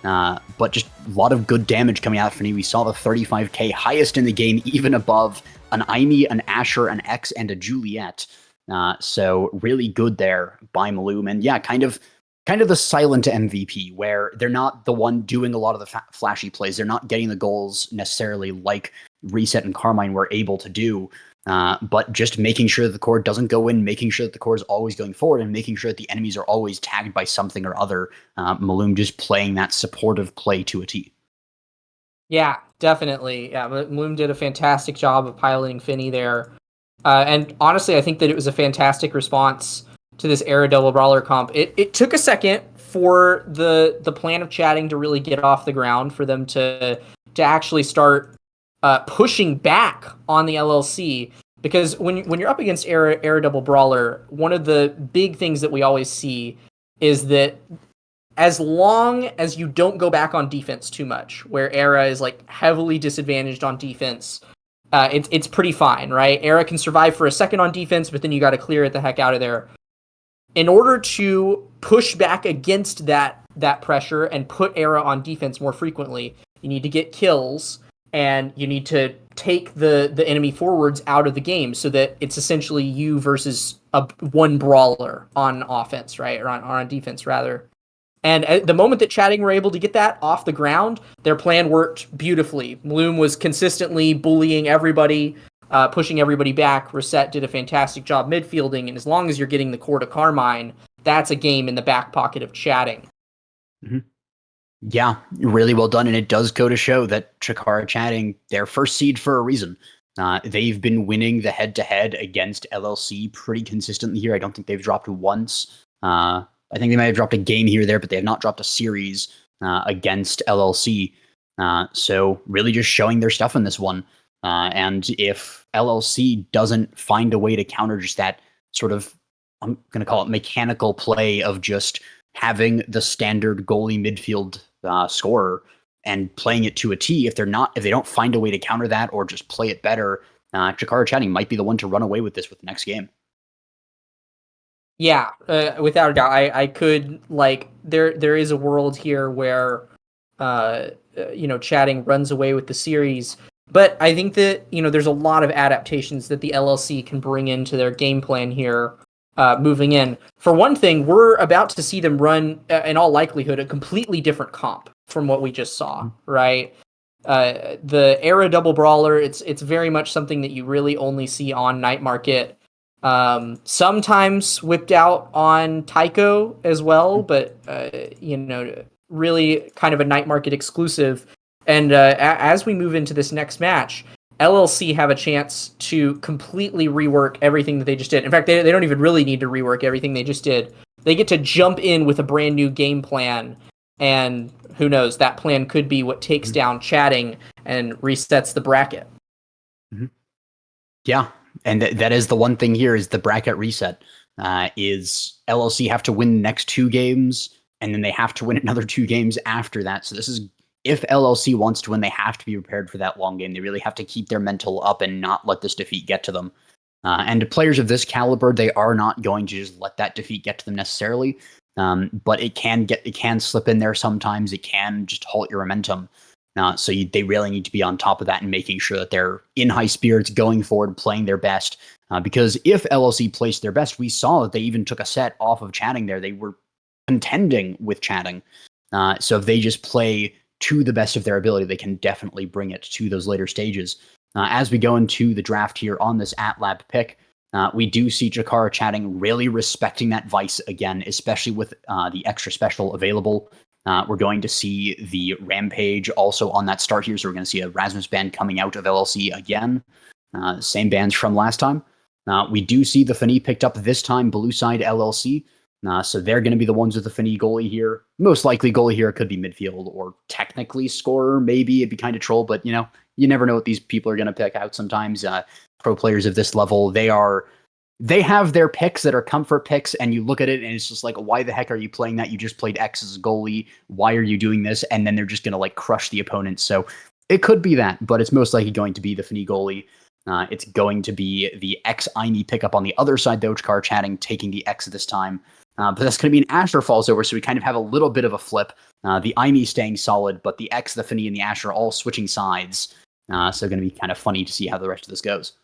But just a lot of good damage coming out of Finny. We saw the 35k highest in the game, even above an Aimee, an Asher, an X, and a Juliet. So really good there by Maloom. And yeah, kind of the silent MVP, where they're not the one doing a lot of the flashy plays. They're not getting the goals necessarily like Reset and Carmine were able to do, but just making sure that the core doesn't go in, making sure that the core is always going forward, and making sure that the enemies are always tagged by something or other. Maloom just playing that supportive play to a T. Yeah, definitely. Yeah, Maloom did a fantastic job of piloting Finny there. And honestly, I think that it was a fantastic response to this Era Double Brawler comp. It took a second for the plan of chatting to really get off the ground, for them to actually start pushing back on the LLC, because when you're up against Era Double Brawler, one of the big things that we always see is that as long as you don't go back on defense too much, where Era is like heavily disadvantaged on defense, it's pretty fine, right? Era can survive for a second on defense, but then you got to clear it the heck out of there. In order to push back against that pressure and put Era on defense more frequently, you need to get kills, and you need to take the enemy forwards out of the game, so that it's essentially you versus one brawler on offense, right? Or on defense, rather. And at the moment that chatting were able to get that off the ground, their plan worked beautifully. Maloom was consistently bullying everybody, pushing everybody back. Reset did a fantastic job midfielding, and as long as you're getting the core to Carmine, that's a game in the back pocket of chatting. Mm-hmm. Yeah, really well done, and it does go to show that Chikara chatting, their first seed for a reason. They've been winning the head-to-head against LLC pretty consistently here. I don't think they've dropped once. I think they might have dropped a game here or there, but they have not dropped a series against LLC. So really just showing their stuff in this one. And if LLC doesn't find a way to counter just that sort of, I'm going to call it mechanical play of just having the standard goalie midfield scorer and playing it to a T, if they don't find a way to counter that or just play it better, Chikara chatting might be the one to run away with this with the next game. Yeah, without a doubt. I could, like, there is a world here where chatting runs away with the series, but I think that there's a lot of adaptations that the LLC can bring into their game plan here, moving in. For one thing, we're about to see them run, in all likelihood, a completely different comp from what we just saw, right? The Era Double Brawler, it's very much something that you really only see on Night Market. Sometimes whipped out on Tycho as well, but really kind of a Night Market exclusive. And as we move into this next match, LLC have a chance to completely rework everything that they just did. In fact, they don't even really need to rework everything they just did. They get to jump in with a brand new game plan, and who knows, that plan could be what takes down chatting and resets the bracket. Mm-hmm. Yeah. And that is the one thing here is the bracket reset. Is LLC have to win the next 2 games, and then they have to win another 2 games after that. So this is, if LLC wants to win, they have to be prepared for that long game. They really have to keep their mental up and not let this defeat get to them. And players of this caliber, they are not going to just let that defeat get to them necessarily. But it can slip in there sometimes. It can just halt your momentum. So they really need to be on top of that and making sure that they're in high spirits, going forward, playing their best. Because if LLC placed their best, we saw that they even took a set off of chatting there. They were contending with chatting. So if they just play to the best of their ability, they can definitely bring it to those later stages. As we go into the draft here on this AtLab pick, we do see Chikara chatting really respecting that Vice again, especially with the extra special available. We're going to see the Rampage also on that start here, so we're going to see a Rasmus band coming out of LLC again. Same bands from last time. We do see the Fanny picked up this time, Blue Side LLC. So they're going to be the ones with the Finny goalie here. Most likely goalie here could be midfield or technically scorer. Maybe it'd be kind of troll, but you never know what these people are going to pick out sometimes. Pro players of this level, they have their picks that are comfort picks, and you look at it and it's just like, why the heck are you playing that? You just played X as a goalie. Why are you doing this? And then they're just going to like crush the opponent. So it could be that, but it's most likely going to be the Finny goalie. It's going to be the X Aimee pickup on the other side, though. Car chatting, taking the X this time. But that's going to be an Asher falls over, so we kind of have a little bit of a flip. The Aimee staying solid, but the X, the Finny, and the Asher all switching sides. So going to be kind of funny to see how the rest of this goes.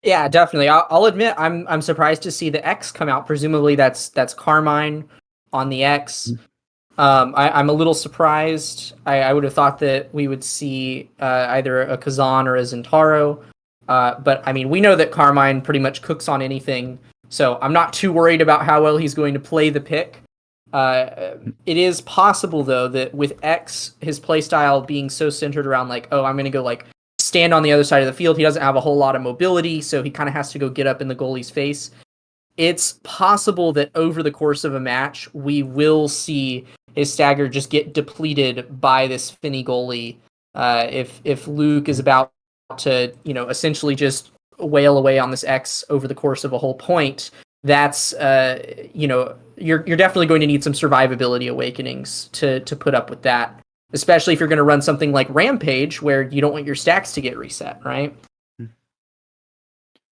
Yeah, definitely. I'll admit I'm surprised to see the X come out. Presumably that's Carmine on the X. I'm a little surprised. I would have thought that we would see either a Kazan or a Zentaro. But I mean, we know that Carmine pretty much cooks on anything, so I'm not too worried about how well he's going to play the pick. It is possible though that with X, his playstyle being so centered around like, oh, I'm going to go like stand on the other side of the field. He doesn't have a whole lot of mobility, so he kind of has to go get up in the goalie's face. It's possible that over the course of a match, we will see his stagger just get depleted by this Finny goalie. If Luke is about to, essentially just wail away on this X over the course of a whole point, that's, you're definitely going to need some survivability awakenings to put up with that. Especially if you're going to run something like Rampage, where you don't want your stacks to get reset, right?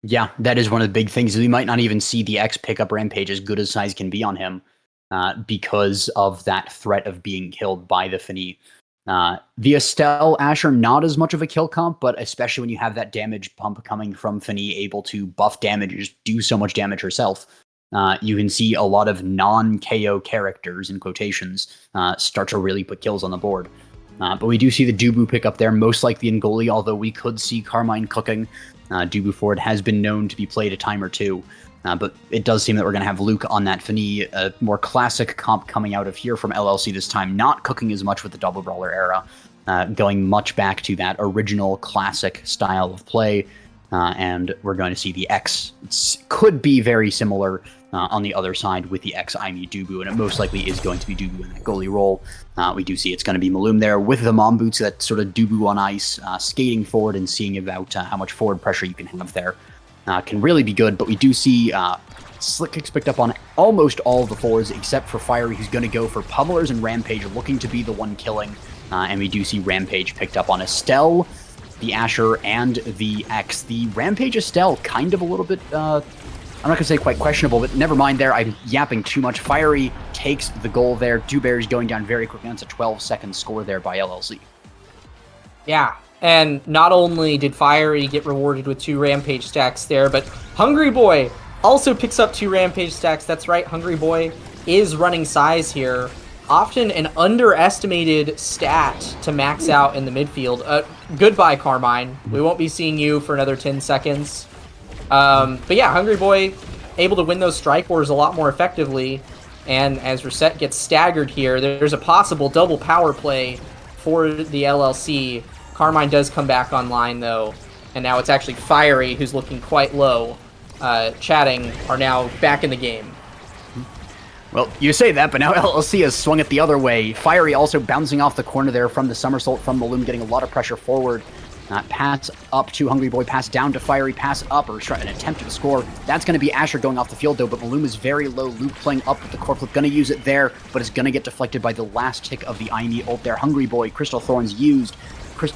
Yeah, that is one of the big things. We might not even see the X pick up Rampage as good as size can be on him because of that threat of being killed by the Finny. The Estelle Asher, not as much of a kill comp, but especially when you have that damage pump coming from Finny, able to buff damage, just do so much damage herself. You can see a lot of non-KO characters, in quotations, start to really put kills on the board. But we do see the Dubu pick up there, most likely in goalie, although we could see Carmine cooking. Dubu Ford has been known to be played a time or two. But it does seem that we're going to have Luke on that Finny, a more classic comp coming out of here from LLC this time, not cooking as much with the Double Brawler era, going much back to that original classic style of play. And we're going to see the X. Could be very similar on the other side with the X Aimee Dubu, and it most likely is going to be Dubu in that goalie role. We do see it's going to be Malum there with the mom boots, that sort of Dubu on ice, skating forward and seeing about how much forward pressure you can have there. Can really be good, but we do see Slick Kicks picked up on almost all of the fours except for Fiery, who's going to go for Pummelers and Rampage, looking to be the one killing. And we do see Rampage picked up on Estelle, the Asher, and the X. The Rampage Estelle, kind of a little bit, I'm not going to say quite questionable, but never mind there. I'm yapping too much. Fiery takes the goal there. Dewberry's going down very quickly. That's a 12-second score there by LLC. Yeah, and not only did Fiery get rewarded with 2 Rampage stacks there, but Hungry Boy also picks up 2 Rampage stacks. That's right, Hungry Boy is running size here. Often an underestimated stat to max out in the midfield. Goodbye, Carmine. We won't be seeing you for another 10 seconds. But yeah, Hungry Boy able to win those strike wars a lot more effectively. And as Reset gets staggered here, there's a possible double power play for the LLC. Carmine does come back online though, and now it's actually Fiery who's looking quite low. Chatting are now back in the game. Well, you say that, but now LLC has swung it the other way. Fiery also bouncing off the corner there from the somersault from Malum, getting a lot of pressure forward. Pass up to Hungry Boy, pass down to Fiery, pass up, or an attempt to score. That's going to be Asher going off the field, though, but Malum is very low. Luke playing up with the core flip, going to use it there, but it's going to get deflected by the last tick of the Aimee ult there. Hungry Boy, Crystal Thorns used.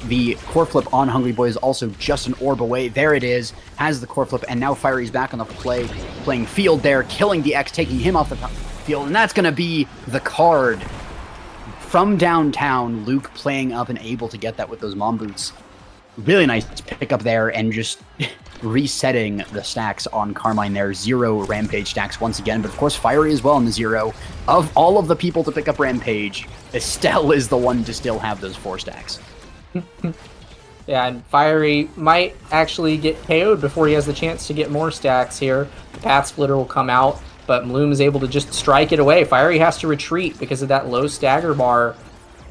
The core flip on Hungry Boy is also just an orb away. There it is, has the core flip, and now Fiery's back on the play, playing field there, killing the X, taking him off the field, and that's going to be the card. From downtown, Luke playing up and able to get that with those mom boots. Really nice pick up there, and just resetting the stacks on Carmine there. 0 Rampage stacks once again, but of course Fiery as well in the 0. Of all of the people to pick up Rampage, Estelle is the one to still have those 4 stacks. Yeah, and Fiery might actually get KO'd before he has the chance to get more stacks here. The Path Splitter will come out, but Malum is able to just strike it away. Fiery has to retreat because of that low stagger bar.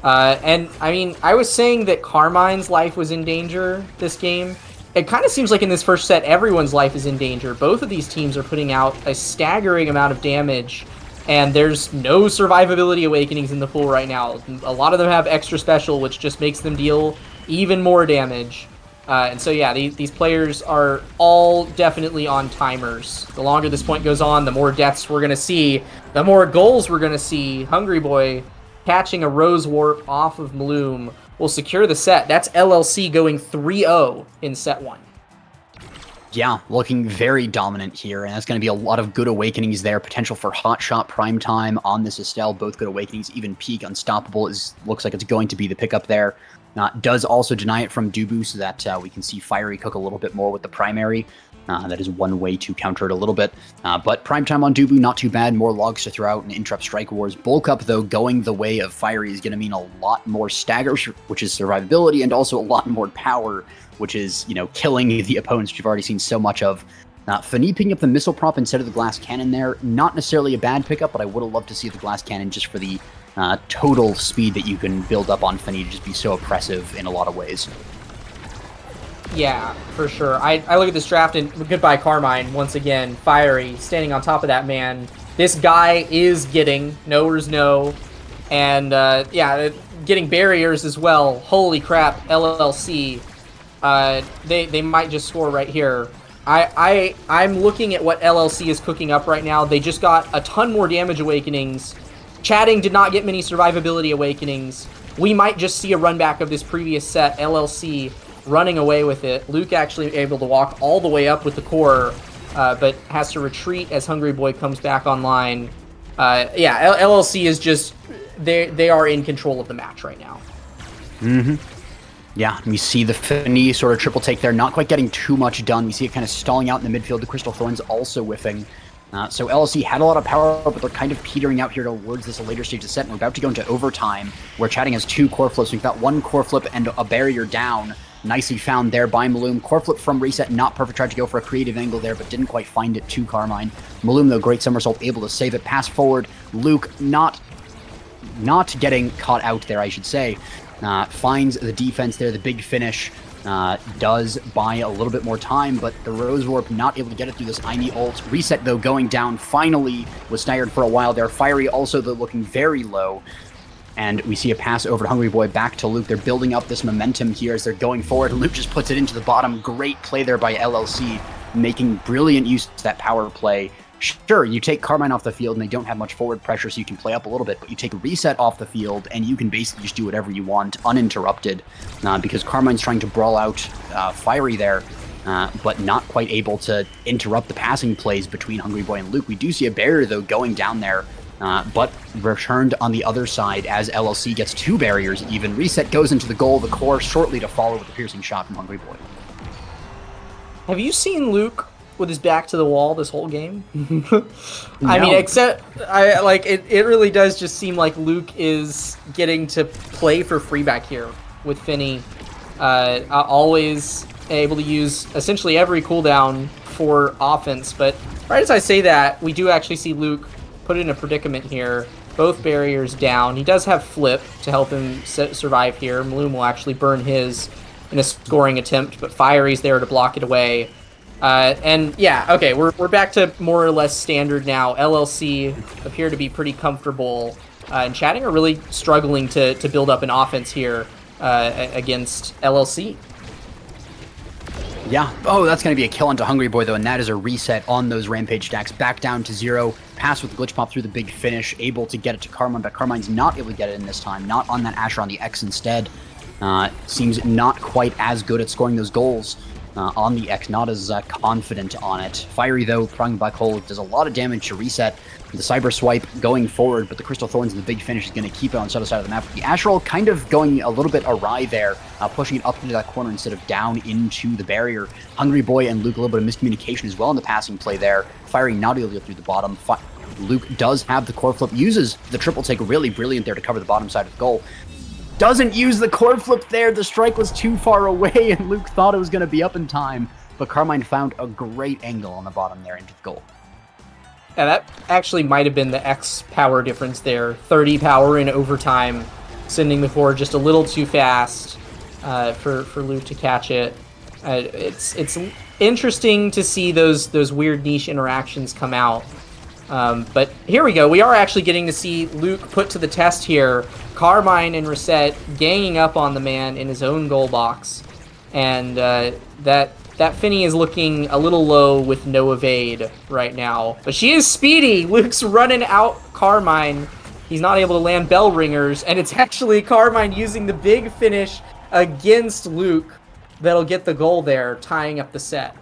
And, I mean, I was saying that Carmine's life was in danger this game. it kind of seems like in this first set, everyone's life is in danger. Both of these teams are putting out a staggering amount of damage, and there's no survivability awakenings in the pool right now. A lot of them have extra special, which just makes them deal even more damage. And so, yeah, these players are all definitely on timers. The longer this point goes on, the more deaths we're going to see, the more goals we're going to see. Hungry Boy catching a Rose Warp off of Maloom will secure the set. That's LLC going 3-0 in set 1. Yeah, looking very dominant here, and that's going to be a lot of good awakenings there. Potential for Hot Shot Prime Time on this Estelle, both good awakenings. Even Peak Unstoppable looks like it's going to be the pickup there. Does also deny it from Dubu so that we can see Fiery cook a little bit more with the primary. That is one way to counter it a little bit. But Prime Time on Dubu, not too bad. More logs to throw out and interrupt Strike Wars. Bulk Up, though, going the way of Fiery is going to mean a lot more stagger, which is survivability, and also a lot more power, which is, killing the opponents, which you've already seen so much of. Fanny picking up the missile prop instead of the glass cannon there. Not necessarily a bad pickup, but I would have loved to see the glass cannon just for the total speed that you can build up on Fanny to just be so oppressive in a lot of ways. Yeah, for sure. I look at this draft and goodbye Carmine once again. Fiery standing on top of that man. This guy is getting Knowers No, and getting barriers as well. Holy crap, LLC. They might just score right here. I'm looking at what LLC is cooking up right now. They just got a ton more damage awakenings. Chatting did not get many survivability awakenings. We might just see a run back of this previous set. LLC running away with it. Luke actually able to walk all the way up with the core, but has to retreat as Hungry Boy comes back online. LLC is just, they are in control of the match right now. Mm-hmm. Yeah, we see the Fanny sort of triple take there, not quite getting too much done. We see it kind of stalling out in the midfield. The Crystal Thorns also whiffing. So LLC had a lot of power, but they're kind of petering out here towards this later stage of the set, and we're about to go into overtime, where Chatting has 2 core flips. We've got 1 core flip and a barrier down. Nicely found there by Maloom. Core flip from Reset, not perfect. Tried to go for a creative angle there, but didn't quite find it to Carmine. Maloom, though, great somersault, able to save it. Pass forward. Luke not getting caught out there, I should say. Finds the defense there, the big finish. Does buy a little bit more time, but the Rose Warp not able to get it through this Imi ult. Reset, though, going down finally, was staggered for a while there. Fiery also, though, looking very low. And we see a pass over to Hungry Boy back to Luke. They're building up this momentum here as they're going forward. Luke just puts it into the bottom. Great play there by LLC, making brilliant use of that power play. Sure, you take Carmine off the field and they don't have much forward pressure, so you can play up a little bit, but you take Reset off the field and you can basically just do whatever you want uninterrupted, because Carmine's trying to brawl out Fiery there, but not quite able to interrupt the passing plays between Hungry Boy and Luke. We do see a barrier, though, going down there, but returned on the other side as LLC gets 2 barriers even. Reset goes into the goal, the core shortly to follow with a piercing shot from Hungry Boy. Have you seen Luke with his back to the wall this whole game? No. I mean, it really does just seem like Luke is getting to play for free back here with Finny. Always able to use essentially every cooldown for offense, but right as I say that, we do actually see Luke put in a predicament here. Both barriers down. He does have Flip to help him survive here. Maloom will actually burn his in a scoring attempt, but Fiery's there to block it away. We're back to more or less standard now. LLC appear to be pretty comfortable, and Chatting are really struggling to build up an offense here against LLC. Yeah. Oh, that's going to be a kill onto Hungry Boy, though, and that is a reset on those Rampage stacks. Back down to 0. Pass with the Glitch Pop through the big finish. Able to get it to Carmine, but Carmine's not able to get it in this time. Not on that Asher, on the X instead. Seems not quite as good at scoring those goals on the X. Not as confident on it. Fiery, though, Prong Black Hole does a lot of damage to Reset. The Cyber Swipe going forward, but the Crystal Thorns and the big finish is going to keep it on the other side of the map. The Astral kind of going a little bit awry there, pushing it up into that corner instead of down into the barrier. Hungry Boy and Luke, a little bit of miscommunication as well in the passing play there. Fiery not able to go through the bottom. Luke does have the core flip, uses the triple take, really brilliant there to cover the bottom side of the goal. Doesn't use the core flip there. The strike was too far away, and Luke thought it was going to be up in time, but Carmine found a great angle on the bottom there into the goal. Yeah, that actually might have been the X power difference there. 30 power in overtime, sending the forward just a little too fast for Luke to catch it. It's interesting to see those weird niche interactions come out. But here we go. We are actually getting to see Luke put to the test here. Carmine and Reset ganging up on the man in his own goal box. And that Finny is looking a little low with no evade right now. But she is speedy. Luke's running out Carmine. He's not able to land bell ringers. And it's actually Carmine using the big finish against Luke that'll get the goal there, tying up the set.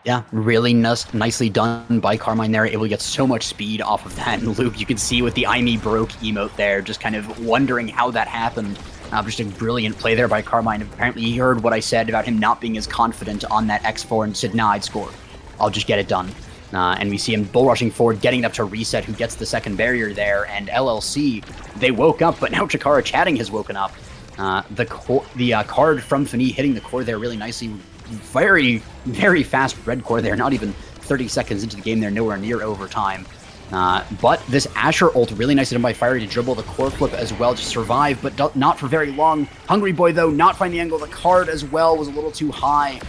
Yeah, really nicely done by Carmine there, able to get so much speed off of that. And Luke, you can see with the I me broke emote there, just kind of wondering how that happened. Just a brilliant play there by Carmine. Apparently he heard what I said about him not being as confident on that X4 and said, nah, I'd score. I'll just get it done. And we see him bull rushing forward, getting it up to Reset, who gets the second barrier there. And LLC, they woke up, but now Chikara Chatting has woken up. The card from Fini hitting the core there really nicely. Very, very fast red core there. Not even 30 seconds into the game there, nowhere near overtime. But this Asher ult really nicely done by Fiery to dribble the core flip as well to survive, but not for very long. Hungry Boy, though, not finding the angle. The card as well was a little too high.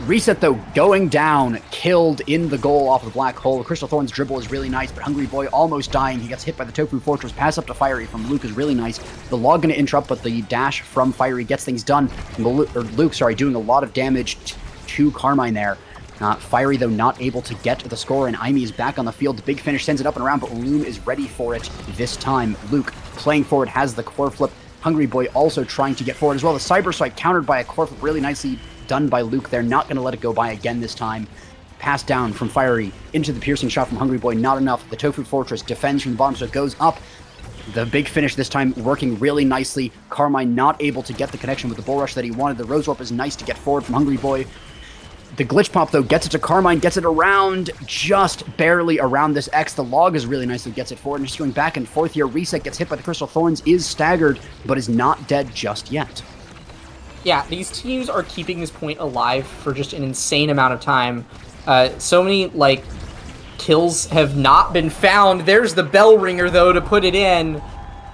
Reset, though, going down, killed in the goal off the black hole. Crystal Thorn's dribble is really nice, but Hungry Boy almost dying. He gets hit by the Tofu Fortress. Pass up to Fiery from Luke is really nice. The log going to interrupt, but the dash from Fiery gets things done. Luke, doing a lot of damage to Carmine there. Fiery, though, not able to get the score, and Aimee is back on the field. The big finish sends it up and around, but Loom is ready for it this time. Luke playing forward, has the core flip. Hungry Boy also trying to get forward as well. The Cyber Strike countered by a core flip, really nicely done by Luke. They're not going to let it go by again this time. Pass down from Fiery into the piercing shot from Hungry Boy, not enough. The Tofu Fortress defends from the bottom, so it goes up. The big finish this time working really nicely. Carmine not able to get the connection with the bull rush that he wanted. The Rose Warp is nice to get forward from Hungry Boy. The Glitch Pop, though, gets it to Carmine, gets it around, just barely around this X. The log is really nicely gets it forward, and just going back and forth here. Reset gets hit by the Crystal Thorns, is staggered, but is not dead just yet. Yeah, these teams are keeping this point alive for just an insane amount of time. So many, kills have not been found. There's the bell ringer, though, to put it in.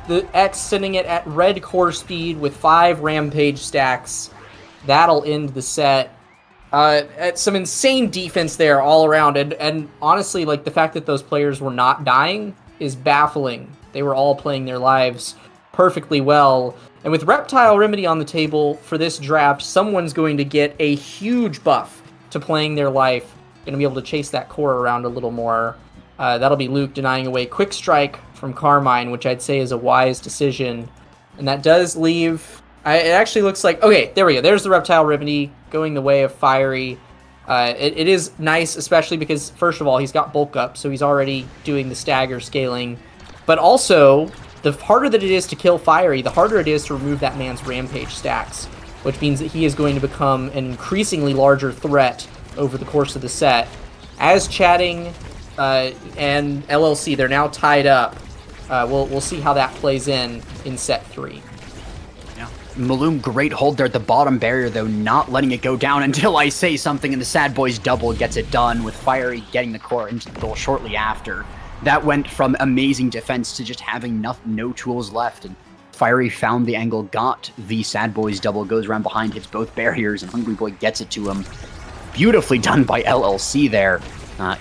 The X sending it at red core speed with 5 Rampage stacks. That'll end the set. Some insane defense there all around. And honestly, the fact that those players were not dying is baffling. They were all playing their lives perfectly well. And with Reptile Remedy on the table for this draft, someone's going to get a huge buff to playing their life. Going to be able to chase that core around a little more. That'll be Luke denying away Quick Strike from Carmine, which I'd say is a wise decision. And that does leave... it actually looks like... Okay, there we go. There's the Reptile Remedy going the way of Fiery. It is nice, especially because, first of all, he's got bulk up, so he's already doing the stagger scaling. But also... the harder that it is to kill Fiery, the harder it is to remove that man's Rampage stacks, which means that he is going to become an increasingly larger threat over the course of the set. As Chatting and LLC, they're now tied up. We'll see how that plays in set 3. Yeah, Maloom, great hold there at the bottom barrier, though, not letting it go down until I say something, and the Sad Boys double gets it done, with Fiery getting the core into the goal shortly after. That went from amazing defense to just having no tools left. And Fiery found the angle, got the Sad Boys double, goes around behind, hits both barriers, and Hungry Boy gets it to him. Beautifully done by LLC there,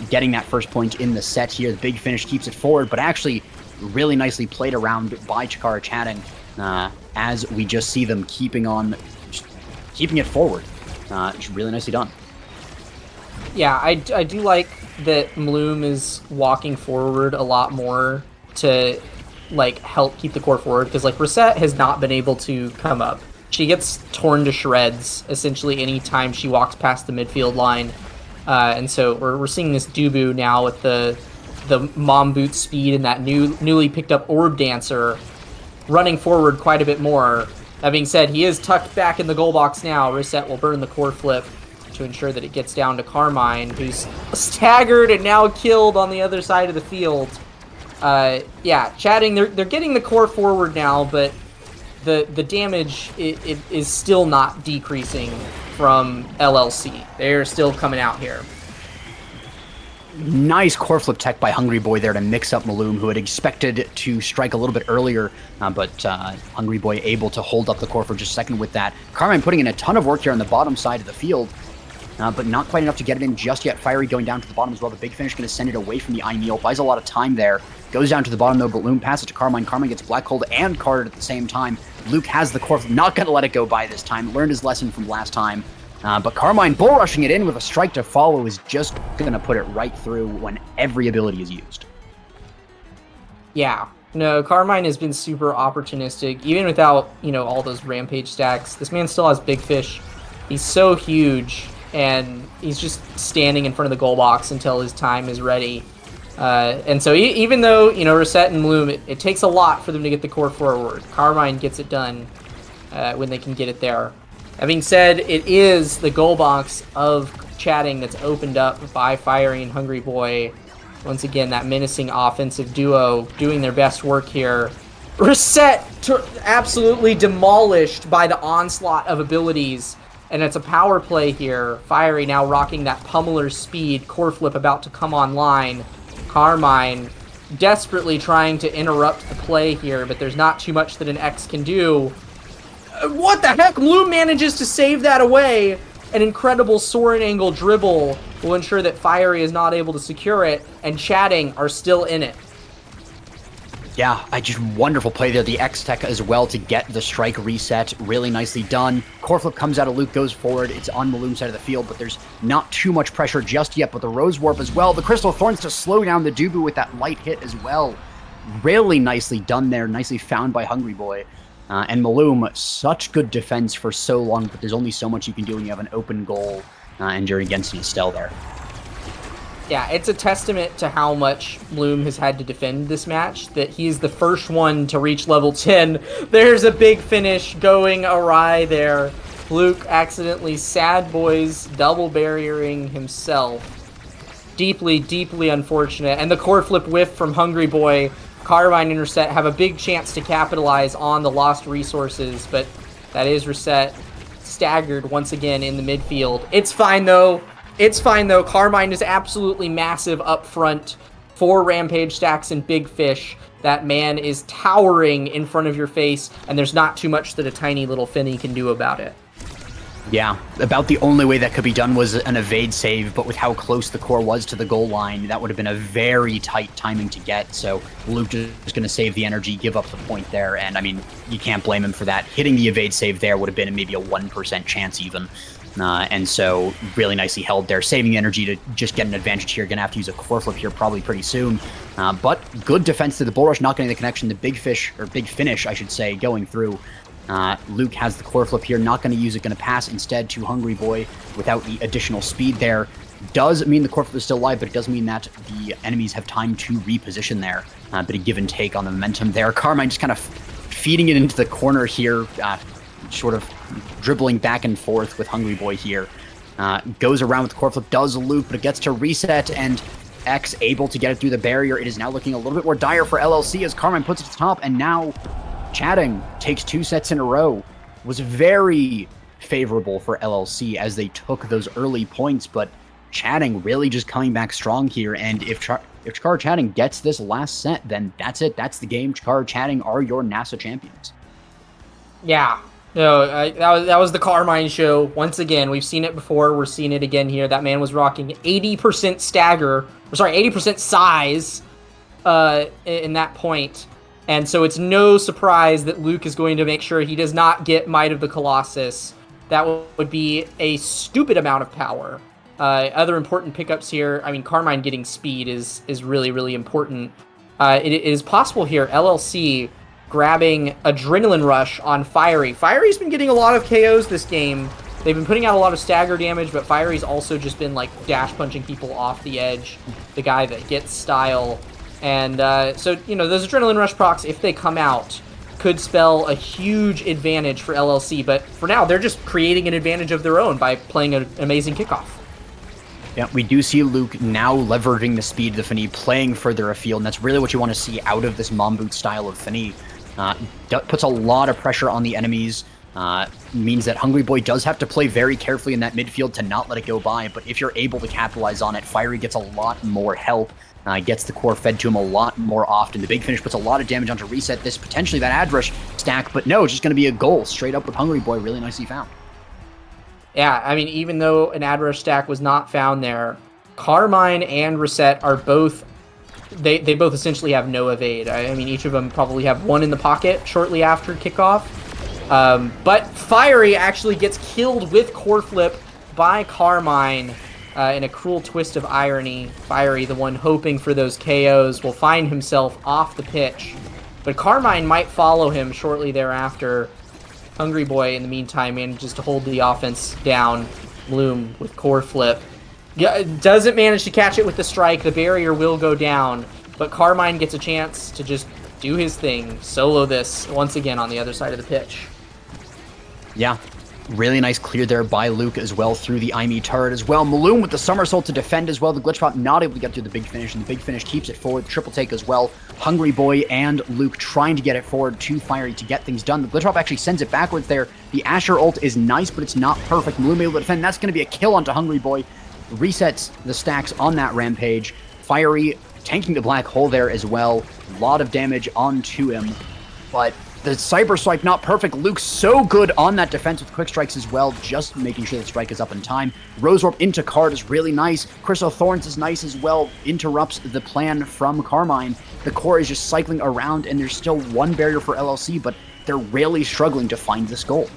getting that first point in the set here. The big finish keeps it forward, but actually really nicely played around by Chikara Chatting, as we just see them keeping it forward. Just really nicely done. Yeah, I do like that Maloom is walking forward a lot more to help keep the core forward, because Reset has not been able to come up. She gets torn to shreds essentially any time she walks past the midfield line, and so we're seeing this Dubu now with the mom boot speed and that newly picked up Orb Dancer running forward quite a bit more. That being said, he is tucked back in the goal box now. Reset will burn the core flip to ensure that it gets down to Carmine, who's staggered and now killed on the other side of the field. Yeah, Chatting, they're getting the core forward now, but the damage it is still not decreasing from LLC. They're still coming out here. Nice core flip tech by Hungry Boy there to mix up Maloom, who had expected to strike a little bit earlier, but Hungry Boy able to hold up the core for just a second with that. Carmine putting in a ton of work here on the bottom side of the field, but not quite enough to get it in just yet. Fiery going down to the bottom as well. The big finish going to send it away from the Imeal. Buys a lot of time there. Goes down to the bottom though, but Loom passes to Carmine. Carmine gets Black Hold and carded at the same time. Luke has the core flip, not going to let it go by this time. Learned his lesson from last time. But Carmine bull rushing it in with a strike to follow is just going to put it right through when every ability is used. Yeah. No, Carmine has been super opportunistic, even without, all those rampage stacks. This man still has big fish. He's so huge, and he's just standing in front of the goal box until his time is ready. And so even though, Reset and Bloom, it takes a lot for them to get the core forward. Carmine gets it done when they can get it there. That being said, it is the goal box of Chatting that's opened up by Fiery and Hungry Boy. Once again, that menacing offensive duo doing their best work here. Reset absolutely demolished by the onslaught of abilities, and it's a power play here. Fiery now rocking that pummeler's speed, core flip about to come online. Carmine desperately trying to interrupt the play here, but there's not too much that an X can do. What the heck? Bloom manages to save that away. An incredible Soaring Angle dribble will ensure that Fiery is not able to secure it, and Chatting are still in it. Yeah, just wonderful play there. The X-Tech as well to get the strike reset. Really nicely done. Core flip comes out of Luke, goes forward. It's on Maloom's side of the field, but there's not too much pressure just yet. But the Rose Warp as well. The Crystal Thorns to slow down the Dubu with that light hit as well. Really nicely done there. Nicely found by Hungry Boy. And Maloom, such good defense for so long, but there's only so much you can do when you have an open goal and you're against an Estelle there. Yeah, it's a testament to how much Bloom has had to defend this match, that he's the first one to reach level 10. There's a big finish going awry there. Luke accidentally Sad Boys double barriering himself. Deeply, deeply unfortunate. And the core flip whiff from Hungry Boy. Carmine and Reset have a big chance to capitalize on the lost resources, but that is Reset staggered once again in the midfield. It's fine though. Carmine is absolutely massive up front. 4 rampage stacks and big fish. That man is towering in front of your face, and there's not too much that a tiny little Finny can do about it. Yeah, about the only way that could be done was an evade save, but with how close the core was to the goal line, that would have been a very tight timing to get. So Luke is going to save the energy, give up the point there, and I mean, you can't blame him for that. Hitting the evade save there would have been maybe a 1% chance even. And so really nicely held there, saving the energy to just get an advantage here. Going to have to use a core flip here probably pretty soon. But good defense to the bull rush, not getting the connection. The big fish, or big finish, I should say, going through. Luke has the core flip here, not going to use it, going to pass instead to Hungry Boy without the additional speed there. Does mean the core flip is still alive, but it does mean that the enemies have time to reposition there. Bit of give and take on the momentum there. Carmine just kind of feeding it into the corner here, sort of dribbling back and forth with Hungry Boy here. Goes around with the core flip, does loop, but it gets to reset, and X able to get it through the barrier. It is now looking a little bit more dire for LLC as Carmine puts it to the top, and now Chatting takes 2 sets in a row. Was very favorable for LLC as they took those early points, but Chatting really just coming back strong here, and if Chikara Chatting gets this last set, then that's it. That's the game. Chikara Chatting are your NASA champions. Yeah. No, that was the Carmine show. Once again, we've seen it before. We're seeing it again here. That man was rocking 80% stagger, 80% size in that point. And so it's no surprise that Luke is going to make sure he does not get Might of the Colossus. That would be a stupid amount of power. Other important pickups here. I mean, Carmine getting speed is really, really important. It is possible here, LLC grabbing Adrenaline Rush on Fiery. Fiery's been getting a lot of KOs this game. They've been putting out a lot of stagger damage, but Fiery's also just been like dash punching people off the edge. The guy that gets style. And so, those Adrenaline Rush procs, if they come out, could spell a huge advantage for LLC. But for now, they're just creating an advantage of their own by playing an amazing kickoff. Yeah, we do see Luke now leveraging the speed of the Fanny, playing further afield, and that's really what you want to see out of this Mom Boot style of Fanny. Puts a lot of pressure on the enemies, means that Hungry Boy does have to play very carefully in that midfield to not let it go by, but if you're able to capitalize on it, Fiery gets a lot more help, gets the core fed to him a lot more often. The big finish puts a lot of damage onto Reset, this potentially that ad rush stack, but no, it's just going to be a goal straight up with Hungry Boy, really nicely found. Yeah, I mean, even though an ad rush stack was not found there, Carmine and Reset are both, they both essentially have no evade. I mean, each of them probably have one in the pocket shortly after kickoff. But Fiery actually gets killed with core flip by Carmine in a cruel twist of irony. Fiery, the one hoping for those KOs, will find himself off the pitch. But Carmine might follow him shortly thereafter. Hungry Boy, in the meantime, manages to hold the offense down. Bloom with core flip. Doesn't manage to catch it with the strike. The barrier will go down. But Carmine gets a chance to just do his thing. Solo this once again on the other side of the pitch. Yeah, really nice clear there by Luke as well through the IME turret as well. Maloom with the somersault to defend as well. The glitch pop not able to get through the big finish, and the big finish keeps it forward. Triple take as well. Hungry Boy and Luke trying to get it forward to Fiery to get things done. The glitch pop actually sends it backwards there. The Asher ult is nice, but it's not perfect. Maloom able to defend. That's going to be a kill onto Hungry Boy. Resets the stacks on that rampage. Fiery tanking the black hole there as well. A lot of damage onto him, but the cyber swipe not perfect. Luke's so good on that defense with quick strikes as well, just making sure the strike is up in time. Rose Warp into Card is really nice. Crystal Thorns is nice as well. Interrupts the plan from Carmine. The core is just cycling around, and there's still one barrier for LLC, but they're really struggling to find this goal.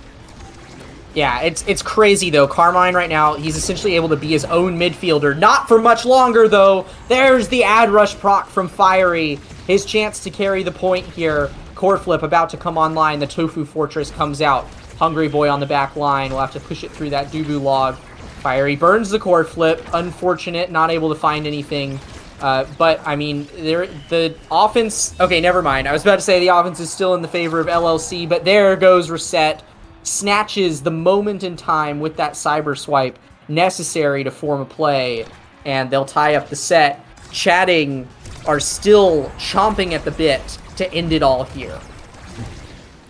Yeah, it's crazy, though. Carmine right now, he's essentially able to be his own midfielder. Not for much longer, though. There's the ad rush proc from Fiery. His chance to carry the point here. Core flip about to come online. The Tofu Fortress comes out. Hungry Boy on the back line. We'll have to push it through that Dubu log. Fiery burns the core flip. Unfortunate, not able to find anything. But, I mean, the offense... Okay, never mind. I was about to say the offense is still in the favor of LLC, but there goes Reset. Snatches the moment in time with that cyber swipe necessary to form a play, and they'll tie up the set. Chatting are still chomping at the bit to end it all here.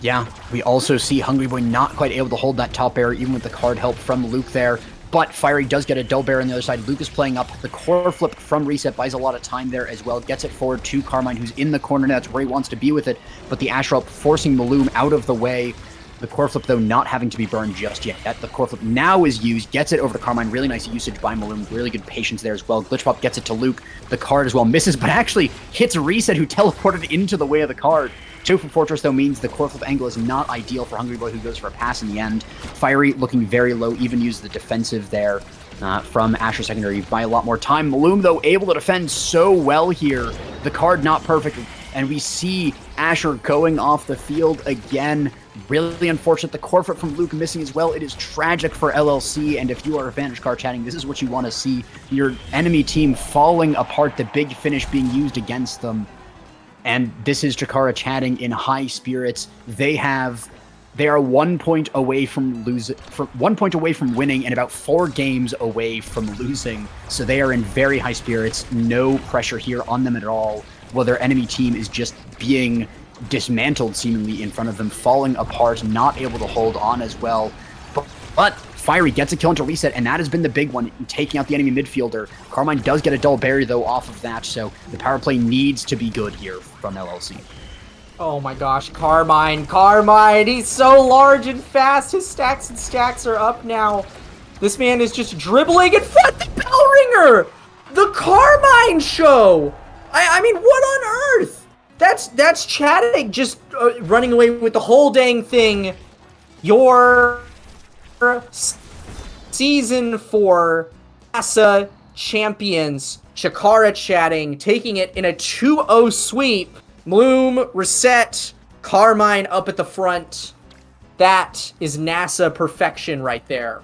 Yeah, we also see Hungry Boy not quite able to hold that top air, even with the card help from Luke there. But Fiery does get a double bear on the other side. Luke is playing up. The core flip from Reset buys a lot of time there as well. Gets it forward to Carmine, who's in the corner now. That's where he wants to be with it. But the Asher up forcing Maloom out of the way. The core flip, though, not having to be burned just yet. The core flip now is used. Gets it over to Carmine. Really nice usage by Maloom. Really good patience there as well. Glitch Pop gets it to Luke. The card as well misses, but actually hits Reset, who teleported into the way of the card. Tofu Fortress, though, means the core flip angle is not ideal for Hungry Boy, who goes for a pass in the end. Fiery looking very low, even used the defensive there from Asher Secondary by a lot more time. Maloom, though, able to defend so well here. The card not perfect, and we see Asher going off the field again. Really unfortunate. The core flip from Luke missing as well. It is tragic for LLC, and if you are Advantage Card chatting, this is what you want to see. Your enemy team falling apart, the big finish being used against them. And this is Chikara chatting in high spirits. They are 1 point away from losing, 1 point away from winning, and about 4 games away from losing. So they are in very high spirits. No pressure here on them at all. While their enemy team is just being dismantled seemingly in front of them, falling apart, not able to hold on as well. But Fiery gets a kill into Reset, and that has been the big one, taking out the enemy midfielder. Carmine does get a double berry, though, off of that, so the power play needs to be good here from LLC. Oh my gosh, Carmine, he's so large and fast. His stacks and stacks are up now. This man is just dribbling in front of the bell ringer. The Carmine show. I mean, what on earth? That's chatting, just running away with the whole dang thing. Your Season 4 NASA champions, Chikara chatting, taking it in a 2-0 sweep. Bloom, Reset, Carmine up at the front. That is NASA perfection right there.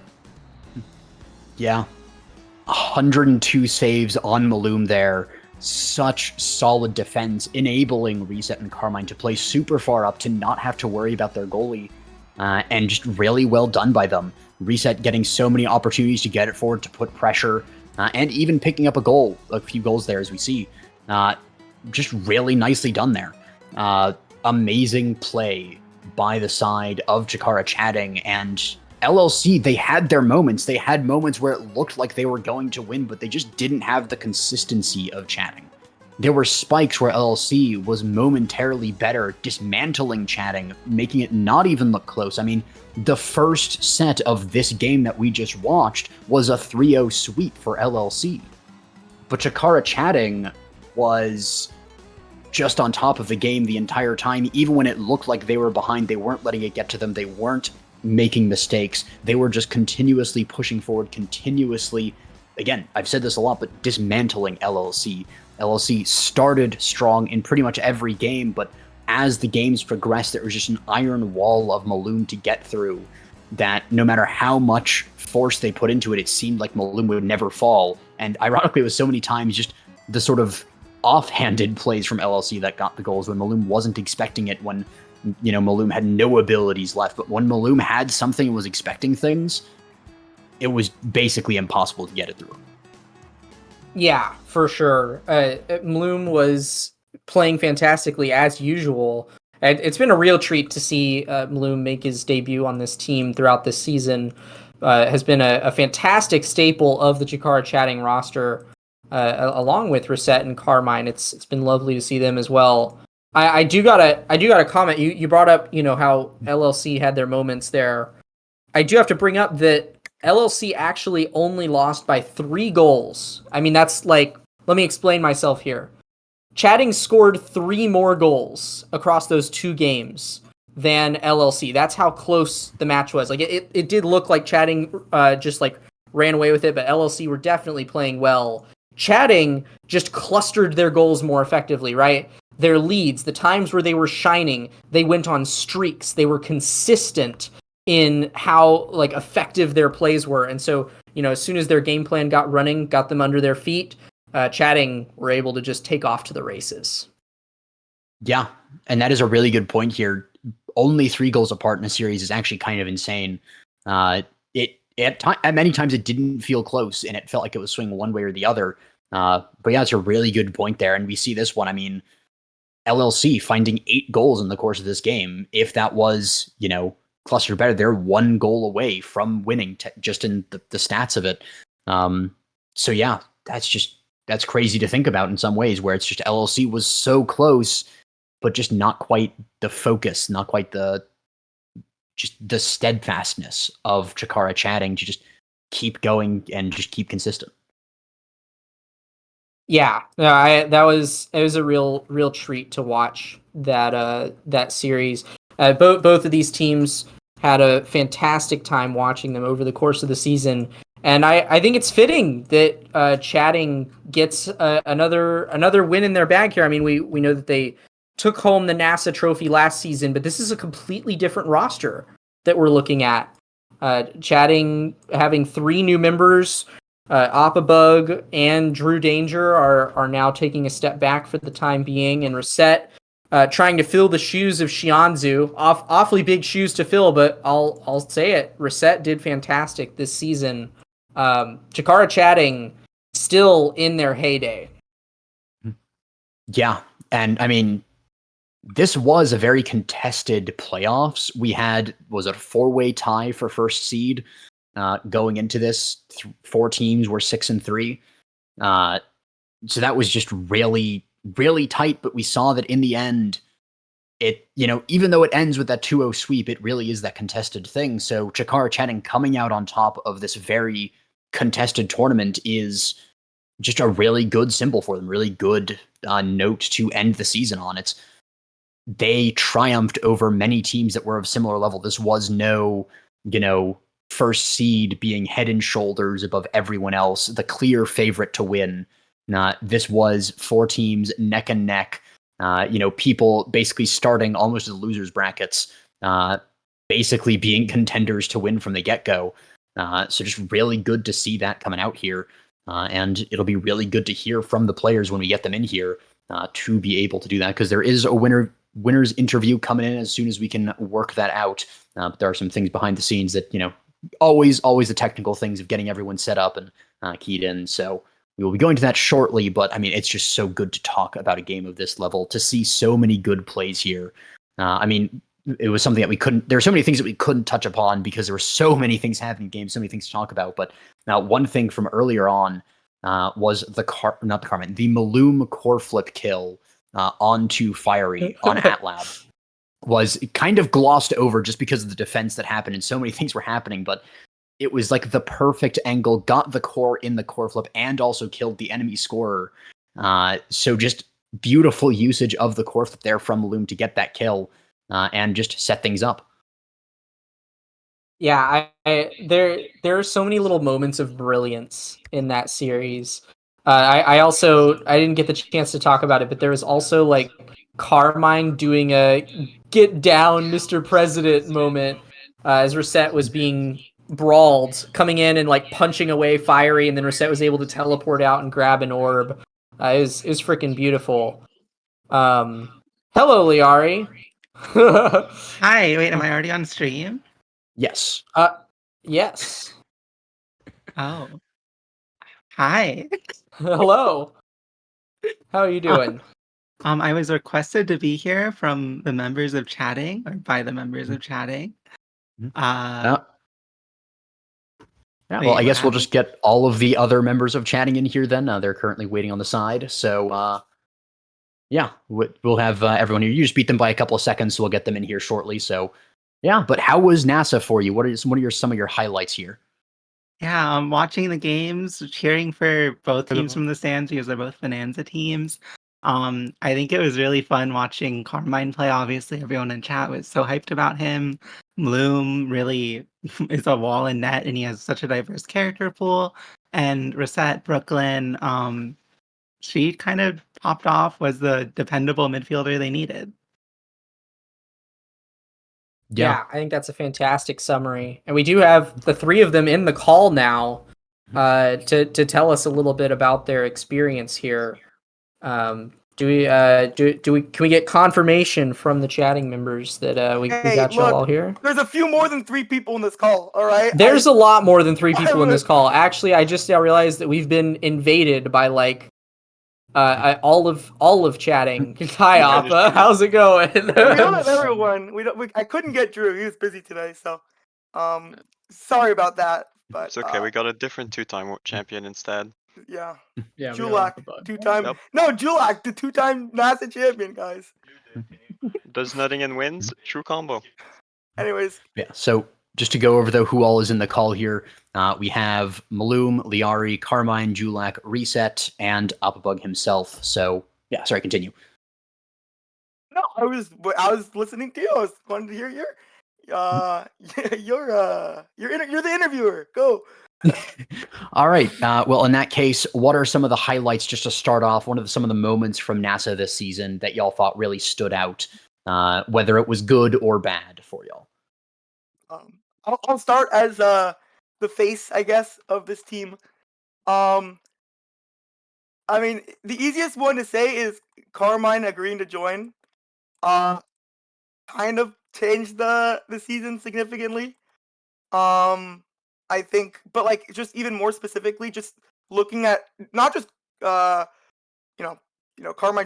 Yeah. 102 saves on Maloom there. Such solid defense, enabling Reset and Carmine to play super far up to not have to worry about their goalie. And just really well done by them. Reset getting so many opportunities to get it forward, to put pressure, and even picking up a few goals there as we see. Just really nicely done there. Amazing play by the side of Chikara chatting, and LLC, they had their moments. They had moments where it looked like they were going to win, but they just didn't have the consistency of chatting. There were spikes where LLC was momentarily better, dismantling chatting, making it not even look close. I mean, the first set of this game that we just watched was a 3-0 sweep for LLC. But Chikara chatting was just on top of the game the entire time. Even when it looked like they were behind, they weren't letting it get to them. They weren't making mistakes. They were just continuously pushing forward, continuously, again, I've said this a lot, but dismantling LLC. LLC started strong in pretty much every game, but as the games progressed, there was just an iron wall of Maloom to get through that no matter how much force they put into it, it seemed like Maloom would never fall. And ironically, it was so many times just the sort of offhanded plays from LLC that got the goals when Maloom wasn't expecting it, when, you know, Maloom had no abilities left. But when Maloom had something and was expecting things, it was basically impossible to get it through. Yeah, for sure. Maloom was playing fantastically as usual. And it's been a real treat to see Maloom make his debut on this team throughout this season. Has been a fantastic staple of the Chikara chatting roster, along with Reset and Carmine. It's been lovely to see them as well. I do gotta comment. You brought up, you know, how LLC had their moments there. I do have to bring up that LLC actually only lost by 3 goals. I mean, that's like, let me explain myself here. Chatting scored 3 more goals across those 2 games than LLC. That's how close the match was. Like, it did look like Chatting just like ran away with it, but LLC were definitely playing well. Chatting just clustered their goals more effectively, right? Their leads, the times where they were shining, they went on streaks. They were consistent in how like effective their plays were. And so, you know, as soon as their game plan got running, got them under their feet, chatting were able to just take off to the races. Yeah, and that is a really good point here. Only 3 goals apart in a series is actually kind of insane. At many times it didn't feel close, and it felt like it was swinging one way or the other. But yeah, it's a really good point there, and we see this one. I mean, LLC finding 8 goals in the course of this game. If that was, you know, clustered better, they're 1 goal away from winning, just in the stats of it. So yeah, that's crazy to think about in some ways, where it's just LLC was so close, but just not quite the focus, not quite the steadfastness of Chikara chatting to just keep going and just keep consistent. Yeah, no, it was a real treat to watch that series. Both of these teams had a fantastic time watching them over the course of the season, and I think it's fitting that chatting gets another win in their bag here. I mean, we know that they took home the NASA trophy last season, but this is a completely different roster that we're looking at. Chatting having 3 new members. Opabug and Drew Danger are now taking a step back for the time being, and Reset trying to fill the shoes of Shianzu. Awfully big shoes to fill, but I'll say it. Reset did fantastic this season. Chikara chatting still in their heyday. Yeah, and I mean, this was a very contested playoffs. We had, was it a 4-way tie for first seed? Going into this, 4 teams were 6-3. So that was just really, really tight. But we saw that in the end, it, you know, even though it ends with that 2-0 sweep, it really is that contested thing. So Chikara chatting coming out on top of this very contested tournament is just a really good symbol for them, really good note to end the season on. They triumphed over many teams that were of similar level. This was no, you know, first seed being head and shoulders above everyone else, the clear favorite to win. This was 4 teams neck and neck, you know, people basically starting almost as losers brackets, basically being contenders to win from the get-go. So just really good to see that coming out here. And it'll be really good to hear from the players when we get them in here to be able to do that, because there is a winner's interview coming in as soon as we can work that out. But there are some things behind the scenes that, you know, always the technical things of getting everyone set up and keyed in. So we will be going to that shortly, but I mean, it's just so good to talk about a game of this level, to see so many good plays here. I mean, it was something that we couldn't. There were so many things that we couldn't touch upon because there were so many things happening in games, so many things to talk about. But now, one thing from earlier on was the Maloom core flip kill onto Fiery on AtLab was kind of glossed over just because of the defense that happened and so many things were happening. But it was like the perfect angle, got the core in the core flip, and also killed the enemy scorer. So just beautiful usage of the core flip there from Maloom to get that kill and just set things up. Yeah, there are so many little moments of brilliance in that series. I didn't get the chance to talk about it, but there was also like Carmine doing a "Get down, Mr. President" moment as Reset was being brawled, coming in and like punching away Fiery, and then Reset was able to teleport out and grab an orb. Is freaking beautiful. Hello, Liari. Hi, wait, am I already on stream? Yes. Yes. Oh. Hi. Hello. How are you doing? I was requested to be here from the members of chatting, or by the members of chatting. Yeah, Wait, well, I what guess we'll happened? just get all of the other members of chatting in here then. They're currently waiting on the side. So, yeah, we'll have everyone here. You just beat them by a couple of seconds, so we'll get them in here shortly. So, yeah, but how was NASA for you? What are some of your highlights here? Yeah, I'm watching the games, cheering for both teams from the stands because they're both Bonanza teams. I think it was really fun watching Carmine play. Obviously, everyone in chat was so hyped about him. Bloom really is a wall in net, and he has such a diverse character pool. And Reset Brooklyn, she kind of popped off, was the dependable midfielder they needed. Yeah, I think that's a fantastic summary. And we do have the three of them in the call now to tell us a little bit about their experience here. Do we can we get confirmation from the chatting members that we got y'all all here? There's a few more than 3 people in this call, all right? There's a lot more than 3 people in this call. Actually, I just now realized that we've been invaded by like all of chatting. Hi, Appa. How's it going? We don't have everyone. I couldn't get Drew. He was busy today, so sorry about that. But It's okay. We got a different two-time champion instead. yeah, Yeah, Julak, two-time. Yep. No, Julak, the 2-time NASA champion, guys. Does nothing and wins. True combo. Anyways, Yeah. So just to go over though who all is in the call here, we have Maloom, Liari, Carmine, Julak, Reset, and Appabug himself. So yeah, sorry, continue. no, I was listening to you. I was wanting to hear you're the interviewer. Go. All right. Well, in that case, what are some of the highlights just to start off? Some of the moments from NASA this season that y'all thought really stood out, whether it was good or bad for y'all? I'll start as the face, I guess, of this team. I mean, the easiest one to say is Carmine agreeing to join. Kind of changed the season significantly. I think, but like just even more specifically, just looking at not just Carmine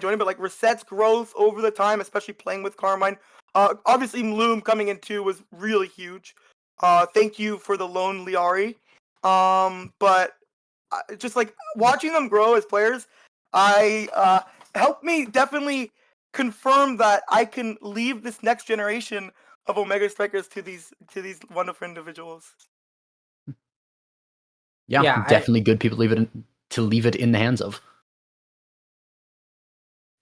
joining, but like Reset's growth over the time, especially playing with Carmine. Obviously Maloom coming in too was really huge. Thank you for the loan, Liari. But just like watching them grow as players, helped me definitely confirm that I can leave this next generation of Omega Strikers to these wonderful individuals. Yeah, definitely good people to leave it in the hands of.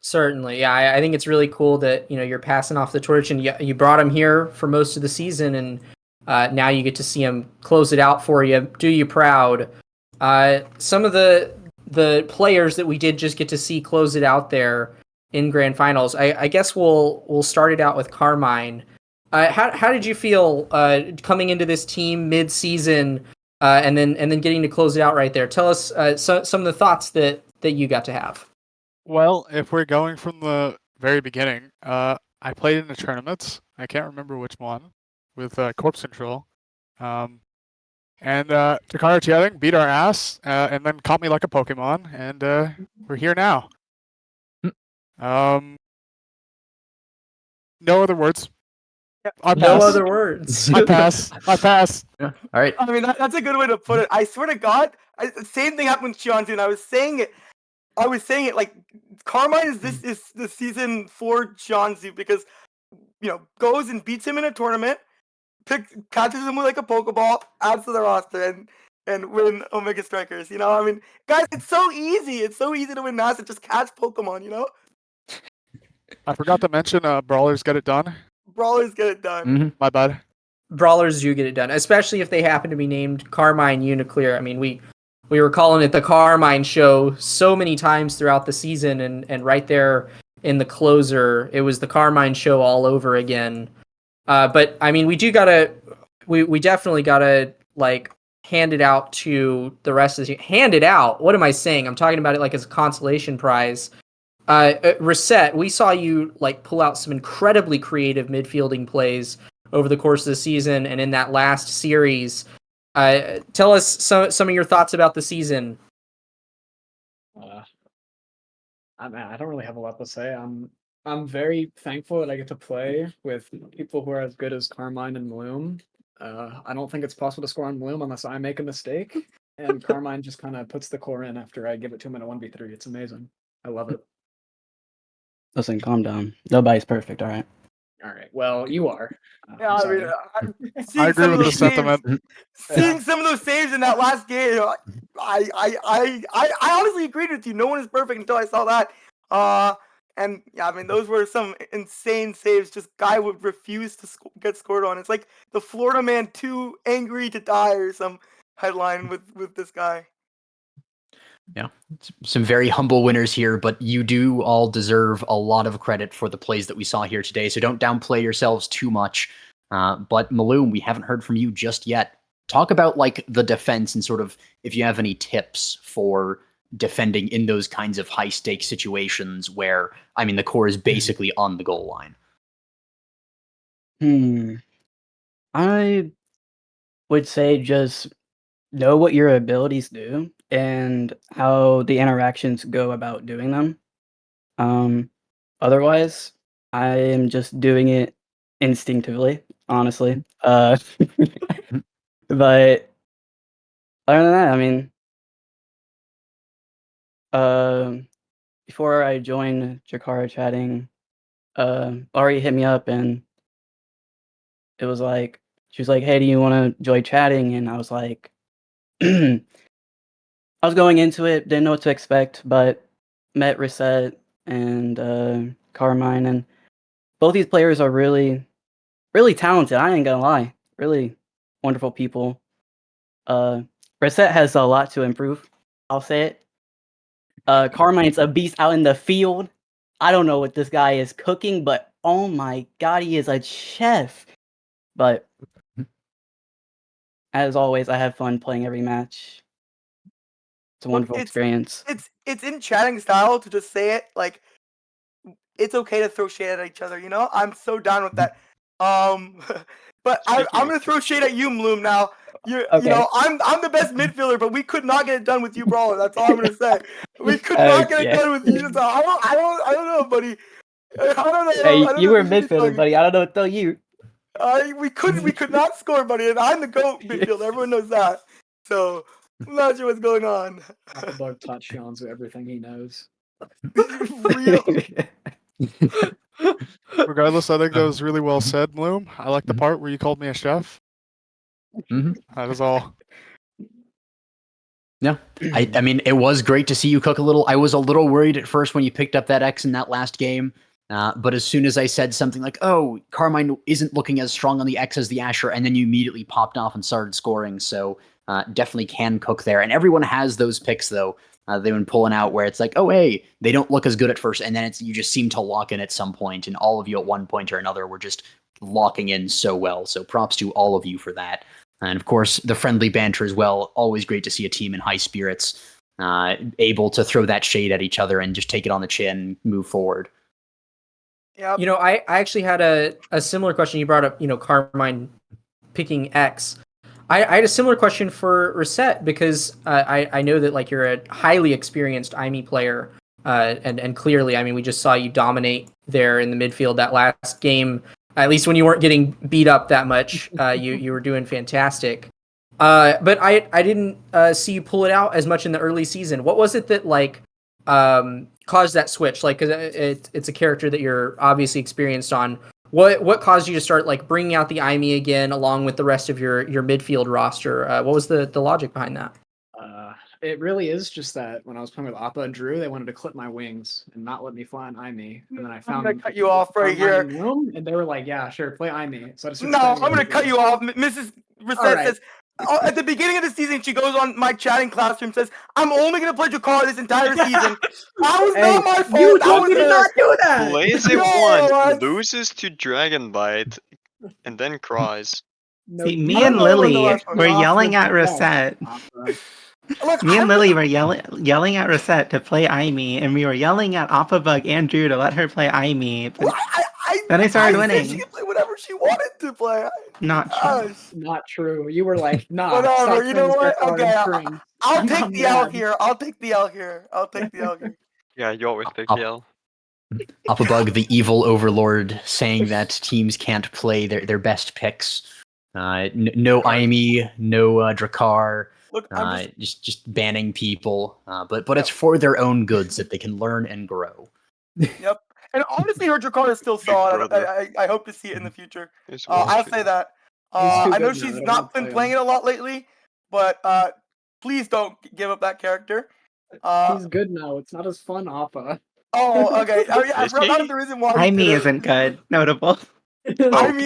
Certainly, yeah. I think it's really cool that you're passing off the torch, and you brought him here for most of the season, and now you get to see him close it out for you. Do you proud? Some of the players that we did just get to see close it out there in grand finals. I guess we'll start it out with Carmine. How did you feel coming into this team mid-season, and then getting to close it out right there? Tell us some of the thoughts that you got to have. Well, if we're going from the very beginning, I played in the tournaments. I can't remember which one with Corpse Control. And Takara Chialing beat our ass and then caught me like a Pokemon, and we're here now. No other words. I No pass. other words. I pass. I pass. All right. I mean, that's a good way to put it. I swear to God, same thing happened with Xianzhu, and I was saying it. Like Carmine is the season for Xianzhu because goes and beats him in a tournament, catches him with like a Pokeball, adds to the roster, and win Omega Strikers. I mean, guys, it's so easy. It's so easy to win Master. Just catch Pokemon. I forgot to mention brawlers get it done. Brawlers get it done. Mhm. My bad. Brawlers do get it done, especially if they happen to be named Carmine Uniclear. I mean, we were calling it the Carmine Show so many times throughout the season, and right there in the closer, it was the Carmine Show all over again. But I mean, we definitely gotta like hand it out to the rest of the team. Hand it out. What am I saying? I'm talking about it like as a consolation prize. Reset, we saw you like pull out some incredibly creative midfielding plays over the course of the season and in that last series. Tell us some of your thoughts about the season. I don't really have a lot to say. I'm very thankful that I get to play with people who are as good as Carmine and Bloom. I don't think it's possible to score on Bloom unless I make a mistake, and Carmine just kind of puts the core in after I give it to him in a 1v3. It's amazing. I love it. Listen, calm down. Nobody's perfect, all right? All right. Well, you are. Yeah, I'm I mean, sorry. seeing I agree some of with the those saves, sentiment. seeing some of those saves in that last game, I honestly agreed with you. No one is perfect until I saw that. And yeah, I mean, those were some insane saves. Just guy would refuse to get scored on. It's like the Florida man too angry to die or some headline with this guy. Yeah, some very humble winners here, but you do all deserve a lot of credit for the plays that we saw here today. So don't downplay yourselves too much. But Maloom, we haven't heard from you just yet. Talk about like the defense and sort of if you have any tips for defending in those kinds of high stakes situations where, I mean, the core is basically on the goal line. I would say just know what your abilities do and how the interactions go about doing them. Otherwise, I am just doing it instinctively, honestly. But other than that, I mean, before I joined Jakara chatting, Ari hit me up and it was like, she was like, "Hey, do you want to join chatting?" And I was like, I was going into it, didn't know what to expect, but met Reset and Carmine, and both these players are really, really talented. I ain't gonna lie, really wonderful people. Reset has a lot to improve. I'll say it. Carmine's a beast out in the field. I don't know what this guy is cooking, but oh my god, he is a chef. But as always, I have fun playing every match. It's a wonderful experience. It's in chatting style to just say it like it's okay to throw shade at each other. I'm so down with that. But I'm gonna throw shade at you, Mloom. Now I'm the best midfielder, but we could not get it done with you, Brawler. That's all I'm gonna say. We could not get it done with you. So I don't know, buddy. I don't know. Hey, you were a midfielder, buddy. I don't know what to tell you. We could not score, buddy, and I'm the GOAT midfielder. Everyone knows that. So I'm not sure what's going on. Appleberg taught Xianzhu everything he knows. Real. Regardless, I think that was really well said, Bloom. I like the part where you called me a chef. That is all. Yeah, I mean, it was great to see you cook a little. I was a little worried at first when you picked up that X in that last game. But as soon as I said something like, oh, Carmine isn't looking as strong on the X as the Asher, and then you immediately popped off and started scoring. So definitely can cook there. And everyone has those picks, though. They've been pulling out where it's like, oh, hey, they don't look as good at first. And then you just seem to lock in at some point. And all of you at one point or another were just locking in so well. So props to all of you for that. And of course, the friendly banter as well. Always great to see a team in high spirits, able to throw that shade at each other and just take it on the chin and move forward. Yep. I actually had a similar question. You brought up, Carmine picking X. I had a similar question for Reset because I know that like you're a highly experienced IME player, and clearly, I mean, we just saw you dominate there in the midfield that last game At least when you weren't getting beat up that much, you were doing fantastic. But I didn't see you pull it out as much in the early season. What was it that like caused that switch? Like, because it's a character that you're obviously experienced on. What caused you to start like bringing out the IME again, along with the rest of your midfield roster? What was the logic behind that? It really is just that when I was playing with Appa and Drew, they wanted to clip my wings and not let me fly on IME. And then I I'm found gonna cut you off right here. And they were like, "Yeah, sure, play IME." So I just No, I'm gonna cut you off. Mrs. Reset right. says at the beginning of the season, she goes on my chatting classroom, says, "I'm only gonna play Jakar this entire season." That was not my fault. You that told was me to her. not do that. Plays it No, once, loses to Dragon Bite, and then cries. No, See, you me and don't know when the Lily last one were off yelling your at chest, Reset. Appa. Look, Me and I'm Lily were yelling at Reset to play IME, and we were yelling at Appabug and Drew to let her play IME. But Well, then I started said winning. she could play whatever she wanted to play. Not true. Gosh. Not true. You were like, "Nah, Whatever. stop You know playing what? Jakar Okay, and string." I'll take I'm the L mad. here. I'll take the L here. I'll take the L here. Yeah, you always take Up- the L. Uppabug, the evil overlord, saying that teams can't play their best picks. No IME, no Drakkar. Look, I'm Just banning people. But it's for their own goods that they can learn and grow. Yep. And honestly, her Drakkar is still solid. brother. I hope to see it in the future. He's I'll watching. say that. He's too I know good now, she's they not won't been play playing him. it a lot lately, but please don't give up that character. He's good now. It's not as fun, Appa. Oh, okay. Oh, yeah, I Is forgot he? the reason why. IME isn't good. Notable. Okay, calm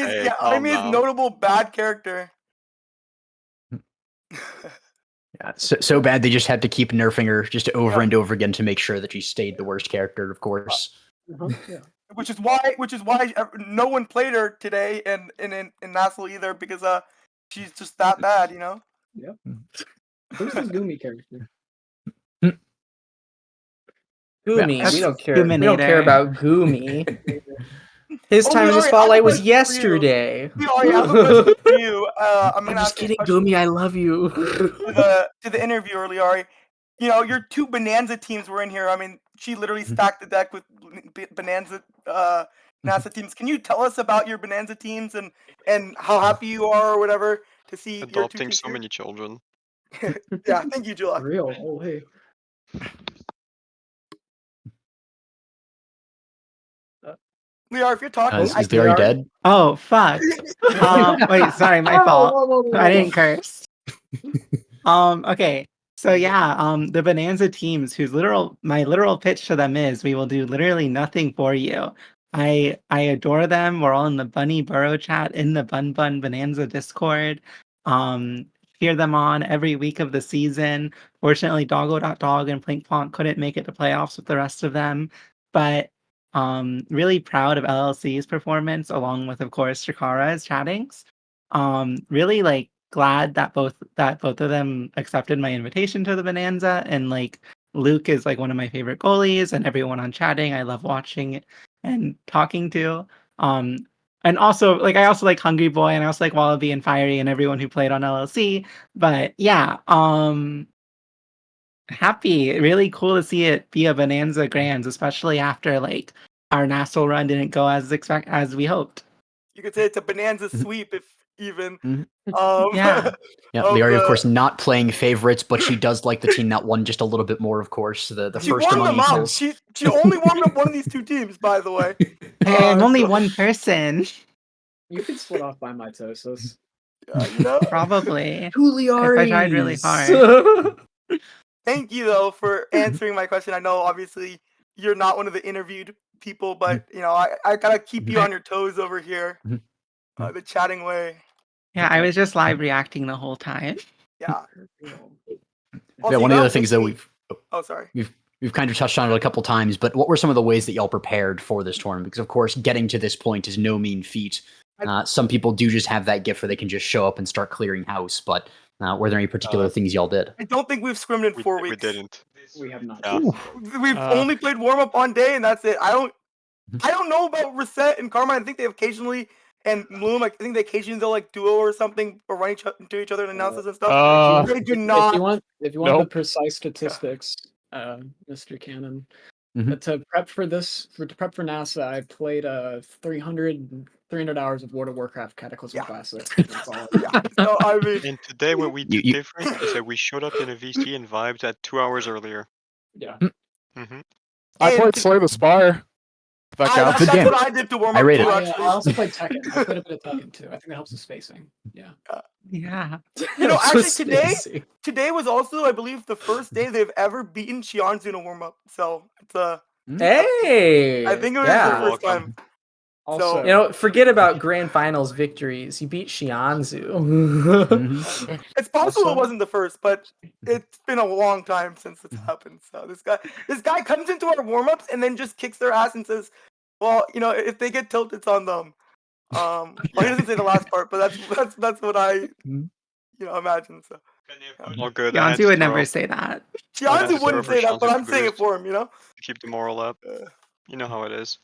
Amy is down. notable bad character. Yeah, so bad they just had to keep nerfing her just over and over again to make sure that she stayed the worst character, of course. Yeah. Which is why no one played her today in Nassau either, because she's just that bad, you know. Yep. Who's this Gumi character? Gumi, That's we don't care. We don't care Guminator. about Gumi. His Oh, time in the Leori, I have a spotlight was question for you. yesterday. Leori, I have a question for you. I'm I'm gonna just ask you a kidding, question Gumi. I love you. to the interviewer, Leori. You know, your two Bonanza teams were in here. I mean, she literally stacked the deck with Bonanza NASA teams. Can you tell us about your Bonanza teams and how happy you are or whatever to see your two Adopting teams so here? many children. Yeah, thank you, July. For real. Oh, hey. Leori, if you're talking, Is Leary dead? Oh, fuck. Wait, sorry, my fault. I didn't curse. Okay. So yeah, the Bonanza teams my literal pitch to them is we will do literally nothing for you. I adore them. We're all in the Bunny Burrow chat in the Bun Bun Bonanza Discord. Cheer them on every week of the season. Fortunately, Doggo.dog and Plinkplonk couldn't make it to playoffs with the rest of them. But really proud of LLC's performance, along with, of course, Shakara's chattings. Really like glad that both of them accepted my invitation to the Bonanza, and like Luke is like one of my favorite goalies, and everyone on chatting I love watching and talking to. And also like I also like Hungry Boy, and I also like Wallaby and Fiery and everyone who played on LLC. But yeah, happy, really cool to see it be a Bonanza Grands, especially after like our Nassau run didn't go as we hoped. You could say it's a Bonanza sweep, if even. Yeah. Yeah, of Leary, of the- course, not playing favorites, but she does like the team that won just a little bit more, of course. The She first warmed among them up. equals. She only warmed up one of these two teams, by the way. Hey, I'm only so- one person. You could split off by mitosis. You know. Probably. Juliaris. If I tried really hard. Thank you though for answering my question. I know obviously you're not one of the interviewed people, but you know I gotta keep you on your toes over here, the chatting way. Yeah, I was just live reacting the whole time. Yeah. Yeah, Also, one you of the got things that Whitney- we've Oh, sorry. we've kind of touched on it a couple times, but what were some of the ways that y'all prepared for this tournament? Because of course, getting to this point is no mean feat. Some people do just have that gift where they can just show up and start clearing house. But were there any particular things y'all did? I don't think we've scrimmed in 4 weeks. We didn't. We have not. Yeah. We've only played warm up one day, and that's it. I don't know about Reset and Karma. I think they occasionally and Bloom. I think they occasionally they'll like duo or something or run into each other in announcements and stuff. They do not. If you want the precise statistics, Mr. Cannon, Mhm. To prep for NASA, I played 300 hours of World of Warcraft Cataclysm Yeah. Classic. That's all. Yeah. So I mean, And today what we You- did you- different is that we showed up in a VC and vibed at 2 hours earlier. Yeah. Hmm I and played Slay the Spire. If that counts. Good that's game. what I did to warm I up rate too. it. I Actually, also played Tekken. I played a bit of Tekken too. I think that helps with spacing. Yeah. Yeah. you know, Helps actually with today spacing. today was also, I believe, the first day they've ever beaten Xianzhu in a warm up. So it's Hey, I think it was yeah. their You're first welcome. time. Also, You know, forget about grand finals victories. He beat Xianzhu. Mhm. It's possible Also- it wasn't the first, but it's been a long time since it's happened. So this guy comes into our warm ups and then just kicks their ass and says, "Well, you know, if they get tilted, it's on them." Well, he doesn't say the last part, but that's what I imagine. So All good. I had Yanzi to would throw never up. say that. I had Xianzhu to throw wouldn't for say that, but Xianzhu I'm saying it boost for him. to keep the moral up. You know how it is.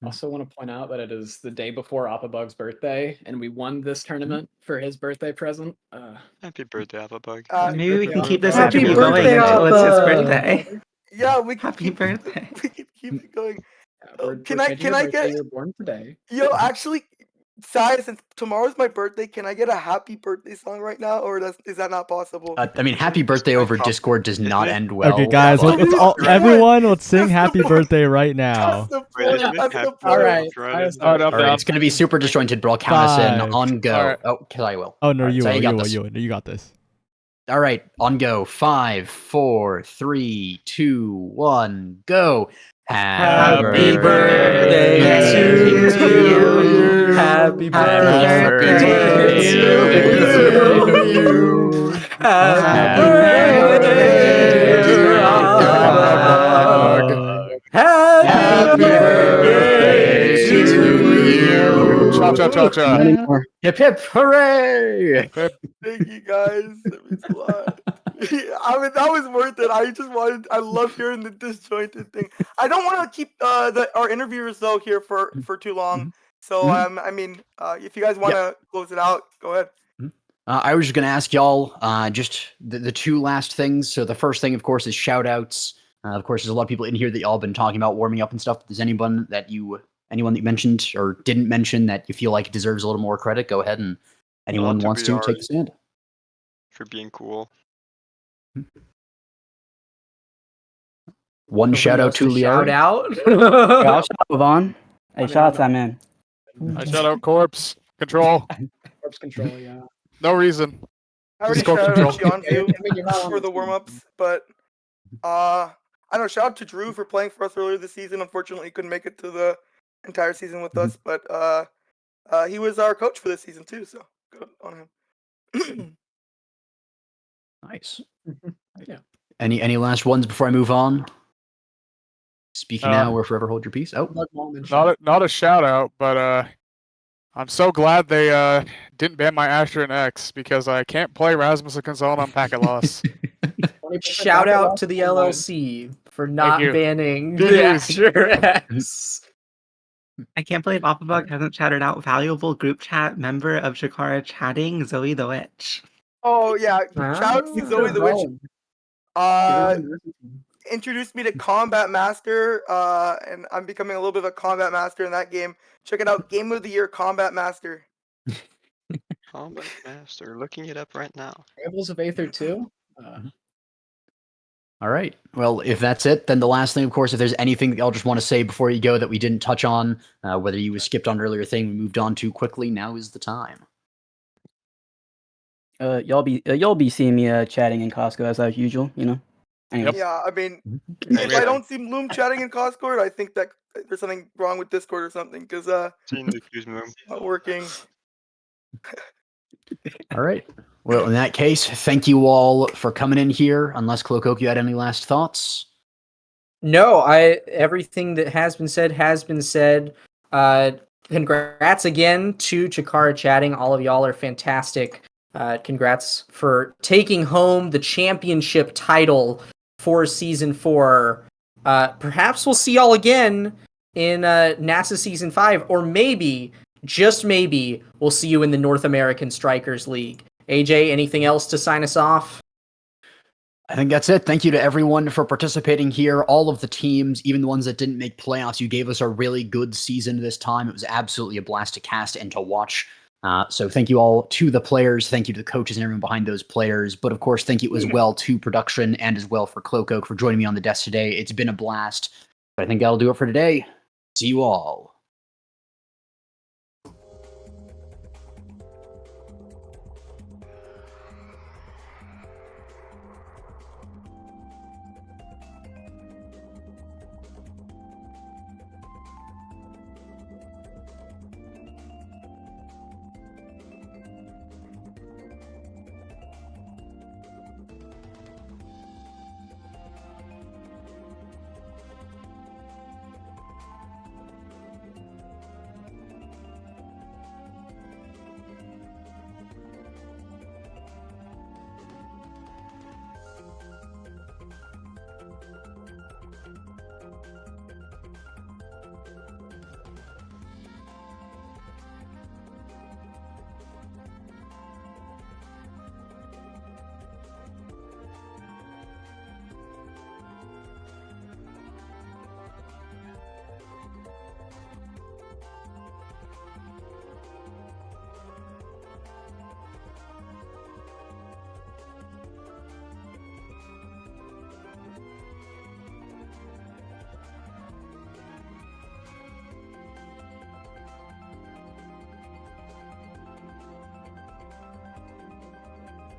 Also want to point out that it is the day before Appabug's birthday, and we won this tournament for his birthday present. Happy birthday, Applebug. Maybe we can keep this Happy interview birthday, going until it's his Alpha! birthday. Yeah, we can Happy keep birthday. we can keep it going. We're Can changing I your birthday. get You were born today. actually, Sai, since tomorrow's my birthday, can I get a happy birthday song right now, or is that not possible? I mean, happy birthday over Discord does not end well. Okay, guys, but- let's all Right. everyone let's sing That's the happy point. birthday right now. That's the Wait, point. That's the happy point. All right. Friday. All right, I'm All right, down. it's going to be super disjointed, but I'll count us in. 5. On go. All right. Oh, I will. Oh no, All right, you so will, you got you will, this. you will. You got this. All right, on go. 5, 4, 3, 2, 1, go. Happy birthday to you. Happy birthday to you. Happy birthday, dear Alpha. Happy birthday to you. Cha cha cha cha. Not anymore. Hip hip, hooray! Thank you guys. That means a lot. I mean, that was worth it. I love hearing the disjointed thing. I don't want to keep our interviewers though here for too long. So I mean, if you guys want to close it out, go ahead. I was just going to ask y'all just the two last things. So the first thing, of course, is shout outs. Of course, there's a lot of people in here that y'all been talking about warming up and stuff. If there's anyone that you mentioned or didn't mention that you feel like deserves a little more credit, go ahead and anyone to wants be to ours. take the stand. For being cool. One Nobody shout out else to shout Liara. out. Yeah, I'll shout out Vaughn. Hey, mean, shout out I'm to that man. I shout out Corpse Control. Corpse control. Yeah. No reason. I already Just go shouted out control. Xianzhu I mean, you're not on for the the team. warm ups, but I don't know. Shout out to Drew for playing for us earlier this season. Unfortunately, he couldn't make it to the entire season with us, but he was our coach for this season too. So good on him. Nice. Yeah. Any last ones before I move on? Speaking now or forever hold your peace. Oh, Blood Mom and shout. Not a shout out, but I'm so glad they didn't ban my Asher and X because I can't play Rasmus and Console on packet loss. 20% Shout bracket out loss to the online. LLC for not you. banning Good the news. Azure X. I can't believe Appabug hasn't shouted out valuable group chat member of Shakara chatting, Zoe the Witch. Oh yeah, shout out to Zoe the Witch. Introduced me to Combat Master, and I'm becoming a little bit of a Combat Master in that game. Check it out, Game of the Year Combat Master. Combat Master. Looking it up right now. Rebels of Aether 2. all right. Well, if that's it, then the last thing, of course, if there's anything that y'all just want to say before you go that we didn't touch on, whether you skipped on earlier thing, we moved on too quickly, now is the time. Y'all be seeing me chatting in Costco as usual, you know. Anyways. Yeah, I mean, if I don't see Bloom chatting in Coscord, I think that there's something wrong with Discord or something, because Seen the accused move. not working. All right. Well, in that case, thank you all for coming in here. Unless Clocoke, you had any last thoughts? No, everything that has been said has been said. Congrats again to Chikara Chatting. All of y'all are fantastic. Congrats for taking home the championship title for season 4. Perhaps we'll see y'all again in NASA season 5, or maybe, just maybe, we'll see you in the North American Strikers League. AJ, anything else to sign us off? I think that's it. Thank you to everyone for participating here. All of the teams, even the ones that didn't make playoffs, you gave us a really good season this time. It was absolutely a blast to cast and to watch. So thank you all to the players. Thank you to the coaches and everyone behind those players. But of course, thank you as well to production and as well for Cloak Oak for joining me on the desk today. It's been a blast. But I think that'll do it for today. See you all.